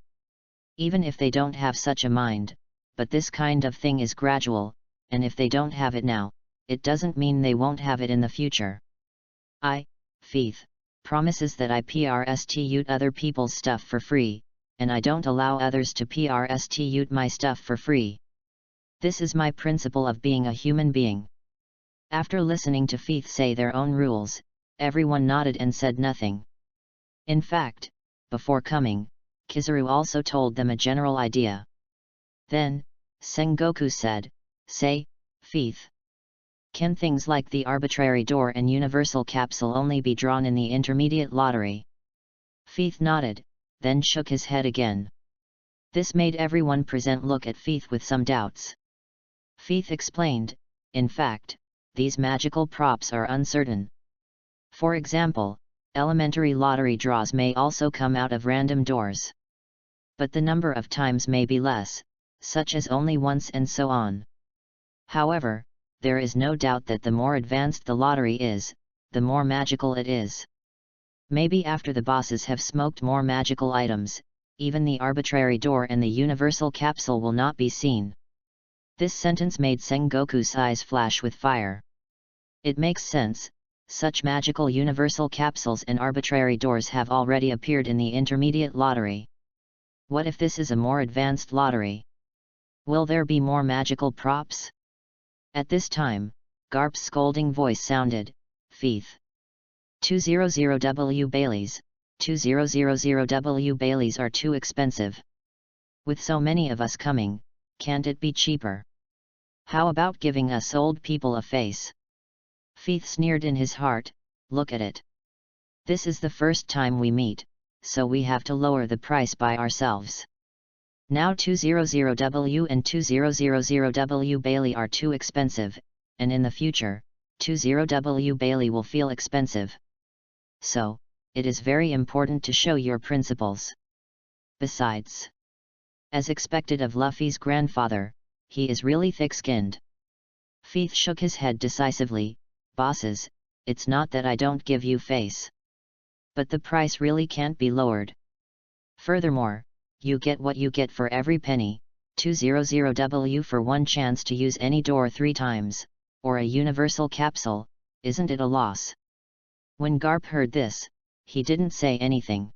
Even if they don't have such a mind, but this kind of thing is gradual, and if they don't have it now, it doesn't mean they won't have it in the future. Feith, promises that I prstute other people's stuff for free, and I don't allow others to prstute my stuff for free. This is my principle of being a human being. After listening to Feith say their own rules, everyone nodded and said nothing. In fact, before coming, Kizaru also told them a general idea. Then, Sengoku said, say, Feith. Can things like the arbitrary door and universal capsule only be drawn in the intermediate lottery? Feith nodded, then shook his head again. This made everyone present look at Feith with some doubts. Feith explained, in fact, these magical props are uncertain. For example, elementary lottery draws may also come out of random doors. But the number of times may be less, such as only once and so on. However, there is no doubt that the more advanced the lottery is, the more magical it is. Maybe after the bosses have smoked more magical items, even the arbitrary door and the universal capsule will not be seen. This sentence made Sengoku's eyes flash with fire. It makes sense, such magical universal capsules and arbitrary doors have already appeared in the intermediate lottery. What if this is a more advanced lottery? Will there be more magical props? At this time, Garp's scolding voice sounded, "Feith. 200W Baileys, 2000W Baileys are too expensive. With so many of us coming, can't it be cheaper? How about giving us old people a face?" Feith sneered in his heart, "Look at it. This is the first time we meet, so we have to lower the price by ourselves. Now 200W and 2000W Bailey are too expensive, and in the future, 20W Bailey will feel expensive. So, it is very important to show your principles. Besides, as expected of Luffy's grandfather, he is really thick-skinned." Feith shook his head decisively, "Bosses, it's not that I don't give you face. But the price really can't be lowered. Furthermore, you get what you get for every penny, 200W for one chance to use any door 3 times, or a universal capsule, isn't it a loss?" When Garp heard this, he didn't say anything.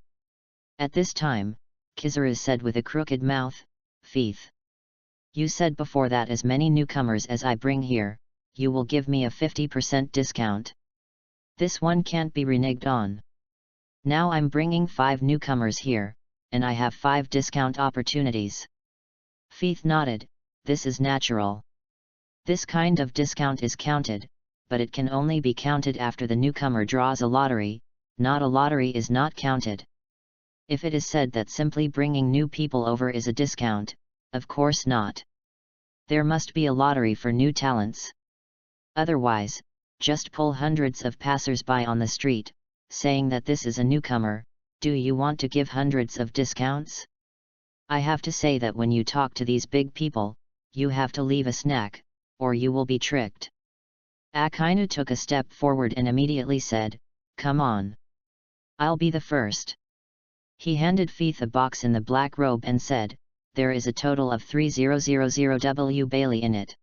At this time, Kizaru said with a crooked mouth, "Feith. You said before that as many newcomers as I bring here, you will give me a 50% discount. This one can't be reneged on. Now I'm bringing 5 newcomers here, and I have 5 discount opportunities." Feith nodded, "This is natural. This kind of discount is counted, but it can only be counted after the newcomer draws a lottery, not a lottery is not counted. If it is said that simply bringing new people over is a discount, of course not. There must be a lottery for new talents. Otherwise, just pull hundreds of passers-by on the street, saying that this is a newcomer. Do you want to give hundreds of discounts? I have to say that when you talk to these big people, you have to leave a snack, or you will be tricked." Akainu took a step forward and immediately said, "Come on. I'll be the first." He handed Feith a box in the black robe and said, "There is a total of 3000W Bailey in it."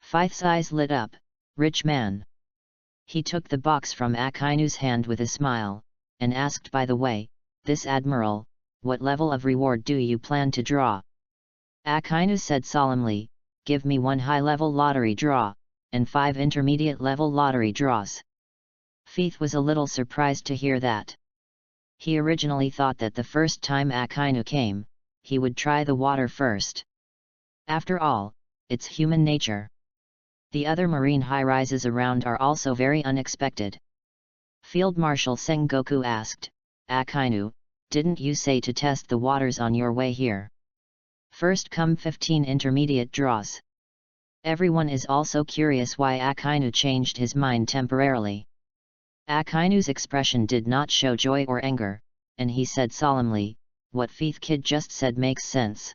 Feith's eyes lit up, "Rich man." He took the box from Akainu's hand with a smile, and asked, "By the way, this admiral, what level of reward do you plan to draw?" Akainu said solemnly, "Give me 1 high-level lottery draw, and 5 intermediate-level lottery draws." Feith was a little surprised to hear that. He originally thought that the first time Akainu came, he would try the water first. After all, it's human nature. The other marine high-rises around are also very unexpected. Field Marshal Sengoku asked, "Akainu, didn't you say to test the waters on your way here? First come 15 intermediate draws." Everyone is also curious why Akainu changed his mind temporarily. Akainu's expression did not show joy or anger, and he said solemnly, "What Feith Kid just said makes sense.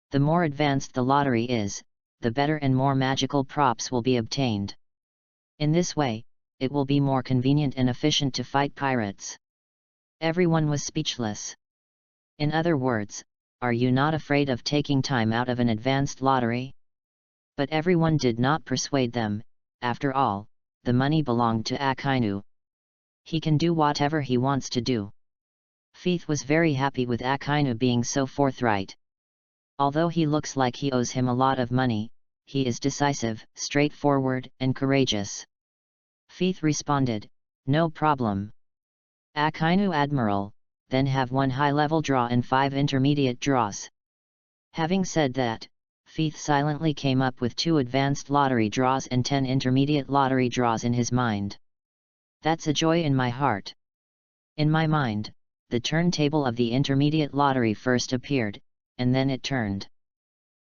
The more advanced the lottery is, the better and more magical props will be obtained. In this way, it will be more convenient and efficient to fight pirates." Everyone was speechless. In other words, are you not afraid of taking time out of an advanced lottery? But everyone did not persuade them. After all, the money belonged to Akainu. He can do whatever he wants to do. Feith was very happy with Akainu being so forthright. Although he looks like he owes him a lot of money, he is decisive, straightforward, and courageous. Feith responded, "No problem. Akainu Admiral, then have 1 high-level draw and 5 intermediate draws." Having said that, Feith silently came up with 2 advanced lottery draws and 10 intermediate lottery draws in his mind. "That's a joy in my heart." In my mind, the turntable of the intermediate lottery first appeared, and then it turned.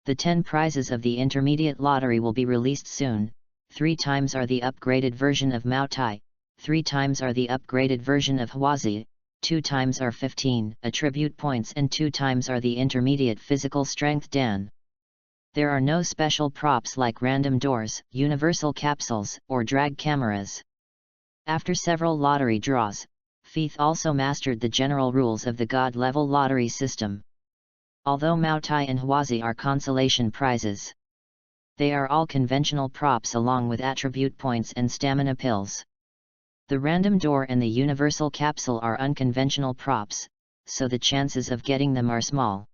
The 10 prizes of the intermediate lottery will be released soon. 3 times are the upgraded version of Mao Tai, 3 times are the upgraded version of Hwazi, 2 times are 15 attribute points and 2 times are the intermediate physical strength Dan. There are no special props like random doors, universal capsules, or drag cameras. After several lottery draws, Feith also mastered the general rules of the God-level lottery system. Although Mao Tai and Hwazi are consolation prizes, They are all conventional props along with attribute points and stamina pills. The random door and the universal capsule are unconventional props, so the chances of getting them are small.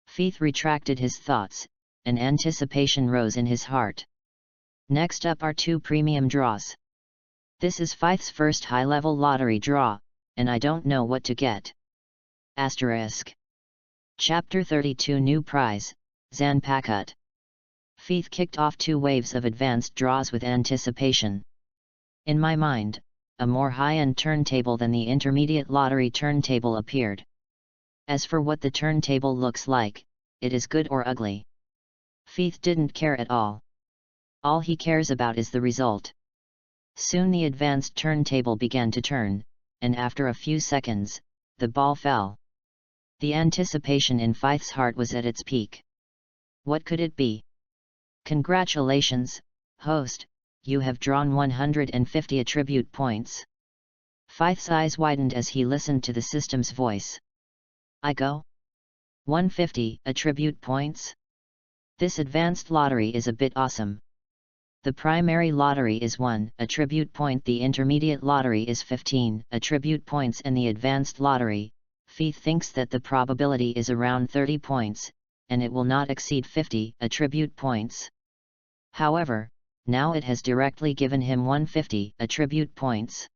Feith retracted his thoughts, and anticipation rose in his heart. Next up are 2 premium draws. This is Feith's first high-level lottery draw, and I don't know what to get. Asterisk. Chapter 32 New Prize, Zanpakut. Feith kicked off 2 waves of advanced draws with anticipation. In my mind, a more high-end turntable than the intermediate lottery turntable appeared. As for what the turntable looks like, it is good or ugly. Feith didn't care at all. All he cares about is the result. Soon the advanced turntable began to turn, and after a few seconds, the ball fell. The anticipation in Feith's heart was at its peak. What could it be? Congratulations, host, you have drawn 150 attribute points. Feith's eyes widened as he listened to the system's voice. I go? 150 attribute points? This advanced lottery is a bit awesome. The primary lottery is 1 attribute point, the intermediate lottery is 15 attribute points, and the advanced lottery, Feith thinks that the probability is around 30 points, and it will not exceed 50 attribute points. However, now it has directly given him 150 attribute points.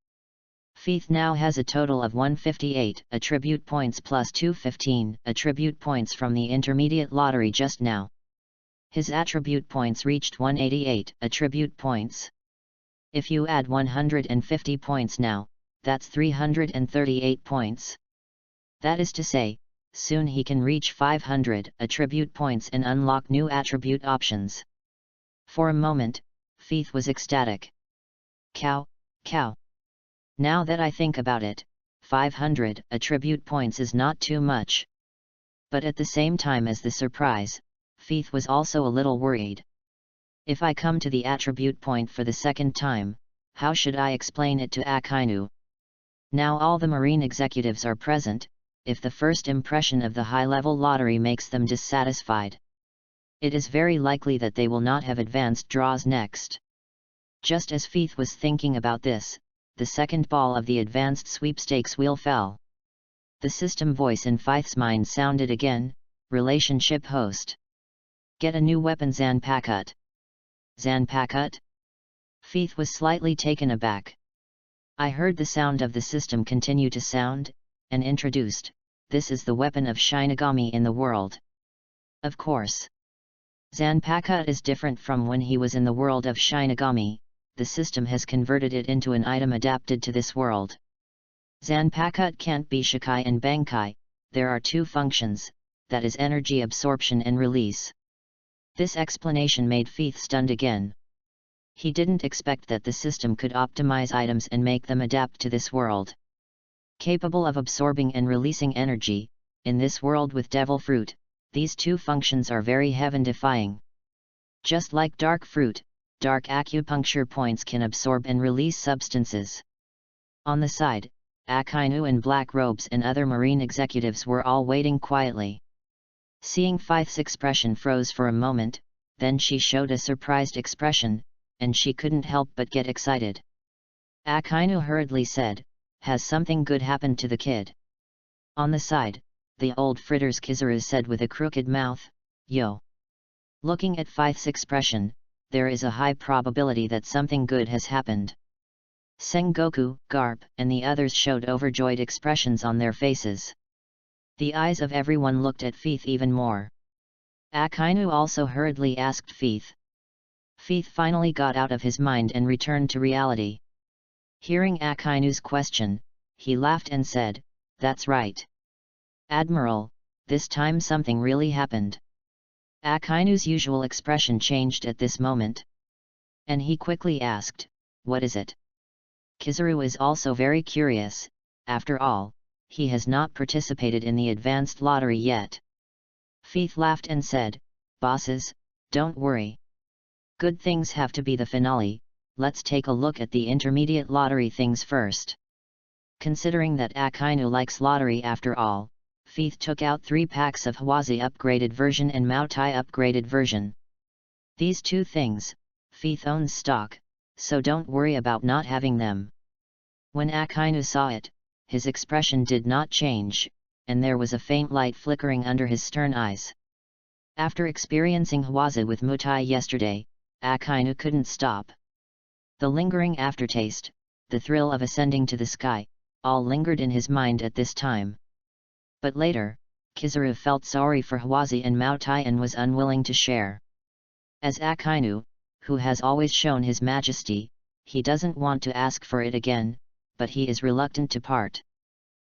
Feith now has a total of 158 attribute points plus 215 attribute points from the intermediate lottery just now. His attribute points reached 188 attribute points. If you add 150 points now, that's 338 points. That is to say, soon he can reach 500 attribute points and unlock new attribute options. For a moment, Feith was ecstatic. Cow. Now that I think about it, 500 attribute points is not too much. But at the same time as the surprise, Feith was also a little worried. If I come to the attribute point for the second time, how should I explain it to Akainu? Now all the marine executives are present, if the first impression of the high-level lottery makes them dissatisfied. It is very likely that they will not have advanced draws next. Just as Feith was thinking about this, the second ball of the advanced sweepstakes wheel fell. The system voice in Feith's mind sounded again, relationship host. Get a new weapon, Zanpakut. Zanpakut? Feith was slightly taken aback. I heard the sound of the system continue to sound, and introduced, this is the weapon of Shinigami in the world. Of course. Zanpakut is different from when he was in the world of Shinigami, the system has converted it into an item adapted to this world. Zanpakut can't be Shikai and Bankai, there are 2 functions, that is energy absorption and release. This explanation made Feith stunned again. He didn't expect that the system could optimize items and make them adapt to this world. Capable of absorbing and releasing energy, in this world with devil fruit, these 2 functions are very heaven-defying. Just like dark fruit, dark acupuncture points can absorb and release substances. On the side, Akainu in black robes and other marine executives were all waiting quietly. Seeing Feith's expression froze for a moment, then she showed a surprised expression, and she couldn't help but get excited. Akainu hurriedly said, has something good happened to the kid? On the side, the old fritters Kizaru said with a crooked mouth, yo. Looking at Feith's expression, there is a high probability that something good has happened. Sengoku, Garp, and the others showed overjoyed expressions on their faces. The eyes of everyone looked at Feith even more. Akainu also hurriedly asked Feith. Feith finally got out of his mind and returned to reality. Hearing Akainu's question, he laughed and said, that's right. Admiral, this time something really happened. Akainu's usual expression changed at this moment. And he quickly asked, what is it? Kizaru is also very curious, after all, he has not participated in the advanced lottery yet. Feith laughed and said, bosses, don't worry. Good things have to be the finale, let's take a look at the intermediate lottery things first. Considering that Akainu likes lottery after all, Feith took out 3 packs of Hwazi upgraded version and Maotai upgraded version. These two things, Feith owns stock, so don't worry about not having them. When Akainu saw it, his expression did not change, and there was a faint light flickering under his stern eyes. After experiencing Hwaza with Mutai yesterday, Akainu couldn't stop. The lingering aftertaste, the thrill of ascending to the sky, all lingered in his mind at this time. But later, Kizaru felt sorry for Hwaza and Moutai and was unwilling to share. As Akainu, who has always shown his majesty, he doesn't want to ask for it again, but he is reluctant to part.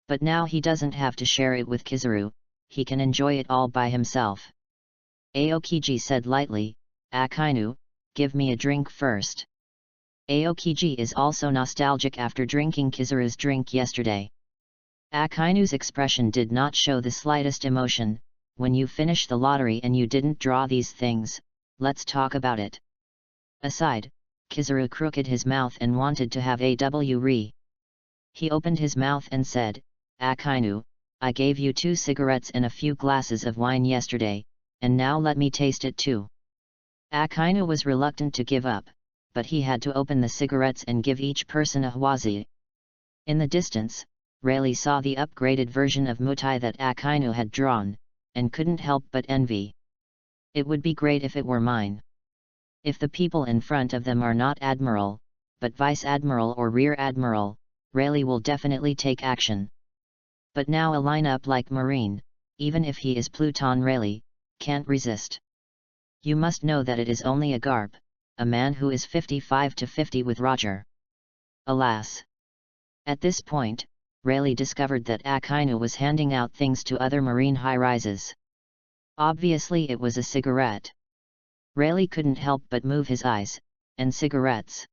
But now he doesn't have to share it with Kizaru, he can enjoy it all by himself. Aokiji said lightly, Akainu, give me a drink first. Aokiji is also nostalgic after drinking Kizaru's drink yesterday. Akainu's expression did not show the slightest emotion. When you finish the lottery and you didn't draw these things, let's talk about it. Aside, Kizaru crooked his mouth and wanted to have AW. He opened his mouth and said, Akainu, I gave you 2 cigarettes and a few glasses of wine yesterday, and now let me taste it too. Akainu was reluctant to give up, but he had to open the cigarettes and give each person a Hwazi. In the distance, Rayleigh saw the upgraded version of Mutai that Akainu had drawn, and couldn't help but envy. It would be great if it were mine. If the people in front of them are not Admiral, but Vice Admiral or Rear Admiral, Rayleigh will definitely take action. But now a line-up like Marine, even if he is Pluton Rayleigh, can't resist. You must know that it is only a Garp, a man who is 55-50 with Roger. Alas! At this point, Rayleigh discovered that Akainu was handing out things to other Marine high-rises. Obviously it was a cigarette. Rayleigh couldn't help but move his eyes, and cigarettes.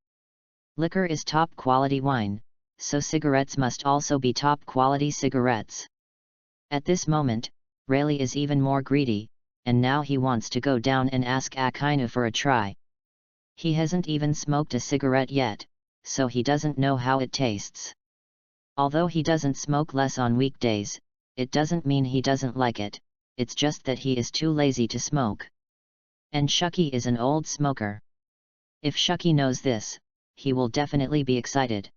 Liquor is top-quality wine, so cigarettes must also be top-quality cigarettes. At this moment, Rayleigh is even more greedy, and now he wants to go down and ask Akainu for a try. He hasn't even smoked a cigarette yet, so he doesn't know how it tastes. Although he doesn't smoke less on weekdays, it doesn't mean he doesn't like it, it's just that he is too lazy to smoke. And Shuki is an old smoker. If Shuki knows this, he will definitely be excited.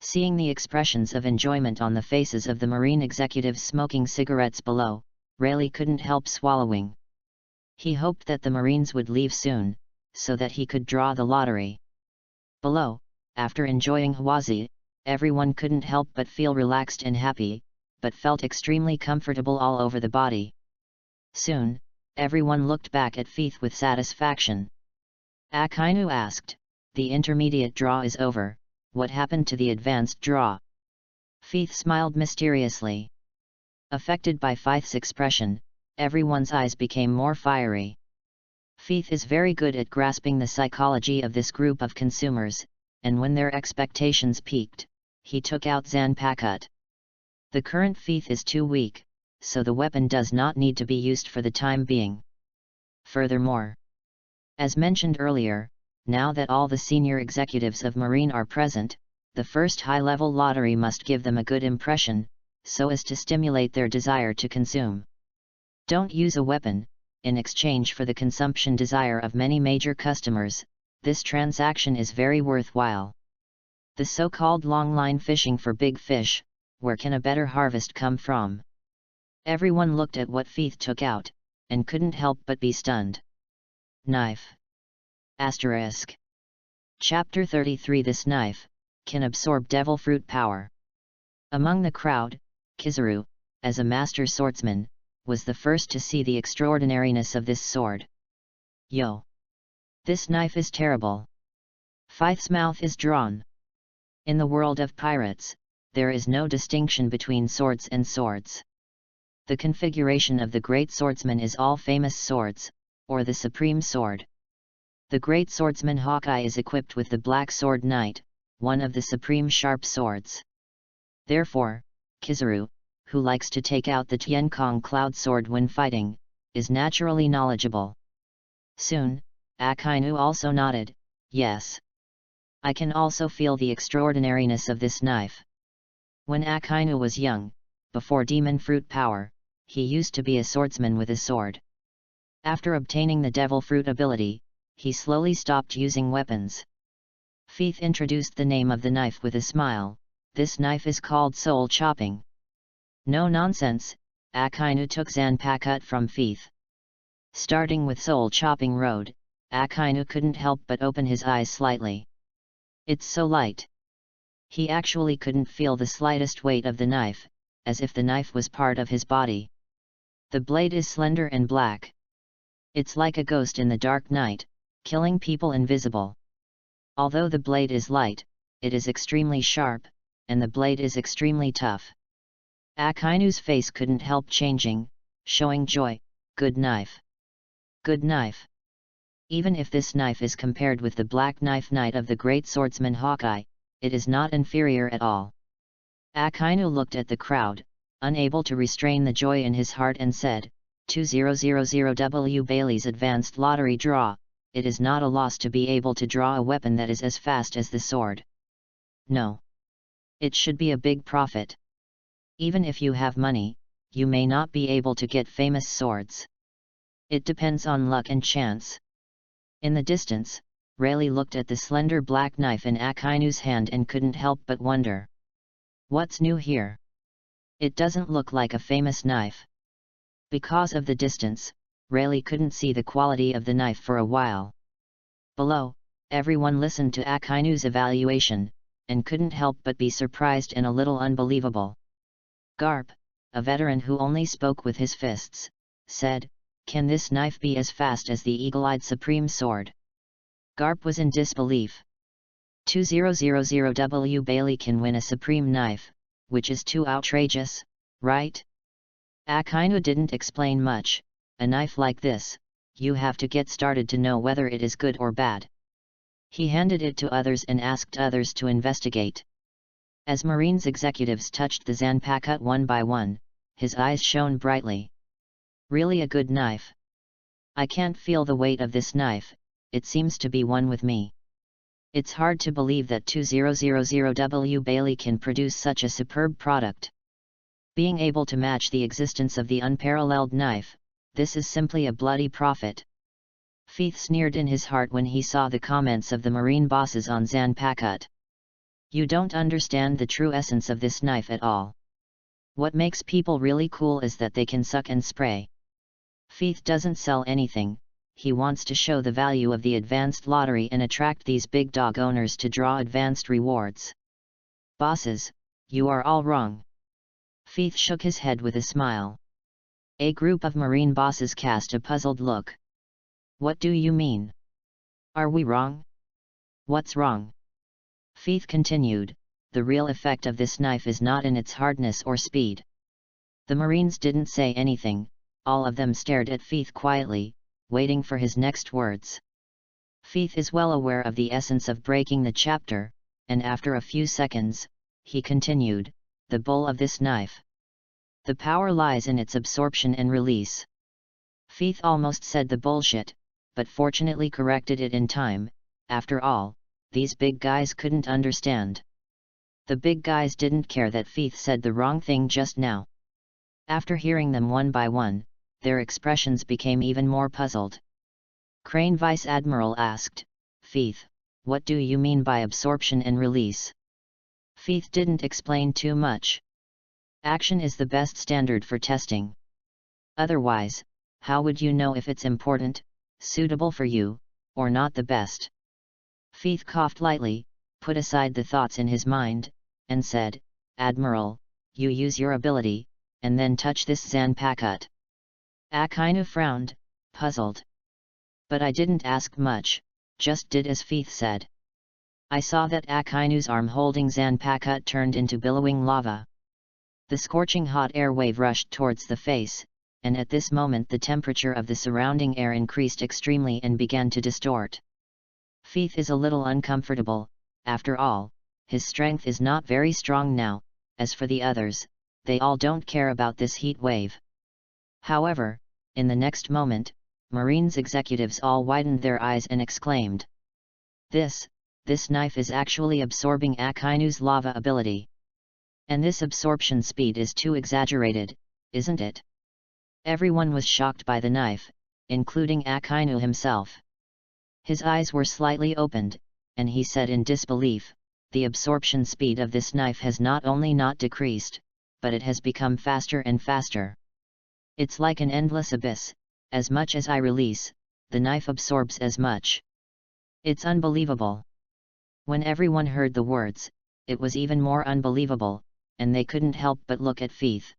Seeing the expressions of enjoyment on the faces of the Marine executives smoking cigarettes below, Rayleigh couldn't help swallowing. He hoped that the Marines would leave soon, so that he could draw the lottery. Below, after enjoying Hwazi, everyone couldn't help but feel relaxed and happy, but felt extremely comfortable all over the body. Soon, everyone looked back at Feith with satisfaction. Akainu asked, the intermediate draw is over, what happened to the advanced draw? Feith smiled mysteriously. Affected by Feith's expression, everyone's eyes became more fiery. Feith is very good at grasping the psychology of this group of consumers, and when their expectations peaked, he took out Zanpakut. The current Feith is too weak, so the weapon does not need to be used for the time being. Furthermore, as mentioned earlier, now that all the senior executives of Marine are present, the first high-level lottery must give them a good impression, so as to stimulate their desire to consume. Don't use a weapon, in exchange for the consumption desire of many major customers, this transaction is very worthwhile. The so-called long-line fishing for big fish, where can a better harvest come from? Everyone looked at what Feith took out, and couldn't help but be stunned. Knife. Asterisk. Chapter 33. This knife can absorb devil fruit power. Among the crowd, Kizaru, as a master swordsman, was the first to see the extraordinariness of this sword. Yo! This knife is terrible. Feith's mouth is drawn. In the world of pirates, there is no distinction between swords and swords. The configuration of the great swordsman is all famous swords, or the supreme sword. The great swordsman Hawkeye is equipped with the Black Sword Knight, one of the supreme sharp swords. Therefore, Kizaru, who likes to take out the Tienkong Cloud Sword when fighting, is naturally knowledgeable. Soon, Akainu also nodded, yes. I can also feel the extraordinariness of this knife. When Akainu was young, before demon fruit power, he used to be a swordsman with a sword. After obtaining the Devil Fruit ability, he slowly stopped using weapons. Feith introduced the name of the knife with a smile. This knife is called Soul Chopping. No nonsense, Akainu took Zanpakuto from Feith. Starting with Soul Chopping Road, Akainu couldn't help but open his eyes slightly. It's so light. He actually couldn't feel the slightest weight of the knife, as if the knife was part of his body. The blade is slender and black. It's like a ghost in the dark night, killing people invisible. Although the blade is light, it is extremely sharp, and the blade is extremely tough. Akainu's face couldn't help changing, showing joy. Good knife. Good knife. Even if this knife is compared with the Black Knife Knight of the great swordsman Hawkeye, it is not inferior at all. Akainu looked at the crowd, unable to restrain the joy in his heart, and said, 2000W Bailey's advanced lottery draw. It is not a loss to be able to draw a weapon that is as fast as the sword. No. It should be a big profit. Even if you have money, you may not be able to get famous swords. It depends on luck and chance. In the distance, Rayleigh looked at the slender black knife in Akainu's hand and couldn't help but wonder. What's new here? It doesn't look like a famous knife. Because of the distance, Rayleigh couldn't see the quality of the knife for a while. Below, everyone listened to Akainu's evaluation, and couldn't help but be surprised and a little unbelievable. Garp, a veteran who only spoke with his fists, said, "Can this knife be as fast as the eagle-eyed Supreme Sword?" Garp was in disbelief. 2000W Bailey can win a Supreme Knife, which is too outrageous, right? Akainu didn't explain much. A knife like this, you have to get started to know whether it is good or bad. He handed it to others and asked others to investigate. As Marine's executives touched the Zanpakuto one by one, his eyes shone brightly. Really a good knife. I can't feel the weight of this knife, it seems to be one with me. It's hard to believe that 2000W Bailey can produce such a superb product. Being able to match the existence of the unparalleled knife, this is simply a bloody profit. Feith sneered in his heart when he saw the comments of the marine bosses on Zanpakuto. You don't understand the true essence of this knife at all. What makes people really cool is that they can suck and spray. Feith doesn't sell anything, he wants to show the value of the advanced lottery and attract these big dog owners to draw advanced rewards. Bosses, you are all wrong. Feith shook his head with a smile. A group of marine bosses cast a puzzled look. What do you mean? Are we wrong? What's wrong? Feith continued, the real effect of this knife is not in its hardness or speed. The marines didn't say anything, all of them stared at Feith quietly, waiting for his next words. Feith is well aware of the essence of breaking the chapter, and after a few seconds, he continued, the bull of this knife. The power lies in its absorption and release. Feith almost said the bullshit, but fortunately corrected it in time. After all, these big guys couldn't understand. The big guys didn't care that Feith said the wrong thing just now. After hearing them one by one, their expressions became even more puzzled. Crane Vice Admiral asked, Feith, what do you mean by absorption and release? Feith didn't explain too much. Action is the best standard for testing. Otherwise, how would you know if it's important, suitable for you, or not the best? Feith coughed lightly, put aside the thoughts in his mind, and said, Admiral, you use your ability, and then touch this Zanpakuto. Akainu frowned, puzzled. But I didn't ask much, just did as Feith said. I saw that Akainu's arm holding Zanpakuto turned into billowing lava. The scorching hot air wave rushed towards the face, and at this moment the temperature of the surrounding air increased extremely and began to distort. Feith is a little uncomfortable, after all, his strength is not very strong now. As for the others, they all don't care about this heat wave. However, in the next moment, Marines executives all widened their eyes and exclaimed. This knife is actually absorbing Akainu's lava ability. And this absorption speed is too exaggerated, isn't it? Everyone was shocked by the knife, including Akainu himself. His eyes were slightly opened, and he said in disbelief, "The absorption speed of this knife has not only not decreased, but it has become faster and faster. It's like an endless abyss, as much as I release, the knife absorbs as much. It's unbelievable." When everyone heard the words, it was even more unbelievable, and they couldn't help but look at Feith.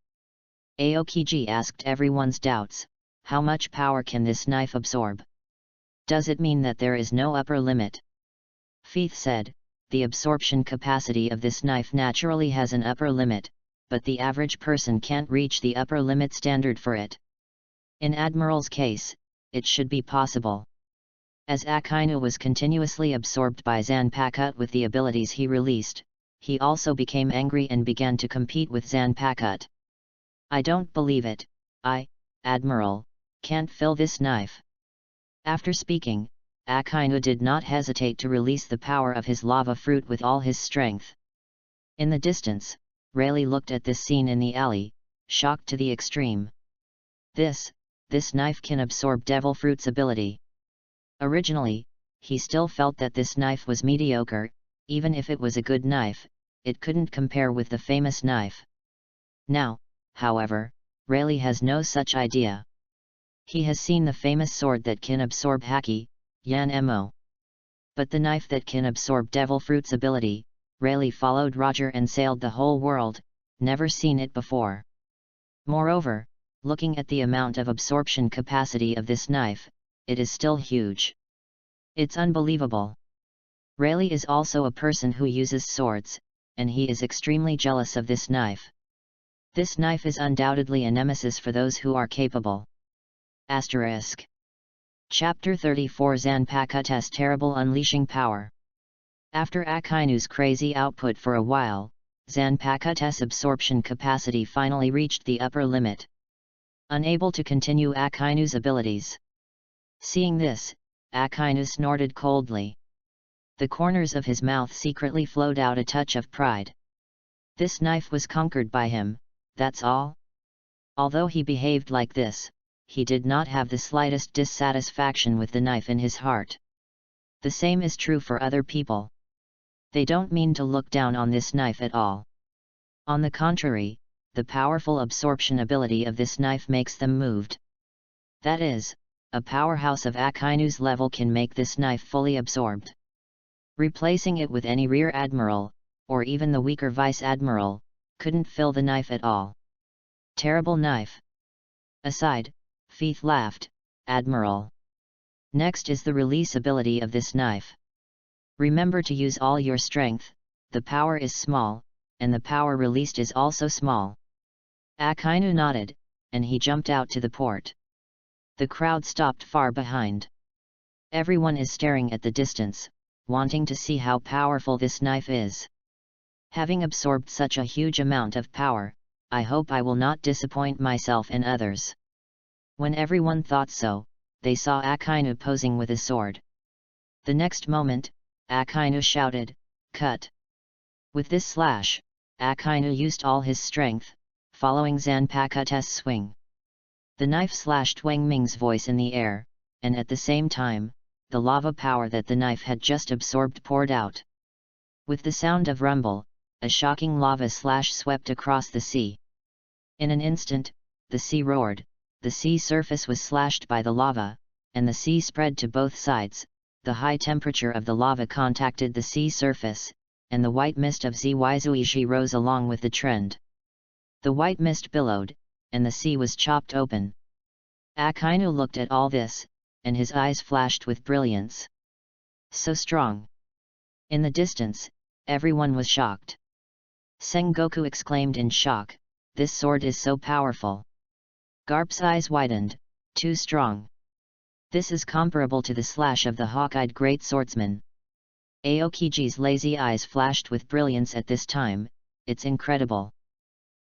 Aokiji asked everyone's doubts, "How much power can this knife absorb? Does it mean that there is no upper limit?" Feith said, "The absorption capacity of this knife naturally has an upper limit, but the average person can't reach the upper limit standard for it. In Admiral's case, it should be possible." As Akainu was continuously absorbed by Zanpakuto with the abilities he released, he also became angry and began to compete with Zanpakuto. "I don't believe it, Admiral, can't fill this knife." After speaking, Akainu did not hesitate to release the power of his lava fruit with all his strength. In the distance, Rayleigh looked at this scene in the alley, shocked to the extreme. This knife can absorb Devil Fruit's ability. Originally, he still felt that this knife was mediocre. Even if it was a good knife, it couldn't compare with the famous knife. Now, however, Rayleigh has no such idea. He has seen the famous sword that can absorb Haki, Yan-Mo. But the knife that can absorb Devil Fruit's ability, Rayleigh followed Roger and sailed the whole world, never seen it before. Moreover, looking at the amount of absorption capacity of this knife, it is still huge. It's unbelievable. Rayleigh is also a person who uses swords, and he is extremely jealous of this knife. This knife is undoubtedly a nemesis for those who are capable. Chapter 34 Zanpakuto's Terrible Unleashing Power. After Akainu's crazy output for a while, Zanpakuto's absorption capacity finally reached the upper limit. Unable to continue Akainu's abilities. Seeing this, Akainu snorted coldly. The corners of his mouth secretly flowed out a touch of pride. This knife was conquered by him, that's all? Although he behaved like this, he did not have the slightest dissatisfaction with the knife in his heart. The same is true for other people. They don't mean to look down on this knife at all. On the contrary, the powerful absorption ability of this knife makes them moved. That is, a powerhouse of Akainu's level can make this knife fully absorbed. Replacing it with any rear admiral, or even the weaker vice admiral, couldn't fill the knife at all. Terrible knife. Aside, Feith laughed, "Admiral. Next is the release ability of this knife. Remember to use all your strength, the power is small, and the power released is also small." Akainu nodded, and he jumped out to the port. The crowd stopped far behind. Everyone is staring at the distance, wanting to see how powerful this knife is. Having absorbed such a huge amount of power, I hope I will not disappoint myself and others. When everyone thought so, they saw Akainu posing with a sword. The next moment, Akainu shouted, "Cut!" With this slash, Akainu used all his strength, following Zanpakuto's swing. The knife slashed Wang Ming's voice in the air, and at the same time, the lava power that the knife had just absorbed poured out. With the sound of rumble, a shocking lava slash swept across the sea. In an instant, the sea roared, the sea surface was slashed by the lava, and the sea spread to both sides. The high temperature of the lava contacted the sea surface, and the white mist of Zyuiji rose along with the trend. The white mist billowed, and the sea was chopped open. Akainu looked at all this, and his eyes flashed with brilliance. So strong! In the distance, everyone was shocked. Sengoku exclaimed in shock, "This sword is so powerful." Garp's eyes widened, "Too strong. This is comparable to the slash of the hawk-eyed great swordsman." Aokiji's lazy eyes flashed with brilliance at this time, "It's incredible."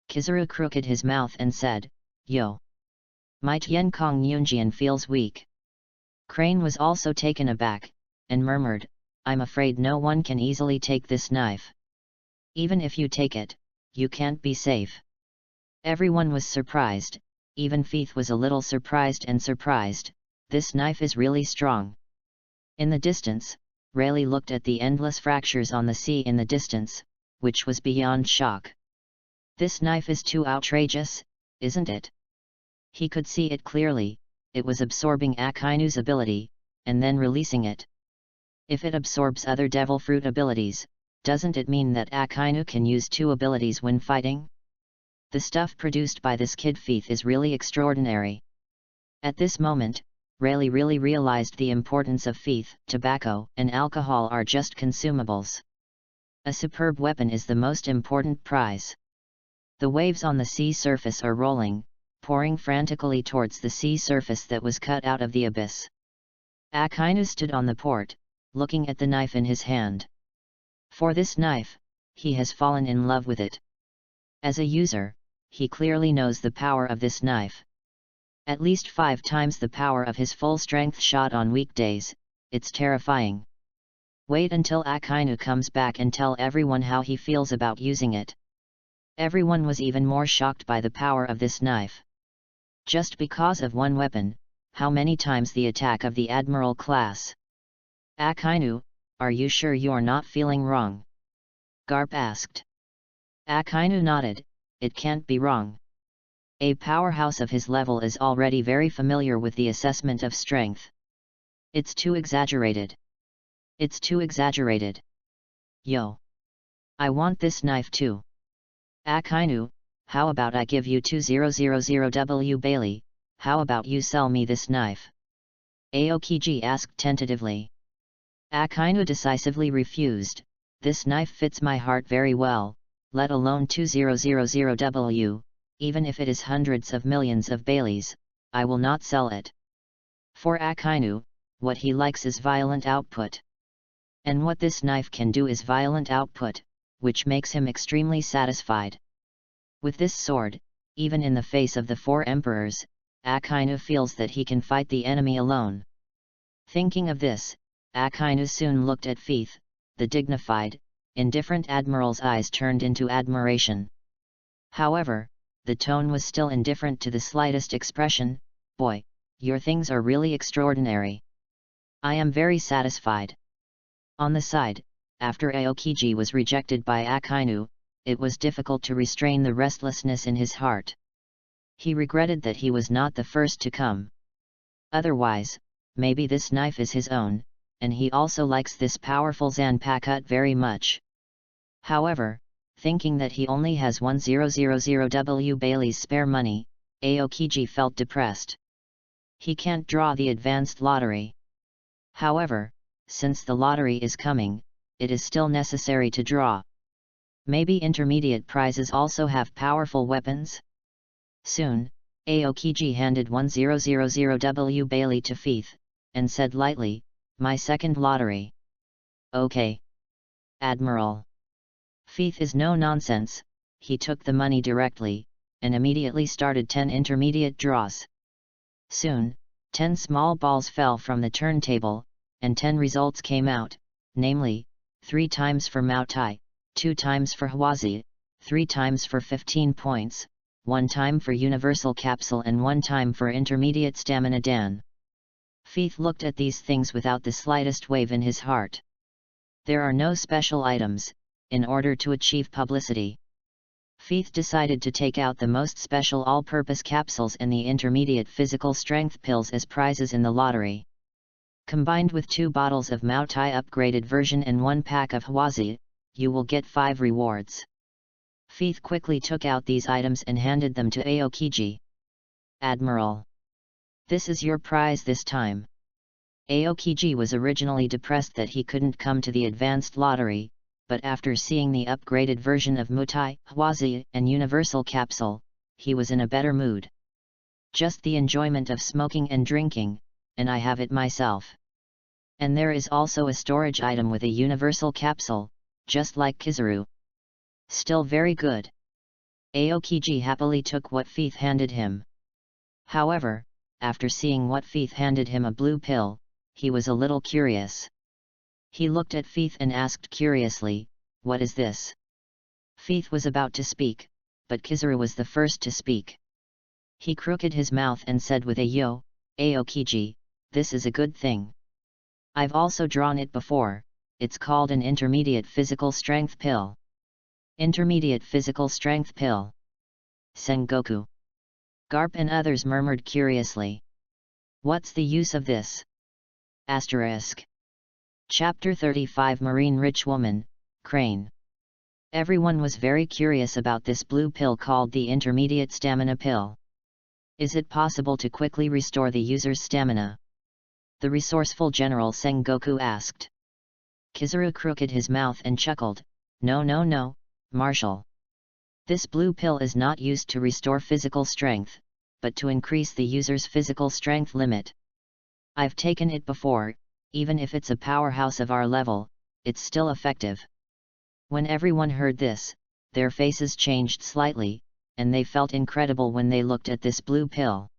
Kizaru crooked his mouth and said, "Yo! My Tienkong Yunjian feels weak." Crane was also taken aback, and murmured, "I'm afraid no one can easily take this knife. Even if you take it, you can't be safe." Everyone was surprised, even Feith was a little surprised, this knife is really strong. In the distance, Rayleigh looked at the endless fractures on the sea in the distance, which was beyond shock. This knife is too outrageous, isn't it? He could see it clearly, it was absorbing Akainu's ability, and then releasing it. If it absorbs other devil fruit abilities, doesn't it mean that Akainu can use two abilities when fighting? The stuff produced by this kid Feith is really extraordinary. At this moment, Rayleigh really realized the importance of Feith. Tobacco and alcohol are just consumables. A superb weapon is the most important prize. The waves on the sea surface are rolling, pouring frantically towards the sea surface that was cut out of the abyss. Akainu stood on the port, looking at the knife in his hand. For this knife, he has fallen in love with it. As a user, he clearly knows the power of this knife. At least 5 times the power of his full-strength shot on weekdays, it's terrifying. Wait until Akainu comes back and tell everyone how he feels about using it. Everyone was even more shocked by the power of this knife. Just because of one weapon, how many times the attack of the Admiral class? Akainu, are you sure you're not feeling wrong? Garp asked. Akainu nodded, it can't be wrong. A powerhouse of his level is already very familiar with the assessment of strength. It's too exaggerated. It's too exaggerated. Yo! I want this knife too. Akainu, how about I give you 2000W Bailey, how about you sell me this knife? Aokiji asked tentatively. Akainu decisively refused, this knife fits my heart very well, let alone 2000W. Even if it is hundreds of millions of Baileys, I will not sell it. For Akainu, what he likes is violent output. And what this knife can do is violent output, which makes him extremely satisfied. With this sword, even in the face of the 4 emperors, Akainu feels that he can fight the enemy alone. Thinking of this, Akainu soon looked at Feith, the dignified, indifferent admiral's eyes turned into admiration. However, the tone was still indifferent to the slightest expression. Boy, your things are really extraordinary. I am very satisfied. On the side, after Aokiji was rejected by Akainu, it was difficult to restrain the restlessness in his heart. He regretted that he was not the first to come. Otherwise, maybe this knife is his own, and he also likes this powerful Zanpakuto very much. However, thinking that he only has 1000W Bailey's spare money, Aokiji felt depressed. He can't draw the advanced lottery. However, since the lottery is coming, it is still necessary to draw. Maybe intermediate prizes also have powerful weapons? Soon, Aokiji handed 1000W Bailey to Feith, and said lightly, my second lottery. Okay. Admiral. Feith is no nonsense, he took the money directly, and immediately started 10 intermediate draws. Soon, 10 small balls fell from the turntable, and 10 results came out, namely, 3 times for Moutai, 2 times for Hwazi, 3 times for 15 points, 1 time for Universal Capsule and 1 time for Intermediate Stamina Dan. Feith looked at these things without the slightest wave in his heart. There are no special items, in order to achieve publicity. Feith decided to take out the most special all-purpose capsules and the intermediate physical strength pills as prizes in the lottery. Combined with 2 bottles of Moutai upgraded version and 1 pack of Hwazi, you will get 5 rewards. Feith quickly took out these items and handed them to Aokiji. Admiral. This is your prize this time. Aokiji was originally depressed that he couldn't come to the advanced lottery, but after seeing the upgraded version of Moutai, Hwazi, and Universal Capsule, he was in a better mood. Just the enjoyment of smoking and drinking, and I have it myself. And there is also a storage item with a Universal Capsule, just like Kizaru. Still very good. Aokiji happily took what Feith handed him. However, after seeing what Feith handed him a blue pill, he was a little curious. He looked at Feith and asked curiously, what is this? Feith was about to speak, but Kizaru was the first to speak. He crooked his mouth and said with a yo, Aokiji, this is a good thing. I've also drawn it before, it's called an intermediate physical strength pill. Intermediate physical strength pill. Sengoku. Garp and others murmured curiously. What's the use of this? Asterisk. Chapter 35 Marine Rich Woman, Crane. Everyone was very curious about this blue pill called the Intermediate Stamina Pill. Is it possible to quickly restore the user's stamina? The resourceful General Sengoku asked. Kizaru crooked his mouth and chuckled, No, Marshal. This blue pill is not used to restore physical strength, but to increase the user's physical strength limit. I've taken it before, even if it's a powerhouse of our level, it's still effective. When everyone heard this, their faces changed slightly, and they felt incredible when they looked at this blue pill.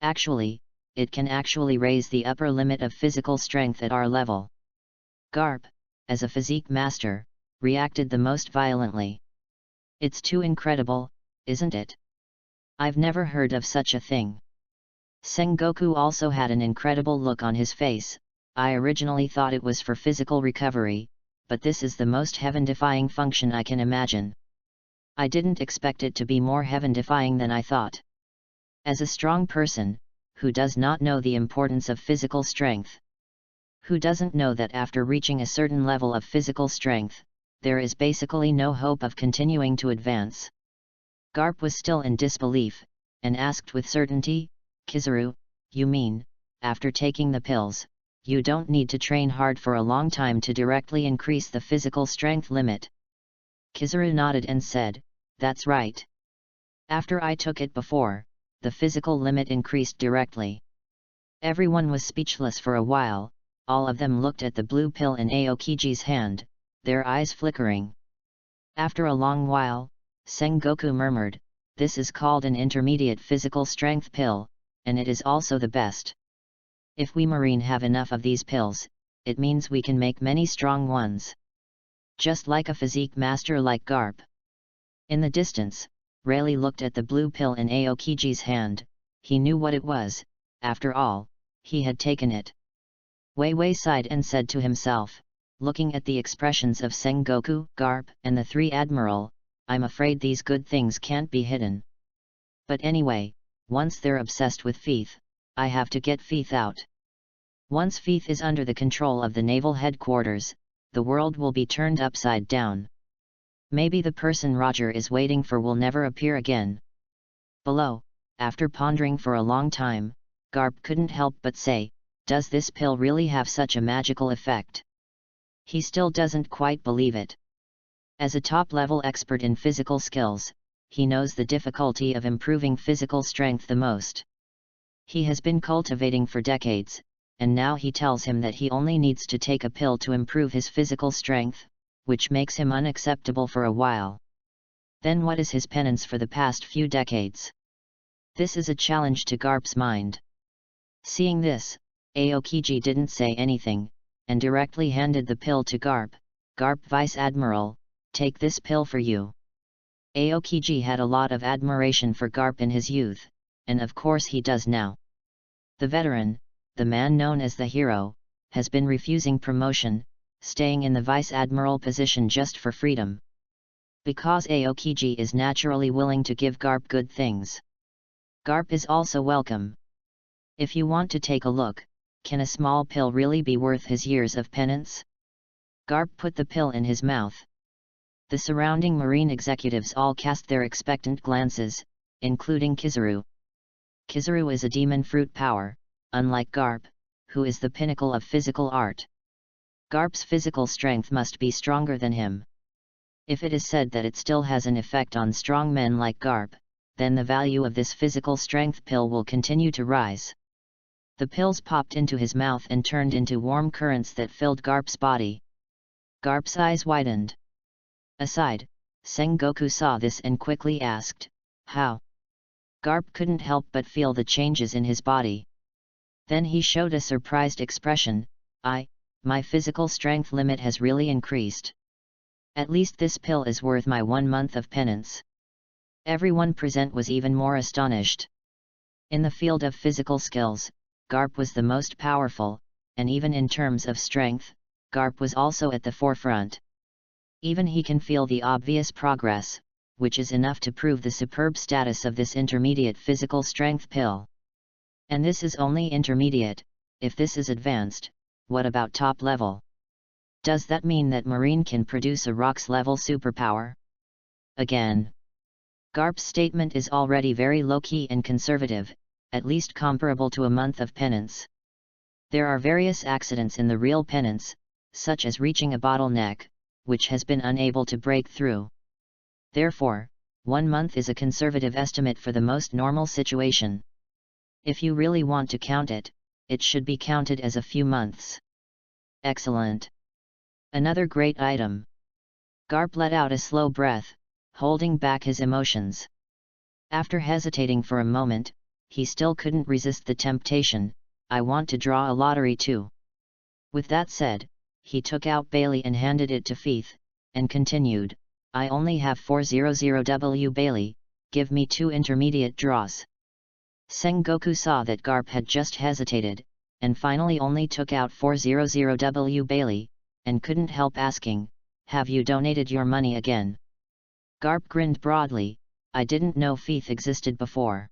Actually, it can actually raise the upper limit of physical strength at our level. Garp, as a physique master, reacted the most violently. It's too incredible, isn't it? I've never heard of such a thing. Sengoku also had an incredible look on his face. I originally thought it was for physical recovery, but this is the most heaven-defying function I can imagine. I didn't expect it to be more heaven-defying than I thought. As a strong person, who does not know the importance of physical strength? Who doesn't know that after reaching a certain level of physical strength, there is basically no hope of continuing to advance? Garp was still in disbelief, and asked with certainty, Kizaru, you mean, after taking the pills, you don't need to train hard for a long time to directly increase the physical strength limit? Kizaru nodded and said, that's right. After I took it before, the physical limit increased directly. Everyone was speechless for a while. All of them looked at the blue pill in Aokiji's hand, their eyes flickering. After a long while, Sengoku murmured, this is called an intermediate physical strength pill, and it is also the best. If we Marine have enough of these pills, it means we can make many strong ones. Just like a physique master like Garp. In the distance, Rayleigh looked at the blue pill in Aokiji's hand. He knew what it was, after all, he had taken it. Wei Wei sighed and said to himself, looking at the expressions of Sengoku, Garp, and the three Admiral, I'm afraid these good things can't be hidden. But anyway, once they're obsessed with Feith, I have to get Feith out. Once Feith is under the control of the naval headquarters, the world will be turned upside down. Maybe the person Roger is waiting for will never appear again. Below, after pondering for a long time, Garp couldn't help but say, does this pill really have such a magical effect? He still doesn't quite believe it. As a top-level expert in physical skills, he knows the difficulty of improving physical strength the most. He has been cultivating for decades, and now he tells him that he only needs to take a pill to improve his physical strength, which makes him unacceptable for a while. Then what is his penance for the past few decades? This is a challenge to Garp's mind. Seeing this, Aokiji didn't say anything, and directly handed the pill to Garp. Garp Vice Admiral, take this pill for you. Aokiji had a lot of admiration for Garp in his youth, and of course he does now. The veteran, the man known as the hero, has been refusing promotion, staying in the Vice Admiral position just for freedom. Because Aokiji is naturally willing to give Garp good things. Garp is also welcome. If you want to take a look, can a small pill really be worth his years of penance? Garp put the pill in his mouth. The surrounding Marine executives all cast their expectant glances, including Kizaru. Kizaru is a demon fruit power, unlike Garp, who is the pinnacle of physical art. Garp's physical strength must be stronger than him. If it is said that it still has an effect on strong men like Garp, then the value of this physical strength pill will continue to rise. The pills popped into his mouth and turned into warm currents that filled Garp's body. Garp's eyes widened. Aside, Sengoku saw this and quickly asked, how? Garp couldn't help but feel the changes in his body. Then he showed a surprised expression, my physical strength limit has really increased. At least this pill is worth my 1 month of penance. Everyone present was even more astonished. In the field of physical skills, Garp was the most powerful, and even in terms of strength, Garp was also at the forefront. Even he can feel the obvious progress, which is enough to prove the superb status of this intermediate physical strength pill. And this is only intermediate. If this is advanced, what about top level? Does that mean that Marine can produce a rocks level superpower? Again, Garp's statement is already very low-key and conservative, at least comparable to a month of penance. There are various accidents in the real penance, such as reaching a bottleneck, which has been unable to break through. Therefore, 1 month is a conservative estimate for the most normal situation. If you really want to count it, it should be counted as a few months. Excellent. Another great item. Garp let out a slow breath, holding back his emotions. After hesitating for a moment, he still couldn't resist the temptation. I want to draw a lottery too. With that said, he took out Bailey and handed it to Feith, and continued, I only have 400W Bailey, give me 2 intermediate draws. Sengoku saw that Garp had just hesitated, and finally only took out 400W Bailey, and couldn't help asking, have you donated your money again? Garp grinned broadly, I didn't know Feith existed before.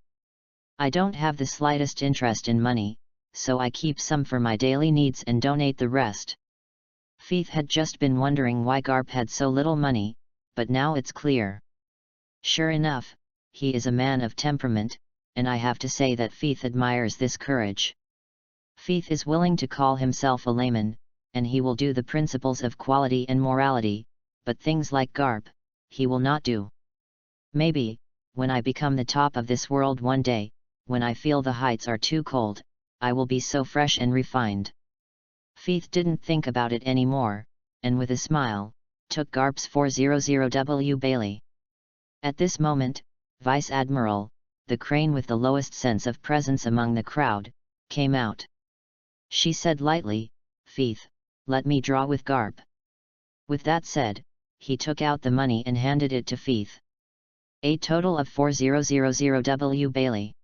I don't have the slightest interest in money, so I keep some for my daily needs and donate the rest. Feith had just been wondering why Garp had so little money, but now it's clear. Sure enough, he is a man of temperament, and I have to say that Feith admires this courage. Feith is willing to call himself a layman, and he will do the principles of quality and morality, but things like Garp, he will not do. Maybe, when I become the top of this world one day, when I feel the heights are too cold, I will be so fresh and refined. Feith didn't think about it anymore, and with a smile, took Garp's 400W Bailey. At this moment, Vice Admiral, the crane with the lowest sense of presence among the crowd, came out. She said lightly, Feith, let me draw with Garp. With that said, he took out the money and handed it to Feith. A total of 400W Bailey.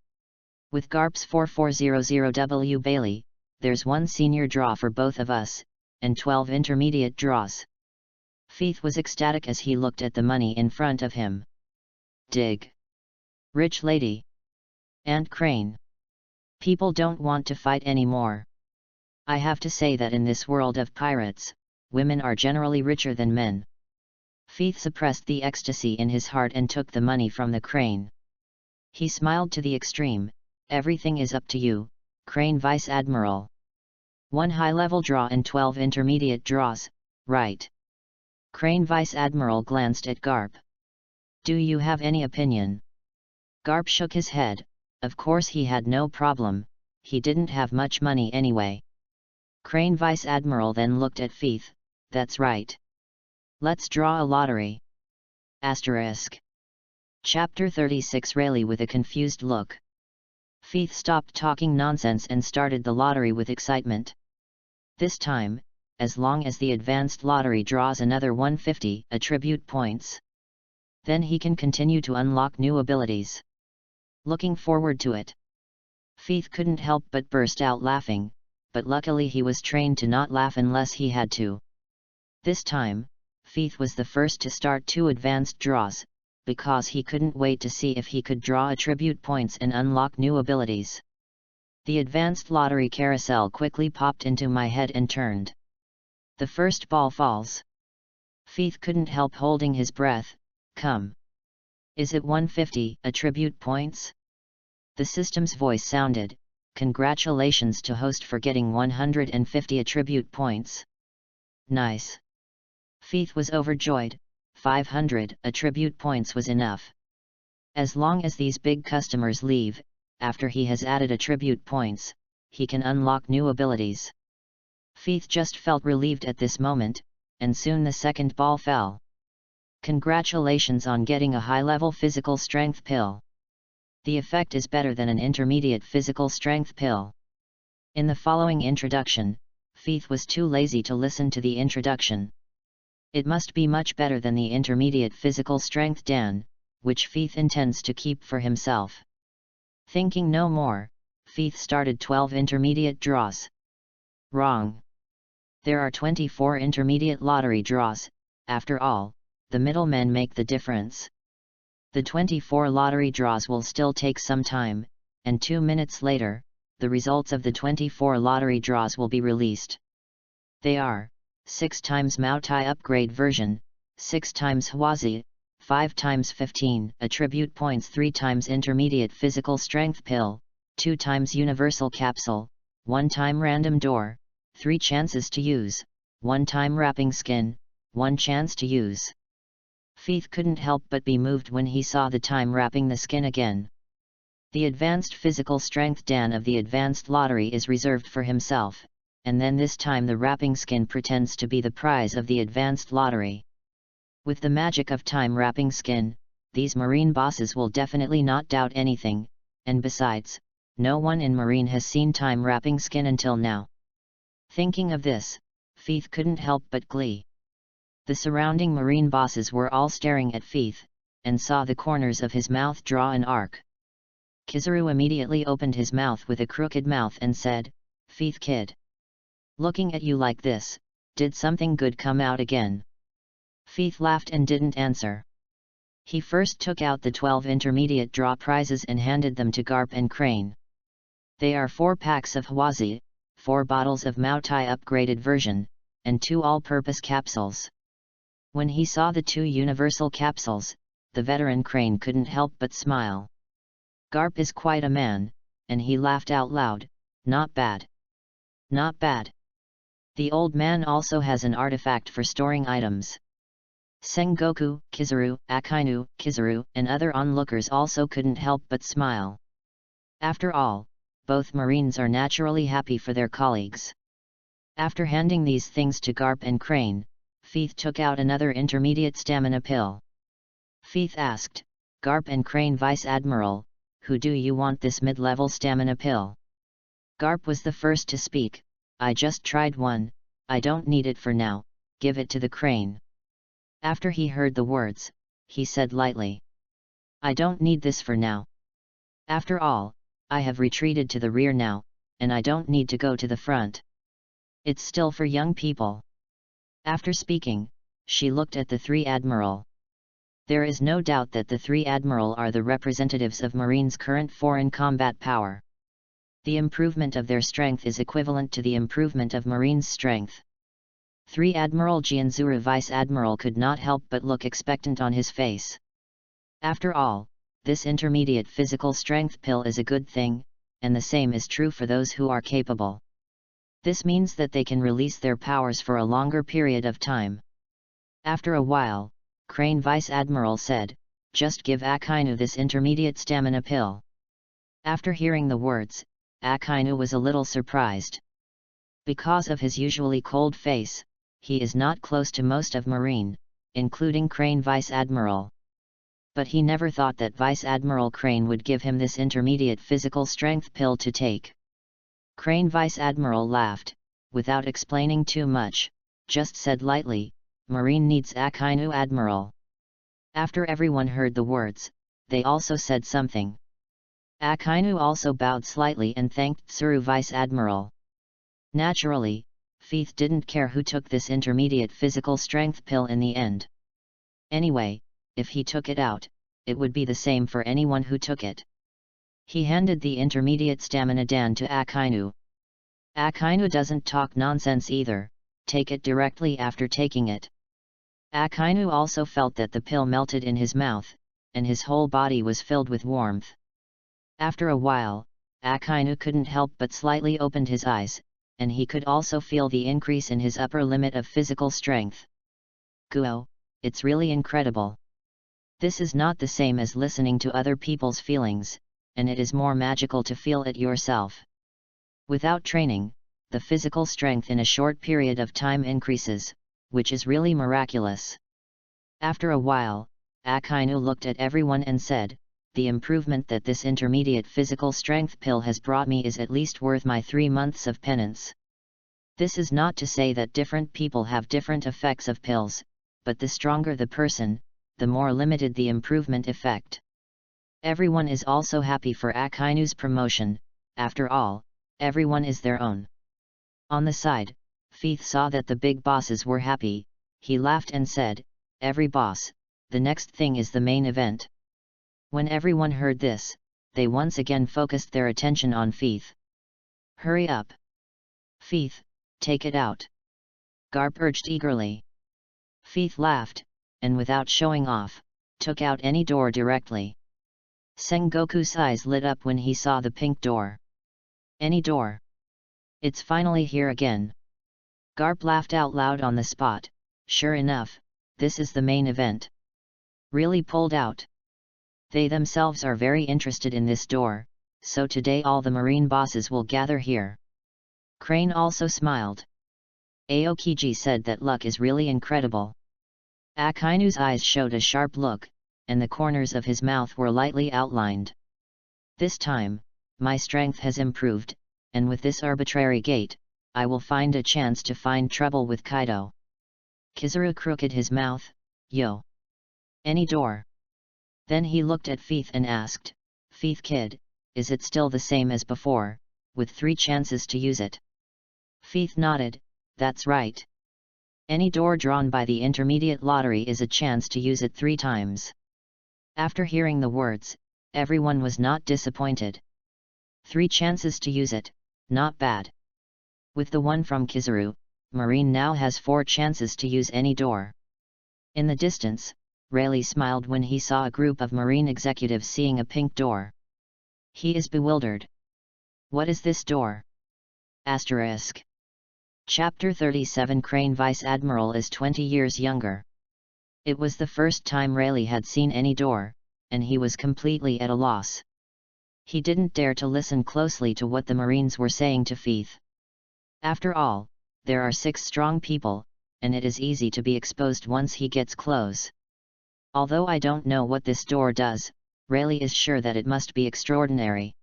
With Garp's 400W Bailey, there's 1 senior draw for both of us, and 12 intermediate draws. Feith was ecstatic as he looked at the money in front of him. Dig. Rich lady. Aunt Crane. People don't want to fight anymore. I have to say that in this world of pirates, women are generally richer than men. Feith suppressed the ecstasy in his heart and took the money from the crane. He smiled to the extreme, everything is up to you, Crane Vice Admiral. 1 high-level draw and 12 intermediate draws, right? Crane Vice Admiral glanced at Garp. Do you have any opinion? Garp shook his head, of course he had no problem, he didn't have much money anyway. Crane Vice Admiral then looked at Feith, that's right. Let's draw a lottery. Asterisk. Chapter 36 Rayleigh with a confused look. Feith stopped talking nonsense and started the lottery with excitement. This time, as long as the advanced lottery draws another 150 attribute points, then he can continue to unlock new abilities. Looking forward to it. Feith couldn't help but burst out laughing, but luckily he was trained to not laugh unless he had to. This time, Feith was the first to start 2 advanced draws, because he couldn't wait to see if he could draw attribute points and unlock new abilities. The advanced lottery carousel quickly popped into my head and turned. The first ball falls. Feith couldn't help holding his breath. Come. Is it 150 attribute points? The system's voice sounded, congratulations to host for getting 150 attribute points. Nice. Feith was overjoyed, 500 attribute points was enough. As long as these big customers leave, after he has added attribute points, he can unlock new abilities. Feith just felt relieved at this moment, and soon the second ball fell. Congratulations on getting a high-level physical strength pill. The effect is better than an intermediate physical strength pill. In the following introduction, Feith was too lazy to listen to the introduction. It must be much better than the intermediate physical strength Dan, which Feith intends to keep for himself. Thinking no more, Feith started 12 intermediate draws. Wrong. There are 24 intermediate lottery draws. After all, the middlemen make the difference. The 24 lottery draws will still take some time, and 2 minutes later, the results of the 24 lottery draws will be released. They are 6 times Moutai upgrade version, 6 times Hwazi, 5 times 15 attribute points, 3 times intermediate physical strength pill, 2 times universal capsule, 1 time random door, 3 chances to use, 1 time wrapping skin, 1 chance to use. Feith couldn't help but be moved when he saw the time wrapping the skin again. The advanced physical strength Dan of the advanced lottery is reserved for himself, and then this time the wrapping skin pretends to be the prize of the advanced lottery. With the magic of time wrapping skin, these marine bosses will definitely not doubt anything, and besides, no one in marine has seen time wrapping skin until now. Thinking of this, Feith couldn't help but glee. The surrounding marine bosses were all staring at Feith, and saw the corners of his mouth draw an arc. Kizaru immediately opened his mouth with a crooked mouth and said, "Feith kid. Looking at you like this, did something good come out again?" Feith laughed and didn't answer. He first took out the 12 intermediate draw prizes and handed them to Garp and Crane. They are 4 packs of Hwazi, 4 bottles of Moutai upgraded version, and 2 all-purpose capsules. When he saw the 2 universal capsules, the veteran Crane couldn't help but smile. Garp is quite a man, and he laughed out loud, "Not bad. Not bad." The old man also has an artifact for storing items. Sengoku, Kizaru, Akainu, Kizaru, and other onlookers also couldn't help but smile. After all, both Marines are naturally happy for their colleagues. After handing these things to Garp and Crane, Feith took out another intermediate stamina pill. Feith asked, "Garp and Crane Vice Admiral, who do you want this mid-level stamina pill?" Garp was the first to speak, "I just tried one, I don't need it for now, give it to the Crane." After he heard the words, he said lightly, "I don't need this for now. After all, I have retreated to the rear now, and I don't need to go to the front. It's still for young people." After speaking, she looked at the 3 Admiral. There is no doubt that the 3 Admiral are the representatives of Marine's current foreign combat power. The improvement of their strength is equivalent to the improvement of Marine's strength. 3 Admiral Jianzuru Vice Admiral could not help but look expectant on his face. After all, this intermediate physical strength pill is a good thing, and the same is true for those who are capable. This means that they can release their powers for a longer period of time. After a while, Crane Vice Admiral said, "Just give Akainu this intermediate stamina pill." After hearing the words, Akainu was a little surprised. Because of his usually cold face, he is not close to most of Marine, including Crane Vice Admiral. But he never thought that Vice Admiral Crane would give him this intermediate physical strength pill to take. Crane Vice Admiral laughed, without explaining too much, just said lightly, "Marine needs Akainu Admiral." After everyone heard the words, they also said something. Akainu also bowed slightly and thanked Tsuru Vice Admiral. Naturally, Feith didn't care who took this intermediate physical strength pill in the end. Anyway, if he took it out, it would be the same for anyone who took it. He handed the intermediate stamina Dan to Akainu. Akainu doesn't talk nonsense either, take it directly after taking it. Akainu also felt that the pill melted in his mouth, and his whole body was filled with warmth. After a while, Akainu couldn't help but slightly opened his eyes, and he could also feel the increase in his upper limit of physical strength. Guo, it's really incredible. This is not the same as listening to other people's feelings, and it is more magical to feel it yourself. Without training, the physical strength in a short period of time increases, which is really miraculous. After a while, Akainu looked at everyone and said, "The improvement that this intermediate physical strength pill has brought me is at least worth my 3 months of penance." This is not to say that different people have different effects of pills, but the stronger the person, the more limited the improvement effect. Everyone is also happy for Akainu's promotion, after all, everyone is their own. On the side, Feith saw that the big bosses were happy. He laughed and said, "Every boss, the next thing is the main event." When everyone heard this, they once again focused their attention on Feith. "Hurry up! Feith, take it out!" Garp urged eagerly. Feith laughed, and without showing off, took out any door directly. Sengoku's eyes lit up when he saw the pink door. "Any door? It's finally here again." Garp laughed out loud on the spot. "Sure enough, this is the main event. Really pulled out. They themselves are very interested in this door, so today all the marine bosses will gather here." Crane also smiled. Aokiji said that luck is really incredible. Akainu's eyes showed a sharp look, and the corners of his mouth were lightly outlined. "This time, my strength has improved, and with this arbitrary gate, I will find a chance to find trouble with Kaido." Kizaru crooked his mouth. "Yo! Any door?" Then he looked at Feith and asked, "Feith kid, is it still the same as before, with 3 chances to use it?" Feith nodded. "That's right. Any door drawn by the intermediate lottery is a chance to use it 3 times. After hearing the words, everyone was not disappointed. 3 chances to use it, not bad. With the one from Kizaru, Marine now has 4 chances to use any door. In the distance, Rayleigh smiled when he saw a group of Marine executives seeing a pink door. He is bewildered. What is this door? Asterisk. Chapter 37 Crane Vice Admiral is 20 years younger. It was the first time Rayleigh had seen any door, and he was completely at a loss. He didn't dare to listen closely to what the Marines were saying to Feith. After all, there are 6 strong people, and it is easy to be exposed once he gets close. Although I don't know what this door does, Rayleigh is sure that it must be extraordinary.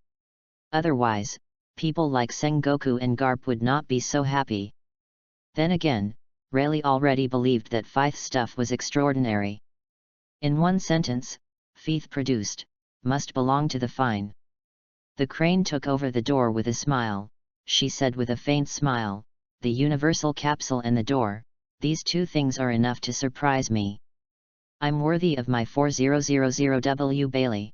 Otherwise, people like Sengoku and Garp would not be so happy. Then again, Rayleigh already believed that Feith's stuff was extraordinary. In one sentence, Feith produced, must belong to the fine. The Crane took over the door with a smile. She said with a faint smile, "The universal capsule and the door, these 2 things are enough to surprise me. I'm worthy of my 4000W Bailey."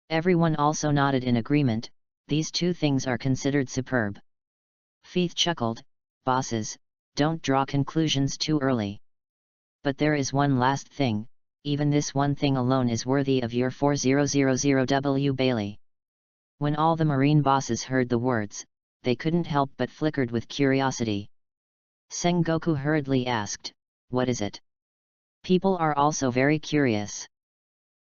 Everyone also nodded in agreement. These 2 things are considered superb. Feith chuckled, "Bosses, don't draw conclusions too early. But there is one last thing, even this one thing alone is worthy of your 4000W Bailey." When all the Marine bosses heard the words, they couldn't help but flickered with curiosity. Sengoku hurriedly asked, "What is it?" People are also very curious.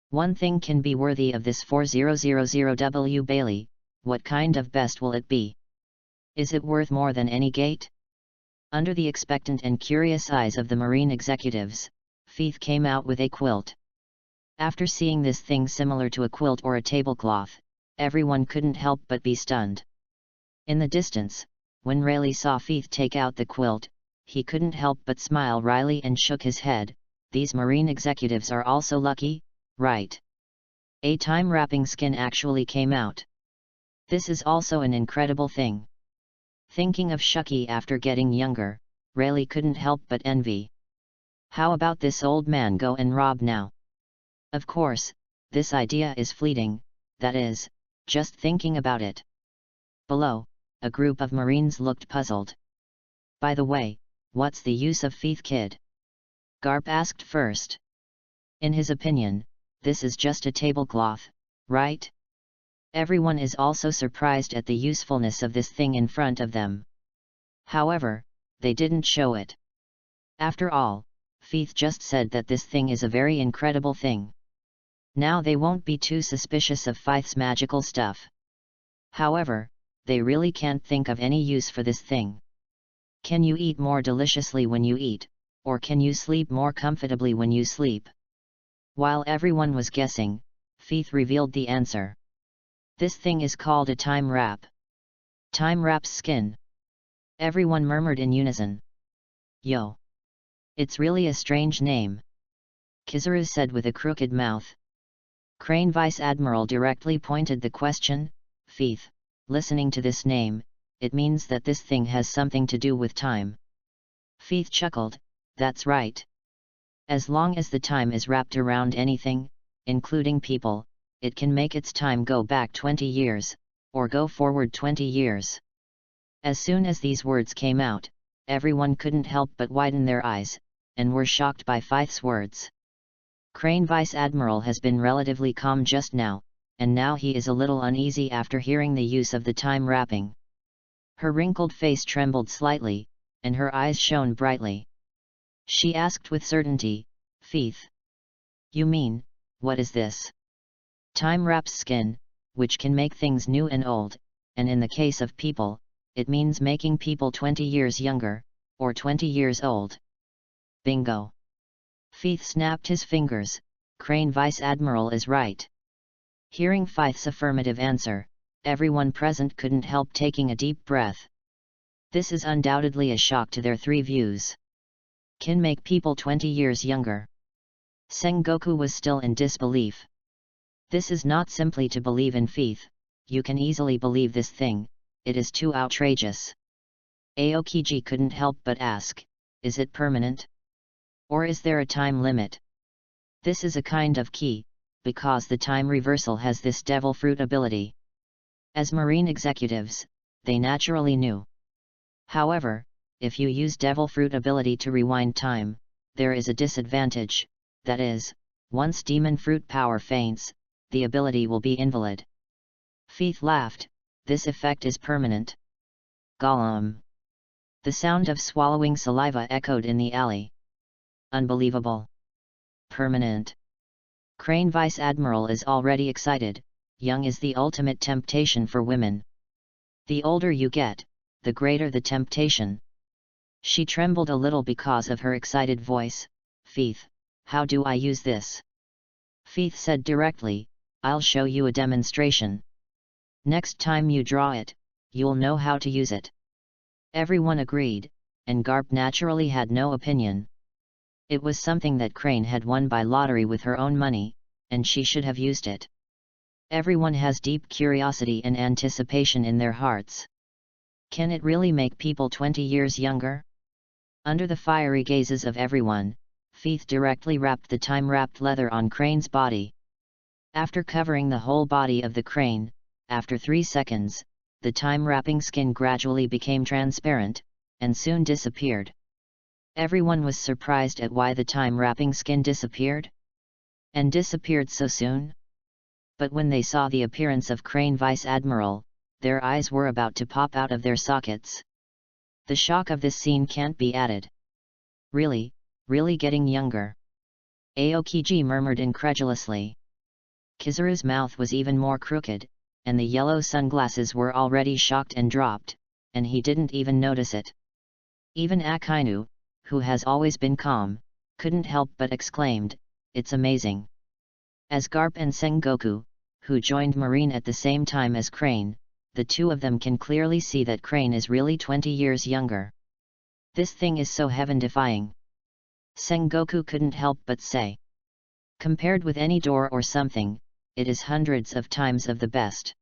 One thing can be worthy of this 4000W Bailey, what kind of best will it be? Is it worth more than any gate? Under the expectant and curious eyes of the Marine executives, Feith came out with a quilt. After seeing this thing similar to a quilt or a tablecloth, everyone couldn't help but be stunned. In the distance, when Rayleigh saw Feith take out the quilt, he couldn't help but smile wryly and shook his head. These Marine executives are also lucky, right? A time-wrapping skin actually came out. This is also an incredible thing. Thinking of Shuki after getting younger, Rayleigh couldn't help but envy. How about this old man go and rob now? Of course, this idea is fleeting, that is, just thinking about it. Below, a group of Marines looked puzzled. "By the way, what's the use of Feith kid?" Garp asked first. In his opinion, this is just a tablecloth, right? Everyone is also surprised at the usefulness of this thing in front of them. However, they didn't show it. After all, Feith just said that this thing is a very incredible thing. Now they won't be too suspicious of Feith's magical stuff. However, they really can't think of any use for this thing. Can you eat more deliciously when you eat, or can you sleep more comfortably when you sleep? While everyone was guessing, Feith revealed the answer. This thing is called a time wrap. Time wrap's skin. Everyone murmured in unison. Yo! It's really a strange name. Kizaru said with a crooked mouth. Crane Vice Admiral directly pointed the question, Feith, listening to this name, it means that this thing has something to do with time. Feith chuckled, that's right. As long as the time is wrapped around anything, including people, it can make its time go back 20 years, or go forward 20 years. As soon as these words came out, everyone couldn't help but widen their eyes, and were shocked by Feith's words. Crane Vice Admiral has been relatively calm just now, and now he is a little uneasy after hearing the use of the time wrapping. Her wrinkled face trembled slightly, and her eyes shone brightly. She asked with certainty, Feith. You mean, what is this? Time wraps skin, which can make things new and old, and in the case of people, it means making people 20 years younger, or 20 years old. Bingo! Feith snapped his fingers, Crane Vice Admiral is right. Hearing Feith's affirmative answer, everyone present couldn't help taking a deep breath. This is undoubtedly a shock to their three views. Can make people 20 years younger. Sengoku was still in disbelief. This is not simply to believe in Feith, you can easily believe this thing, it is too outrageous. Aokiji couldn't help but ask, is it permanent? Or is there a time limit? This is a kind of key, because the time reversal has this devil fruit ability. As marine executives, they naturally knew. However, if you use devil fruit ability to rewind time, there is a disadvantage, that is, once demon fruit power faints, the ability will be invalid. Feith laughed, this effect is permanent. Gollum. The sound of swallowing saliva echoed in the alley. Unbelievable. Permanent. Crane Vice Admiral is already excited, young is the ultimate temptation for women. The older you get, the greater the temptation. She trembled a little because of her excited voice. Feith, how do I use this? Feith said directly, I'll show you a demonstration. Next time you draw it, you'll know how to use it. Everyone agreed, and Garp naturally had no opinion. It was something that Crane had won by lottery with her own money, and she should have used it. Everyone has deep curiosity and anticipation in their hearts. Can it really make people 20 years younger? Under the fiery gazes of everyone, Feith directly wrapped the time-wrapped leather on Crane's body. After covering the whole body of the crane, after 3 seconds, the time-wrapping skin gradually became transparent, and soon disappeared. Everyone was surprised at why the time-wrapping skin disappeared. And disappeared so soon? But when they saw the appearance of Crane Vice Admiral, their eyes were about to pop out of their sockets. The shock of this scene can't be added. Really getting younger? Aokiji murmured incredulously. Kizaru's mouth was even more crooked, and the yellow sunglasses were already shocked and dropped, and he didn't even notice it. Even Akainu, who has always been calm, couldn't help but exclaimed, it's amazing. As Garp and Sengoku, who joined Marine at the same time as Crane, the two of them can clearly see that Crane is really 20 years younger. This thing is so heaven-defying. Sengoku couldn't help but say. Compared with any door or something, it is hundreds of times of the best.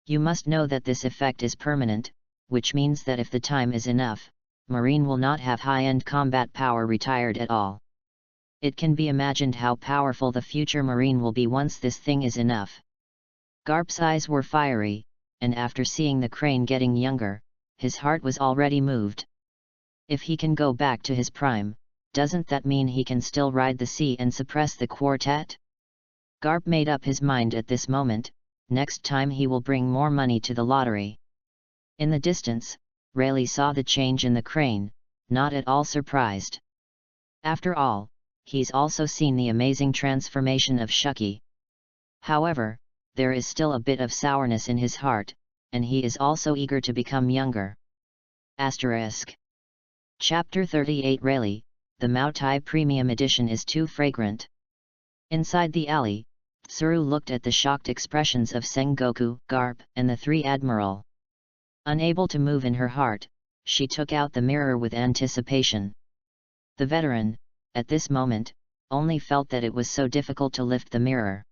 You must know that this effect is permanent, which means that if the time is enough, Marine will not have high-end combat power retired at all. It can be imagined how powerful the future Marine will be once this thing is enough. Garp's eyes were fiery, and after seeing the crane getting younger, his heart was already moved. If he can go back to his prime, doesn't that mean he can still ride the sea and suppress the quartet? Garp made up his mind at this moment, next time he will bring more money to the lottery. In the distance, Rayleigh saw the change in the crane, not at all surprised. After all, he's also seen the amazing transformation of Shuki. However, there is still a bit of sourness in his heart, and he is also eager to become younger. Asterisk. Chapter 38 Rayleigh, the Moutai Premium Edition is too fragrant. Inside the alley, Tsuru looked at the shocked expressions of Sengoku, Garp, and the three Admiral. Unable to move in her heart, she took out the mirror with anticipation. The veteran, at this moment, only felt that it was so difficult to lift the mirror.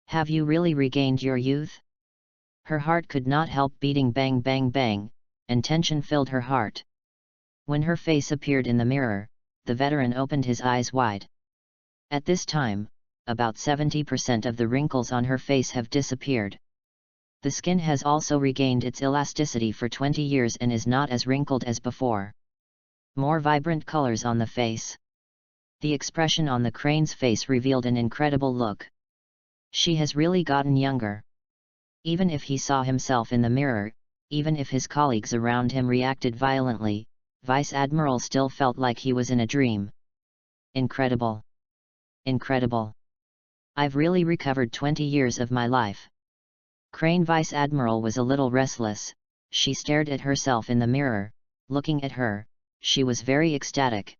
Have you really regained your youth? Her heart could not help beating bang bang bang, and tension filled her heart. When her face appeared in the mirror, the veteran opened his eyes wide. At this time, about 70% of the wrinkles on her face have disappeared. The skin has also regained its elasticity for 20 years and is not as wrinkled as before. More vibrant colors on the face. The expression on the crane's face revealed an incredible look. She has really gotten younger. Even if he saw himself in the mirror, even if his colleagues around him reacted violently, Vice Admiral still felt like he was in a dream. Incredible. Incredible. I've really recovered 20 years of my life. Crane Vice Admiral was a little restless. She stared at herself in the mirror. Looking at her, she was very ecstatic.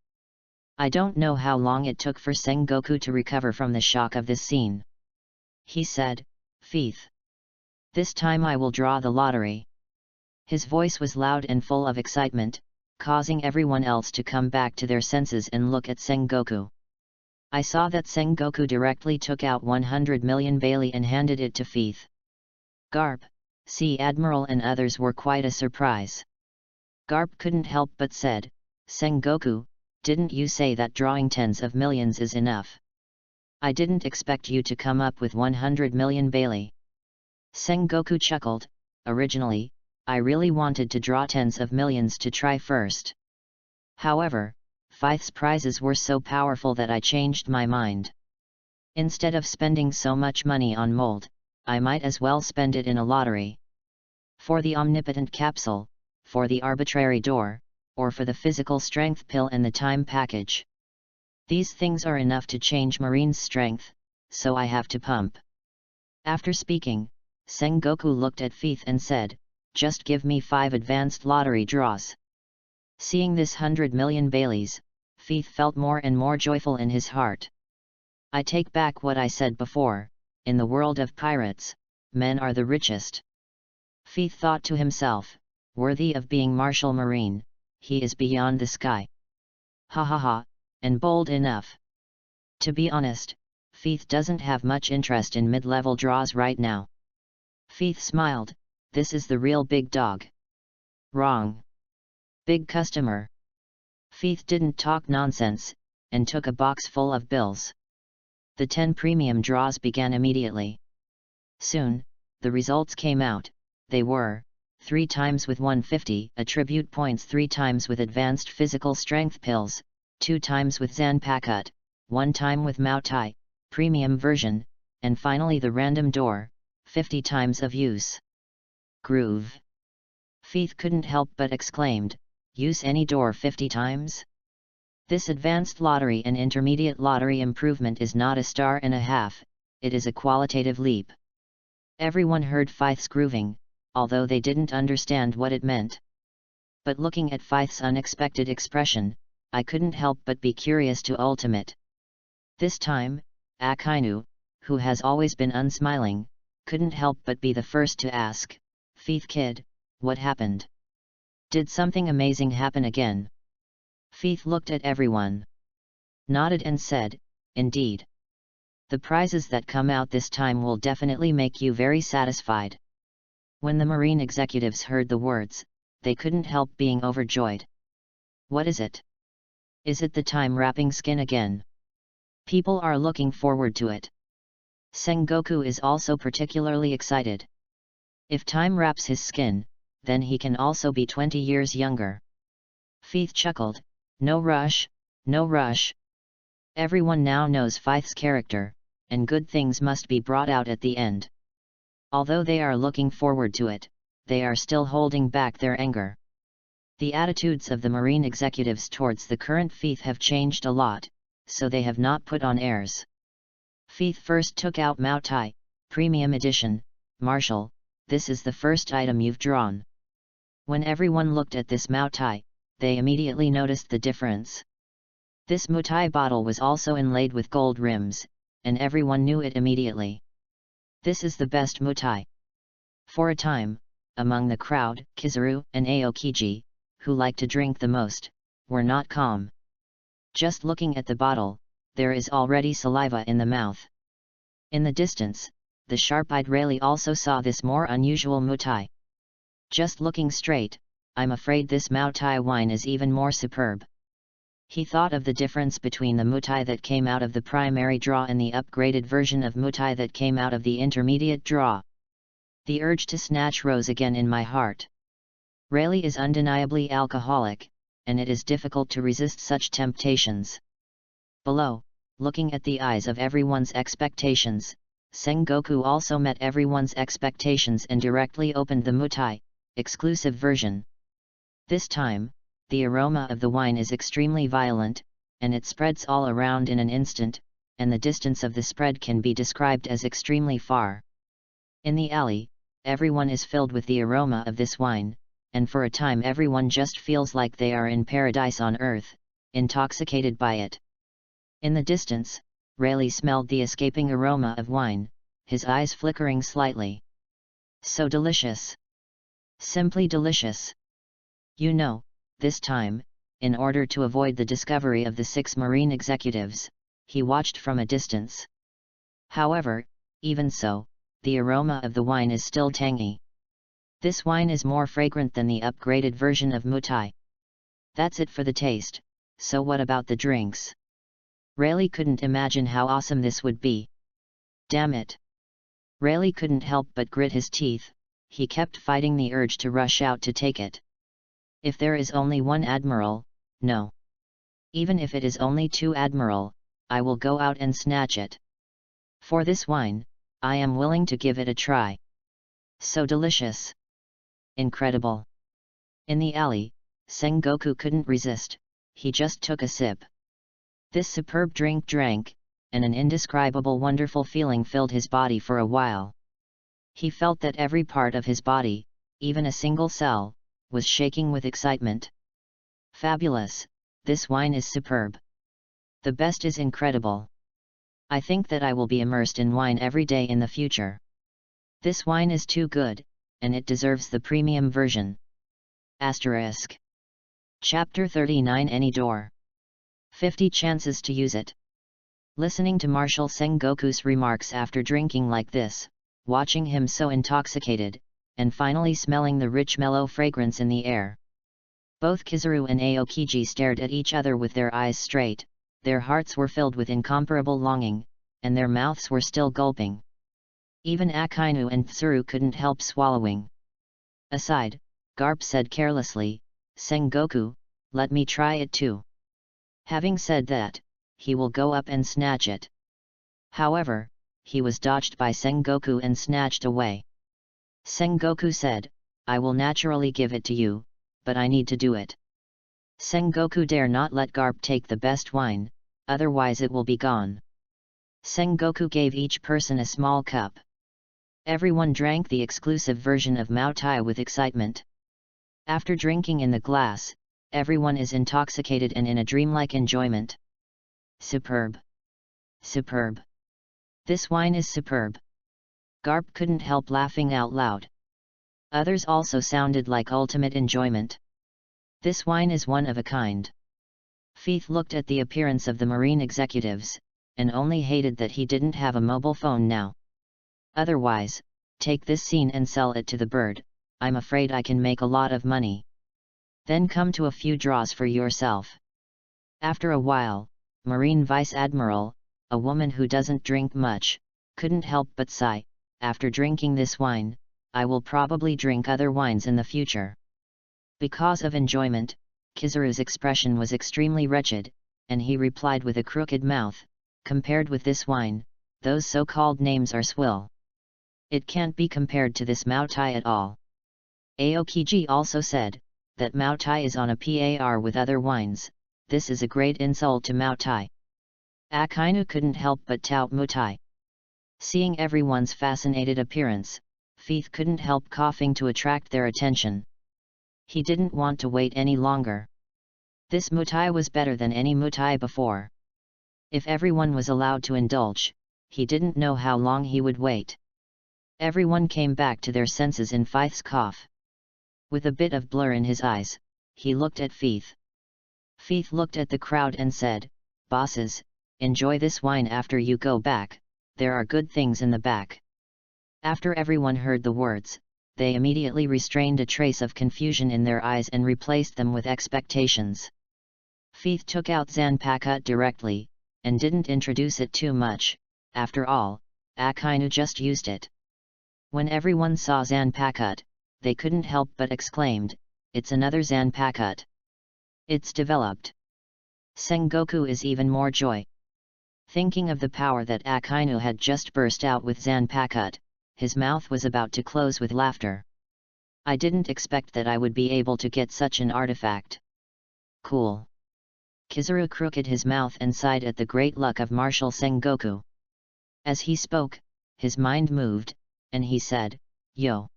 I don't know how long it took for Sengoku to recover from the shock of this scene. He said, "Faith. This time I will draw the lottery." His voice was loud and full of excitement, causing everyone else to come back to their senses and look at Sengoku. I saw that Sengoku directly took out 100 million Bailey and handed it to Faith. Garp, Sea Admiral and others were quite a surprise. Garp couldn't help but said, "Sengoku, didn't you say that drawing tens of millions is enough? I didn't expect you to come up with 100 million Bailey." Sengoku chuckled, "Originally, I really wanted to draw tens of millions to try first. However, Faith's prizes were so powerful that I changed my mind. Instead of spending so much money on mold, I might as well spend it in a lottery. For the omnipotent capsule, for the arbitrary door, or for the physical strength pill and the time package. These things are enough to change Marine's strength, so I have to pump." After speaking, Sengoku looked at Faith and said, "Just give me 5 advanced lottery draws." Seeing this 100 million Baileys, Faith felt more and more joyful in his heart. "I take back what I said before, in the world of pirates, men are the richest." Faith thought to himself, "Worthy of being Marshal Marine, he is beyond the sky. Ha ha ha, and bold enough." To be honest, Faith doesn't have much interest in mid-level draws right now. Faith smiled, "This is the real big dog." Wrong. Big customer. Faith didn't talk nonsense, and took a box full of bills. The 10 premium draws began immediately. Soon, the results came out. They were 3 times with 150 attribute points, 3 times with advanced physical strength pills, 2 times with Zanpakutte, 1 time with Moutai, premium version, and finally the random door, 50 times of use. Groove. Faith couldn't help but exclaimed, "Use any door 50 times? This advanced lottery and intermediate lottery improvement is not a star and a half, it is a qualitative leap." Everyone heard Faith's grooving, although they didn't understand what it meant. But looking at Faith's unexpected expression, I couldn't help but be curious to ultimate. This time, Akainu, who has always been unsmiling, couldn't help but be the first to ask, "Faith kid, what happened? Did something amazing happen again?" Faith looked at everyone, nodded and said, "Indeed. The prizes that come out this time will definitely make you very satisfied." When the Marine executives heard the words, they couldn't help being overjoyed. "What is it? Is it the time-wrapping skin again? People are looking forward to it." Sengoku is also particularly excited. If time wraps his skin, then he can also be 20 years younger. Faith chuckled, "No rush, no rush. Everyone now knows Faith's character, and good things must be brought out at the end." Although they are looking forward to it, they are still holding back their anger. The attitudes of the Marine executives towards the current Faith have changed a lot, so they have not put on airs. Faith first took out Moutai, Premium Edition. "Marshal, this is the first item you've drawn." When everyone looked at this Moutai, they immediately noticed the difference. This Moutai bottle was also inlaid with gold rims, and everyone knew it immediately. This is the best Moutai. For a time, among the crowd, Kizaru and Aokiji, who like to drink the most, were not calm. Just looking at the bottle, there is already saliva in the mouth. In the distance, the sharp-eyed Rayleigh also saw this more unusual mutai. Just looking straight, I'm afraid this mutai wine is even more superb. He thought of the difference between the mutai that came out of the primary draw and the upgraded version of mutai that came out of the intermediate draw. The urge to snatch rose again in my heart. Rayleigh is undeniably alcoholic, and it is difficult to resist such temptations. Below, looking at the eyes of everyone's expectations, Sengoku also met everyone's expectations and directly opened the mutai, exclusive version. This time, the aroma of the wine is extremely violent, and it spreads all around in an instant, and the distance of the spread can be described as extremely far. In the alley, everyone is filled with the aroma of this wine, and for a time everyone just feels like they are in paradise on earth, intoxicated by it. In the distance, Rayleigh smelled the escaping aroma of wine, his eyes flickering slightly. So delicious! Simply delicious! You know, this time, in order to avoid the discovery of the 6 marine executives, he watched from a distance. However, even so, the aroma of the wine is still tangy. This wine is more fragrant than the upgraded version of mutai. That's it for the taste, so what about the drinks? Rayleigh couldn't imagine how awesome this would be. Damn it! Rayleigh couldn't help but grit his teeth, he kept fighting the urge to rush out to take it. If there is only one admiral, no. Even if it is only 2 admiral, I will go out and snatch it. For this wine, I am willing to give it a try. So delicious! Incredible! In the alley, Sengoku couldn't resist, he just took a sip. This superb drink drank, and an indescribable wonderful feeling filled his body for a while. He felt that every part of his body, even a single cell, was shaking with excitement. Fabulous, this wine is superb. The best is incredible. I think that I will be immersed in wine every day in the future. This wine is too good, and it deserves the premium version. Asterisk. Chapter 39 Any Door. 50 chances to use it. Listening to Marshal Sengoku's remarks after drinking like this, watching him so intoxicated, and finally smelling the rich mellow fragrance in the air. Both Kizaru and Aokiji stared at each other with their eyes straight, their hearts were filled with incomparable longing, and their mouths were still gulping. Even Akainu and Tsuru couldn't help swallowing. Aside, Garp said carelessly, "Sengoku, let me try it too." Having said that, he will go up and snatch it. However, he was dodged by Sengoku and snatched away. Sengoku said, "I will naturally give it to you, but I need to do it." Sengoku dare not let Garp take the best wine, otherwise it will be gone. Sengoku gave each person a small cup. Everyone drank the exclusive version of Moutai with excitement. After drinking in the glass, everyone is intoxicated and in a dreamlike enjoyment. Superb! Superb! This wine is superb! Garp couldn't help laughing out loud. Others also sounded like ultimate enjoyment. This wine is one of a kind. Feith looked at the appearance of the marine executives, and only hated that he didn't have a mobile phone now. Otherwise, take this scene and sell it to the bird, I'm afraid I can make a lot of money. Then come to a few draws for yourself. After a while, Marine Vice Admiral, a woman who doesn't drink much, couldn't help but sigh, after drinking this wine, I will probably drink other wines in the future. Because of enjoyment, Kizaru's expression was extremely wretched, and he replied with a crooked mouth, compared with this wine, those so-called names are swill. It can't be compared to this Moutai at all. Aokiji also said, that Moutai is on a par with other wines, this is a great insult to Moutai. Akainu couldn't help but tout Moutai. Seeing everyone's fascinated appearance, Feith couldn't help coughing to attract their attention. He didn't want to wait any longer. This Moutai was better than any Moutai before. If everyone was allowed to indulge, he didn't know how long he would wait. Everyone came back to their senses in Feith's cough. With a bit of blur in his eyes, he looked at Feith. Feith looked at the crowd and said, "Bosses, enjoy this wine after you go back, there are good things in the back." After everyone heard the words, they immediately restrained a trace of confusion in their eyes and replaced them with expectations. Feith took out Zanpakuh directly, and didn't introduce it too much. After all, Akainu just used it. When everyone saw Zanpakuh, they couldn't help but exclaimed, "It's another Zanpakuh. It's developed." Sengoku is even more joy. Thinking of the power that Akainu had just burst out with Zanpakuh, his mouth was about to close with laughter. "I didn't expect that I would be able to get such an artifact. Cool." Kizaru crooked his mouth and sighed at the great luck of Marshal Sengoku. As he spoke, his mind moved, and he said, "Yo!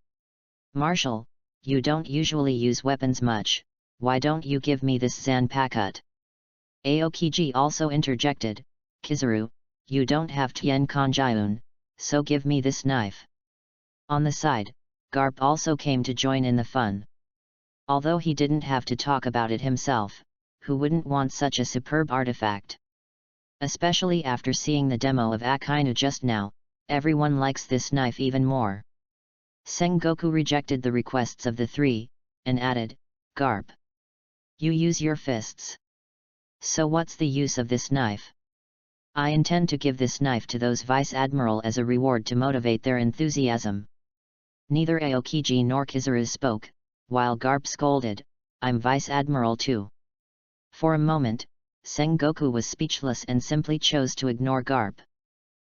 Marshal, you don't usually use weapons much, why don't you give me this Zanpakuh?" Aokiji also interjected, "Kizaru, you don't have Tien Kanjiun, so give me this knife." On the side, Garp also came to join in the fun. Although he didn't have to talk about it himself, who wouldn't want such a superb artifact? Especially after seeing the demo of Akainu just now, everyone likes this knife even more. Sengoku rejected the requests of the three, and added, "Garp, you use your fists. So what's the use of this knife? I intend to give this knife to those Vice Admiral as a reward to motivate their enthusiasm." Neither Aokiji nor Kizaru spoke, while Garp scolded, "I'm Vice Admiral too." For a moment, Sengoku was speechless and simply chose to ignore Garp.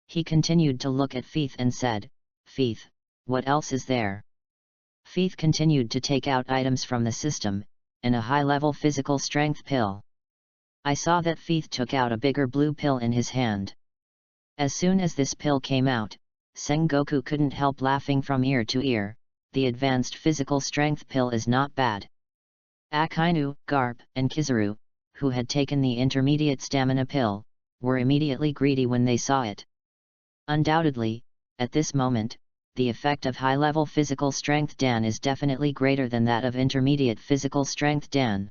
He continued to look at Feith and said, "Feith, what else is there?" Feith continued to take out items from the system, and a high-level physical strength pill. I saw that Feith took out a bigger blue pill in his hand. As soon as this pill came out, Sengoku couldn't help laughing from ear to ear. The advanced physical strength pill is not bad. Akainu, Garp, and Kizaru, who had taken the intermediate stamina pill, were immediately greedy when they saw it. Undoubtedly, at this moment, the effect of high-level physical strength Dan is definitely greater than that of intermediate physical strength Dan.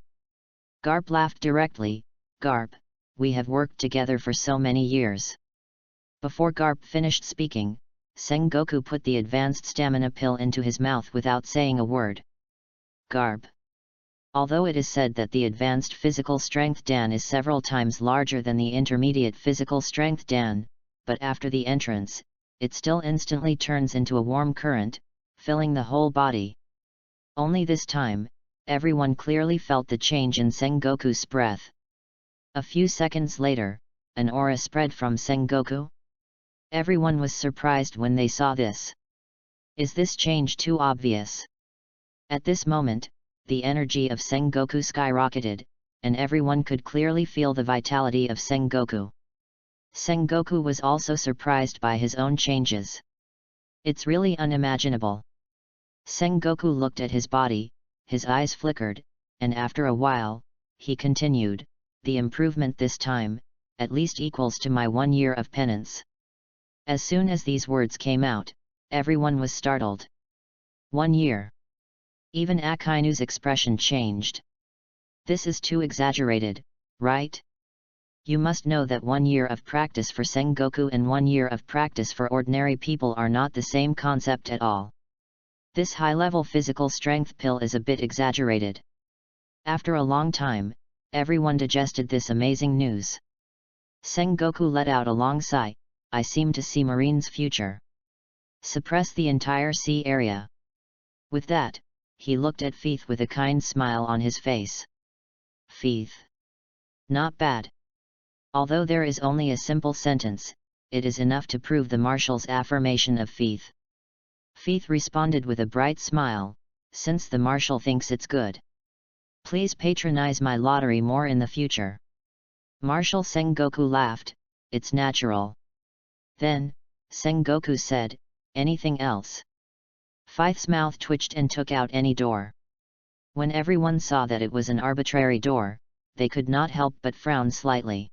Garp laughed directly, "Garp, we have worked together for so many years." Before Garp finished speaking, Sengoku put the advanced stamina pill into his mouth without saying a word. Garp. Although it is said that the advanced physical strength Dan is several times larger than the intermediate physical strength Dan, but after the entrance, it still instantly turns into a warm current, filling the whole body. Only this time, everyone clearly felt the change in Sengoku's breath. A few seconds later, an aura spread from Sengoku. Everyone was surprised when they saw this. Is this change too obvious? At this moment, the energy of Sengoku skyrocketed, and everyone could clearly feel the vitality of Sengoku. Sengoku was also surprised by his own changes. It's really unimaginable. Sengoku looked at his body, his eyes flickered, and after a while, he continued, "The improvement this time, at least equals to my 1 year of penance." As soon as these words came out, everyone was startled. 1 year. Even Akainu's expression changed. This is too exaggerated, right? You must know that 1 year of practice for Sengoku and 1 year of practice for ordinary people are not the same concept at all. This high-level physical strength pill is a bit exaggerated. After a long time, everyone digested this amazing news. Sengoku let out a long sigh. "I seem to see Marine's future. Suppress the entire sea area." With that, he looked at Feith with a kind smile on his face. Feith. Not bad. Although there is only a simple sentence, it is enough to prove the Marshal's affirmation of Feith. Feith responded with a bright smile, "Since the Marshal thinks it's good, please patronize my lottery more in the future." Marshal Sengoku laughed, "It's natural." Then, Sengoku said, "Anything else?" Feith's mouth twitched and took out any door. When everyone saw that it was an arbitrary door, they could not help but frown slightly.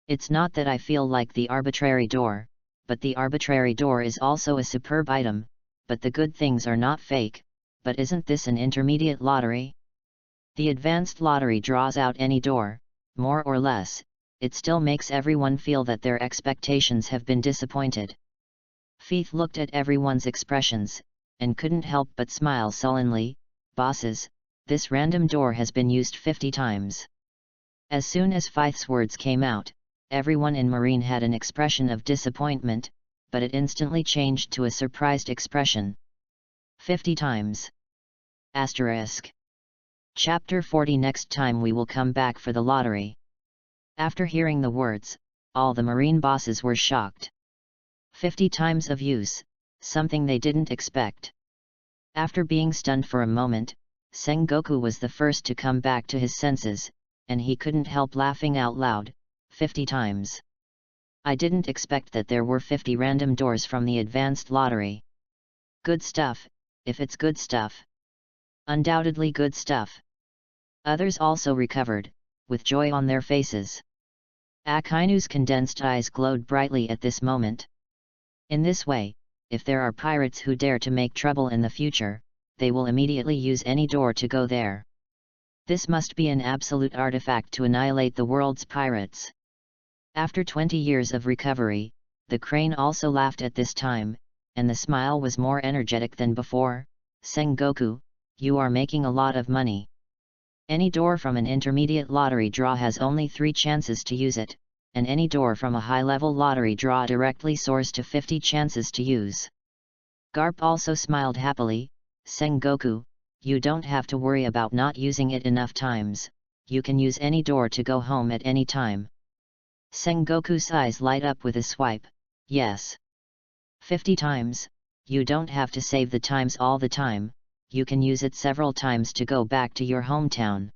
It's not that I feel like the arbitrary door, but the arbitrary door is also a superb item, but the good things are not fake. But isn't this an intermediate lottery? The advanced lottery draws out any door, more or less. It still makes everyone feel that their expectations have been disappointed. Feith looked at everyone's expressions, and couldn't help but smile sullenly. Bosses, this random door has been used 50 times. As soon as Feith's words came out, everyone in Marine had an expression of disappointment, but it instantly changed to a surprised expression. 50 times. Asterisk. Chapter 40. Next time we will come back for the lottery. After hearing the words, all the Marine bosses were shocked. 50 times of use, something they didn't expect. After being stunned for a moment, Sengoku was the first to come back to his senses, and he couldn't help laughing out loud. 50 times. I didn't expect that there were 50 random doors from the advanced lottery. Good stuff, if it's good stuff. Undoubtedly good stuff. Others also recovered, with joy on their faces. Akainu's condensed eyes glowed brightly at this moment. In this way, if there are pirates who dare to make trouble in the future, they will immediately use any door to go there. This must be an absolute artifact to annihilate the world's pirates. After 20 years of recovery, the crane also laughed at this time, and the smile was more energetic than before. Sengoku, you are making a lot of money. Any door from an intermediate lottery draw has only 3 chances to use it, and any door from a high-level lottery draw directly soars to 50 chances to use. Garp also smiled happily. Sengoku, you don't have to worry about not using it enough times, you can use any door to go home at any time. Sengoku's eyes light up with a swipe. Yes. 50 times, you don't have to save the times all the time, you can use it several times to go back to your hometown.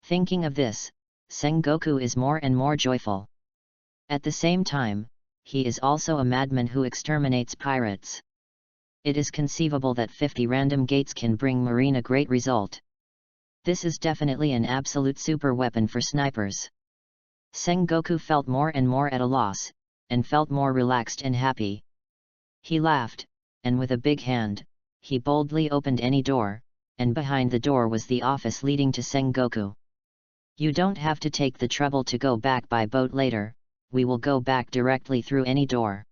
Thinking of this, Sengoku is more and more joyful. At the same time, he is also a madman who exterminates pirates. It is conceivable that 50 random gates can bring Marine a great result. This is definitely an absolute super weapon for snipers. Sengoku felt more and more at a loss, and felt more relaxed and happy. He laughed, and with a big hand, he boldly opened any door, and behind the door was the office leading to Sengoku. You don't have to take the trouble to go back by boat later, we will go back directly through any door.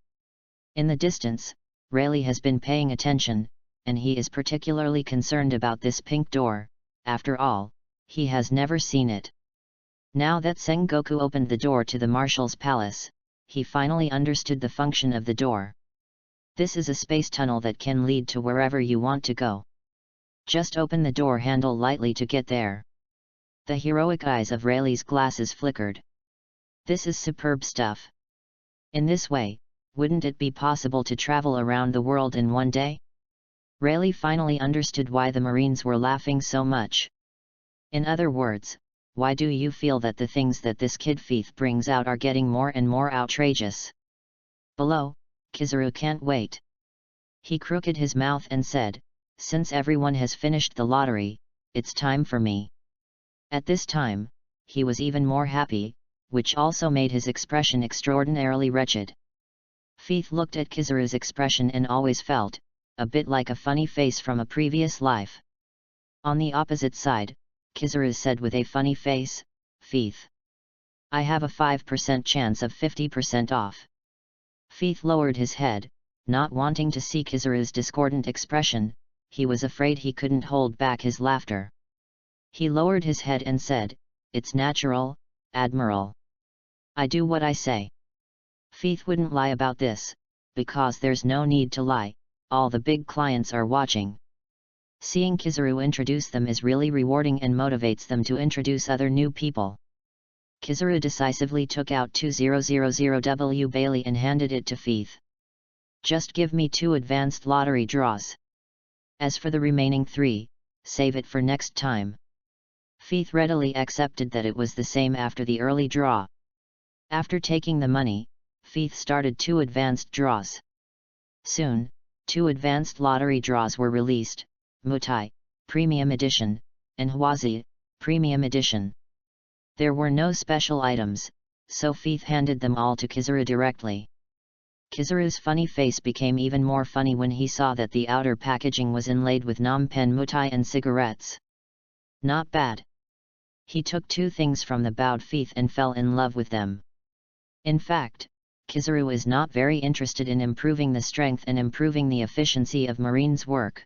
In the distance, Rayleigh has been paying attention, and he is particularly concerned about this pink door. After all, he has never seen it. Now that Sengoku opened the door to the Marshal's palace, he finally understood the function of the door. This is a space tunnel that can lead to wherever you want to go. Just open the door handle lightly to get there. The heroic eyes of Rayleigh's glasses flickered. This is superb stuff. In this way, wouldn't it be possible to travel around the world in one day? Rayleigh finally understood why the Marines were laughing so much. In other words, why do you feel that the things that this kid Feith brings out are getting more and more outrageous? Below, Kizaru can't wait. He crooked his mouth and said, since everyone has finished the lottery, it's time for me. At this time, he was even more happy, which also made his expression extraordinarily wretched. Feith looked at Kizaru's expression and always felt, a bit like a funny face from a previous life. On the opposite side, Kizaru said with a funny face, Feith, I have a 5% chance of 50% off. Feith lowered his head, not wanting to see Kizaru's discordant expression. He was afraid he couldn't hold back his laughter. He lowered his head and said, it's natural, Admiral. I do what I say. Feith wouldn't lie about this, because there's no need to lie, all the big clients are watching. Seeing Kizaru introduce them is really rewarding and motivates them to introduce other new people. Kizaru decisively took out 2000W Bailey and handed it to Feith. Just give me 2 advanced lottery draws. As for the remaining 3, save it for next time. Feith readily accepted that it was the same after the early draw. After taking the money, Feith started 2 advanced draws. Soon, 2 advanced lottery draws were released, Mutai, Premium Edition, and Hwazi, Premium Edition. There were no special items, so Feith handed them all to Kizaru directly. Kizaru's funny face became even more funny when he saw that the outer packaging was inlaid with Nampen Mutai and cigarettes. Not bad. He took 2 things from the bowed Feith and fell in love with them. In fact, Kizaru is not very interested in improving the strength and improving the efficiency of Marine's work.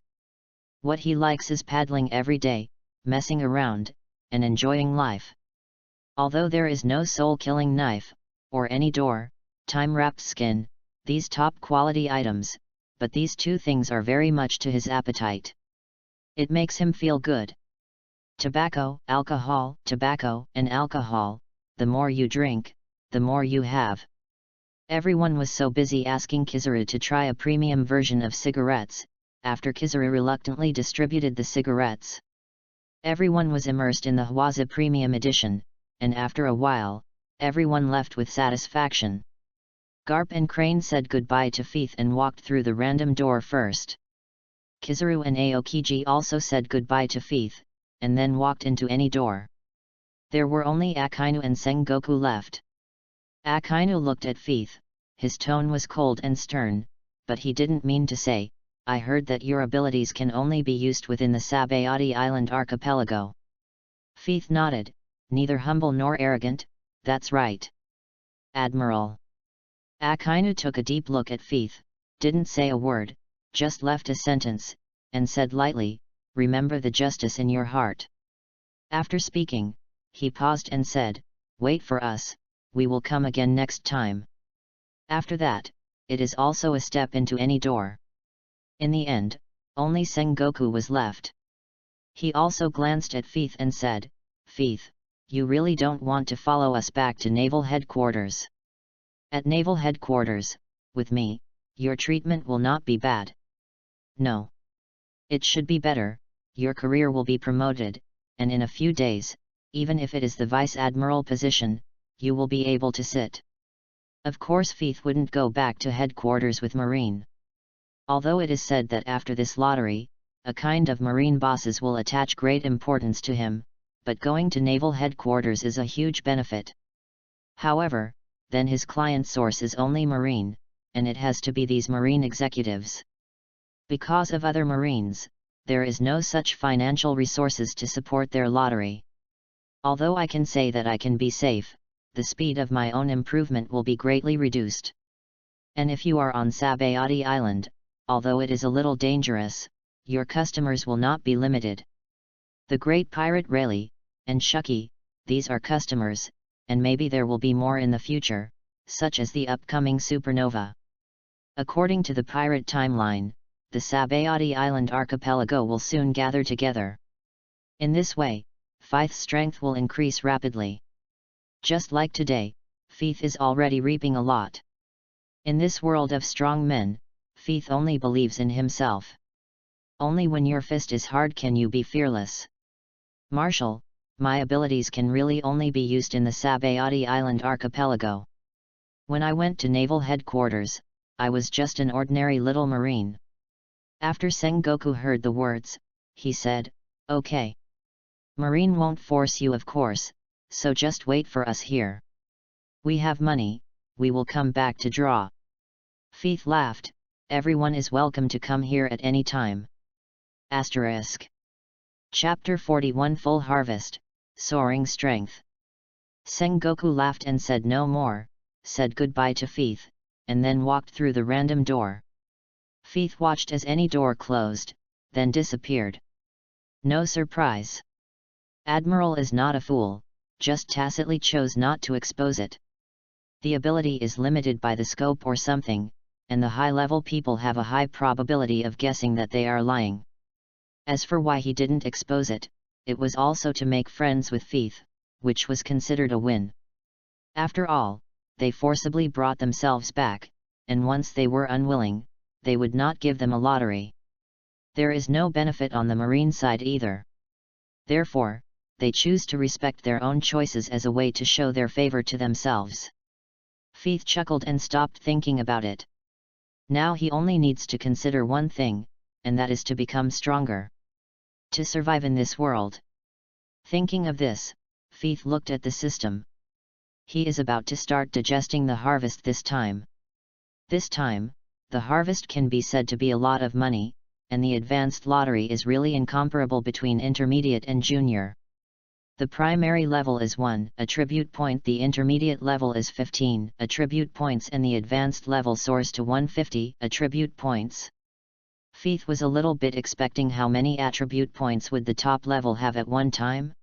What he likes is paddling every day, messing around, and enjoying life. Although there is no soul-killing knife, or any door, time-wrapped skin, these top-quality items, but these two things are very much to his appetite. It makes him feel good. Tobacco, and alcohol, the more you drink, the more you have. Everyone was so busy asking Kizaru to try a premium version of cigarettes, after Kizaru reluctantly distributed the cigarettes. Everyone was immersed in the Hwaza Premium Edition, and after a while, everyone left with satisfaction. Garp and Crane said goodbye to Feith and walked through the random door first. Kizaru and Aokiji also said goodbye to Feith, and then walked into any door. There were only Akainu and Sengoku left. Akainu looked at Feith, his tone was cold and stern, but he didn't mean to say, "I heard that your abilities can only be used within the Sabayati Island archipelago." Feith nodded, neither humble nor arrogant, "That's right, Admiral." Akainu took a deep look at Feith, didn't say a word, just left a sentence, and said lightly, "Remember the justice in your heart." After speaking, he paused and said, "Wait for us, we will come again next time." After that, it is also a step into any door. In the end, only Sengoku was left. He also glanced at Feith and said, "Feith, you really don't want to follow us back to Naval Headquarters? At Naval Headquarters, with me, your treatment will not be bad. No. It should be better, your career will be promoted, and in a few days, even if it is the Vice Admiral position, you will be able to sit." Of course Feith wouldn't go back to headquarters with Marine. Although it is said that after this lottery, a kind of Marine bosses will attach great importance to him, but going to Naval Headquarters is a huge benefit. However, then his client source is only Marine, and it has to be these Marine executives. Because of other Marines, there is no such financial resources to support their lottery. Although I can say that I can be safe, the speed of my own improvement will be greatly reduced. And if you are on Sabayati Island, although it is a little dangerous, your customers will not be limited. The Great Pirate Rayleigh, and Shuki, these are customers, and maybe there will be more in the future, such as the upcoming supernova. According to the pirate timeline, the Sabayati Island archipelago will soon gather together. In this way, Feith's strength will increase rapidly. Just like today, Feith is already reaping a lot. In this world of strong men, Feith only believes in himself. Only when your fist is hard can you be fearless. Marshal, my abilities can really only be used in the Sabayati Island archipelago. When I went to Naval Headquarters, I was just an ordinary little Marine. After Sengoku heard the words, he said, "Okay. Marine won't force you of course, so just wait for us here. We have money, we will come back to draw." Feith laughed, "Everyone is welcome to come here at any time." Chapter 41 Full Harvest, Soaring Strength. Sengoku laughed and said no more, said goodbye to Feith, and then walked through the random door. Feith watched as any door closed, then disappeared. No surprise. Admiral is not a fool, just tacitly chose not to expose it. The ability is limited by the scope or something, and the high-level people have a high probability of guessing that they are lying. As for why he didn't expose it, it was also to make friends with Feith, which was considered a win. After all, they forcibly brought themselves back, and once they were unwilling, they would not give them a lottery. There is no benefit on the Marine side either. Therefore, they choose to respect their own choices as a way to show their favor to themselves. Feith chuckled and stopped thinking about it. Now he only needs to consider one thing, and that is to become stronger. To survive in this world. Thinking of this, Feith looked at the system. He is about to start digesting the harvest this time. This time, the harvest can be said to be a lot of money, and the advanced lottery is really incomparable between intermediate and junior. The primary level is 1 attribute point, the intermediate level is 15 attribute points, and the advanced level soars to 150 attribute points. Feith was a little bit expecting how many attribute points would the top level have at one time.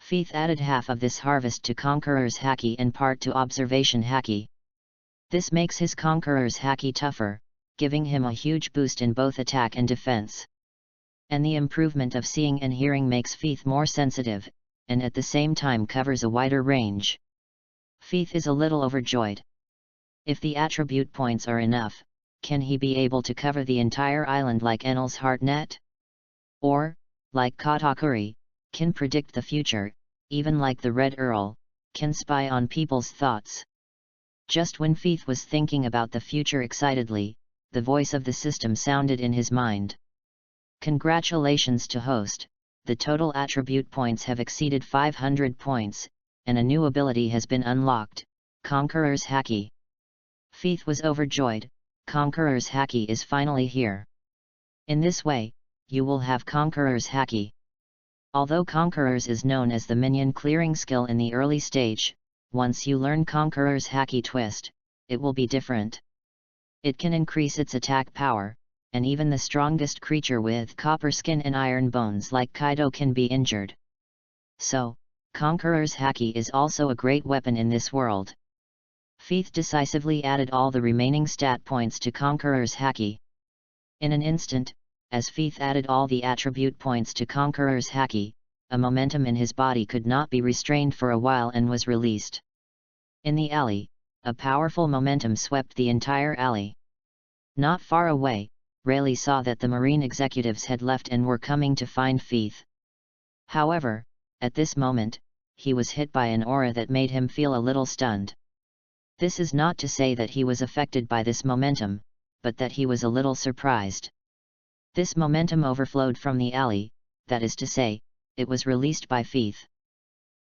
Feith added half of this harvest to Conqueror's Haki and part to Observation Haki. This makes his Conqueror's Haki tougher, giving him a huge boost in both attack and defense. And the improvement of seeing and hearing makes Feith more sensitive, and at the same time covers a wider range. Feith is a little overjoyed. If the attribute points are enough, can he be able to cover the entire island like Enel's Heartnet? Or, like Katakuri, can predict the future, even like the Red Earl, can spy on people's thoughts? Just when Feith was thinking about the future excitedly, the voice of the system sounded in his mind. Congratulations to host, the total attribute points have exceeded 500 points, and a new ability has been unlocked, Conqueror's Haki. Feith was overjoyed, Conqueror's Haki is finally here. In this way, you will have Conqueror's Haki. Although Conqueror's is known as the minion clearing skill in the early stage, once you learn Conqueror's Haki twist, it will be different. It can increase its attack power, and even the strongest creature with copper skin and iron bones like Kaido can be injured. So, Conqueror's Haki is also a great weapon in this world. Feith decisively added all the remaining stat points to Conqueror's Haki. In an instant, as Feith added all the attribute points to Conqueror's Haki, a momentum in his body could not be restrained for a while and was released. In the alley, a powerful momentum swept the entire alley. Not far away, Rayleigh saw that the marine executives had left and were coming to find Feith. However, at this moment, he was hit by an aura that made him feel a little stunned. This is not to say that he was affected by this momentum, but that he was a little surprised. This momentum overflowed from the alley, that is to say, it was released by Feith.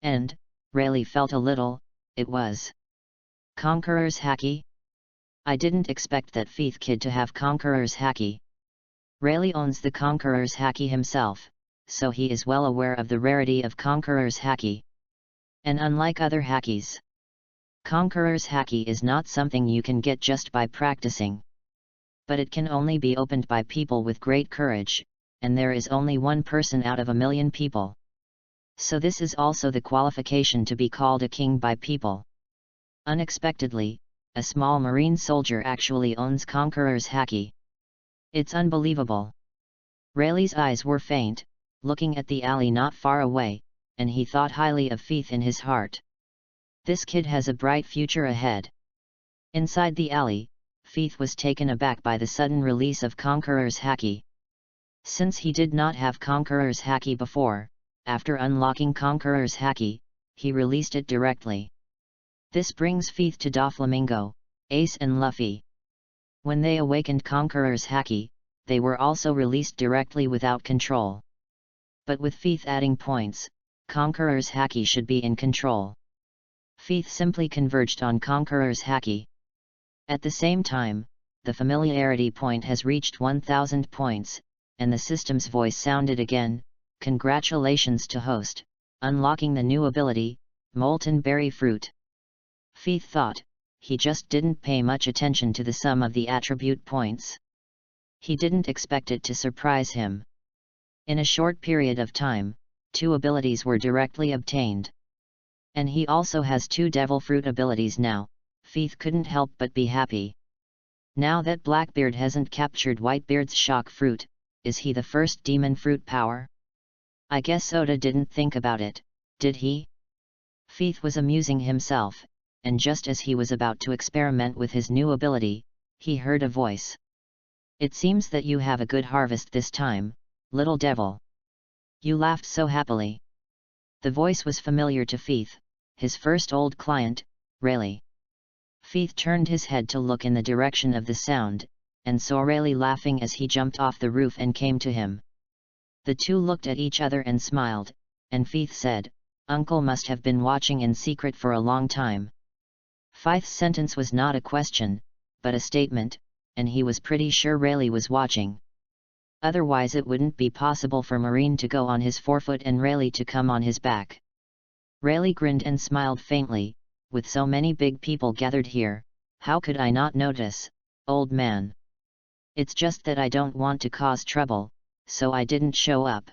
And, Rayleigh felt a little, it was Conqueror's Haki? I didn't expect that Feith kid to have Conqueror's Haki. Rayleigh owns the Conqueror's Haki himself, so he is well aware of the rarity of Conqueror's Haki. And unlike other Hakis, Conqueror's Haki is not something you can get just by practicing. But it can only be opened by people with great courage, and there is only one person out of a million people. So this is also the qualification to be called a king by people. Unexpectedly, a small marine soldier actually owns Conqueror's Haki. It's unbelievable. Rayleigh's eyes were faint, looking at the alley not far away, and he thought highly of Feith in his heart. This kid has a bright future ahead. Inside the alley, Feith was taken aback by the sudden release of Conqueror's Haki. Since he did not have Conqueror's Haki before, after unlocking Conqueror's Haki, he released it directly. This brings Feith to Doflamingo, Ace and Luffy. When they awakened Conqueror's Haki, they were also released directly without control. But with Feith adding points, Conqueror's Haki should be in control. Feith simply converged on Conqueror's Haki. At the same time, the familiarity point has reached 1000 points, and the system's voice sounded again, "Congratulations to host, unlocking the new ability, Molten Berry Fruit." Feith thought, he just didn't pay much attention to the sum of the attribute points. He didn't expect it to surprise him. In a short period of time, 2 abilities were directly obtained. And he also has 2 Devil Fruit abilities now. Feith couldn't help but be happy. Now that Blackbeard hasn't captured Whitebeard's Shock Fruit, is he the first Demon Fruit power? I guess Oda didn't think about it, did he? Feith was amusing himself, and just as he was about to experiment with his new ability, he heard a voice. "It seems that you have a good harvest this time, little devil." You laughed so happily. The voice was familiar to Feith, his first old client, Rayleigh. Feith turned his head to look in the direction of the sound, and saw Rayleigh laughing as he jumped off the roof and came to him. The two looked at each other and smiled, and Feith said, "Uncle must have been watching in secret for a long time." Feith's sentence was not a question, but a statement, and he was pretty sure Rayleigh was watching. Otherwise it wouldn't be possible for Marine to go on his forefoot and Rayleigh to come on his back. Rayleigh grinned and smiled faintly. With so many big people gathered here, how could I not notice, old man? It's just that I don't want to cause trouble, so I didn't show up.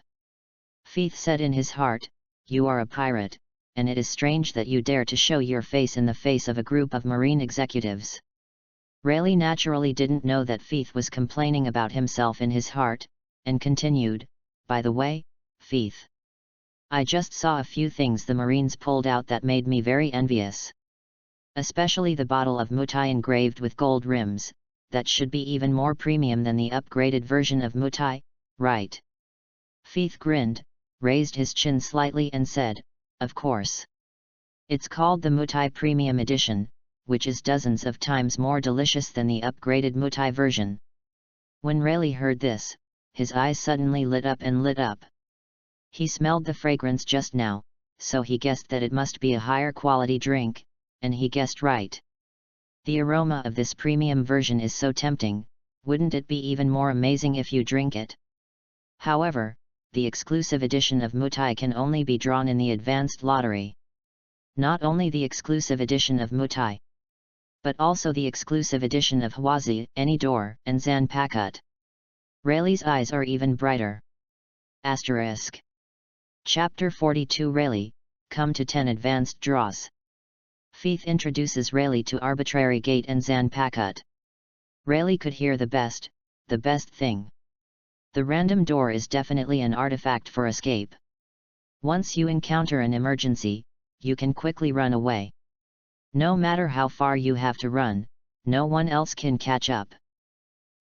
Feith said in his heart, you are a pirate, and it is strange that you dare to show your face in the face of a group of marine executives. Rayleigh naturally didn't know that Feith was complaining about himself in his heart, and continued, by the way, Feith, I just saw a few things the Marines pulled out that made me very envious. Especially the bottle of Mutai engraved with gold rims, that should be even more premium than the upgraded version of Mutai, right? Feith grinned, raised his chin slightly and said, of course. It's called the Mutai Premium Edition, which is dozens of times more delicious than the upgraded Mutai version. When Rayleigh heard this, his eyes suddenly lit up and lit up. He smelled the fragrance just now, so he guessed that it must be a higher quality drink, and he guessed right. The aroma of this premium version is so tempting, wouldn't it be even more amazing if you drink it? However, the exclusive edition of Mutai can only be drawn in the advanced lottery. Not only the exclusive edition of Mutai, but also the exclusive edition of Hwazi, Enidor, and Zanpakut. Rayleigh's eyes are even brighter. Asterisk. Chapter 42 Rayleigh, come to 10 advanced draws. Feith introduces Rayleigh to Arbitrary Gate and Zanpakut. Rayleigh could hear the best thing. The random door is definitely an artifact for escape. Once you encounter an emergency, you can quickly run away. No matter how far you have to run, no one else can catch up.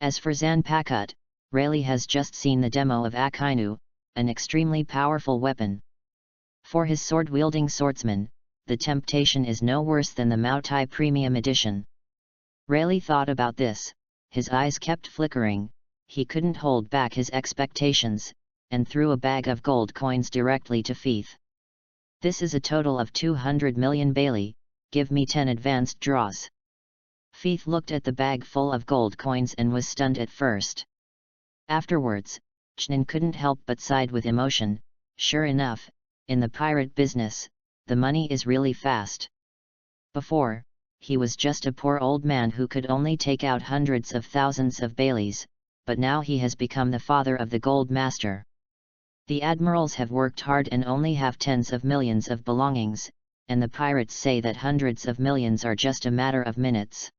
As for Zanpakut, Rayleigh has just seen the demo of Akainu, an extremely powerful weapon. For his sword-wielding swordsman, the temptation is no worse than the Mutai Premium Edition. Rayleigh thought about this, his eyes kept flickering, he couldn't hold back his expectations, and threw a bag of gold coins directly to Feith. This is a total of 200 million Bailey, give me 10 advanced draws. Feith looked at the bag full of gold coins and was stunned at first. Afterwards, Chnin couldn't help but sighed with emotion. Sure enough, in the pirate business, the money is really fast. Before, he was just a poor old man who could only take out hundreds of thousands of Baileys, but now he has become the father of the gold master. The admirals have worked hard and only have tens of millions of belongings, and the pirates say that hundreds of millions are just a matter of minutes.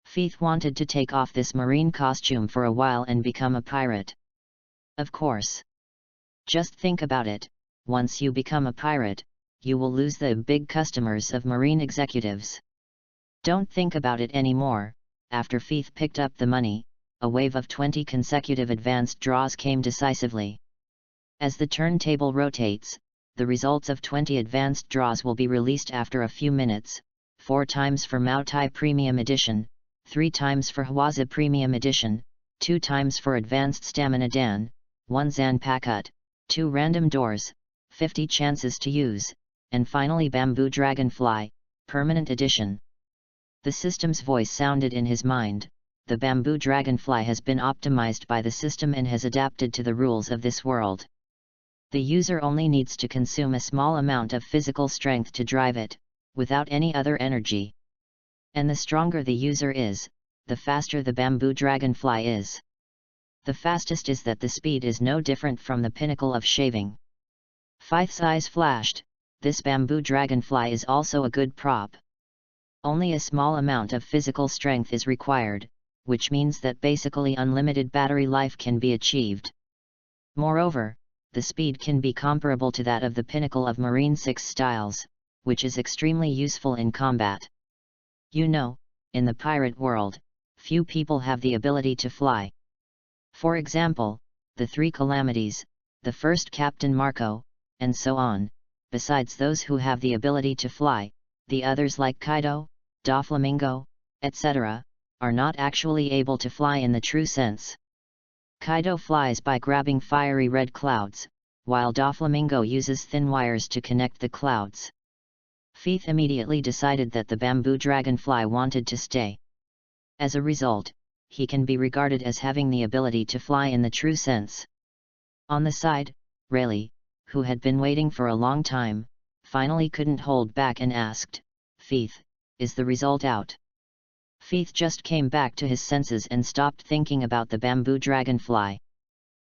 Feith wanted to take off this marine costume for a while and become a pirate. Of course. Just think about it, once you become a pirate, you will lose the big customers of marine executives. Don't think about it anymore. After Feith picked up the money, a wave of 20 consecutive advanced draws came decisively. As the turntable rotates, the results of 20 advanced draws will be released after a few minutes, 4 times for Mutai Premium Edition, 3 times for Hwazi Premium Edition, 2 times for Advanced Stamina Dan, 1 Zanpakut, 2 random doors, 50 chances to use, and finally Bamboo Dragonfly, Permanent Edition. The system's voice sounded in his mind. The Bamboo Dragonfly has been optimized by the system and has adapted to the rules of this world. The user only needs to consume a small amount of physical strength to drive it, without any other energy. And the stronger the user is, the faster the Bamboo Dragonfly is. The fastest is that the speed is no different from the pinnacle of shaving. Feith's eyes flashed, this Bamboo Dragonfly is also a good prop. Only a small amount of physical strength is required, which means that basically unlimited battery life can be achieved. Moreover, the speed can be comparable to that of the pinnacle of Marine 6 styles, which is extremely useful in combat. You know, in the pirate world, few people have the ability to fly. For example, the 3 calamities, the first Captain Marco, and so on. Besides those who have the ability to fly, the others like Kaido, Doflamingo, etc., are not actually able to fly in the true sense. Kaido flies by grabbing fiery red clouds, while Doflamingo uses thin wires to connect the clouds. Feith immediately decided that the Bamboo Dragonfly wanted to stay. As a result, he can be regarded as having the ability to fly in the true sense. On the side, Rayleigh, who had been waiting for a long time, finally couldn't hold back and asked, "Feith, is the result out?" Feith just came back to his senses and stopped thinking about the bamboo dragonfly.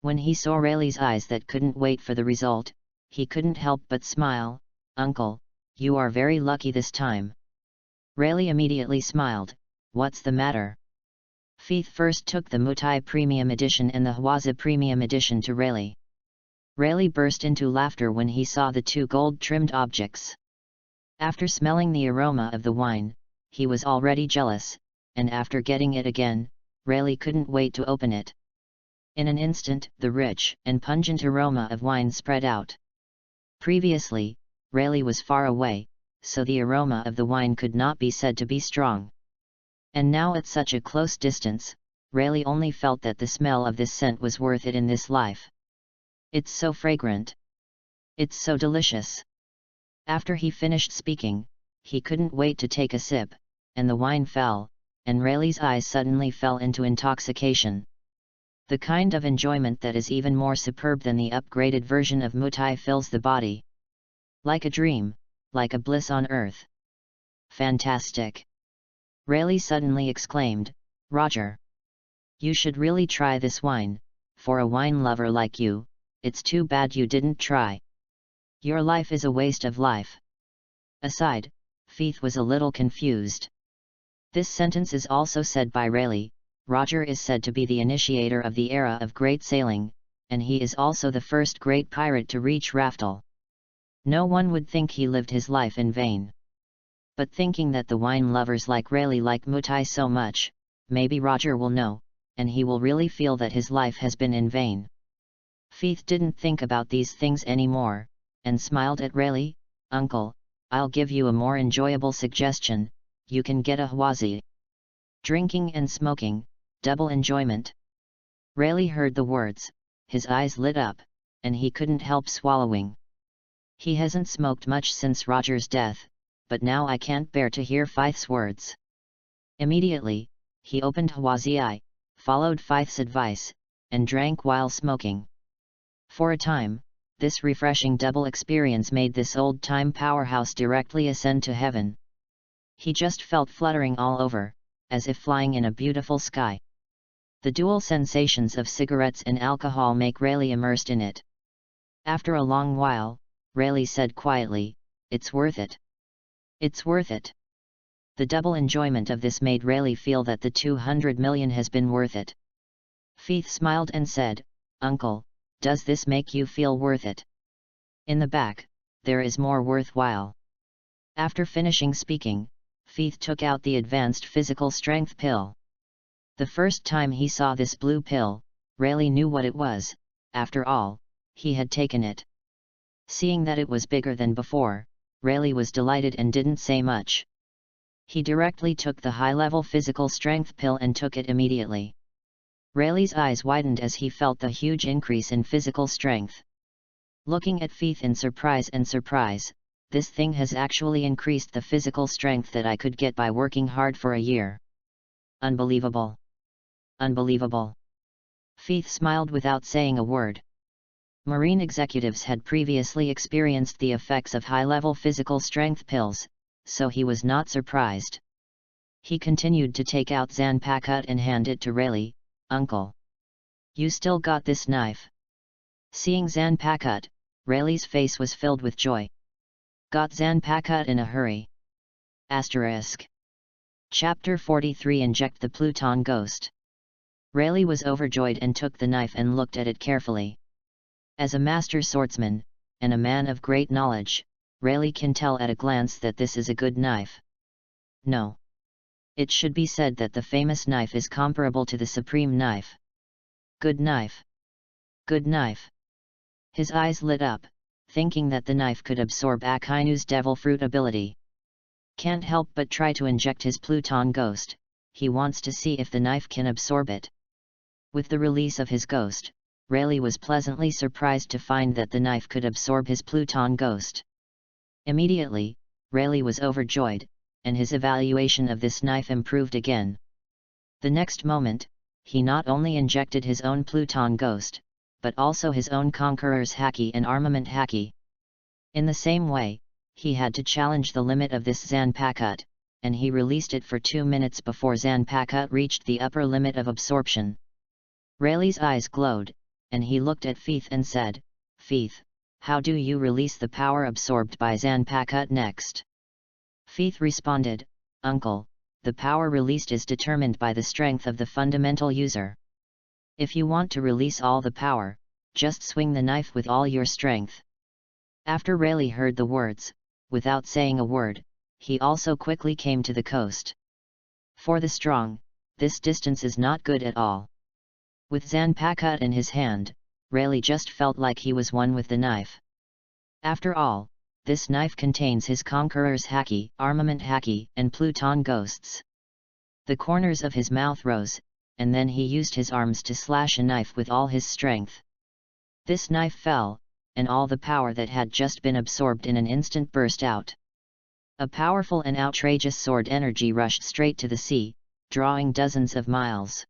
When he saw Rayleigh's eyes that couldn't wait for the result, he couldn't help but smile. "Uncle, you are very lucky this time." Rayleigh immediately smiled. "What's the matter?" Feith first took the Mutai Premium Edition and the Hwaza Premium Edition to Rayleigh. Rayleigh burst into laughter when he saw the two gold-trimmed objects. After smelling the aroma of the wine, he was already jealous, and after getting it again, Rayleigh couldn't wait to open it. In an instant, the rich and pungent aroma of wine spread out. Previously, Rayleigh was far away, so the aroma of the wine could not be said to be strong. And now at such a close distance, Rayleigh only felt that the smell of this scent was worth it in this life. "It's so fragrant. It's so delicious." After he finished speaking, he couldn't wait to take a sip, and the wine fell, and Rayleigh's eyes suddenly fell into intoxication. The kind of enjoyment that is even more superb than the upgraded version of Mutai fills the body. Like a dream, like a bliss on earth. Fantastic! Rayleigh suddenly exclaimed, "Roger! You should really try this wine. For a wine lover like you, it's too bad you didn't try. Your life is a waste of life." Aside, Feith was a little confused. This sentence is also said by Rayleigh. Roger is said to be the initiator of the era of great sailing, and he is also the first great pirate to reach Raftel. No one would think he lived his life in vain. But thinking that the wine lovers like Rayleigh like Mutai so much, maybe Roger will know, and he will really feel that his life has been in vain. Feith didn't think about these things anymore, and smiled at Rayleigh. "Uncle, I'll give you a more enjoyable suggestion. You can get a Hwazi. Drinking and smoking, double enjoyment." Rayleigh heard the words, his eyes lit up, and he couldn't help swallowing. He hasn't smoked much since Roger's death, but now I can't bear to hear Feith's words. Immediately, he opened Hwazi, followed Feith's advice, and drank while smoking. For a time, this refreshing double experience made this old-time powerhouse directly ascend to heaven. He just felt fluttering all over, as if flying in a beautiful sky. The dual sensations of cigarettes and alcohol make Rayleigh immersed in it. After a long while, Rayleigh said quietly, "It's worth it. It's worth it." The double enjoyment of this made Rayleigh feel that the 200 million has been worth it. Feith smiled and said, "Uncle, does this make you feel worth it?" In the back, there is more worthwhile. After finishing speaking, Feith took out the advanced physical strength pill. The first time he saw this blue pill, Rayleigh knew what it was. After all, he had taken it. Seeing that it was bigger than before, Rayleigh was delighted and didn't say much. He directly took the high-level physical strength pill and took it immediately. Rayleigh's eyes widened as he felt the huge increase in physical strength. Looking at Feith in surprise, "This thing has actually increased the physical strength that I could get by working hard for a year. Unbelievable! Unbelievable!" Feith smiled without saying a word. Marine executives had previously experienced the effects of high-level physical strength pills, so he was not surprised. He continued to take out Zanpakut and hand it to Rayleigh. "Uncle, you still got this knife?" Seeing Zanpakut, Rayleigh's face was filled with joy. "Got Zanpakut in a hurry." Chapter 43 Inject the Pluton Ghost. Rayleigh was overjoyed and took the knife and looked at it carefully. As a master swordsman, and a man of great knowledge, Rayleigh can tell at a glance that this is a good knife. No. It should be said that the famous knife is comparable to the supreme knife. Good knife. Good knife. His eyes lit up, thinking that the knife could absorb Akainu's devil fruit ability. Can't help but try to inject his Pluton ghost. He wants to see if the knife can absorb it. With the release of his ghost, Rayleigh was pleasantly surprised to find that the knife could absorb his Pluton ghost. Immediately, Rayleigh was overjoyed, and his evaluation of this knife improved again. The next moment, he not only injected his own Pluton ghost, but also his own Conqueror's Haki and Armament Haki. In the same way, he had to challenge the limit of this Zanpakutt, and he released it for 2 minutes before Zanpakutt reached the upper limit of absorption. Rayleigh's eyes glowed, and he looked at Feith and said, "Feith, how do you release the power absorbed by Zanpakutt next?" Feith responded, "Uncle, the power released is determined by the strength of the fundamental user. If you want to release all the power, just swing the knife with all your strength." After Rayleigh heard the words, without saying a word, he also quickly came to the coast. For the strong, this distance is not good at all. With Zanpakutt in his hand, Rayleigh just felt like he was one with the knife. After all, this knife contains his conqueror's haki, armament haki, and Pluton ghosts. The corners of his mouth rose, and then he used his arms to slash a knife with all his strength. This knife fell, and all the power that had just been absorbed in an instant burst out. A powerful and outrageous sword energy rushed straight to the sea, drawing dozens of miles.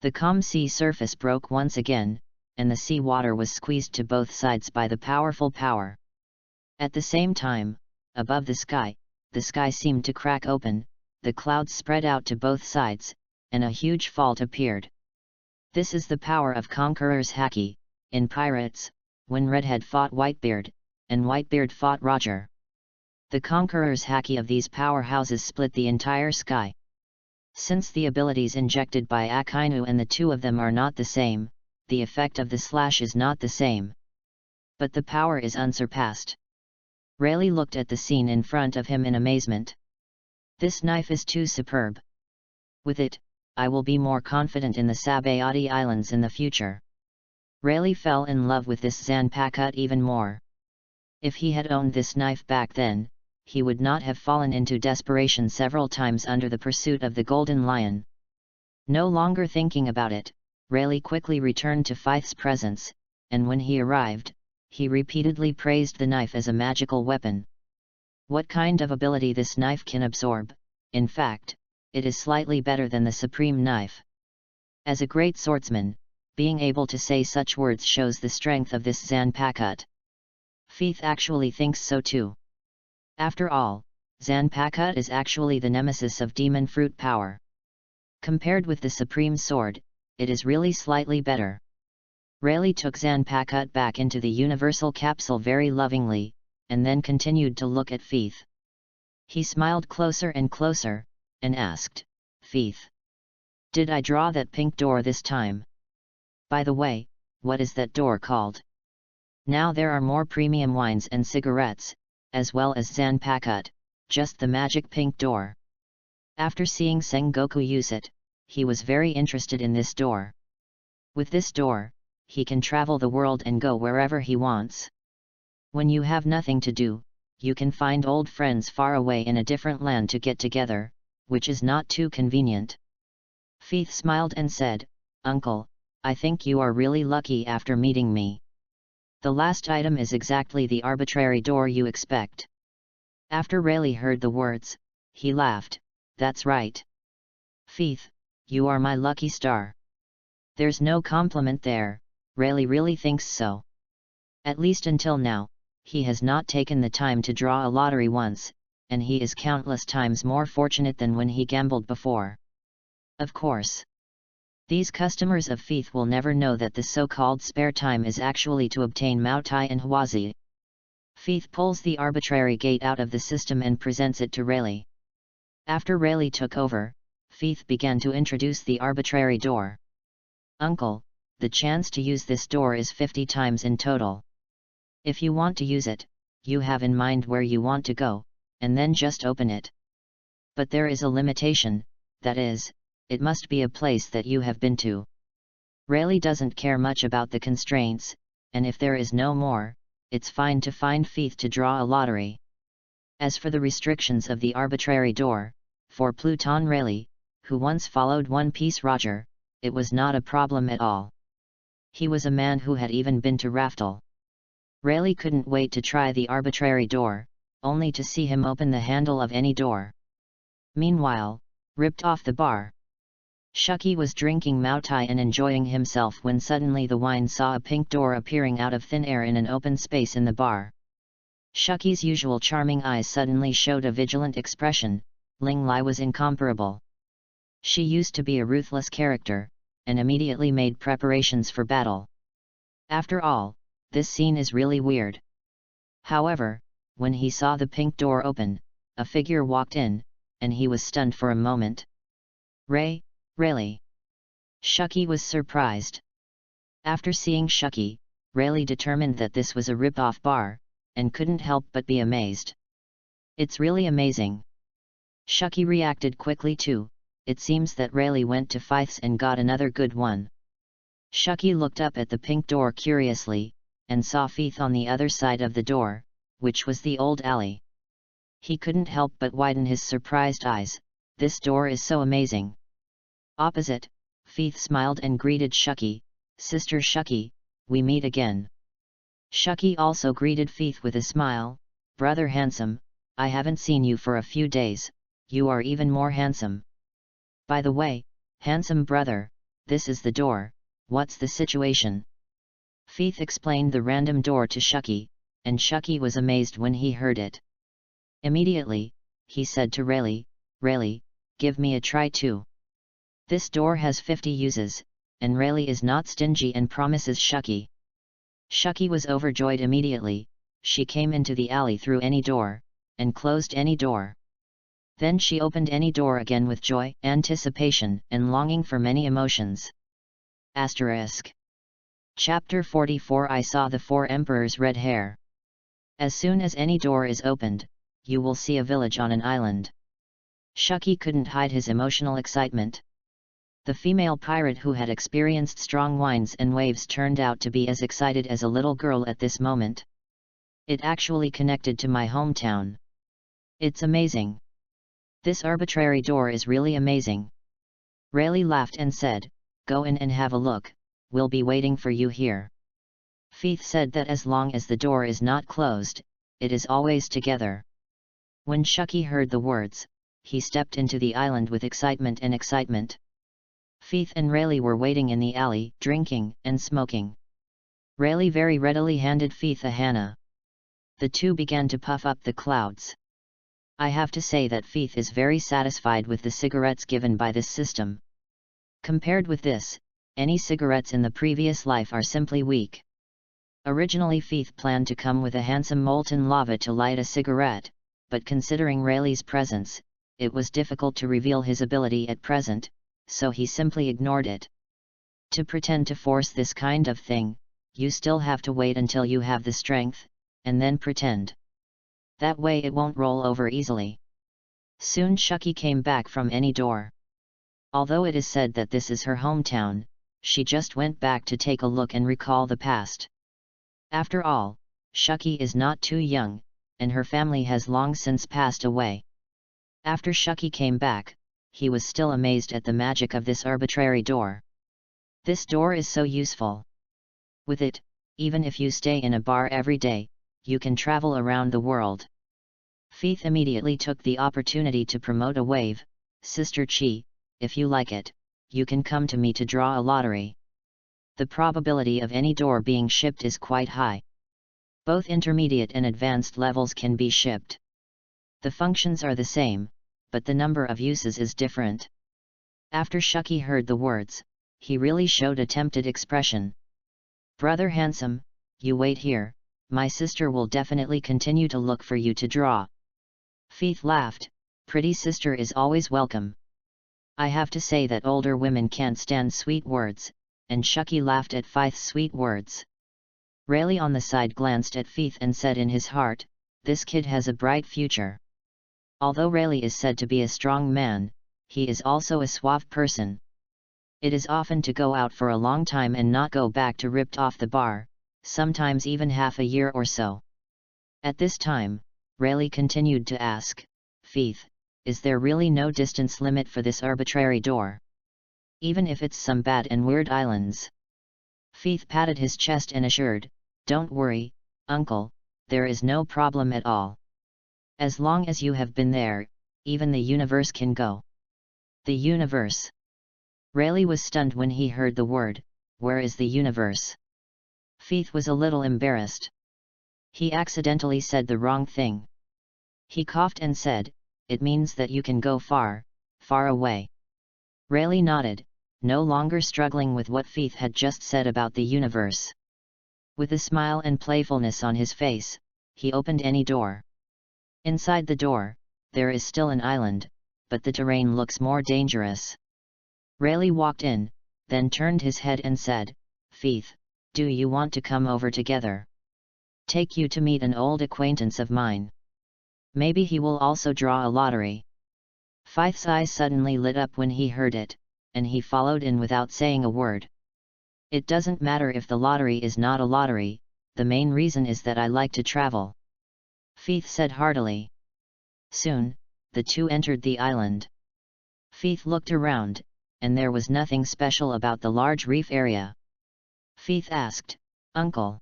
The calm sea surface broke once again, and the sea water was squeezed to both sides by the powerful power. At the same time, above the sky seemed to crack open, the clouds spread out to both sides, and a huge fault appeared. This is the power of Conqueror's haki. In Pirates, when Redhead fought Whitebeard, and Whitebeard fought Roger. The Conqueror's haki of these powerhouses split the entire sky. Since the abilities injected by Akainu and the two of them are not the same, the effect of the slash is not the same. But the power is unsurpassed. Rayleigh looked at the scene in front of him in amazement. This knife is too superb. With it, I will be more confident in the Sabayati Islands in the future. Rayleigh fell in love with this Zanpakutt even more. If he had owned this knife back then, he would not have fallen into desperation several times under the pursuit of the Golden Lion. No longer thinking about it, Rayleigh quickly returned to Feith's presence, and when he arrived, he repeatedly praised the knife as a magical weapon. What kind of ability this knife can absorb? In fact, it is slightly better than the supreme knife. As a great swordsman, being able to say such words shows the strength of this Zanpakutt. Feith actually thinks so too. After all, Zanpakutt is actually the nemesis of demon fruit power. Compared with the supreme sword, it is really slightly better. Rayleigh took Zanpakutt back into the universal capsule very lovingly, and then continued to look at Feith. He smiled closer and closer, and asked, "Feith, did I draw that pink door this time? By the way, what is that door called? Now there are more premium wines and cigarettes, as well as Zanpakutt, just the magic pink door." After seeing Sengoku use it, he was very interested in this door. With this door, he can travel the world and go wherever he wants. When you have nothing to do, you can find old friends far away in a different land to get together, which is not too convenient. Feith smiled and said, "Uncle, I think you are really lucky after meeting me. The last item is exactly the arbitrary door you expect." After Rayleigh heard the words, he laughed, "That's right. Feith, you are my lucky star." There's no compliment there, Rayleigh really thinks so. At least until now, he has not taken the time to draw a lottery once, and he is countless times more fortunate than when he gambled before. Of course. These customers of Feith will never know that the so-called spare time is actually to obtain Maotai and Huazi. Feith pulls the arbitrary gate out of the system and presents it to Rayleigh. After Rayleigh took over, Feith began to introduce the arbitrary door. "Uncle, the chance to use this door is 50 times in total. If you want to use it, you have in mind where you want to go, and then just open it. But there is a limitation, that is, it must be a place that you have been to." Rayleigh doesn't care much about the constraints, and if there is no more, it's fine to find Feith to draw a lottery. As for the restrictions of the arbitrary door, for Pluton Rayleigh, who once followed One Piece Roger, it was not a problem at all. He was a man who had even been to Raftel. Rayleigh couldn't wait to try the arbitrary door, only to see him open the handle of any door. Meanwhile, ripped off the bar, Shuki was drinking Maotai and enjoying himself when suddenly the wine saw a pink door appearing out of thin air in an open space in the bar. Shucky's usual charming eyes suddenly showed a vigilant expression. Ling Lai was incomparable. She used to be a ruthless character, and immediately made preparations for battle. After all, this scene is really weird. However, when he saw the pink door open, a figure walked in, and he was stunned for a moment. Really? Shucky was surprised. After seeing Shucky, Rayleigh determined that this was a rip-off bar, and couldn't help but be amazed. It's really amazing. Shucky reacted quickly too. It seems that Rayleigh went to Fithe's and got another good one. Shucky looked up at the pink door curiously, and saw Fiith on the other side of the door, which was the old alley. He couldn't help but widen his surprised eyes. This door is so amazing. Opposite, Fiith smiled and greeted Shucky. Sister Shucky, we meet again. Shucky also greeted Fiith with a smile. Brother handsome, I haven't seen you for a few days, you are even more handsome. By the way, handsome brother, this is the door, what's the situation? Fiith explained the random door to Shucky, and Shucky was amazed when he heard it. Immediately, he said to Rayleigh, give me a try too. This door has 50 uses, and Rayleigh is not stingy and promises Shucky. Shucky was overjoyed immediately. She came into the alley through any door, and closed any door. Then she opened any door again with joy, anticipation, and longing for many emotions. Asterisk. Chapter 44 I saw the four emperors' red hair. As soon as any door is opened, you will see a village on an island. Shucky couldn't hide his emotional excitement. The female pirate who had experienced strong winds and waves turned out to be as excited as a little girl at this moment. It actually connected to my hometown. It's amazing. This arbitrary door is really amazing. Rayleigh laughed and said, go in and have a look, we'll be waiting for you here. Fiith said that as long as the door is not closed, it is always together. When Shucky heard the words, he stepped into the island with excitement. Fiith and Rayleigh were waiting in the alley, drinking and smoking. Rayleigh very readily handed Fiith a Hannah. The two began to puff up the clouds. I have to say that Fiith is very satisfied with the cigarettes given by this system. Compared with this, any cigarettes in the previous life are simply weak. Originally Fiith planned to come with a handsome molten lava to light a cigarette, but considering Rayleigh's presence, it was difficult to reveal his ability at present, so he simply ignored it. To pretend to force this kind of thing, you still have to wait until you have the strength, and then pretend. That way it won't roll over easily. Soon Shucky came back from any door. Although it is said that this is her hometown, she just went back to take a look and recall the past. After all, Shucky is not too young, and her family has long since passed away. After Shucky came back, he was still amazed at the magic of this arbitrary door. This door is so useful. With it, even if you stay in a bar every day, you can travel around the world. Fiith immediately took the opportunity to promote a wave. Sister Chi, if you like it, you can come to me to draw a lottery. The probability of any door being shipped is quite high. Both intermediate and advanced levels can be shipped. The functions are the same, but the number of uses is different. After Shucky heard the words, he really showed a tempted expression. Brother handsome, you wait here, my sister will definitely continue to look for you to draw. Fiith laughed, pretty sister is always welcome. I have to say that older women can't stand sweet words, and Shucky laughed at Fiith's sweet words. Rayleigh on the side glanced at Fiith and said in his heart, this kid has a bright future. Although Rayleigh is said to be a strong man, he is also a suave person. It is often to go out for a long time and not go back to ripped off the bar, sometimes even half a year or so. At this time, Rayleigh continued to ask, Fiith, is there really no distance limit for this arbitrary door? Even if it's some bad and weird islands? Fiith patted his chest and assured, don't worry, uncle, there is no problem at all. As long as you have been there, even the universe can go. The universe. Rayleigh was stunned when he heard the word, where is the universe? Fiith was a little embarrassed. He accidentally said the wrong thing. He coughed and said, "It means that you can go far, far away." Rayleigh nodded, no longer struggling with what Feith had just said about the universe. With a smile and playfulness on his face, he opened any door. Inside the door, there is still an island, but the terrain looks more dangerous. Rayleigh walked in, then turned his head and said, "Feith, do you want to come over together? Take you to meet an old acquaintance of mine. Maybe he will also draw a lottery." Feith's eyes suddenly lit up when he heard it, and he followed in without saying a word. "It doesn't matter if the lottery is not a lottery, the main reason is that I like to travel," Feith said heartily. Soon, the two entered the island. Feith looked around, and there was nothing special about the large reef area. Feith asked, "Uncle,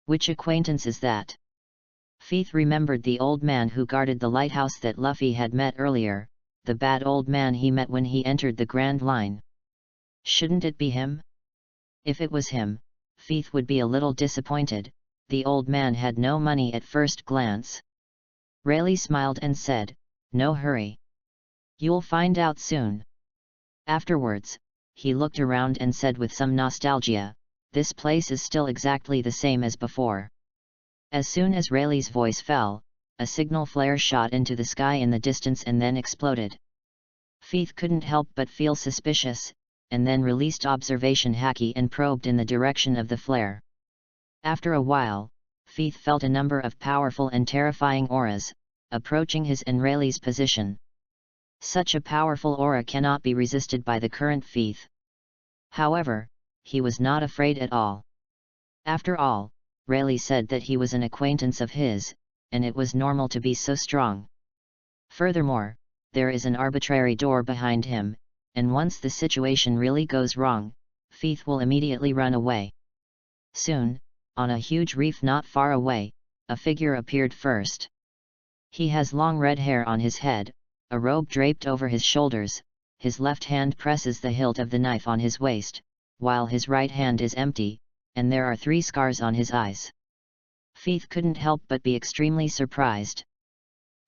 which acquaintance is that?" Feith remembered the old man who guarded the lighthouse that Luffy had met earlier, the bad old man he met when he entered the Grand Line. Shouldn't it be him? If it was him, Feith would be a little disappointed. The old man had no money at first glance. Rayleigh smiled and said, "No hurry. You'll find out soon." Afterwards, he looked around and said with some nostalgia, "This place is still exactly the same as before." As soon as Rayleigh's voice fell, a signal flare shot into the sky in the distance and then exploded. Feith couldn't help but feel suspicious, and then released observation haki and probed in the direction of the flare. After a while, Feith felt a number of powerful and terrifying auras approaching his and Rayleigh's position. Such a powerful aura cannot be resisted by the current Feith. However, he was not afraid at all. After all, Rayleigh said that he was an acquaintance of his, and it was normal to be so strong. Furthermore, there is an arbitrary door behind him, and once the situation really goes wrong, Feith will immediately run away. Soon, on a huge reef not far away, a figure appeared first. He has long red hair on his head, a robe draped over his shoulders, his left hand presses the hilt of the knife on his waist, while his right hand is empty, and there are 3 scars on his eyes. Feith couldn't help but be extremely surprised.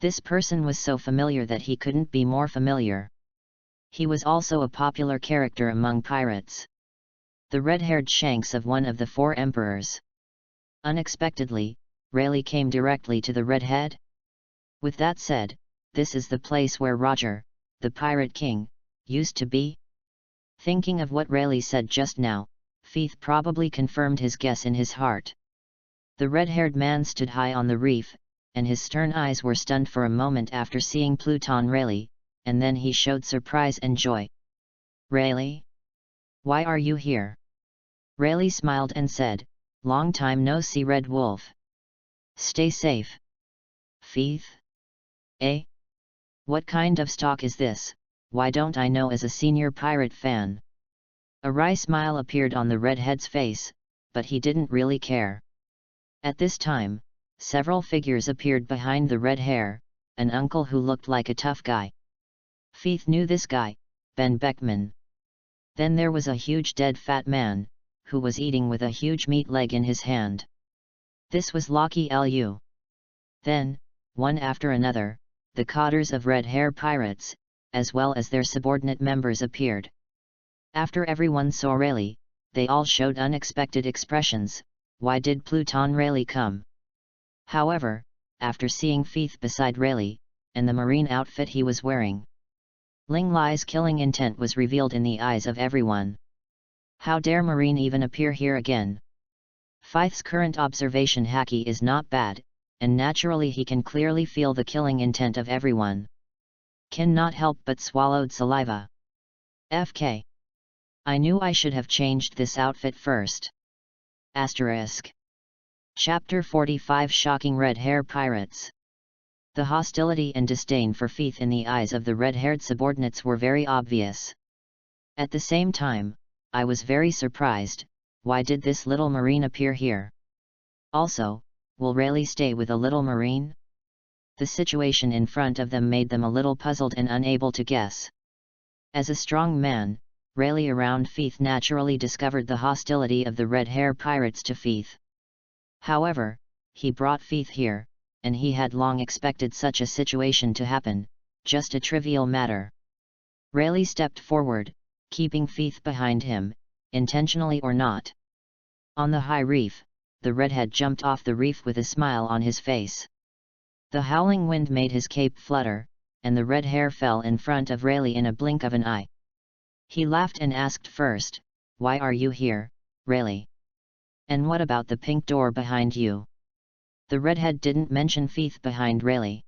This person was so familiar that he couldn't be more familiar. He was also a popular character among pirates. The red-haired Shanks of one of the 4 emperors. Unexpectedly, Rayleigh came directly to the redhead. With that said, this is the place where Roger, the Pirate King, used to be? Thinking of what Rayleigh said just now, Feith probably confirmed his guess in his heart. The red-haired man stood high on the reef, and his stern eyes were stunned for a moment after seeing Pluton Rayleigh, and then he showed surprise and joy. "Rayleigh? Why are you here?" Rayleigh smiled and said, "Long time no see, Red Wolf. Stay safe." "Feith? Eh? What kind of stock is this? Why don't I know as a senior pirate fan?" A wry smile appeared on the redhead's face, but he didn't really care. At this time, several figures appeared behind the red hair, an uncle who looked like a tough guy. Feith knew this guy, Ben Beckman. Then there was a huge dead fat man, who was eating with a huge meat leg in his hand. This was Loki Lu. Then, one after another, the cotters of red hair pirates, as well as their subordinate members appeared. After everyone saw Rayleigh, they all showed unexpected expressions. Why did Pluton Rayleigh come? However, after seeing Feith beside Rayleigh, and the marine outfit he was wearing, Ling Lai's killing intent was revealed in the eyes of everyone. How dare Marine even appear here again? Feith's current observation haki is not bad, and naturally he can clearly feel the killing intent of everyone. Cannot help but swallowed saliva. FK. I knew I should have changed this outfit first. Asterisk. Chapter 45 Shocking Red Hair Pirates. The hostility and disdain for Feith in the eyes of the red-haired subordinates were very obvious. At the same time, I was very surprised. Why did this little marine appear here? Also, will Rayleigh stay with a little marine? The situation in front of them made them a little puzzled and unable to guess. As a strong man, Rayleigh around Feith naturally discovered the hostility of the red hair pirates to Feith. However, he brought Feith here, and he had long expected such a situation to happen, just a trivial matter. Rayleigh stepped forward, keeping Feith behind him, intentionally or not. On the high reef, the redhead jumped off the reef with a smile on his face. The howling wind made his cape flutter, and the red hair fell in front of Rayleigh in a blink of an eye. He laughed and asked first, "Why are you here, Rayleigh? And what about the pink door behind you?" The redhead didn't mention Feith behind Rayleigh.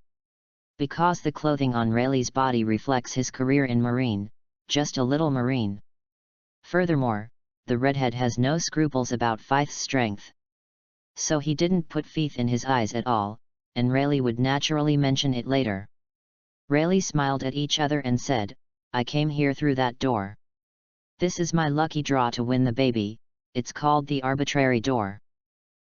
Because the clothing on Rayleigh's body reflects his career in marine, just a little marine. Furthermore, the redhead has no scruples about Feith's strength. So he didn't put Feith in his eyes at all, and Rayleigh would naturally mention it later. Rayleigh smiled at each other and said, "I came here through that door. This is my lucky draw to win the baby, it's called the arbitrary door.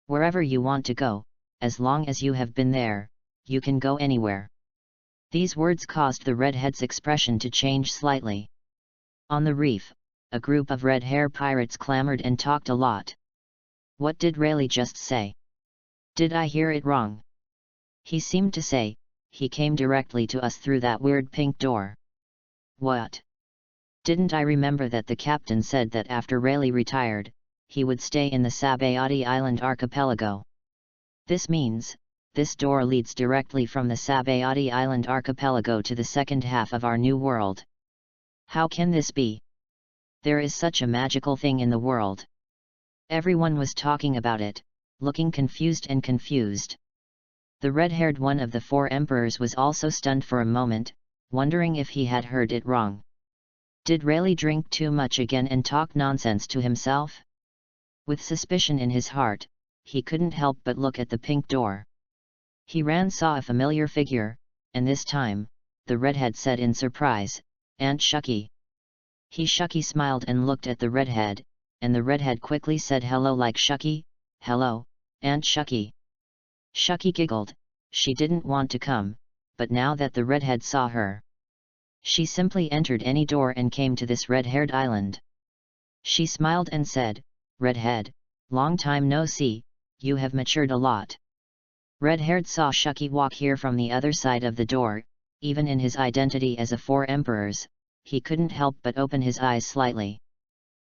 Wherever you want to go, as long as you have been there, you can go anywhere." These words caused the redhead's expression to change slightly. On the reef, a group of red-hair pirates clamored and talked a lot. What did Rayleigh just say? Did I hear it wrong? He seemed to say, "He came directly to us through that weird pink door." What? Didn't I remember that the captain said that after Rayleigh retired, he would stay in the Sabaody Island archipelago? This means, this door leads directly from the Sabaody Island archipelago to the second half of our new world. How can this be? There is such a magical thing in the world. Everyone was talking about it, looking confused. The red-haired one of the four emperors was also stunned for a moment, wondering if he had heard it wrong. Did Rayleigh drink too much again and talk nonsense to himself? With suspicion in his heart, he couldn't help but look at the pink door. He saw a familiar figure, and this time, the redhead said in surprise, "Aunt Shucky." He smiled and looked at the redhead, and the redhead quickly said hello like Shucky, "Hello, Aunt Shucky." Shucky giggled. She didn't want to come, but now that the redhead saw her, she simply entered any door and came to this red-haired island. She smiled and said, "Redhead, long time no see, you have matured a lot." Red-haired saw Shucky walk here from the other side of the door. Even in his identity as a four emperors, he couldn't help but open his eyes slightly.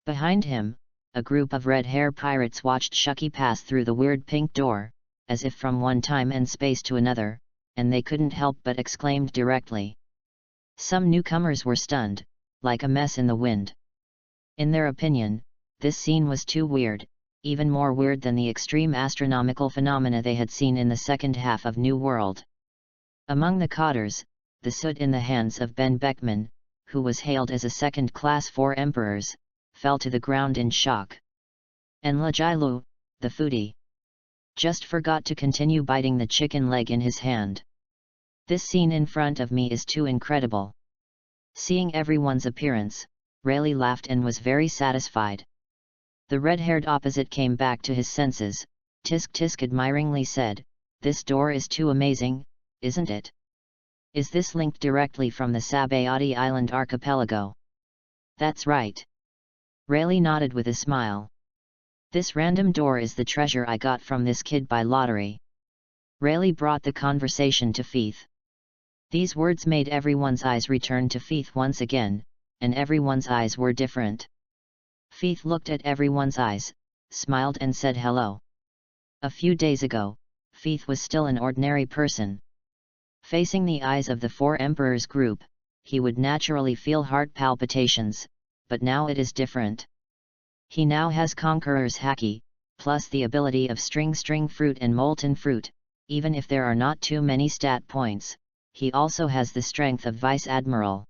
Behind him, a group of red-hair pirates watched Shucky pass through the weird pink door, as if from one time and space to another, and they couldn't help but exclaimed directly. Some newcomers were stunned, like a mess in the wind. In their opinion, this scene was too weird, even more weird than the extreme astronomical phenomena they had seen in the second half of New World. Among the cotters, the soot in the hands of Ben Beckman, who was hailed as a second-class four emperors, fell to the ground in shock. And Lajailu, the foodie, just forgot to continue biting the chicken leg in his hand. This scene in front of me is too incredible. Seeing everyone's appearance, Rayleigh laughed and was very satisfied. The red-haired opposite came back to his senses. Tisk admiringly said, "This door is too amazing, isn't it? Is this linked directly from the Sabaody Island archipelago?" "That's right." Rayleigh nodded with a smile. "This random door is the treasure I got from this kid by lottery." Rayleigh brought the conversation to Feith. These words made everyone's eyes return to Feith once again, and everyone's eyes were different. Feith looked at everyone's eyes, smiled and said hello. A few days ago, Feith was still an ordinary person. Facing the eyes of the four emperors group, he would naturally feel heart palpitations, but now it is different. He now has Conqueror's Haki, plus the ability of string fruit and molten fruit. Even if there are not too many stat points, he also has the strength of Vice Admiral.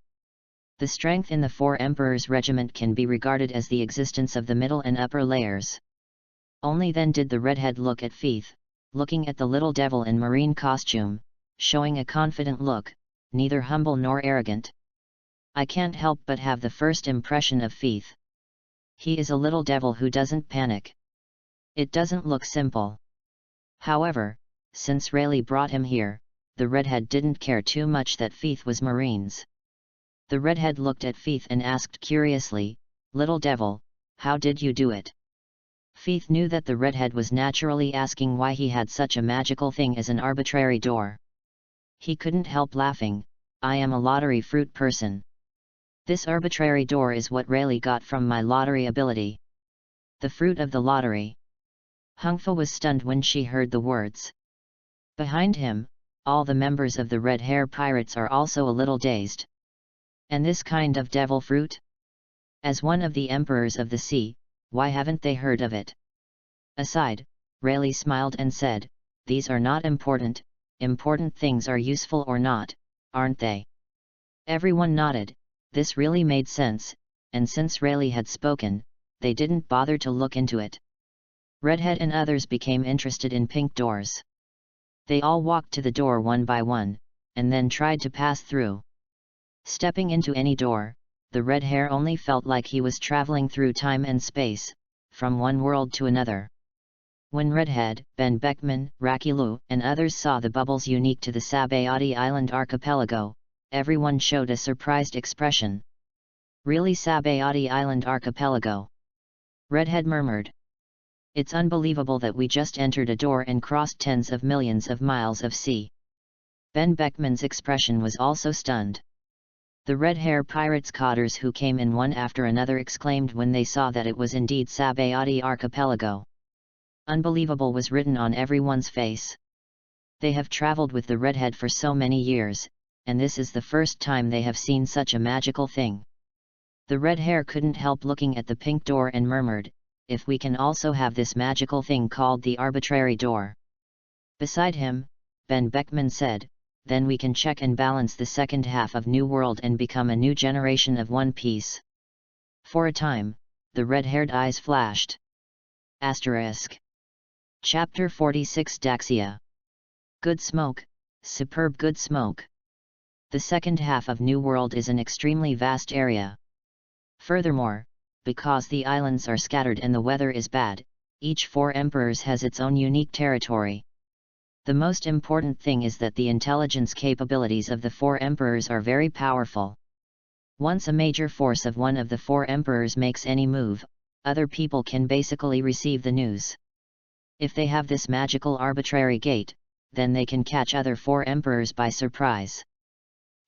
The strength in the Four Emperors Regiment can be regarded as the existence of the middle and upper layers. Only then did the redhead look at Feith, looking at the little devil in marine costume, showing a confident look, neither humble nor arrogant. I can't help but have the first impression of Feith. He is a little devil who doesn't panic. It doesn't look simple. However, since Rayleigh brought him here, the redhead didn't care too much that Feith was Marines. The redhead looked at Feith and asked curiously, "Little devil, how did you do it?" Feith knew that the redhead was naturally asking why he had such a magical thing as an arbitrary door. He couldn't help laughing. I am a lottery fruit person. This arbitrary door is what Rayleigh got from my lottery ability. The fruit of the lottery. Hungfa was stunned when she heard the words. Behind him, all the members of the Red Hair Pirates are also a little dazed. And this kind of devil fruit? As one of the emperors of the sea, why haven't they heard of it? Aside, Rayleigh smiled and said, these are not important, important things are useful or not, aren't they? Everyone nodded, this really made sense, and since Rayleigh had spoken, they didn't bother to look into it. Redhead and others became interested in pink doors. They all walked to the door one by one, and then tried to pass through. Stepping into any door, the red hair only felt like he was traveling through time and space, from one world to another. When Redhead, Ben Beckman, Rakilu, and others saw the bubbles unique to the Sabayati Island archipelago, everyone showed a surprised expression. Really Sabayati Island archipelago? Redhead murmured. It's unbelievable that we just entered a door and crossed tens of millions of miles of sea. Ben Beckman's expression was also stunned. The Red Hair Pirates cotters who came in one after another exclaimed when they saw that it was indeed Sabayati archipelago. Unbelievable was written on everyone's face. They have traveled with the redhead for so many years, and this is the first time they have seen such a magical thing. The red hair couldn't help looking at the pink door and murmured, if we can also have this magical thing called the arbitrary door. Beside him, Ben Beckman said, then we can check and balance the second half of New World and become a new generation of One Piece. For a time, the red-haired eyes flashed. Asterisk. Chapter 46 Daxia. Good smoke, superb good smoke. The second half of New World is an extremely vast area. Furthermore, because the islands are scattered and the weather is bad, each four emperors has its own unique territory. The most important thing is that the intelligence capabilities of the four emperors are very powerful. Once a major force of one of the four emperors makes any move, other people can basically receive the news. If they have this magical arbitrary gate, then they can catch other four emperors by surprise.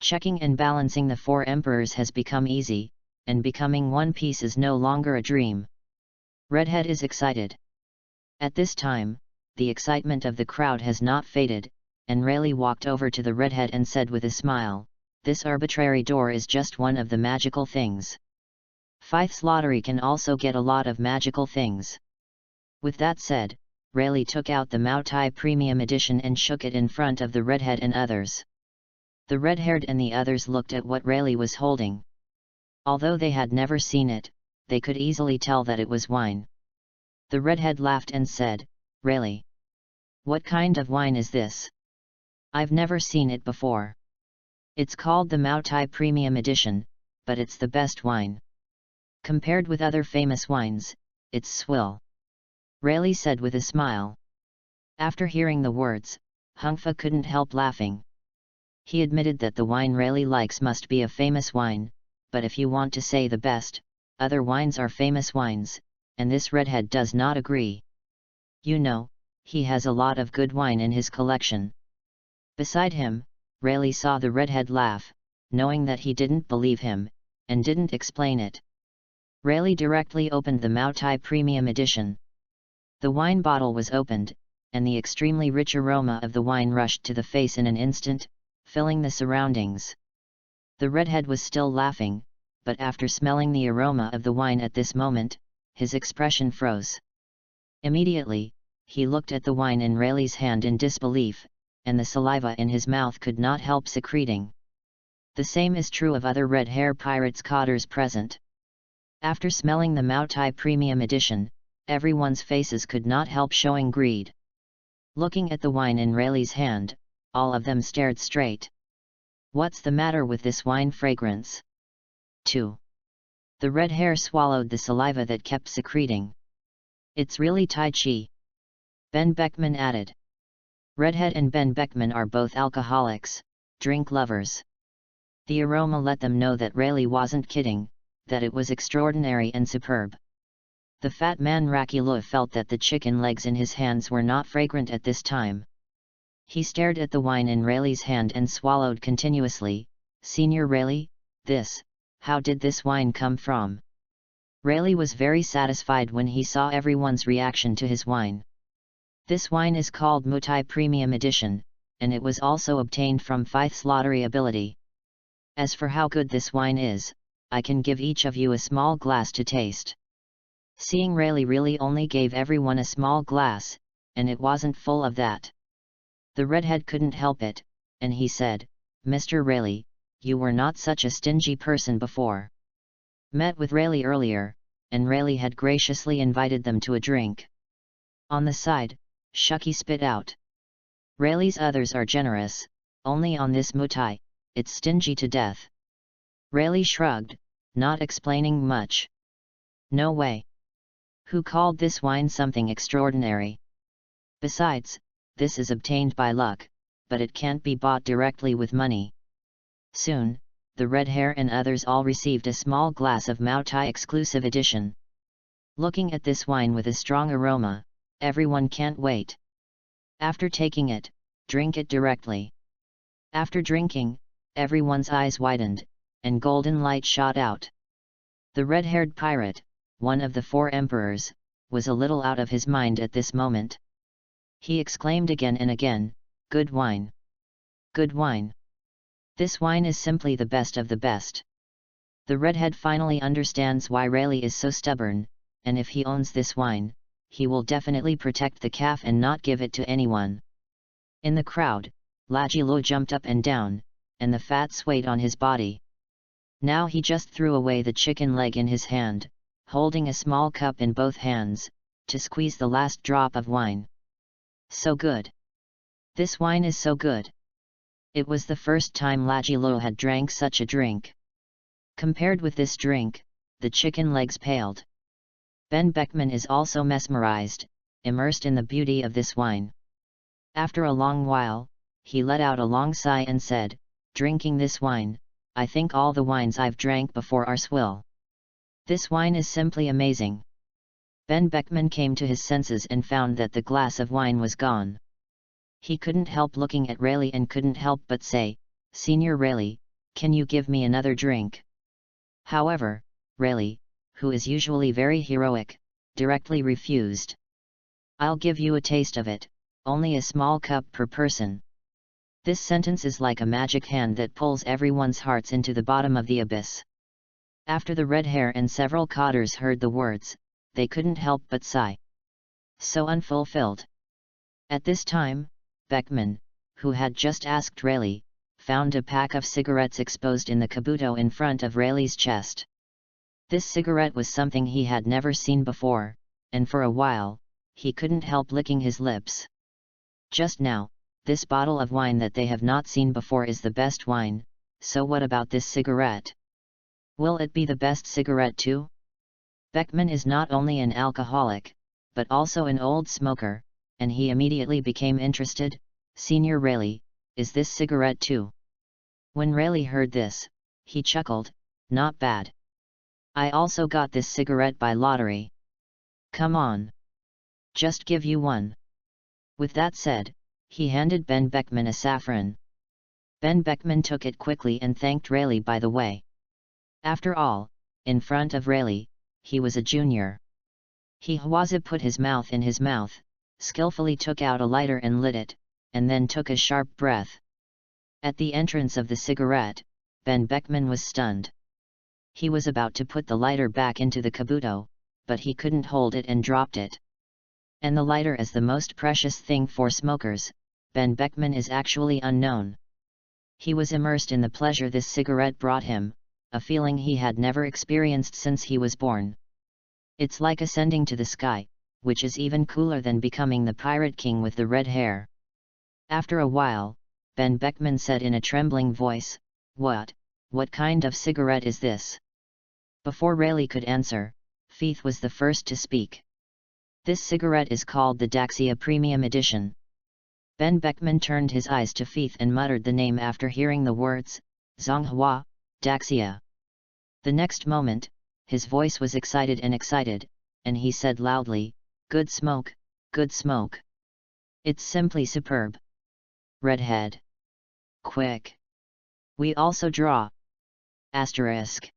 Checking and balancing the four emperors has become easy, and becoming One Piece is no longer a dream. Redhead is excited. At this time, the excitement of the crowd has not faded, and Rayleigh walked over to the redhead and said with a smile, this arbitrary door is just one of the magical things. Feith's lottery can also get a lot of magical things. With that said, Rayleigh took out the Moutai Premium Edition and shook it in front of the redhead and others. The red-haired and the others looked at what Rayleigh was holding. Although they had never seen it, they could easily tell that it was wine. The redhead laughed and said, Rayleigh, what kind of wine is this? I've never seen it before. It's called the Moutai Premium Edition, but it's the best wine. Compared with other famous wines, it's swill. Rayleigh said with a smile. After hearing the words, Hungfa couldn't help laughing. He admitted that the wine Rayleigh likes must be a famous wine, but if you want to say the best, other wines are famous wines, and this redhead does not agree. You know, he has a lot of good wine in his collection. Beside him, Rayleigh saw the redhead laugh, knowing that he didn't believe him, and didn't explain it. Rayleigh directly opened the Moutai Premium Edition. The wine bottle was opened, and the extremely rich aroma of the wine rushed to the face in an instant, filling the surroundings. The redhead was still laughing, but after smelling the aroma of the wine at this moment, his expression froze. Immediately, he looked at the wine in Rayleigh's hand in disbelief, and the saliva in his mouth could not help secreting. The same is true of other red hair pirates cotters present. After smelling the Moutai Premium Edition, everyone's faces could not help showing greed. Looking at the wine in Rayleigh's hand, all of them stared straight. What's the matter with this wine fragrance? 2. The red hair swallowed the saliva that kept secreting. It's really Tai Chi. Ben Beckman added. Redhead and Ben Beckman are both alcoholics, drink lovers. The aroma let them know that Rayleigh wasn't kidding, that it was extraordinary and superb. The fat man Rakula felt that the chicken legs in his hands were not fragrant at this time. He stared at the wine in Rayleigh's hand and swallowed continuously. "Senior Rayleigh, how did this wine come from?" Rayleigh was very satisfied when he saw everyone's reaction to his wine. "This wine is called Mutai Premium Edition, and it was also obtained from Fifth's lottery ability. As for how good this wine is, I can give each of you a small glass to taste." Seeing Rayleigh really only gave everyone a small glass, and it wasn't full of that. The redhead couldn't help it, and he said, "Mr. Rayleigh, you were not such a stingy person before." Met with Rayleigh earlier, and Rayleigh had graciously invited them to a drink. On the side, Shucky spit out, "Rayleigh's others are generous, only on this Mutai, it's stingy to death." Rayleigh shrugged, not explaining much. "No way. Who called this wine something extraordinary? Besides, this is obtained by luck, but it can't be bought directly with money." Soon, the red hair and others all received a small glass of Mutai exclusive edition. Looking at this wine with a strong aroma, everyone can't wait. After taking it, drink it directly. After drinking, everyone's eyes widened, and golden light shot out. The red-haired pirate, one of the 4 emperors, was a little out of his mind at this moment. He exclaimed again and again, "Good wine! Good wine! This wine is simply the best of the best." The redhead finally understands why Rayleigh is so stubborn, and if he owns this wine, he will definitely protect the calf and not give it to anyone. In the crowd, Lagilo jumped up and down, and the fat swayed on his body. Now he just threw away the chicken leg in his hand, holding a small cup in both hands, to squeeze the last drop of wine. So good! This wine is so good! It was the first time Lagilo had drank such a drink. Compared with this drink, the chicken legs paled. Ben Beckman is also mesmerized, immersed in the beauty of this wine. After a long while, he let out a long sigh and said, "Drinking this wine, I think all the wines I've drank before are swill. This wine is simply amazing." Ben Beckman came to his senses and found that the glass of wine was gone. He couldn't help looking at Rayleigh and couldn't help but say, "Senior Rayleigh, can you give me another drink?" However, Rayleigh, who is usually very heroic, directly refused. "I'll give you a taste of it, only a small cup per person." This sentence is like a magic hand that pulls everyone's hearts into the bottom of the abyss. After the red hair and several cotters heard the words, they couldn't help but sigh. So unfulfilled. At this time, Beckman, who had just asked Rayleigh, found a pack of cigarettes exposed in the kabuto in front of Rayleigh's chest. This cigarette was something he had never seen before, and for a while, he couldn't help licking his lips. Just now, this bottle of wine that they have not seen before is the best wine, so what about this cigarette? Will it be the best cigarette too? Beckman is not only an alcoholic, but also an old smoker, and he immediately became interested. "Senior Rayleigh, is this cigarette too?" When Rayleigh heard this, he chuckled, "Not bad. I also got this cigarette by lottery. Come on. Just give you one." With that said, he handed Ben Beckman a saffron. Ben Beckman took it quickly and thanked Rayleigh by the way. After all, in front of Rayleigh, he was a junior. He put his mouth in his mouth, skillfully took out a lighter and lit it, and then took a sharp breath. At the entrance of the cigarette, Ben Beckman was stunned. He was about to put the lighter back into the kabuto, but he couldn't hold it and dropped it. And the lighter is the most precious thing for smokers. Ben Beckman is actually unknown. He was immersed in the pleasure this cigarette brought him, a feeling he had never experienced since he was born. It's like ascending to the sky, which is even cooler than becoming the pirate king with the red hair. After a while, Ben Beckman said in a trembling voice, What kind of cigarette is this?" Before Rayleigh could answer, Feith was the first to speak. "This cigarette is called the Daxia Premium Edition." Ben Beckman turned his eyes to Feith and muttered the name after hearing the words, Zonghua, Daxia. The next moment, his voice was excited, and he said loudly, "Good smoke, good smoke. It's simply superb." Redhead. Quick. We also draw. Asterisk.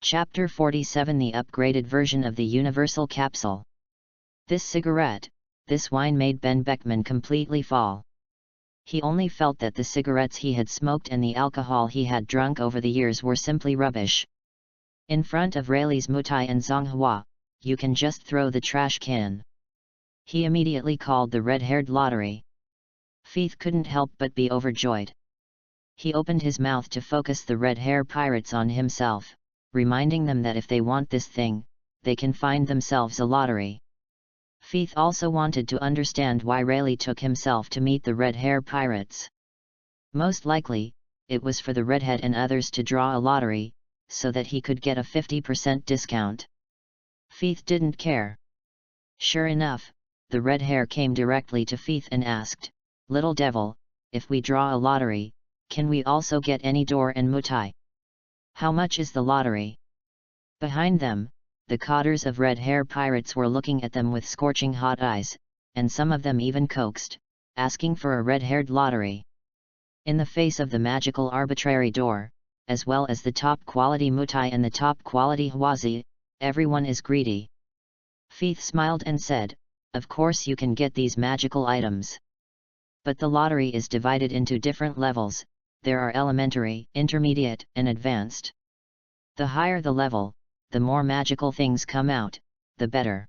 Chapter 47, the upgraded version of the universal capsule. This cigarette, this wine made Ben Beckman completely fall. He only felt that the cigarettes he had smoked and the alcohol he had drunk over the years were simply rubbish. In front of Rayleigh's Mutai and Zonghua, you can just throw the trash can. He immediately called the red-haired lottery. Feith couldn't help but be overjoyed. He opened his mouth to focus the red-hair pirates on himself, reminding them that if they want this thing, they can find themselves a lottery. Feith also wanted to understand why Rayleigh took himself to meet the red-hair pirates. Most likely, it was for the redhead and others to draw a lottery, so that he could get a 50% discount. Feith didn't care. Sure enough, the red hair came directly to Feith and asked, "Little devil, if we draw a lottery, can we also get any door and mutai? How much is the lottery?" Behind them, the cotters of red-hair pirates were looking at them with scorching hot eyes, and some of them even coaxed, asking for a red-haired lottery. In the face of the magical arbitrary door, as well as the top-quality mutai and the top-quality huazi, everyone is greedy. Feith smiled and said, "Of course you can get these magical items. But the lottery is divided into different levels. There are elementary, intermediate, and advanced. The higher the level, the more magical things come out, the better."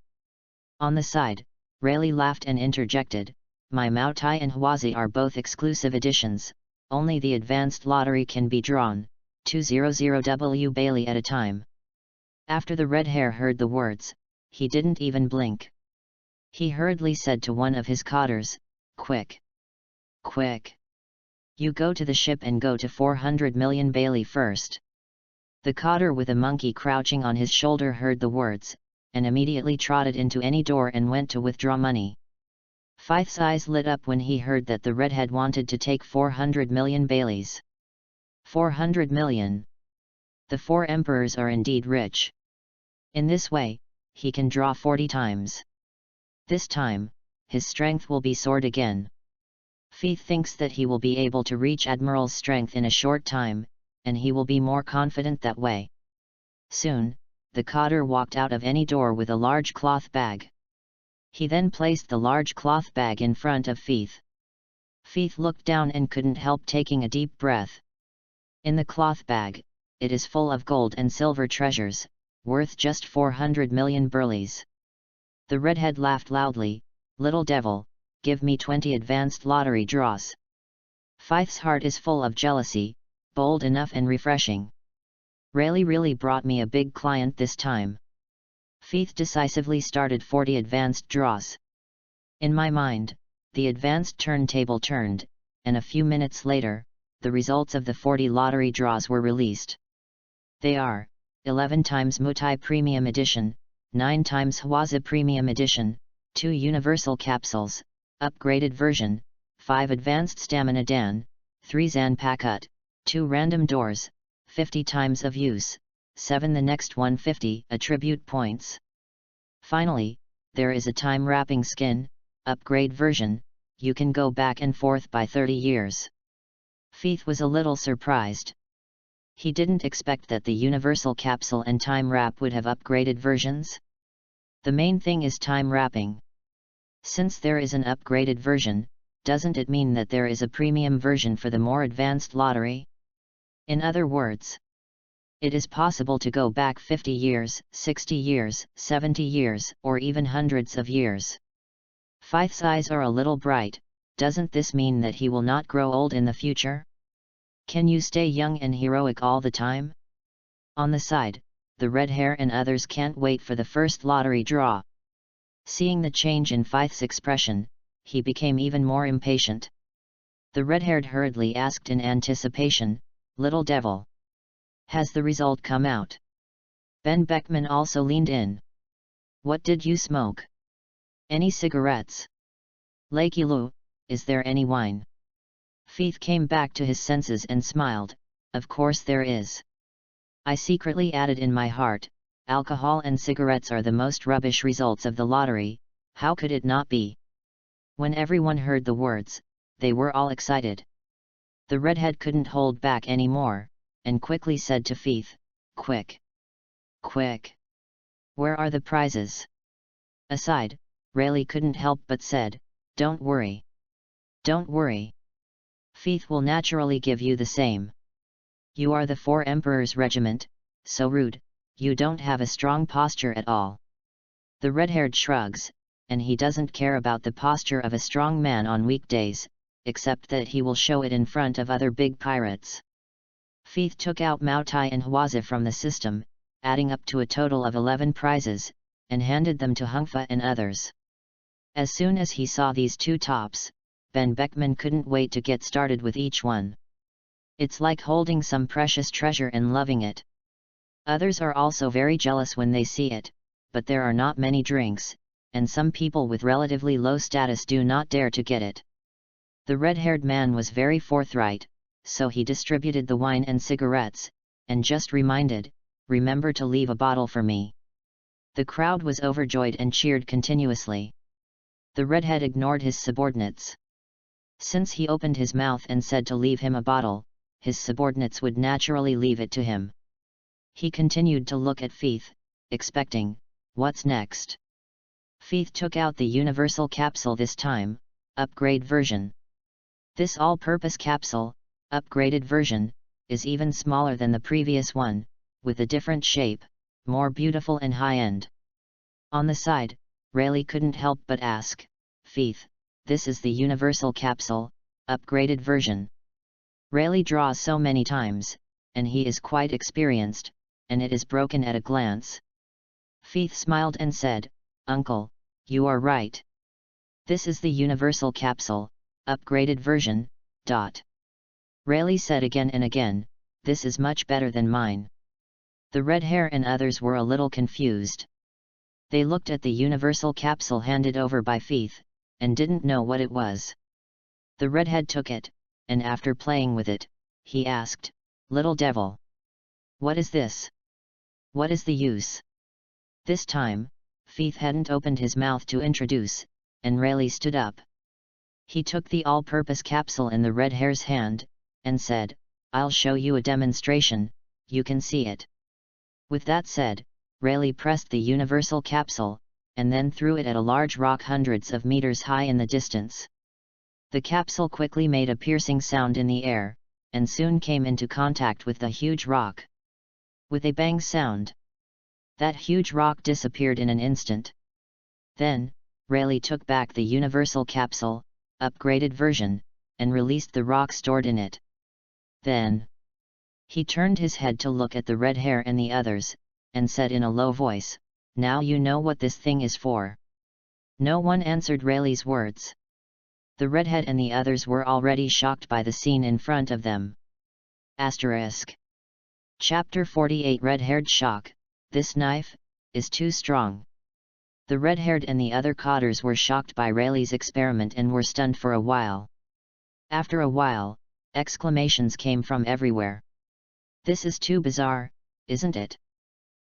On the side, Rayleigh laughed and interjected, "My Moutai and Huazi are both exclusive editions, only the advanced lottery can be drawn, 200W Bailey at a time." After the red hair heard the words, he didn't even blink. He hurriedly said to one of his cotters, "Quick! Quick! You go to the ship and go to 400 million Bailey first." The cotter with a monkey crouching on his shoulder heard the words, and immediately trotted into any door and went to withdraw money. Feith's eyes lit up when he heard that the redhead wanted to take 400 million Baileys. 400 million! The four emperors are indeed rich. In this way, he can draw 40 times. This time, his strength will be soared again. Feith thinks that he will be able to reach Admiral's strength in a short time, and he will be more confident that way. Soon, the cotter walked out of any door with a large cloth bag. He then placed the large cloth bag in front of Feith. Feith looked down and couldn't help taking a deep breath. In the cloth bag, it is full of gold and silver treasures, worth just 400 million burleys. The redhead laughed loudly, "Little devil, give me 20 advanced lottery draws." Feith's heart is full of jealousy, bold enough and refreshing. Rayleigh really brought me a big client this time. Feith decisively started 40 advanced draws. In my mind, the advanced turntable turned, and a few minutes later, the results of the 40 lottery draws were released. They are: 11 times Mutai Premium Edition, 9 times Huazi Premium Edition, 2 Universal Capsules, Upgraded Version, 5 Advanced Stamina Dan, 3 Zan Pakut, 2 Random Doors, 50 times of use, 7 the next 150 attribute points. Finally, there is a time wrapping skin, upgrade version. You can go back and forth by 30 years. Feith was a little surprised. He didn't expect that the Universal Capsule and Time Wrap would have upgraded versions. The main thing is time wrapping. Since there is an upgraded version, doesn't it mean that there is a premium version for the more advanced lottery? In other words, it is possible to go back 50 years, 60 years, 70 years, or even hundreds of years. Feith's eyes are a little bright. Doesn't this mean that he will not grow old in the future? Can you stay young and heroic all the time? On the side, the red hair and others can't wait for the first lottery draw. Seeing the change in Feith's expression, he became even more impatient. The red-haired hurriedly asked in anticipation, "Little devil, has the result come out?" Ben Beckman also leaned in. "What did you smoke? Any cigarettes? Lakey Lou, is there any wine?" Feith came back to his senses and smiled, "Of course there is. I secretly added in my heart, Alcohol and cigarettes are the most rubbish results of the lottery, how could it not be? When everyone heard the words, they were all excited. The redhead couldn't hold back any more, and quickly said to Faith, "Quick! Quick! Where are the prizes?" Aside, Rayleigh couldn't help but said, "Don't worry. Don't worry. Faith will naturally give you the same. You are the 4 Emperors Regiment, so rude, you don't have a strong posture at all." The red-haired shrugs, and he doesn't care about the posture of a strong man on weekdays, except that he will show it in front of other big pirates. Faith took out Moutai and Hwaza from the system, adding up to a total of 11 prizes, and handed them to Hungfa and others. As soon as he saw these 2 tops, Ben Beckman couldn't wait to get started with each one. It's like holding some precious treasure and loving it. Others are also very jealous when they see it, but there are not many drinks, and some people with relatively low status do not dare to get it. The red-haired man was very forthright, so he distributed the wine and cigarettes, and just reminded, "Remember to leave a bottle for me." The crowd was overjoyed and cheered continuously. The redhead ignored his subordinates. Since he opened his mouth and said to leave him a bottle, his subordinates would naturally leave it to him. He continued to look at Faith, expecting, "What's next?" Faith took out the universal capsule this time, upgrade version. This all-purpose capsule, upgraded version, is even smaller than the previous one, with a different shape, more beautiful and high-end. On the side, Rayleigh couldn't help but ask, "Faith, this is the universal capsule, upgraded version?" Rayleigh draws so many times, and he is quite experienced, and it is broken at a glance. Faith smiled and said, "Uncle, you are right. This is the universal capsule, upgraded version, ... Rayleigh said again and again, "This is much better than mine." The red hair and others were a little confused. They looked at the universal capsule handed over by Faith, and didn't know what it was. The redhead took it, and after playing with it, he asked, "Little devil, what is this? What is the use?" This time, Faith hadn't opened his mouth to introduce, and Rayleigh stood up. He took the all-purpose capsule in the red hair's hand, and said, "I'll show you a demonstration, you can see it." With that said, Rayleigh pressed the universal capsule, and then threw it at a large rock hundreds of meters high in the distance. The capsule quickly made a piercing sound in the air, and soon came into contact with the huge rock. With a bang sound, that huge rock disappeared in an instant. Then, Rayleigh took back the universal capsule, upgraded version, and released the rock stored in it. Then, he turned his head to look at the red hair and the others, and said in a low voice, "Now you know what this thing is for." No one answered Rayleigh's words. The redhead and the others were already shocked by the scene in front of them. Asterisk. Chapter 48 Red-haired shock, "This knife is too strong." The red-haired and the other cotters were shocked by Rayleigh's experiment and were stunned for a while. After a while, exclamations came from everywhere. "This is too bizarre, isn't it?"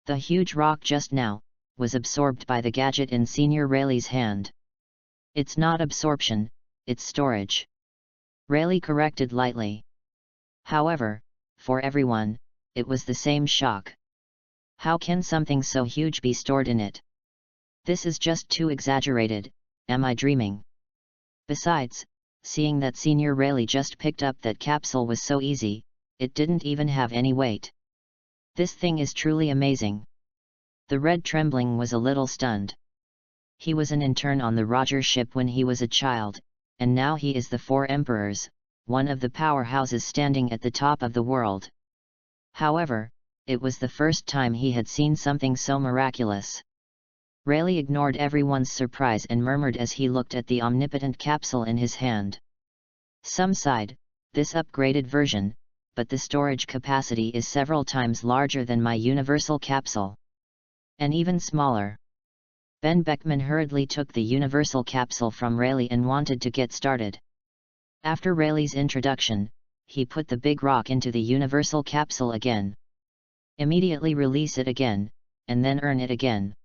The huge rock just now was absorbed by the gadget in Senior Rayleigh's hand. "It's not absorption, it's storage," Rayleigh corrected lightly. However, for everyone, it was the same shock. How can something so huge be stored in it? This is just too exaggerated, am I dreaming? Besides, seeing that Senior Rayleigh just picked up that capsule was so easy, it didn't even have any weight. This thing is truly amazing. The Red Trembling was a little stunned. He was an intern on the Roger ship when he was a child, and now he is the 4 Emperors, one of the powerhouses standing at the top of the world. However, it was the first time he had seen something so miraculous. Rayleigh ignored everyone's surprise and murmured as he looked at the omnipotent capsule in his hand. Some sighed, "This upgraded version, but the storage capacity is several times larger than my universal capsule. And even smaller." Ben Beckman hurriedly took the universal capsule from Rayleigh and wanted to get started. After Rayleigh's introduction, he put the big rock into the universal capsule again. "Immediately release it again," and then earn it again.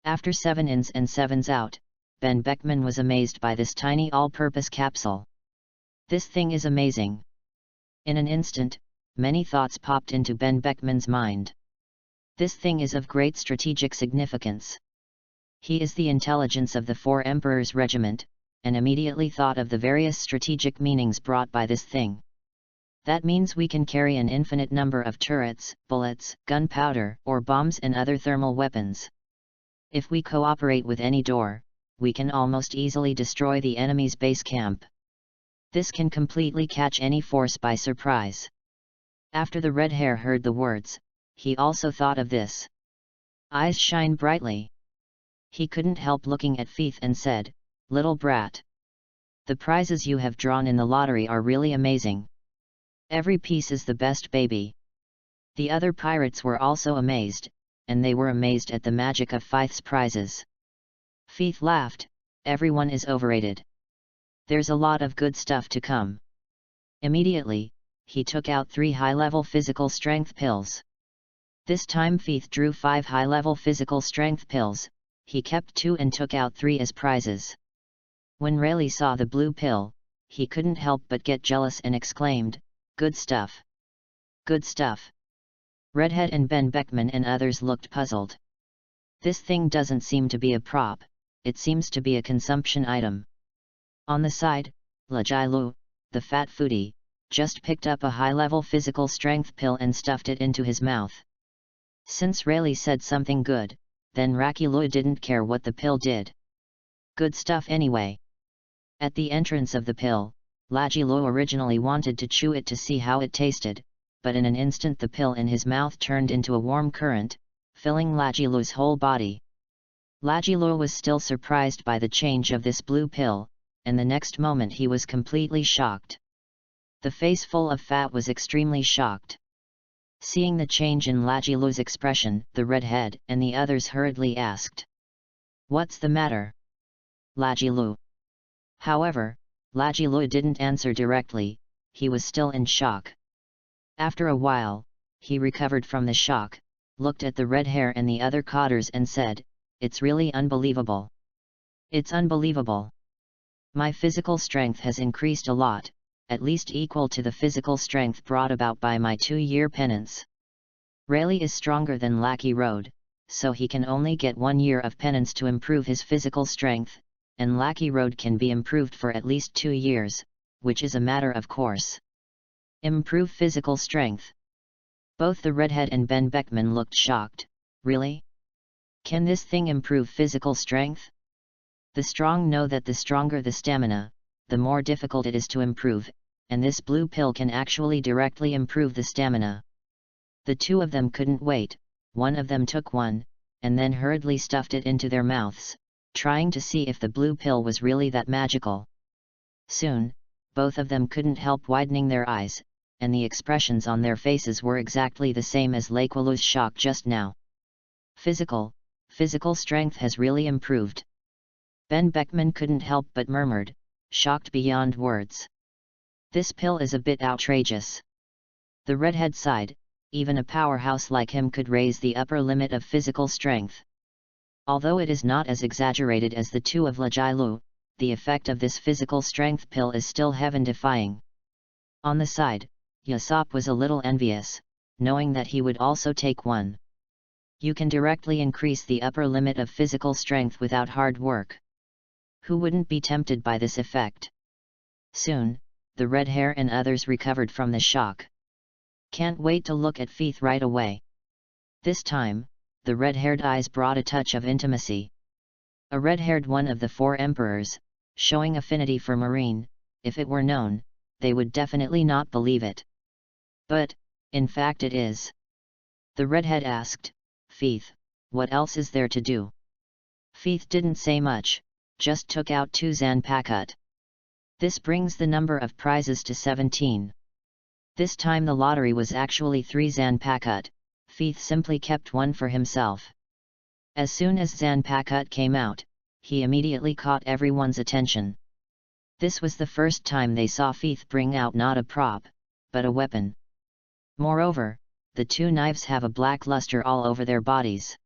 After 7 ins and 7s out, Ben Beckman was amazed by this tiny all-purpose capsule. This thing is amazing. In an instant, many thoughts popped into Ben Beckman's mind. This thing is of great strategic significance. He is the intelligence of the Four Emperors Regiment, and immediately thought of the various strategic meanings brought by this thing. That means we can carry an infinite number of turrets, bullets, gunpowder, or bombs and other thermal weapons. If we cooperate with any door, we can almost easily destroy the enemy's base camp. This can completely catch any force by surprise. After the red hare heard the words, he also thought of this. Eyes shine brightly. He couldn't help looking at Feith and said, "Little brat. The prizes you have drawn in the lottery are really amazing. Every piece is the best, baby." The other pirates were also amazed, and they were amazed at the magic of Feith's prizes. Feith laughed, "Everyone is overrated. There's a lot of good stuff to come." Immediately, he took out 3 high-level physical strength pills. This time Feith drew 5 high-level physical strength pills. He kept 2 and took out 3 as prizes. When Rayleigh saw the blue pill, he couldn't help but get jealous and exclaimed, "Good stuff! Good stuff!" Redhead and Ben Beckman and others looked puzzled. This thing doesn't seem to be a prop, it seems to be a consumption item. On the side, Lajilu, the fat foodie, just picked up a high-level physical strength pill and stuffed it into his mouth. Since Rayleigh said something good, then Rakilu didn't care what the pill did. Good stuff anyway. At the entrance of the pill, Lajilu originally wanted to chew it to see how it tasted, but in an instant the pill in his mouth turned into a warm current, filling Lajilu's whole body. Lajilu was still surprised by the change of this blue pill, and the next moment he was completely shocked. The face full of fat was extremely shocked. Seeing the change in Lajilu's expression, the redhead and the others hurriedly asked, "What's the matter, Lajilu?" However, Lajilu didn't answer directly, he was still in shock. After a while, he recovered from the shock, looked at the red hare and the other cotters and said, "It's really unbelievable. It's unbelievable. My physical strength has increased a lot, at least equal to the physical strength brought about by my 2-year penance. Rayleigh is stronger than Lackey Road, so he can only get 1 year of penance to improve his physical strength, and Lackey Road can be improved for at least 2 years, which is a matter of course. Improve physical strength." Both the redhead and Ben Beckman looked shocked. Really? Can this thing improve physical strength? The strong know that the stronger the stamina, the more difficult it is to improve, and this blue pill can actually directly improve the stamina. The two of them couldn't wait, one of them took one, and then hurriedly stuffed it into their mouths, trying to see if the blue pill was really that magical. Soon, both of them couldn't help widening their eyes, and the expressions on their faces were exactly the same as Laquilu's shock just now. Physical strength has really improved. Ben Beckman couldn't help but murmured, shocked beyond words. This pill is a bit outrageous. The redhead sighed, even a powerhouse like him could raise the upper limit of physical strength. Although it is not as exaggerated as the 2 of Lajilu, the effect of this physical strength pill is still heaven-defying. On the side, Yasop was a little envious, knowing that he would also take one. You can directly increase the upper limit of physical strength without hard work. Who wouldn't be tempted by this effect? Soon, the red hare and others recovered from the shock. Can't wait to look at Feith right away. This time, the red-haired eyes brought a touch of intimacy. A red-haired one of the 4 emperors, showing affinity for Marine, if it were known, they would definitely not believe it. But, in fact it is. The redhead asked, "Feith, what else is there to do?" Feith didn't say much, just took out 2 Zanpakut. This brings the number of prizes to 17. This time the lottery was actually 3 Zanpakut, Feith simply kept 1 for himself. As soon as Zanpakut came out, he immediately caught everyone's attention. This was the first time they saw Feith bring out not a prop, but a weapon. Moreover, the 2 knives have a black luster all over their bodies.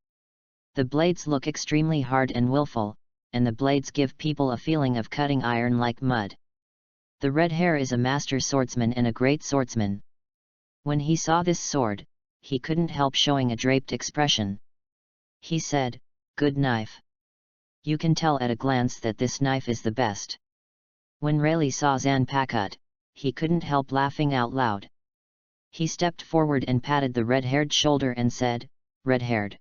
The blades look extremely hard and willful, and the blades give people a feeling of cutting iron like mud. The red hare is a master swordsman and a great swordsman. When he saw this sword, he couldn't help showing a draped expression. He said, "Good knife. You can tell at a glance that this knife is the best." When Rayleigh saw Zanpakutt, he couldn't help laughing out loud. He stepped forward and patted the red-haired shoulder and said, "Red-haired,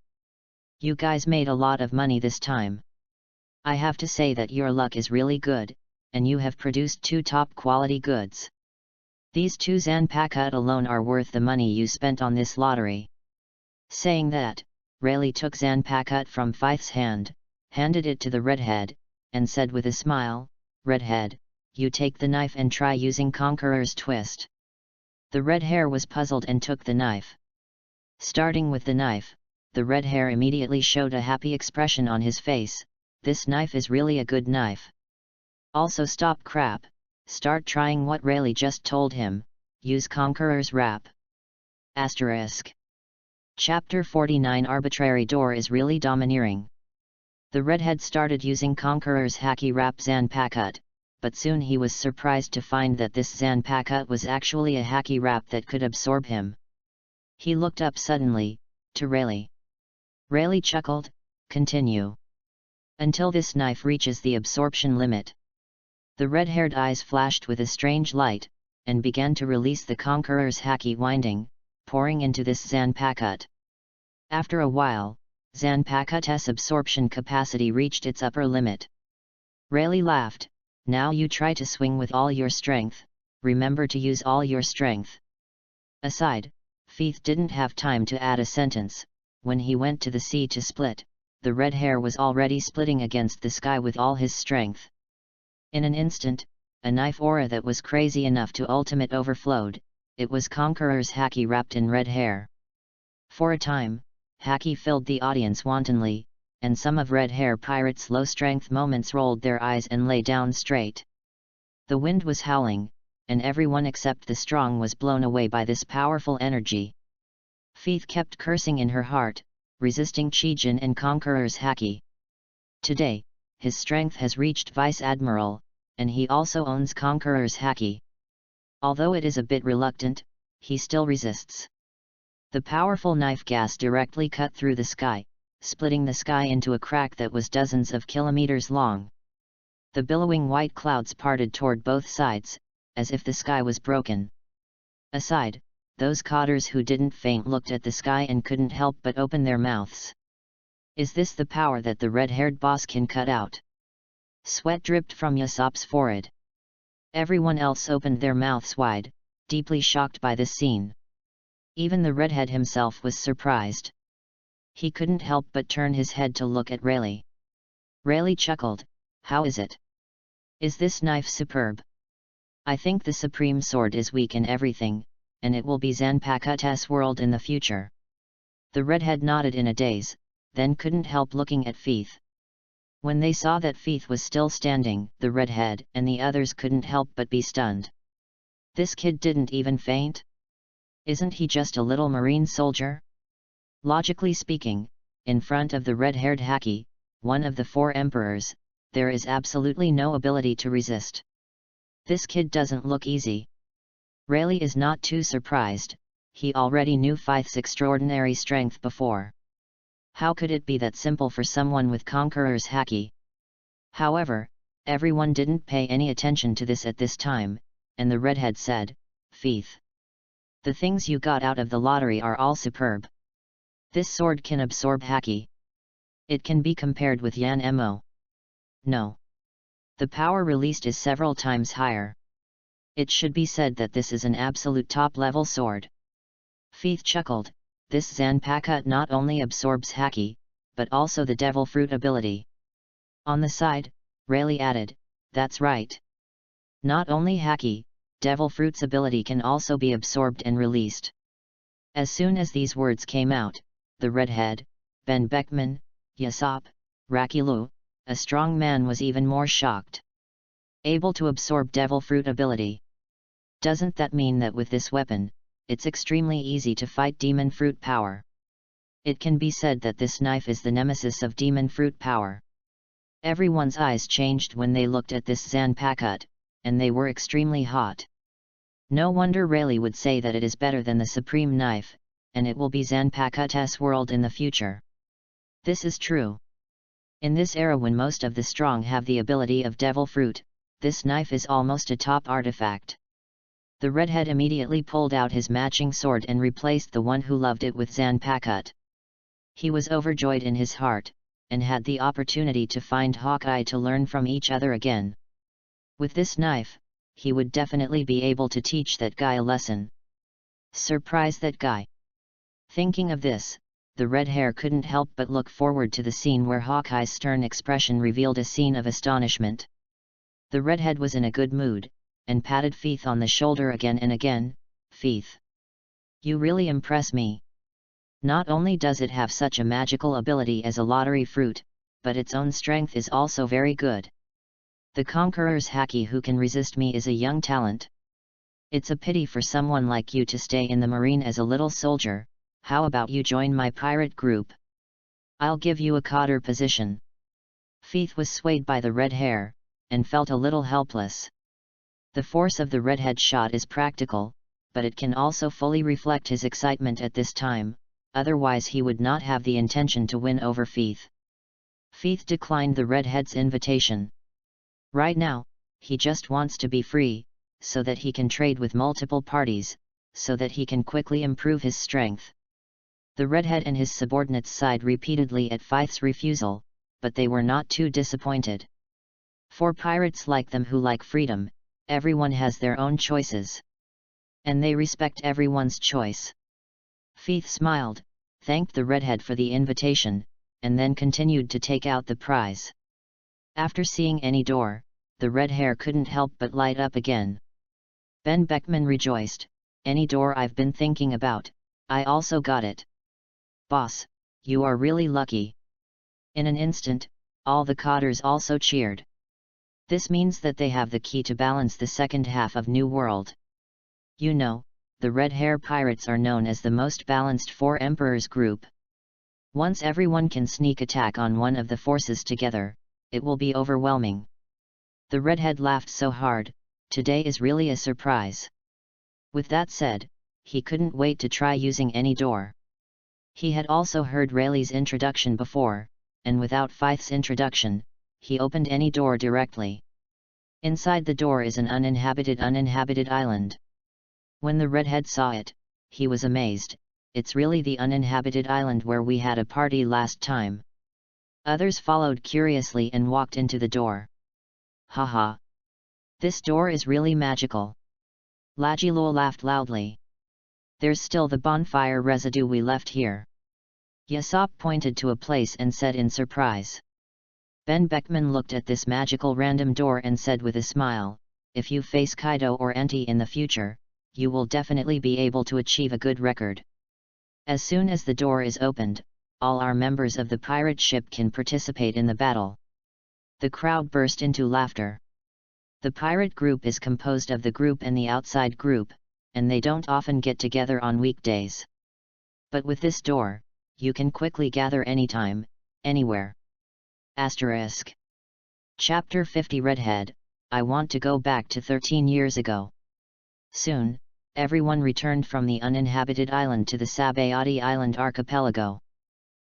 you guys made a lot of money this time. I have to say that your luck is really good, and you have produced 2 top-quality goods. These 2 Zanpakutt alone are worth the money you spent on this lottery." Saying that, Rayleigh took Zanpakutt from Fithe's hand, handed it to the redhead, and said with a smile, "Redhead, you take the knife and try using Conqueror's Twist." The red hare was puzzled and took the knife. Starting with the knife, the red hare immediately showed a happy expression on his face. "This knife is really a good knife. Also stop crap, start trying what Rayleigh just told him, use Conqueror's Wrap." ***. Chapter 49 Arbitrary Door is really domineering. The redhead started using Conqueror's Hacky Wrap Zanpakutt, but soon he was surprised to find that this Zanpakutt was actually a hacky wrap that could absorb him. He looked up suddenly, to Rayleigh. Rayleigh chuckled, "Continue. Until this knife reaches the absorption limit." The red-haired eyes flashed with a strange light, and began to release the Conqueror's hacky winding, pouring into this Zanpakutt. After a while, Zanpakutt's absorption capacity reached its upper limit. Rayleigh laughed, "Now you try to swing with all your strength, remember to use all your strength." Aside, Feith didn't have time to add a sentence. When he went to the sea to split, the red hare was already splitting against the sky with all his strength. In an instant, a knife aura that was crazy enough to ultimate overflowed. It was Conqueror's hacky wrapped in red hair. For a time, hacky filled the audience wantonly, and some of Red Hair Pirate's low-strength moments rolled their eyes and lay down straight. The wind was howling, and everyone except the strong was blown away by this powerful energy. Feith kept cursing in her heart, resisting Chijin and Conqueror's hacky. Today, his strength has reached Vice Admiral, and he also owns Conqueror's hacky. Although it is a bit reluctant, he still resists. The powerful knife gas directly cut through the sky, splitting the sky into a crack that was dozens of kilometers long. The billowing white clouds parted toward both sides, as if the sky was broken. Aside, those cotters who didn't faint looked at the sky and couldn't help but open their mouths. Is this the power that the red-haired boss can cut out? Sweat dripped from Yasop's forehead. Everyone else opened their mouths wide, deeply shocked by this scene. Even the redhead himself was surprised. He couldn't help but turn his head to look at Rayleigh. Rayleigh chuckled, "How is it? Is this knife superb? I think the Supreme Sword is weak in everything, and it will be Zanpakutt's world in the future." The redhead nodded in a daze, then couldn't help looking at Feith. When they saw that Feith was still standing, the redhead and the others couldn't help but be stunned. This kid didn't even faint? Isn't he just a little marine soldier? Logically speaking, in front of the red-haired hacky, one of the 4 emperors, there is absolutely no ability to resist. This kid doesn't look easy. Rayleigh is not too surprised, he already knew Feith's extraordinary strength before. How could it be that simple for someone with Conqueror's hacky? However, everyone didn't pay any attention to this at this time, and the redhead said, "Feith, the things you got out of the lottery are all superb. This sword can absorb hacky. It can be compared with Yan Mo. No. The power released is several times higher. It should be said that this is an absolute top-level sword." Feith chuckled, "This Zanpakutt not only absorbs hacky, but also the devil fruit ability." On the side, Rayleigh added, "That's right. Not only hacky, devil fruit's ability can also be absorbed and released." As soon as these words came out, the redhead, Ben Beckman, Yasop, Rakilu, a strong man was even more shocked. Able to absorb devil fruit ability. Doesn't that mean that with this weapon, it's extremely easy to fight demon fruit power? It can be said that this knife is the nemesis of demon fruit power. Everyone's eyes changed when they looked at this Zanpakutt, and they were extremely hot. No wonder Rayleigh would say that it is better than the supreme knife, and it will be Zanpakutt's world in the future. This is true. In this era when most of the strong have the ability of devil fruit, this knife is almost a top artifact. The redhead immediately pulled out his matching sword and replaced the one who loved it with Zanpakutt. He was overjoyed in his heart, and had the opportunity to find Hawkeye to learn from each other again. With this knife, he would definitely be able to teach that guy a lesson. Surprise that guy! Thinking of this, the red hair couldn't help but look forward to the scene where Hawkeye's stern expression revealed a scene of astonishment. The redhead was in a good mood, and patted Feeth on the shoulder again and again. Feeth, you really impress me. Not only does it have such a magical ability as a lottery fruit, but its own strength is also very good. The Conqueror's Haki who can resist me is a young talent. It's a pity for someone like you to stay in the marine as a little soldier. How about you join my pirate group? I'll give you a cotter position. Feeth was swayed by the red hair, and felt a little helpless. The force of the redhead shot is practical, but it can also fully reflect his excitement at this time, otherwise he would not have the intention to win over Feeth. Feeth declined the redhead's invitation. Right now, he just wants to be free, so that he can trade with multiple parties, so that he can quickly improve his strength. The redhead and his subordinates sighed repeatedly at Feeth's refusal, but they were not too disappointed. For pirates like them who like freedom, everyone has their own choices. And they respect everyone's choice. Feeth smiled, thanked the redhead for the invitation, and then continued to take out the prize. After seeing any door, the red hair couldn't help but light up again. Ben Beckman rejoiced, any door I've been thinking about, I also got it. Boss, you are really lucky. In an instant, all the cotters also cheered. This means that they have the key to balance the second half of New World. You know, the Red Hair Pirates are known as the most balanced Four Emperors group. Once everyone can sneak attack on one of the forces together, it will be overwhelming. The redhead laughed so hard, today is really a surprise. With that said, he couldn't wait to try using any door. He had also heard Rayleigh's introduction before, and without Feeth's introduction, he opened any door directly. Inside the door is an uninhabited island. When the redhead saw it, he was amazed, it's really the uninhabited island where we had a party last time. Others followed curiously and walked into the door. Haha! This door is really magical. Lagilo laughed loudly. There's still the bonfire residue we left here. Yasopp pointed to a place and said in surprise. Ben Beckman looked at this magical random door and said with a smile, if you face Kaido or Enti in the future, you will definitely be able to achieve a good record. As soon as the door is opened, all our members of the pirate ship can participate in the battle. The crowd burst into laughter. The pirate group is composed of the group and the outside group, and they don't often get together on weekdays. But with this door, you can quickly gather anytime, anywhere. Asterisk. Chapter 50 Redhead, I want to go back to 13 years ago. Soon, everyone returned from the uninhabited island to the Sabayati Island archipelago.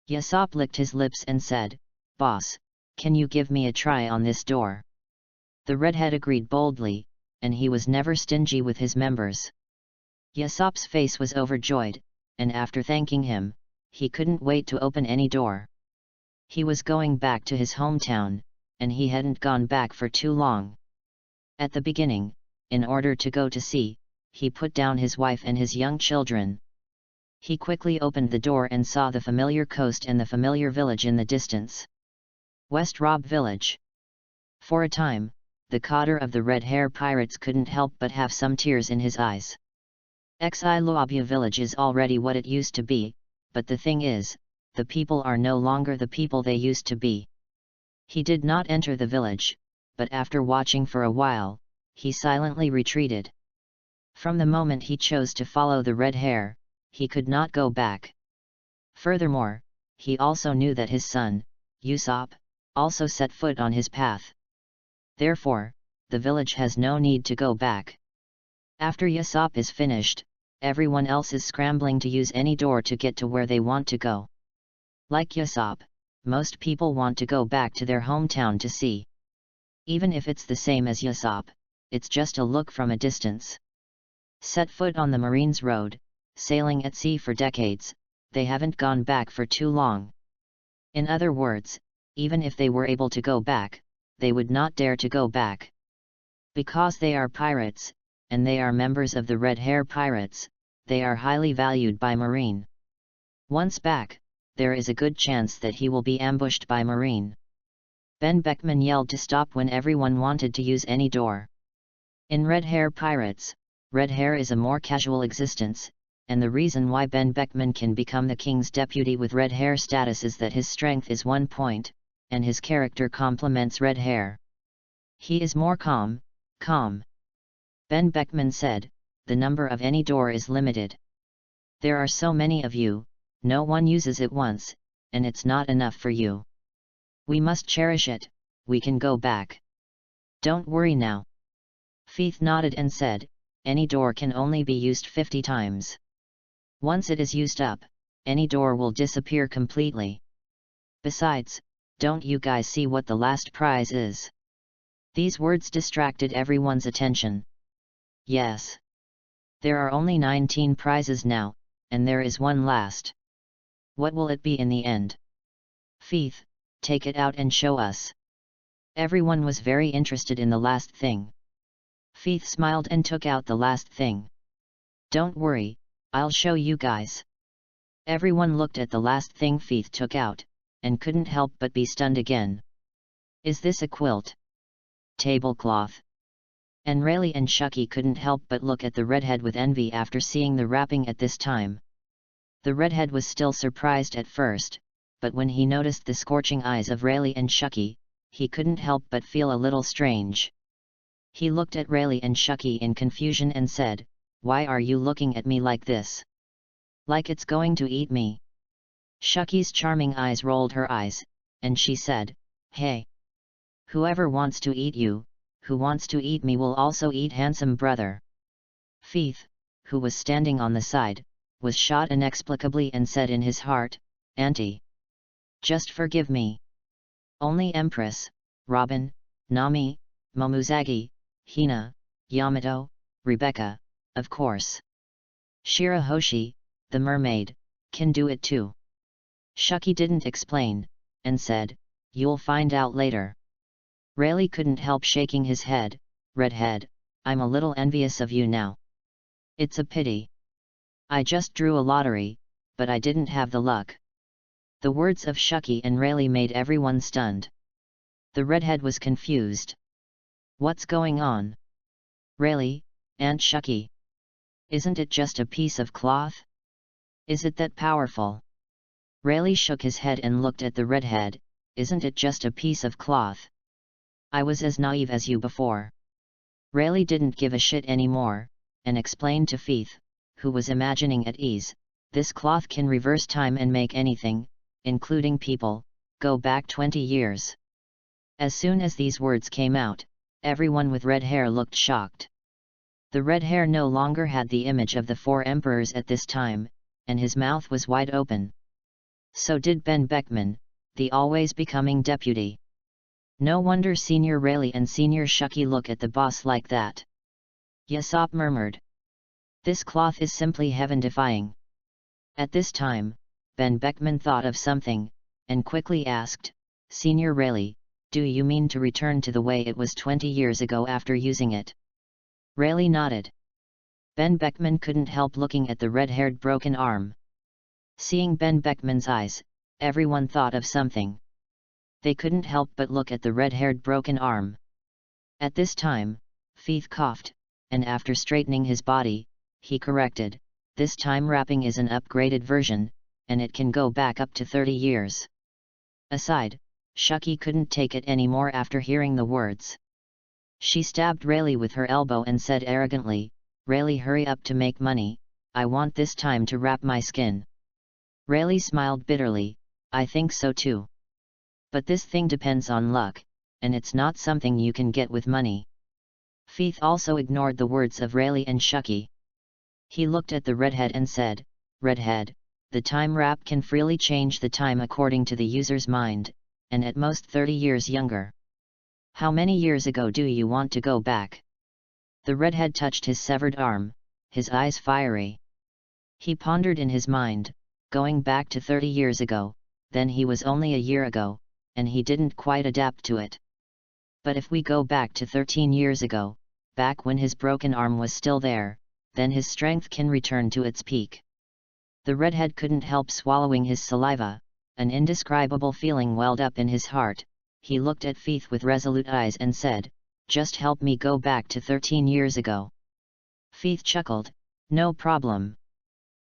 Yasopp licked his lips and said, Boss, can you give me a try on this door? The redhead agreed boldly, and he was never stingy with his members. Yasopp's face was overjoyed, and after thanking him, he couldn't wait to open any door. He was going back to his hometown, and he hadn't gone back for too long. At the beginning, in order to go to sea, he put down his wife and his young children. He quickly opened the door and saw the familiar coast and the familiar village in the distance. West Rob Village. For a time, the cotter of the Red Hair Pirates couldn't help but have some tears in his eyes. Xiluabia village is already what it used to be, but the thing is, the people are no longer the people they used to be. He did not enter the village, but after watching for a while, he silently retreated. From the moment he chose to follow the red hair, he could not go back. Furthermore, he also knew that his son, Usopp, also set foot on his path. Therefore, the village has no need to go back. After Usopp is finished, everyone else is scrambling to use any door to get to where they want to go. Like Usopp, most people want to go back to their hometown to see. Even if it's the same as Usopp, it's just a look from a distance. Set foot on the Marine's Road, sailing at sea for decades, they haven't gone back for too long. In other words, even if they were able to go back, they would not dare to go back. Because they are pirates, and they are members of the Red Hair Pirates, they are highly valued by Marine. Once back, there is a good chance that he will be ambushed by Marine. Ben Beckman yelled to stop when everyone wanted to use any door. In Red Hair Pirates, Red Hair is a more casual existence, and the reason why Ben Beckman can become the king's deputy with Red Hair status is that his strength is 1 point, and his character complements Red Hair. He is more calm. Ben Beckman said, the number of any door is limited. There are so many of you, no one uses it once, and it's not enough for you. We must cherish it, we can go back. Don't worry now. Feith nodded and said, any door can only be used 50 times. Once it is used up, any door will disappear completely. Besides, don't you guys see what the last prize is? These words distracted everyone's attention. Yes. There are only 19 prizes now, and there is one last. What will it be in the end? Feith, take it out and show us. Everyone was very interested in the last thing. Feith smiled and took out the last thing. Don't worry, I'll show you guys. Everyone looked at the last thing Feith took out, and couldn't help but be stunned again. Is this a quilt? Tablecloth? And Rayleigh and Shucky couldn't help but look at the redhead with envy after seeing the wrapping at this time. The redhead was still surprised at first, but when he noticed the scorching eyes of Rayleigh and Shucky, he couldn't help but feel a little strange. He looked at Rayleigh and Shucky in confusion and said, why are you looking at me like this? Like it's going to eat me. Shucky's charming eyes rolled her eyes, and she said, hey! Whoever wants to eat you, who wants to eat me will also eat handsome brother. Feith, who was standing on the side, was shot inexplicably and said in his heart, Auntie! Just forgive me. Only Empress, Robin, Nami, Momuzagi, Hina, Yamato, Rebecca, of course. Shirahoshi, the mermaid, can do it too. Shucky didn't explain, and said, you'll find out later. Rayleigh couldn't help shaking his head, redhead, I'm a little envious of you now. It's a pity. I just drew a lottery, but I didn't have the luck. The words of Shucky and Rayleigh made everyone stunned. The redhead was confused. What's going on? Rayleigh, Aunt Shucky. Isn't it just a piece of cloth? Is it that powerful? Rayleigh shook his head and looked at the redhead, isn't it just a piece of cloth? I was as naive as you before. Rayleigh didn't give a shit anymore, and explained to Feith, who was imagining at ease, this cloth can reverse time and make anything, including people, go back 20 years. As soon as these words came out, everyone with red hair looked shocked. The red hair no longer had the image of the 4 emperors at this time, and his mouth was wide open. So did Ben Beckman, the always becoming deputy. No wonder Senior Rayleigh and Senior Shucky look at the boss like that. Usopp murmured. This cloth is simply heaven-defying. At this time, Ben Beckman thought of something, and quickly asked, Senior Rayleigh, do you mean to return to the way it was 20 years ago after using it? Rayleigh nodded. Ben Beckman couldn't help looking at the red-haired broken arm. Seeing Ben Beckman's eyes, everyone thought of something. They couldn't help but look at the red-haired broken arm. At this time, Feith coughed, and after straightening his body, he corrected, this time wrapping is an upgraded version, and it can go back up to 30 years. Aside, Shucky couldn't take it anymore after hearing the words. She stabbed Rayleigh with her elbow and said arrogantly, Rayleigh, hurry up to make money, I want this time to wrap my skin. Rayleigh smiled bitterly, I think so too. But this thing depends on luck, and it's not something you can get with money. Feeth also ignored the words of Rayleigh and Shucky. He looked at the redhead and said, Redhead, the time wrap can freely change the time according to the user's mind, and at most 30 years younger. How many years ago do you want to go back? The redhead touched his severed arm, his eyes fiery. He pondered in his mind, going back to 30 years ago, then he was only a year ago, and he didn't quite adapt to it. But if we go back to 13 years ago, back when his broken arm was still there, then his strength can return to its peak. The redhead couldn't help swallowing his saliva, an indescribable feeling welled up in his heart. He looked at Feeth with resolute eyes and said, Just help me go back to 13 years ago. Feeth chuckled, No problem.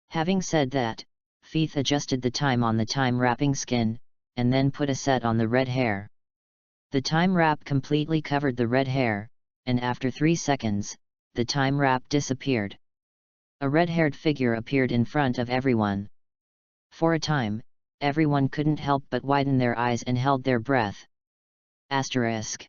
Having said that, Feeth adjusted the time on the time-wrapping skin, and then put a set on the red hair. The time wrap completely covered the red hair, and after 3 seconds, the time wrap disappeared. A red-haired figure appeared in front of everyone. For a time, everyone couldn't help but widen their eyes and held their breath. Asterisk.